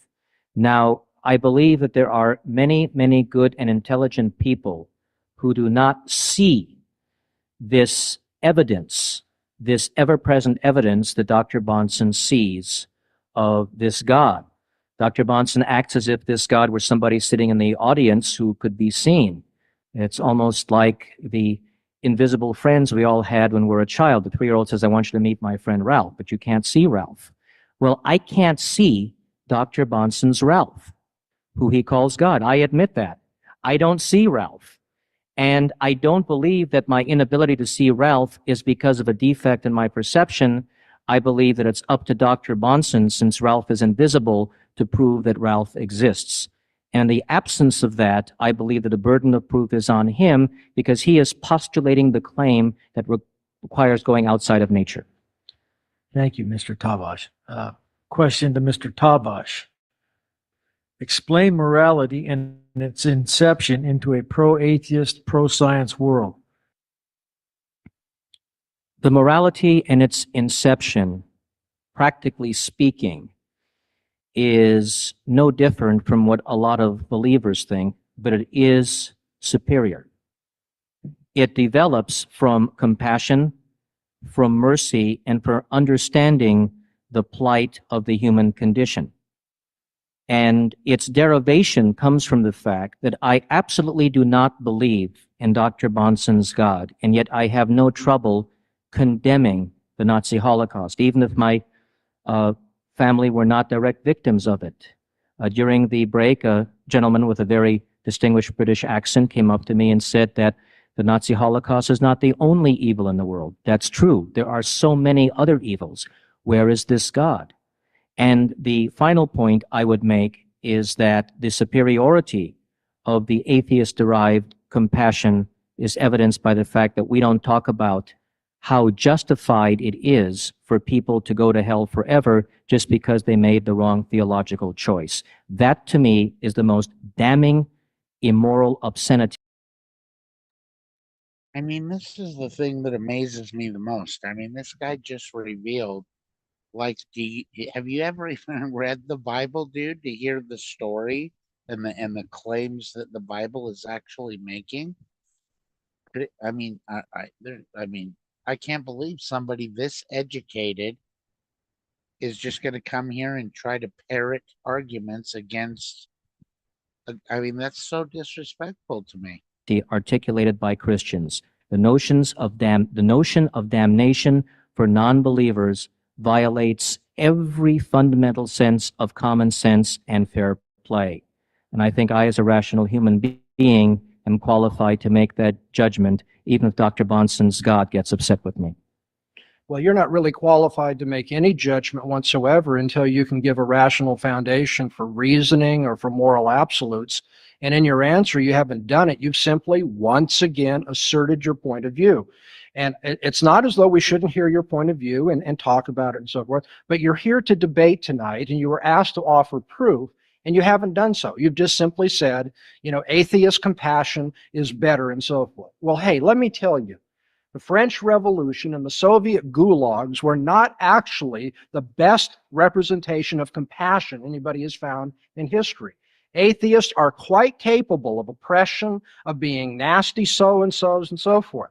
Now, I believe that there are many, many good and intelligent people who do not see this evidence, this ever-present evidence that Dr. Bonson sees of this God. Dr. Bonson acts as if this God were somebody sitting in the audience who could be seen. It's almost like the invisible friends we all had when we were a child. The 3-year-old says, I want you to meet my friend Ralph, but you can't see Ralph. Well, I can't see Dr. Bonson's Ralph, who he calls God. I admit that. I don't see Ralph. And I don't believe that my inability to see Ralph is because of a defect in my perception. I believe that it's up to Dr. Bonson, since Ralph is invisible, to prove that Ralph exists. And the absence of that, I believe that the burden of proof is on him because he is postulating the claim that requires going outside of nature. Thank you, Mr. Tabasch. Question to Mr. Tabasch. Explain morality and its inception into a pro-atheist, pro-science world. The morality and its inception, practically speaking, is no different from what a lot of believers think, but it is superior. It develops from compassion, from mercy, and for understanding the plight of the human condition. And its derivation comes from the fact that I absolutely do not believe in Dr. Bonson's God, and yet I have no trouble condemning the Nazi Holocaust, even if my family were not direct victims of it. During the break, a gentleman with a very distinguished British accent came up to me and said that the Nazi Holocaust is not the only evil in the world. That's true. There are so many other evils. Where is this God? And the final point I would make is that the superiority of the atheist-derived compassion is evidenced by the fact that we don't talk about how justified it is for people to go to hell forever just because they made the wrong theological choice. That, to me, is the most damning, immoral obscenity. I mean, this is the thing that amazes me the most. I mean, this guy just revealed, like, have you ever even read the Bible, dude, to hear the story and the claims that the Bible is actually making? I mean, I mean, I can't believe somebody this educated is just going to come here and try to parrot arguments against. I mean, that's so disrespectful to me. Articulated by Christians. The notion of damnation for non-believers violates every fundamental sense of common sense and fair play. And I think I, as a rational human being, am qualified to make that judgment, even if Dr. Bonson's God gets upset with me. Well, you're not really qualified to make any judgment whatsoever until you can give a rational foundation for reasoning or for moral absolutes. And in your answer, you haven't done it. You've simply, once again, asserted your point of view. And it's not as though we shouldn't hear your point of view and talk about it and so forth, but you're here to debate tonight, and you were asked to offer proof, and you haven't done so. You've just simply said, you know, atheist compassion is better and so forth. Well, hey, let me tell you, the French Revolution and the Soviet gulags were not actually the best representation of compassion anybody has found in history. Atheists are quite capable of oppression, of being nasty so-and-sos and so forth.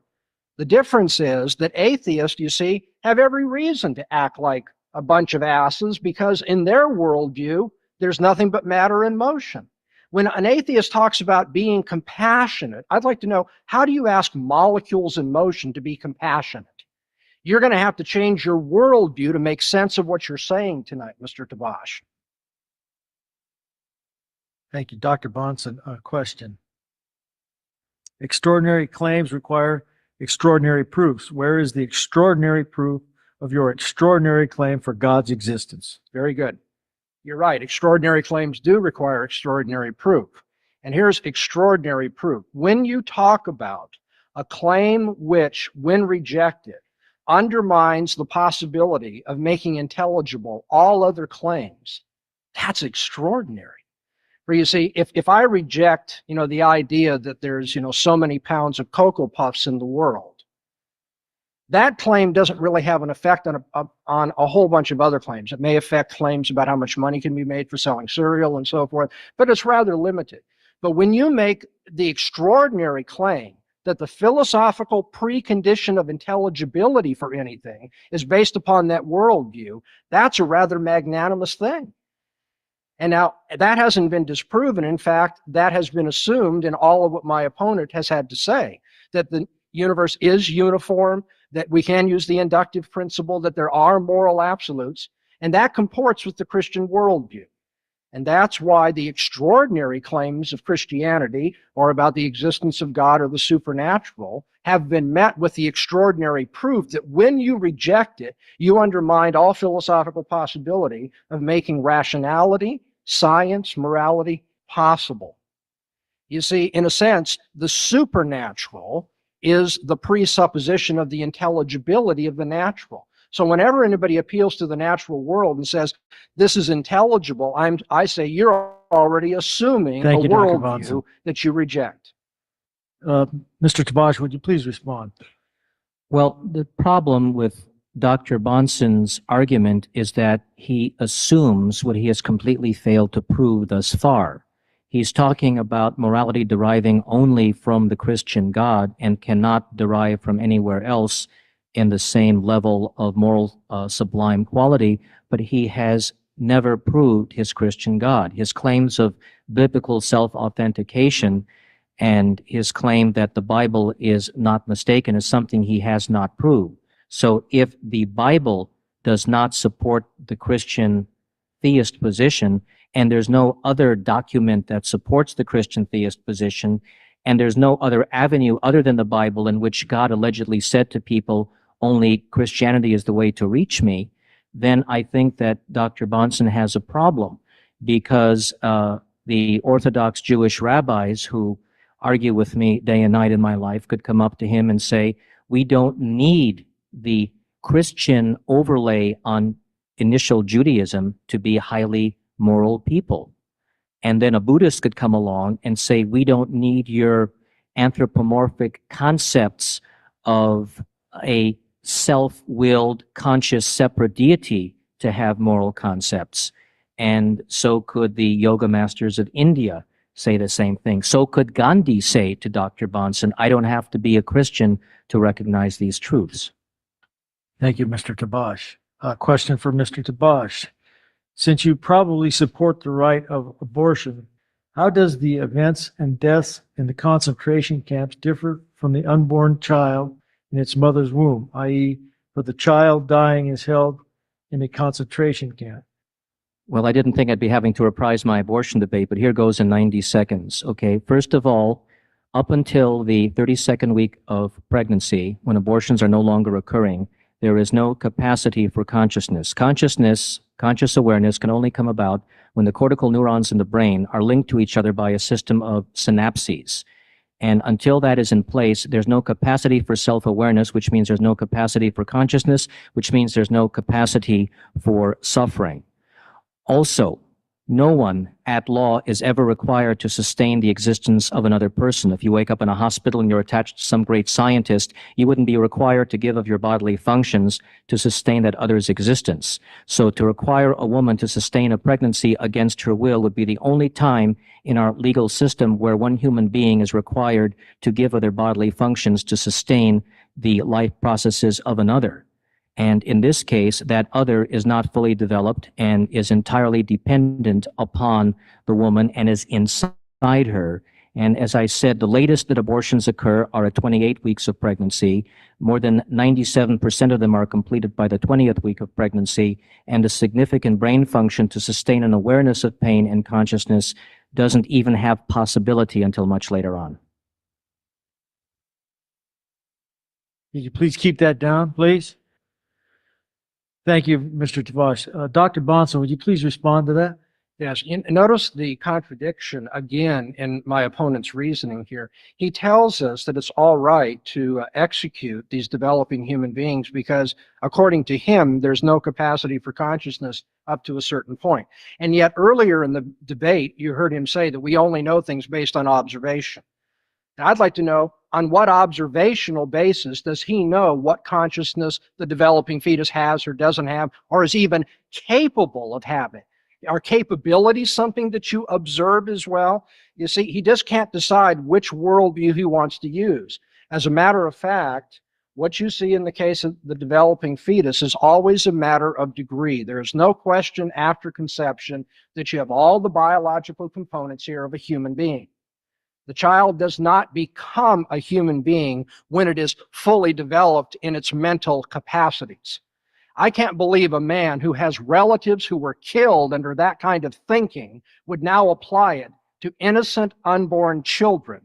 The difference is that atheists, you see, have every reason to act like a bunch of asses because in their worldview, there's nothing but matter in motion. When an atheist talks about being compassionate, I'd like to know, how do you ask molecules in motion to be compassionate? You're going to have to change your worldview to make sense of what you're saying tonight, Mr. Tabash. Thank you. Dr. Bonson, a question. Extraordinary claims require extraordinary proofs. Where is the extraordinary proof of your extraordinary claim for God's existence? Very good. You're right. Extraordinary claims do require extraordinary proof. And here's extraordinary proof. When you talk about a claim which, when rejected, undermines the possibility of making intelligible all other claims, that's extraordinary. For you see, if I reject, the idea that there's, so many pounds of Cocoa Puffs in the world, that claim doesn't really have an effect on a whole bunch of other claims. It may affect claims about how much money can be made for selling cereal and so forth, but it's rather limited. But when you make the extraordinary claim that the philosophical precondition of intelligibility for anything is based upon that worldview, that's a rather magnanimous thing. And now that hasn't been disproven. In fact, that has been assumed in all of what my opponent has had to say, that the universe is uniform, that we can use the inductive principle, that there are moral absolutes, and that comports with the Christian worldview. And that's why the extraordinary claims of Christianity, or about the existence of God or the supernatural, have been met with the extraordinary proof that when you reject it, you undermine all philosophical possibility of making rationality, science, morality possible. You see, in a sense, the supernatural is the presupposition of the intelligibility of the natural. So whenever anybody appeals to the natural world and says, this is intelligible, I say you're already assuming a worldview that you reject. Mr. Tabash, would you please respond? Well, the problem with Dr. Bonson's argument is that he assumes what he has completely failed to prove thus far. He's talking about morality deriving only from the Christian God and cannot derive from anywhere else in the same level of moral sublime quality, but he has never proved his Christian God. His claims of biblical self-authentication and his claim that the Bible is not mistaken is something he has not proved. So if the Bible does not support the Christian theist position, and there's no other document that supports the Christian theist position, and there's no other avenue other than the Bible in which God allegedly said to people, only Christianity is the way to reach me, then I think that Dr. Bonson has a problem, because the Orthodox Jewish rabbis who argue with me day and night in my life could come up to him and say, we don't need the Christian overlay on initial Judaism to be highly moral people. And then a Buddhist could come along and say, we don't need your anthropomorphic concepts of a self-willed, conscious, separate deity to have moral concepts. And so could the yoga masters of India say the same thing. So could Gandhi say to Dr. Bonson, I don't have to be a Christian to recognize these truths. Thank you, Mr. Tabash. Question for Mr. Tabash. Since you probably support the right of abortion, how does the events and deaths in the concentration camps differ from the unborn child in its mother's womb, i.e., for the child dying is held in a concentration camp? Well, I didn't think I'd be having to reprise my abortion debate, but here goes in 90 seconds. Okay, first of all, up until the 32nd week of pregnancy, when abortions are no longer occurring, there is no capacity for consciousness. Conscious awareness can only come about when the cortical neurons in the brain are linked to each other by a system of synapses. And until that is in place, there's no capacity for self-awareness, which means there's no capacity for consciousness, which means there's no capacity for suffering. Also, no one at law is ever required to sustain the existence of another person. If you wake up in a hospital and you're attached to some great scientist, you wouldn't be required to give of your bodily functions to sustain that other's existence. So to require a woman to sustain a pregnancy against her will would be the only time in our legal system where one human being is required to give of their bodily functions to sustain the life processes of another. And in this case, that other is not fully developed and is entirely dependent upon the woman and is inside her. And as I said, the latest that abortions occur are at 28 weeks of pregnancy. More than 97% of them are completed by the 20th week of pregnancy, and a significant brain function to sustain an awareness of pain and consciousness doesn't even have possibility until much later on. Could you please keep that down, please? Thank you, Mr. Tabash. Dr. Bonson, would you please respond to that? Yes, notice the contradiction again in my opponent's reasoning here. He tells us that it's all right to execute these developing human beings because, according to him, there's no capacity for consciousness up to a certain point. And yet earlier in the debate, you heard him say that we only know things based on observation. Now, I'd like to know, on what observational basis does he know what consciousness the developing fetus has or doesn't have, or is even capable of having? Are capabilities something that you observe as well? You see, he just can't decide which worldview he wants to use. As a matter of fact, what you see in the case of the developing fetus is always a matter of degree. There is no question after conception that you have all the biological components here of a human being. The child does not become a human being when it is fully developed in its mental capacities. I can't believe a man who has relatives who were killed under that kind of thinking would now apply it to innocent unborn children.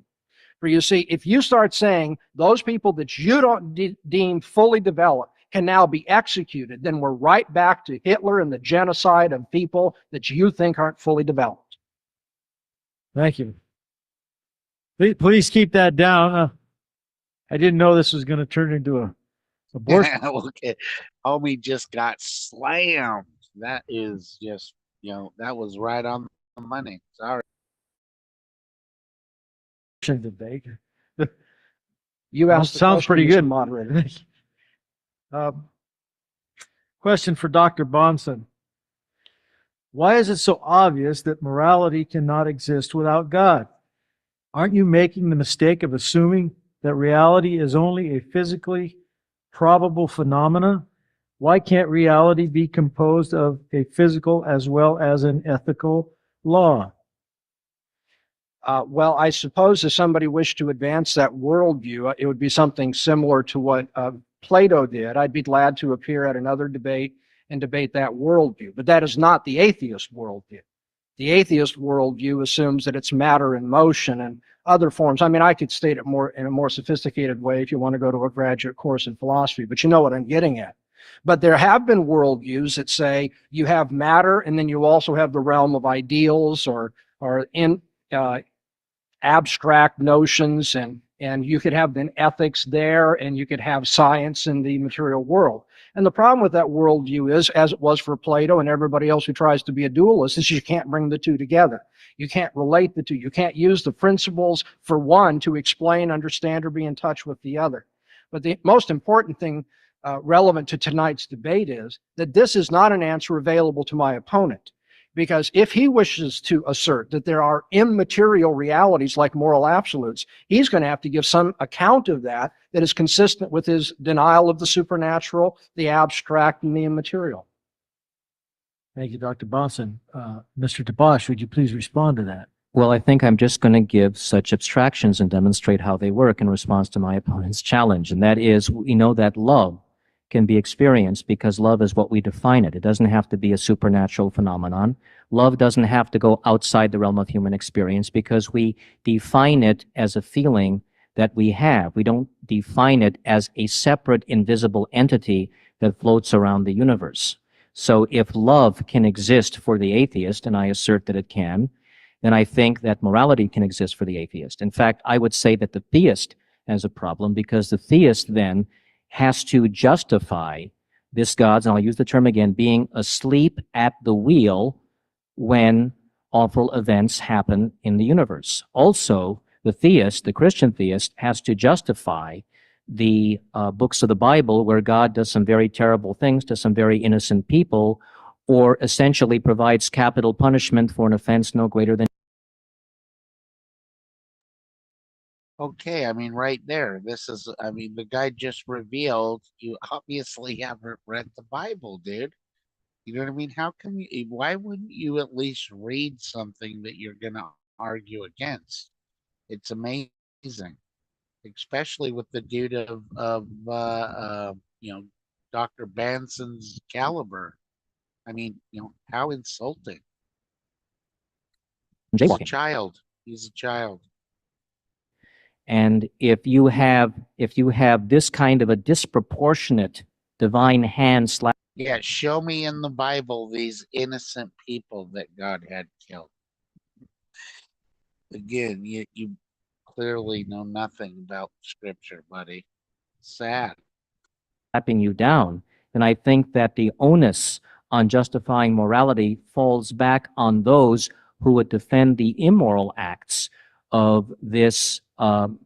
For you see, if you start saying those people that you don't deem fully developed can now be executed, then we're right back to Hitler and the genocide of people that you think aren't fully developed. Thank you. Please keep that down. I didn't know this was going to turn into a abortion. Okay. Homie just got slammed. That is just, that was right on the money. Sorry. Debate. You asked the sounds question, pretty Mr. good, Moderator. Question for Dr. Bonson. Why is it so obvious that morality cannot exist without God? Aren't you making the mistake of assuming that reality is only a physically probable phenomena Why can't reality be composed of a physical as well as an ethical law? Well, I suppose if somebody wished to advance that worldview, it would be something similar to what Plato did. I'd be glad to appear at another debate and debate that worldview. But that is not the atheist worldview. The atheist worldview assumes that it's matter in motion and other forms. I mean, I could state it more in a more sophisticated way if you want to go to a graduate course in philosophy, but you know what I'm getting at. But there have been worldviews that say you have matter, and then you also have the realm of ideals or in abstract notions, and you could have then ethics there, and you could have science in the material world. And the problem with that worldview is, as it was for Plato and everybody else who tries to be a dualist, is you can't bring the two together. You can't relate the two. You can't use the principles for one to explain, understand, or be in touch with the other. But the most important thing relevant to tonight's debate is that this is not an answer available to my opponent. Because if he wishes to assert that there are immaterial realities like moral absolutes, he's going to have to give some account of that that is consistent with his denial of the supernatural, the abstract, and the immaterial. Thank you, Dr. Bonson. Mr. Tabash, would you please respond to that? Well, I think I'm just going to give such abstractions and demonstrate how they work in response to my opponent's challenge. And that is, we know that love can be experienced because love is what we define it. It doesn't have to be a supernatural phenomenon. Love doesn't have to go outside the realm of human experience because we define it as a feeling that we have. We don't define it as a separate invisible entity that floats around the universe. So if love can exist for the atheist, and I assert that it can, then I think that morality can exist for the atheist. In fact, I would say that the theist has a problem because the theist then has to justify this God's, and I'll use the term again, being asleep at the wheel when awful events happen in the universe. Also, the theist, the Christian theist, has to justify the books of the Bible where God does some very terrible things to some very innocent people, or essentially provides capital punishment for an offense no greater than. Okay, I mean, right there, I mean, the guy just revealed you obviously haven't read the Bible, dude. You know what I mean? Why wouldn't you at least read something that you're going to argue against? It's amazing, especially with the dude of Dr. Banson's caliber. I mean, how insulting. He's a child. He's a child. And if you have this kind of a disproportionate divine hand slap. Yeah, show me in the Bible these innocent people that God had killed. Again, you clearly know nothing about scripture, buddy. Sad. Slapping you down, then I think that the onus on justifying morality falls back on those who would defend the immoral acts of this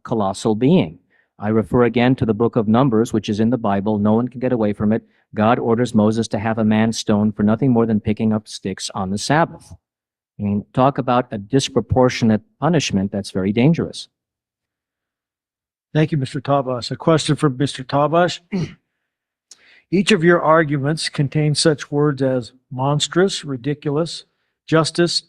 colossal being. I refer again to the book of Numbers, which is in the Bible. No one can get away from it. God orders Moses to have a man stoned for nothing more than picking up sticks on the Sabbath. I mean, talk about a disproportionate punishment. That's very dangerous. Thank you, Mr. Tabash. A question from Mr. Tabash. Each of your arguments contains such words as monstrous, ridiculous, justice,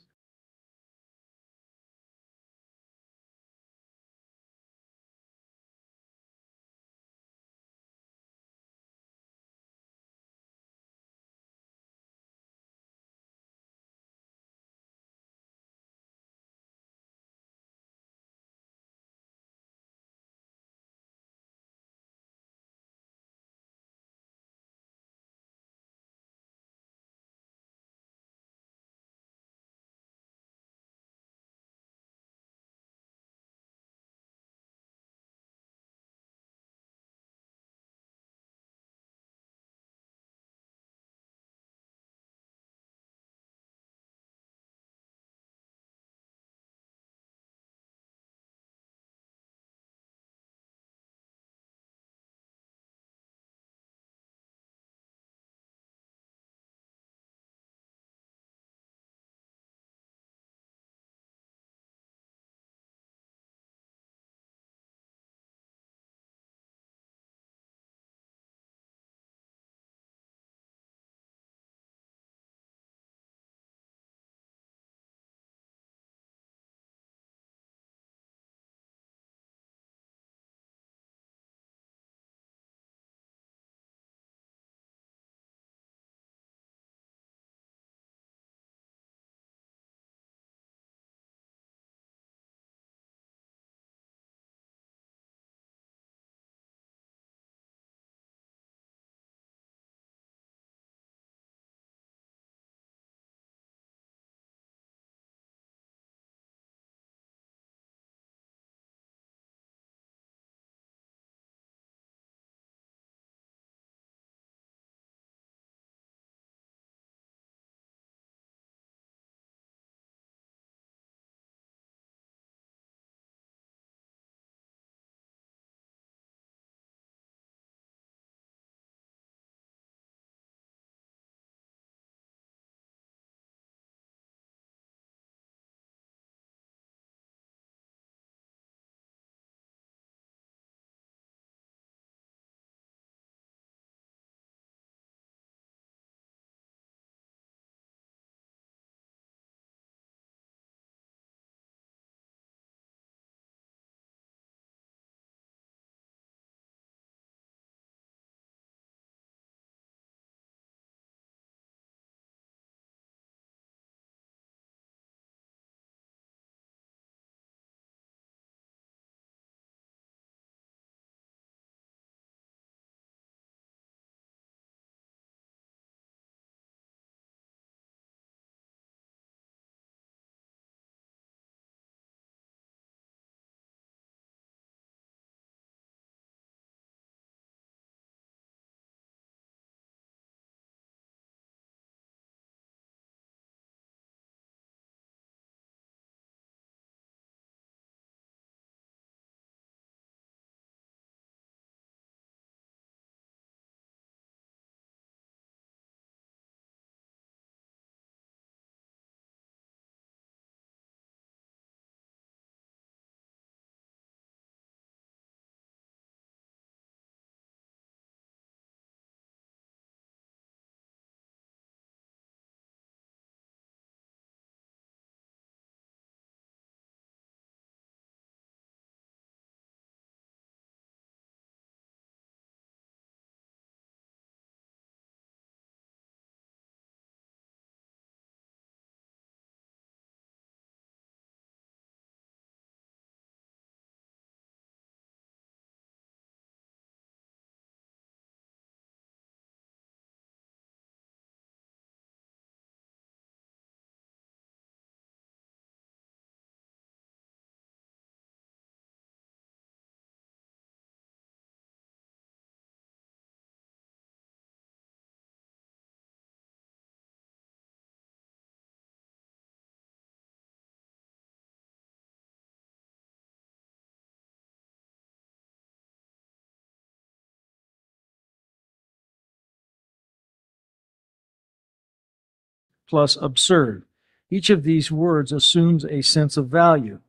plus absurd. Each of these words assumes a sense of value.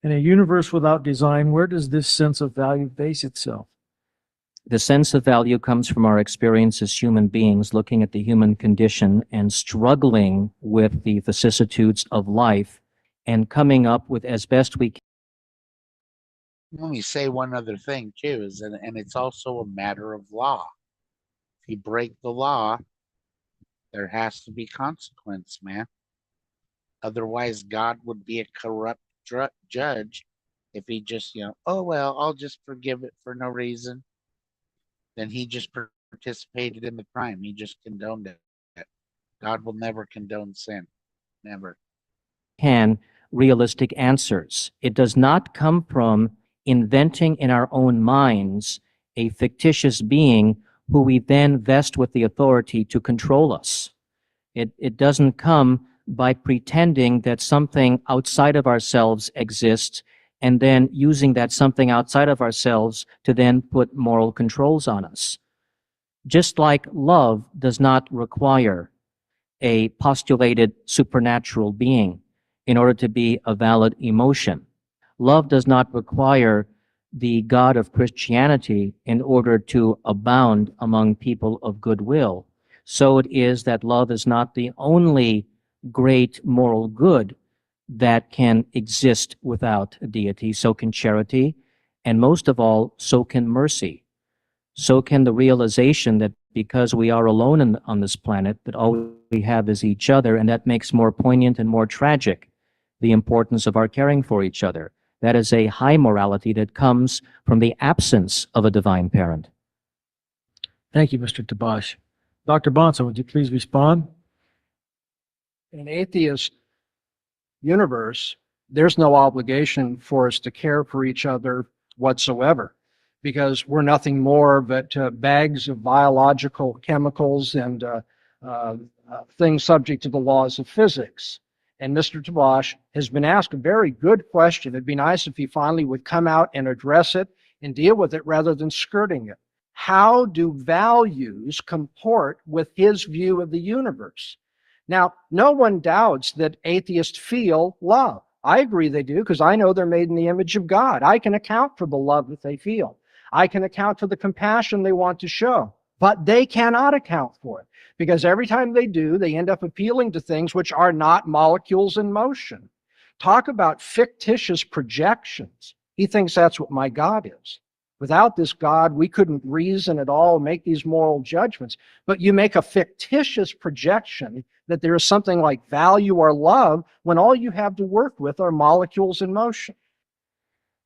In a universe without design, where does this sense of value base itself? The sense of value comes from our experience as human beings, looking at the human condition and struggling with the vicissitudes of life and coming up with, as best we can. Let me say one other thing too, and it's also a matter of law. If you break the law, there has to be consequence, man. Otherwise, God would be a corrupt judge if he just, oh, well, I'll just forgive it for no reason. Then he just participated in the crime. He just condoned it. God will never condone sin. Never. Realistic answers. It does not come from inventing in our own minds a fictitious being who we then vest with the authority to control us. It doesn't come by pretending that something outside of ourselves exists and then using that something outside of ourselves to then put moral controls on us. Just like love does not require a postulated supernatural being in order to be a valid emotion. Love does not require the God of Christianity in order to abound among people of goodwill. So it is that love is not the only great moral good that can exist without a deity. So can charity, and most of all, so can mercy. So can the realization that because we are alone on this planet, that all we have is each other, and that makes more poignant and more tragic the importance of our caring for each other. That is a high morality that comes from the absence of a divine parent. Thank you, Mr. Tabash. Dr. Bonson, would you please respond? In an atheist universe, there's no obligation for us to care for each other whatsoever, because we're nothing more but bags of biological chemicals and things subject to the laws of physics. And Mr. Tabash has been asked a very good question. It'd be nice if he finally would come out and address it and deal with it rather than skirting it. How do values comport with his view of the universe? Now, no one doubts that atheists feel love. I agree they do, because I know they're made in the image of God. I can account for the love that they feel. I can account for the compassion they want to show. But they cannot account for it, because every time they do, they end up appealing to things which are not molecules in motion. Talk about fictitious projections. He thinks that's what my God is. Without this God, we couldn't reason at all, make these moral judgments. But you make a fictitious projection that there is something like value or love when all you have to work with are molecules in motion.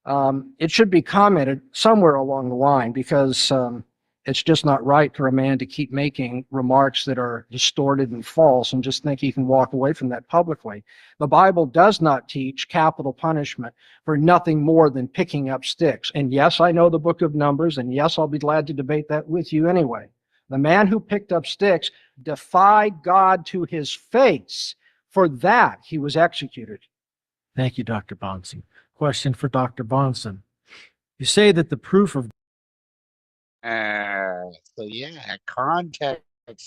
It should be commented somewhere along the line, because it's just not right for a man to keep making remarks that are distorted and false and just think he can walk away from that publicly. The Bible does not teach capital punishment for nothing more than picking up sticks. And yes, I know the book of Numbers, and yes, I'll be glad to debate that with you anyway. The man who picked up sticks defied God to his face. For that, he was executed. Thank you, Dr. Bonson. Question for Dr. Bonson. You say that the proof of So yeah, context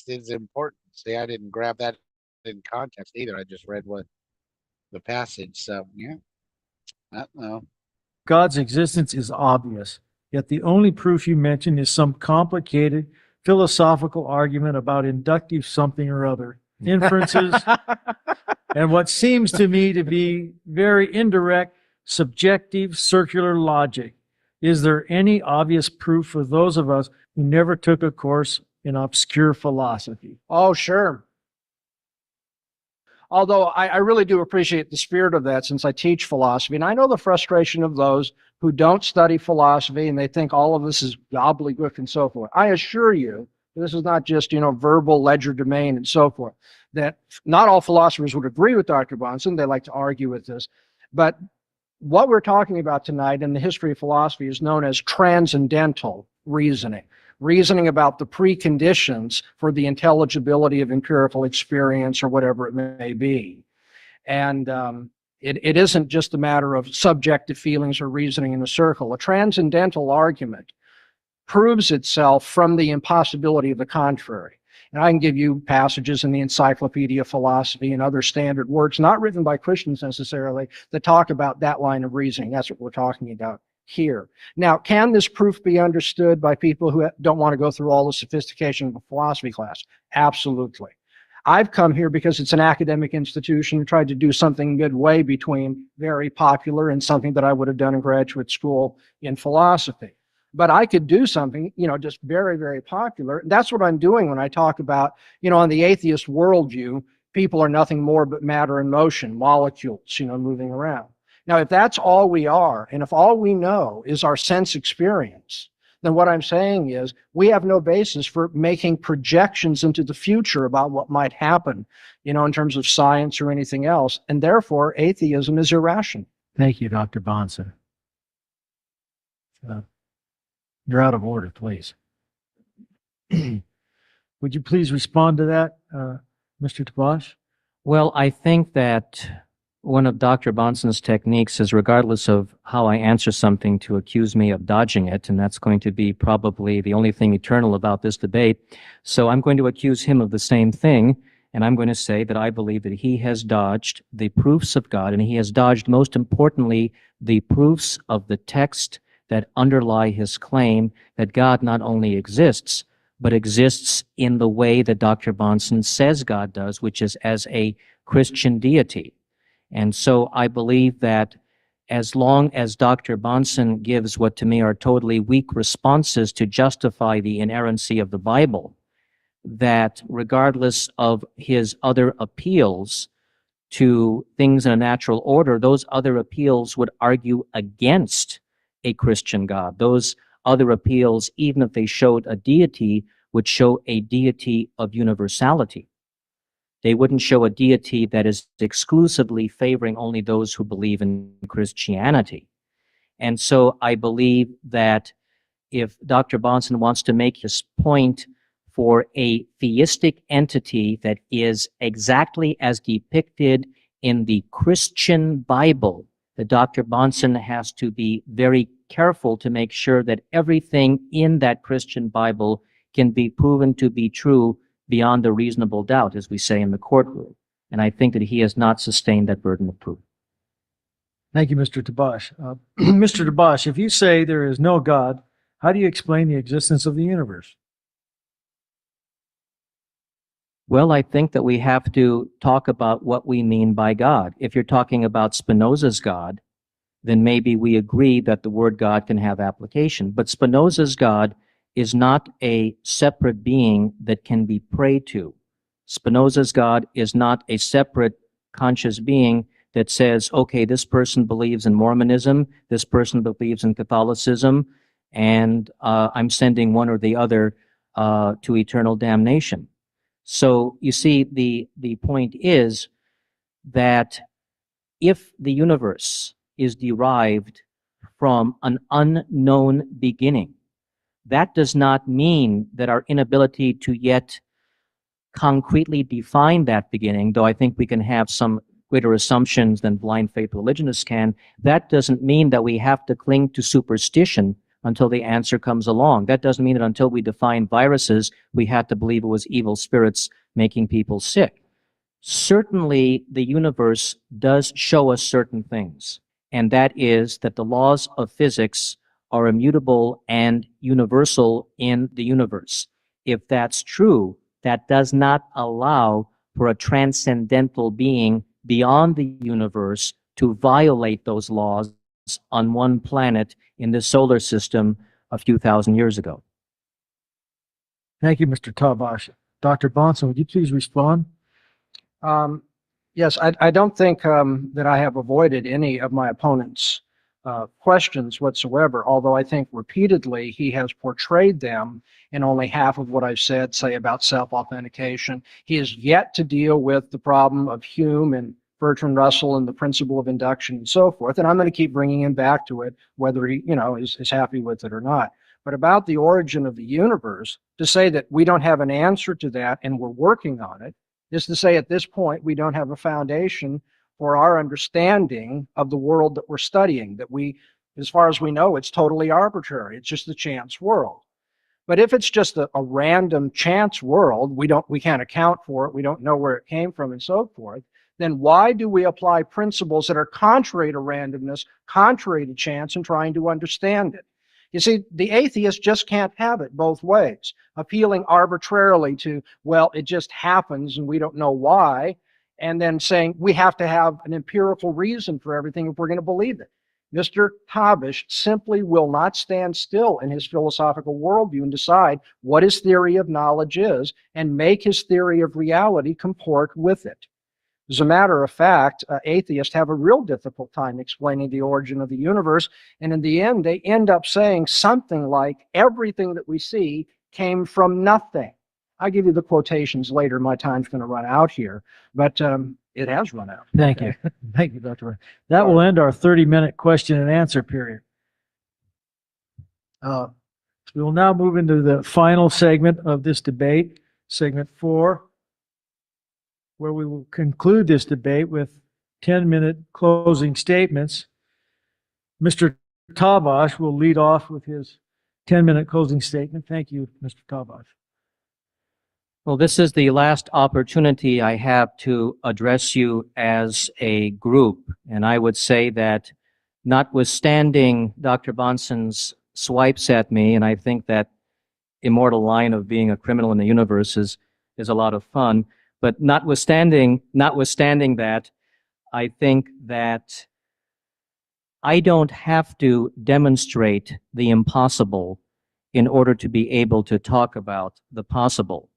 is important. See, I didn't grab that in context either. I just read what the passage. So yeah, I don't know. God's existence is obvious, yet the only proof you mention is some complicated philosophical argument about inductive something or other, inferences, and what seems to me to be very indirect, subjective, circular logic. Is there any obvious proof for those of us who never took a course in obscure philosophy? Oh, sure. Although I really do appreciate the spirit of that, since I teach philosophy, and I know the frustration of those who don't study philosophy and they think all of this is gobbledygook and so forth. I assure you, this is not just, verbal legerdemain and so forth, that not all philosophers would agree with Dr. Bonson. They like to argue with this. But what we're talking about tonight in the history of philosophy is known as transcendental reasoning. Reasoning about the preconditions for the intelligibility of empirical experience or whatever it may be. And it isn't just a matter of subjective feelings or reasoning in a circle. A transcendental argument proves itself from the impossibility of the contrary. And I can give you passages in the Encyclopedia of Philosophy and other standard works, not written by Christians necessarily, that talk about that line of reasoning. That's what we're talking about here. Now, can this proof be understood by people who don't want to go through all the sophistication of a philosophy class? Absolutely. I've come here because it's an academic institution and tried to do something midway between very popular and something that I would have done in graduate school in philosophy. But I could do something, just very, very popular. That's what I'm doing when I talk about, on the atheist worldview, people are nothing more but matter and motion, molecules, moving around. Now, if that's all we are, and if all we know is our sense experience, then what I'm saying is we have no basis for making projections into the future about what might happen, in terms of science or anything else. And therefore, atheism is irrational. Thank you, Dr. Bonson. You're out of order, please. Would you please respond to that, Mr. Tabash? Well, I think that one of Dr. Bonson's techniques is, regardless of how I answer something, to accuse me of dodging it, and that's going to be probably the only thing eternal about this debate. So I'm going to accuse him of the same thing, and I'm going to say that I believe that he has dodged the proofs of God, and he has dodged, most importantly, the proofs of the text that underlie his claim that God not only exists, but exists in the way that Dr. Bonson says God does, which is as a Christian deity. And so I believe that as long as Dr. Bonson gives what to me are totally weak responses to justify the inerrancy of the Bible, that regardless of his other appeals to things in a natural order, those other appeals would argue against a Christian God. Those other appeals, even if they showed a deity, would show a deity of universality. They wouldn't show a deity that is exclusively favoring only those who believe in Christianity. And so I believe that if Dr. Bonson wants to make his point for a theistic entity that is exactly as depicted in the Christian Bible, that Dr. Bonson has to be very careful to make sure that everything in that Christian Bible can be proven to be true beyond a reasonable doubt, as we say in the courtroom. And I think that he has not sustained that burden of proof. Thank you, Mr. Tabash. Mr. Tabash, if you say there is no God, how do you explain the existence of the universe? Well, I think that we have to talk about what we mean by God. If you're talking about Spinoza's God, then maybe we agree that the word God can have application. But Spinoza's God is not a separate being that can be prayed to. Spinoza's God is not a separate conscious being that says, okay, this person believes in Mormonism, this person believes in Catholicism, and I'm sending one or the other to eternal damnation. So you see, the point is that if the universe is derived from an unknown beginning, that does not mean that our inability to yet concretely define that beginning, though I think we can have some greater assumptions than blind faith religionists can, that doesn't mean that we have to cling to superstition until the answer comes along. That doesn't mean that until we define viruses, we have to believe it was evil spirits making people sick. Certainly, the universe does show us certain things, and that is that the laws of physics are immutable and universal in the universe. If that's true, that does not allow for a transcendental being beyond the universe to violate those laws on one planet in the solar system a few thousand years ago. Thank you, Mr. Tabash. Dr. Bonson, would you please respond? Yes, I don't think that I have avoided any of my opponent's questions whatsoever, although I think repeatedly he has portrayed them in only half of what I've said, say about self-authentication. He has yet to deal with the problem of Hume and Bertrand Russell and the principle of induction and so forth, and I'm going to keep bringing him back to it, whether he is happy with it or not. But about the origin of the universe, to say that we don't have an answer to that and we're working on it, is to say at this point we don't have a foundation for our understanding of the world that we're studying, that we, as far as we know, it's totally arbitrary. It's just a chance world. But if it's just a random chance world, we can't account for it, we don't know where it came from and so forth, then why do we apply principles that are contrary to randomness, contrary to chance, and trying to understand it? You see, the atheist just can't have it both ways, appealing arbitrarily to, well, it just happens and we don't know why, and then saying we have to have an empirical reason for everything if we're going to believe it. Mr. Tabish simply will not stand still in his philosophical worldview and decide what his theory of knowledge is and make his theory of reality comport with it. As a matter of fact, atheists have a real difficult time explaining the origin of the universe, and in the end, they end up saying something like, everything that we see came from nothing. I'll give you the quotations later. My time's going to run out here, but it has run out. Thank you. Thank you, Dr. Ray. That will end our 30-minute question and answer period. We will now move into the final segment of this debate, segment 4, where we will conclude this debate with 10-minute closing statements. Mr. Tabash will lead off with his 10-minute closing statement. Thank you, Mr. Tabash. Well, this is the last opportunity I have to address you as a group. And I would say that notwithstanding Dr. Bonson's swipes at me, and I think that immortal line of being a criminal in the universe is a lot of fun. But notwithstanding that, I think that I don't have to demonstrate the impossible in order to be able to talk about the possible.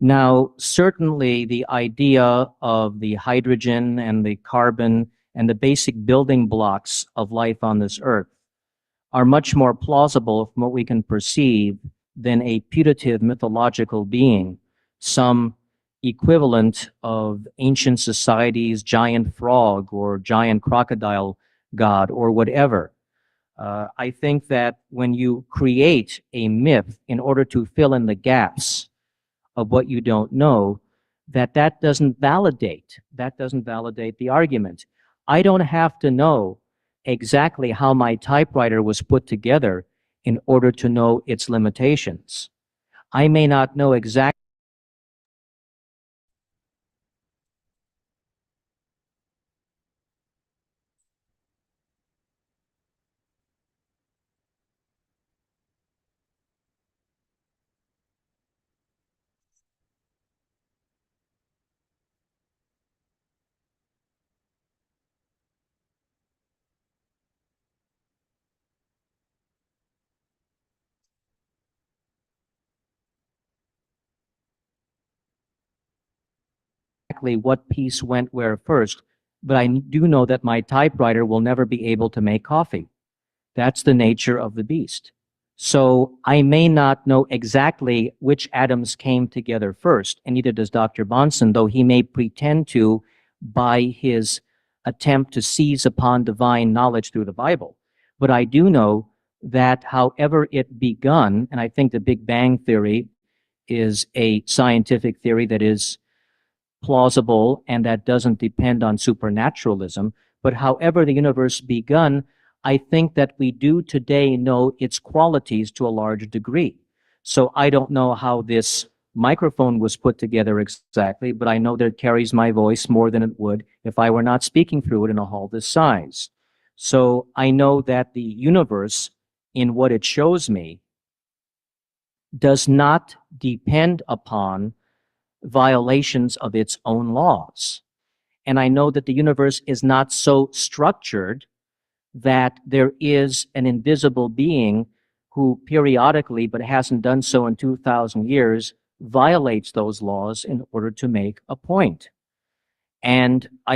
Now, certainly the idea of the hydrogen and the carbon and the basic building blocks of life on this earth are much more plausible from what we can perceive than a putative mythological being, some equivalent of ancient society's giant frog or giant crocodile god or whatever. I think that when you create a myth in order to fill in the gaps of what you don't know, that doesn't validate the argument. I don't have to know exactly how my typewriter was put together in order to know its limitations. I may not know exactly what piece went where first, but I do know that my typewriter will never be able to make coffee. That's the nature of the beast. So I may not know exactly which atoms came together first, and neither does Dr. Bonson, though he may pretend to by his attempt to seize upon divine knowledge through the Bible. But I do know that however it begun, and I think the Big Bang theory is a scientific theory that is plausible and that doesn't depend on supernaturalism, but however the universe begun, I think that we do today know its qualities to a large degree. So I don't know how this microphone was put together exactly, but I know that it carries my voice more than it would if I were not speaking through it in a hall this size. So I know that the universe, in what it shows me, does not depend upon violations of its own laws. And I know that the universe is not so structured that there is an invisible being who periodically, but hasn't done so in 2,000 years, violates those laws in order to make a point. And I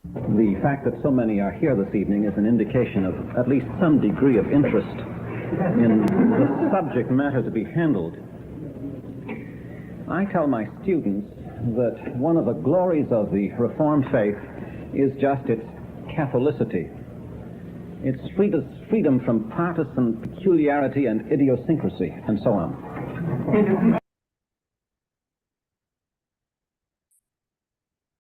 The fact that so many are here this evening is an indication of at least some degree of interest in the subject matter to be handled. I tell my students that one of the glories of the Reformed faith is just its Catholicity. Its freedom from partisan peculiarity and idiosyncrasy, and so on.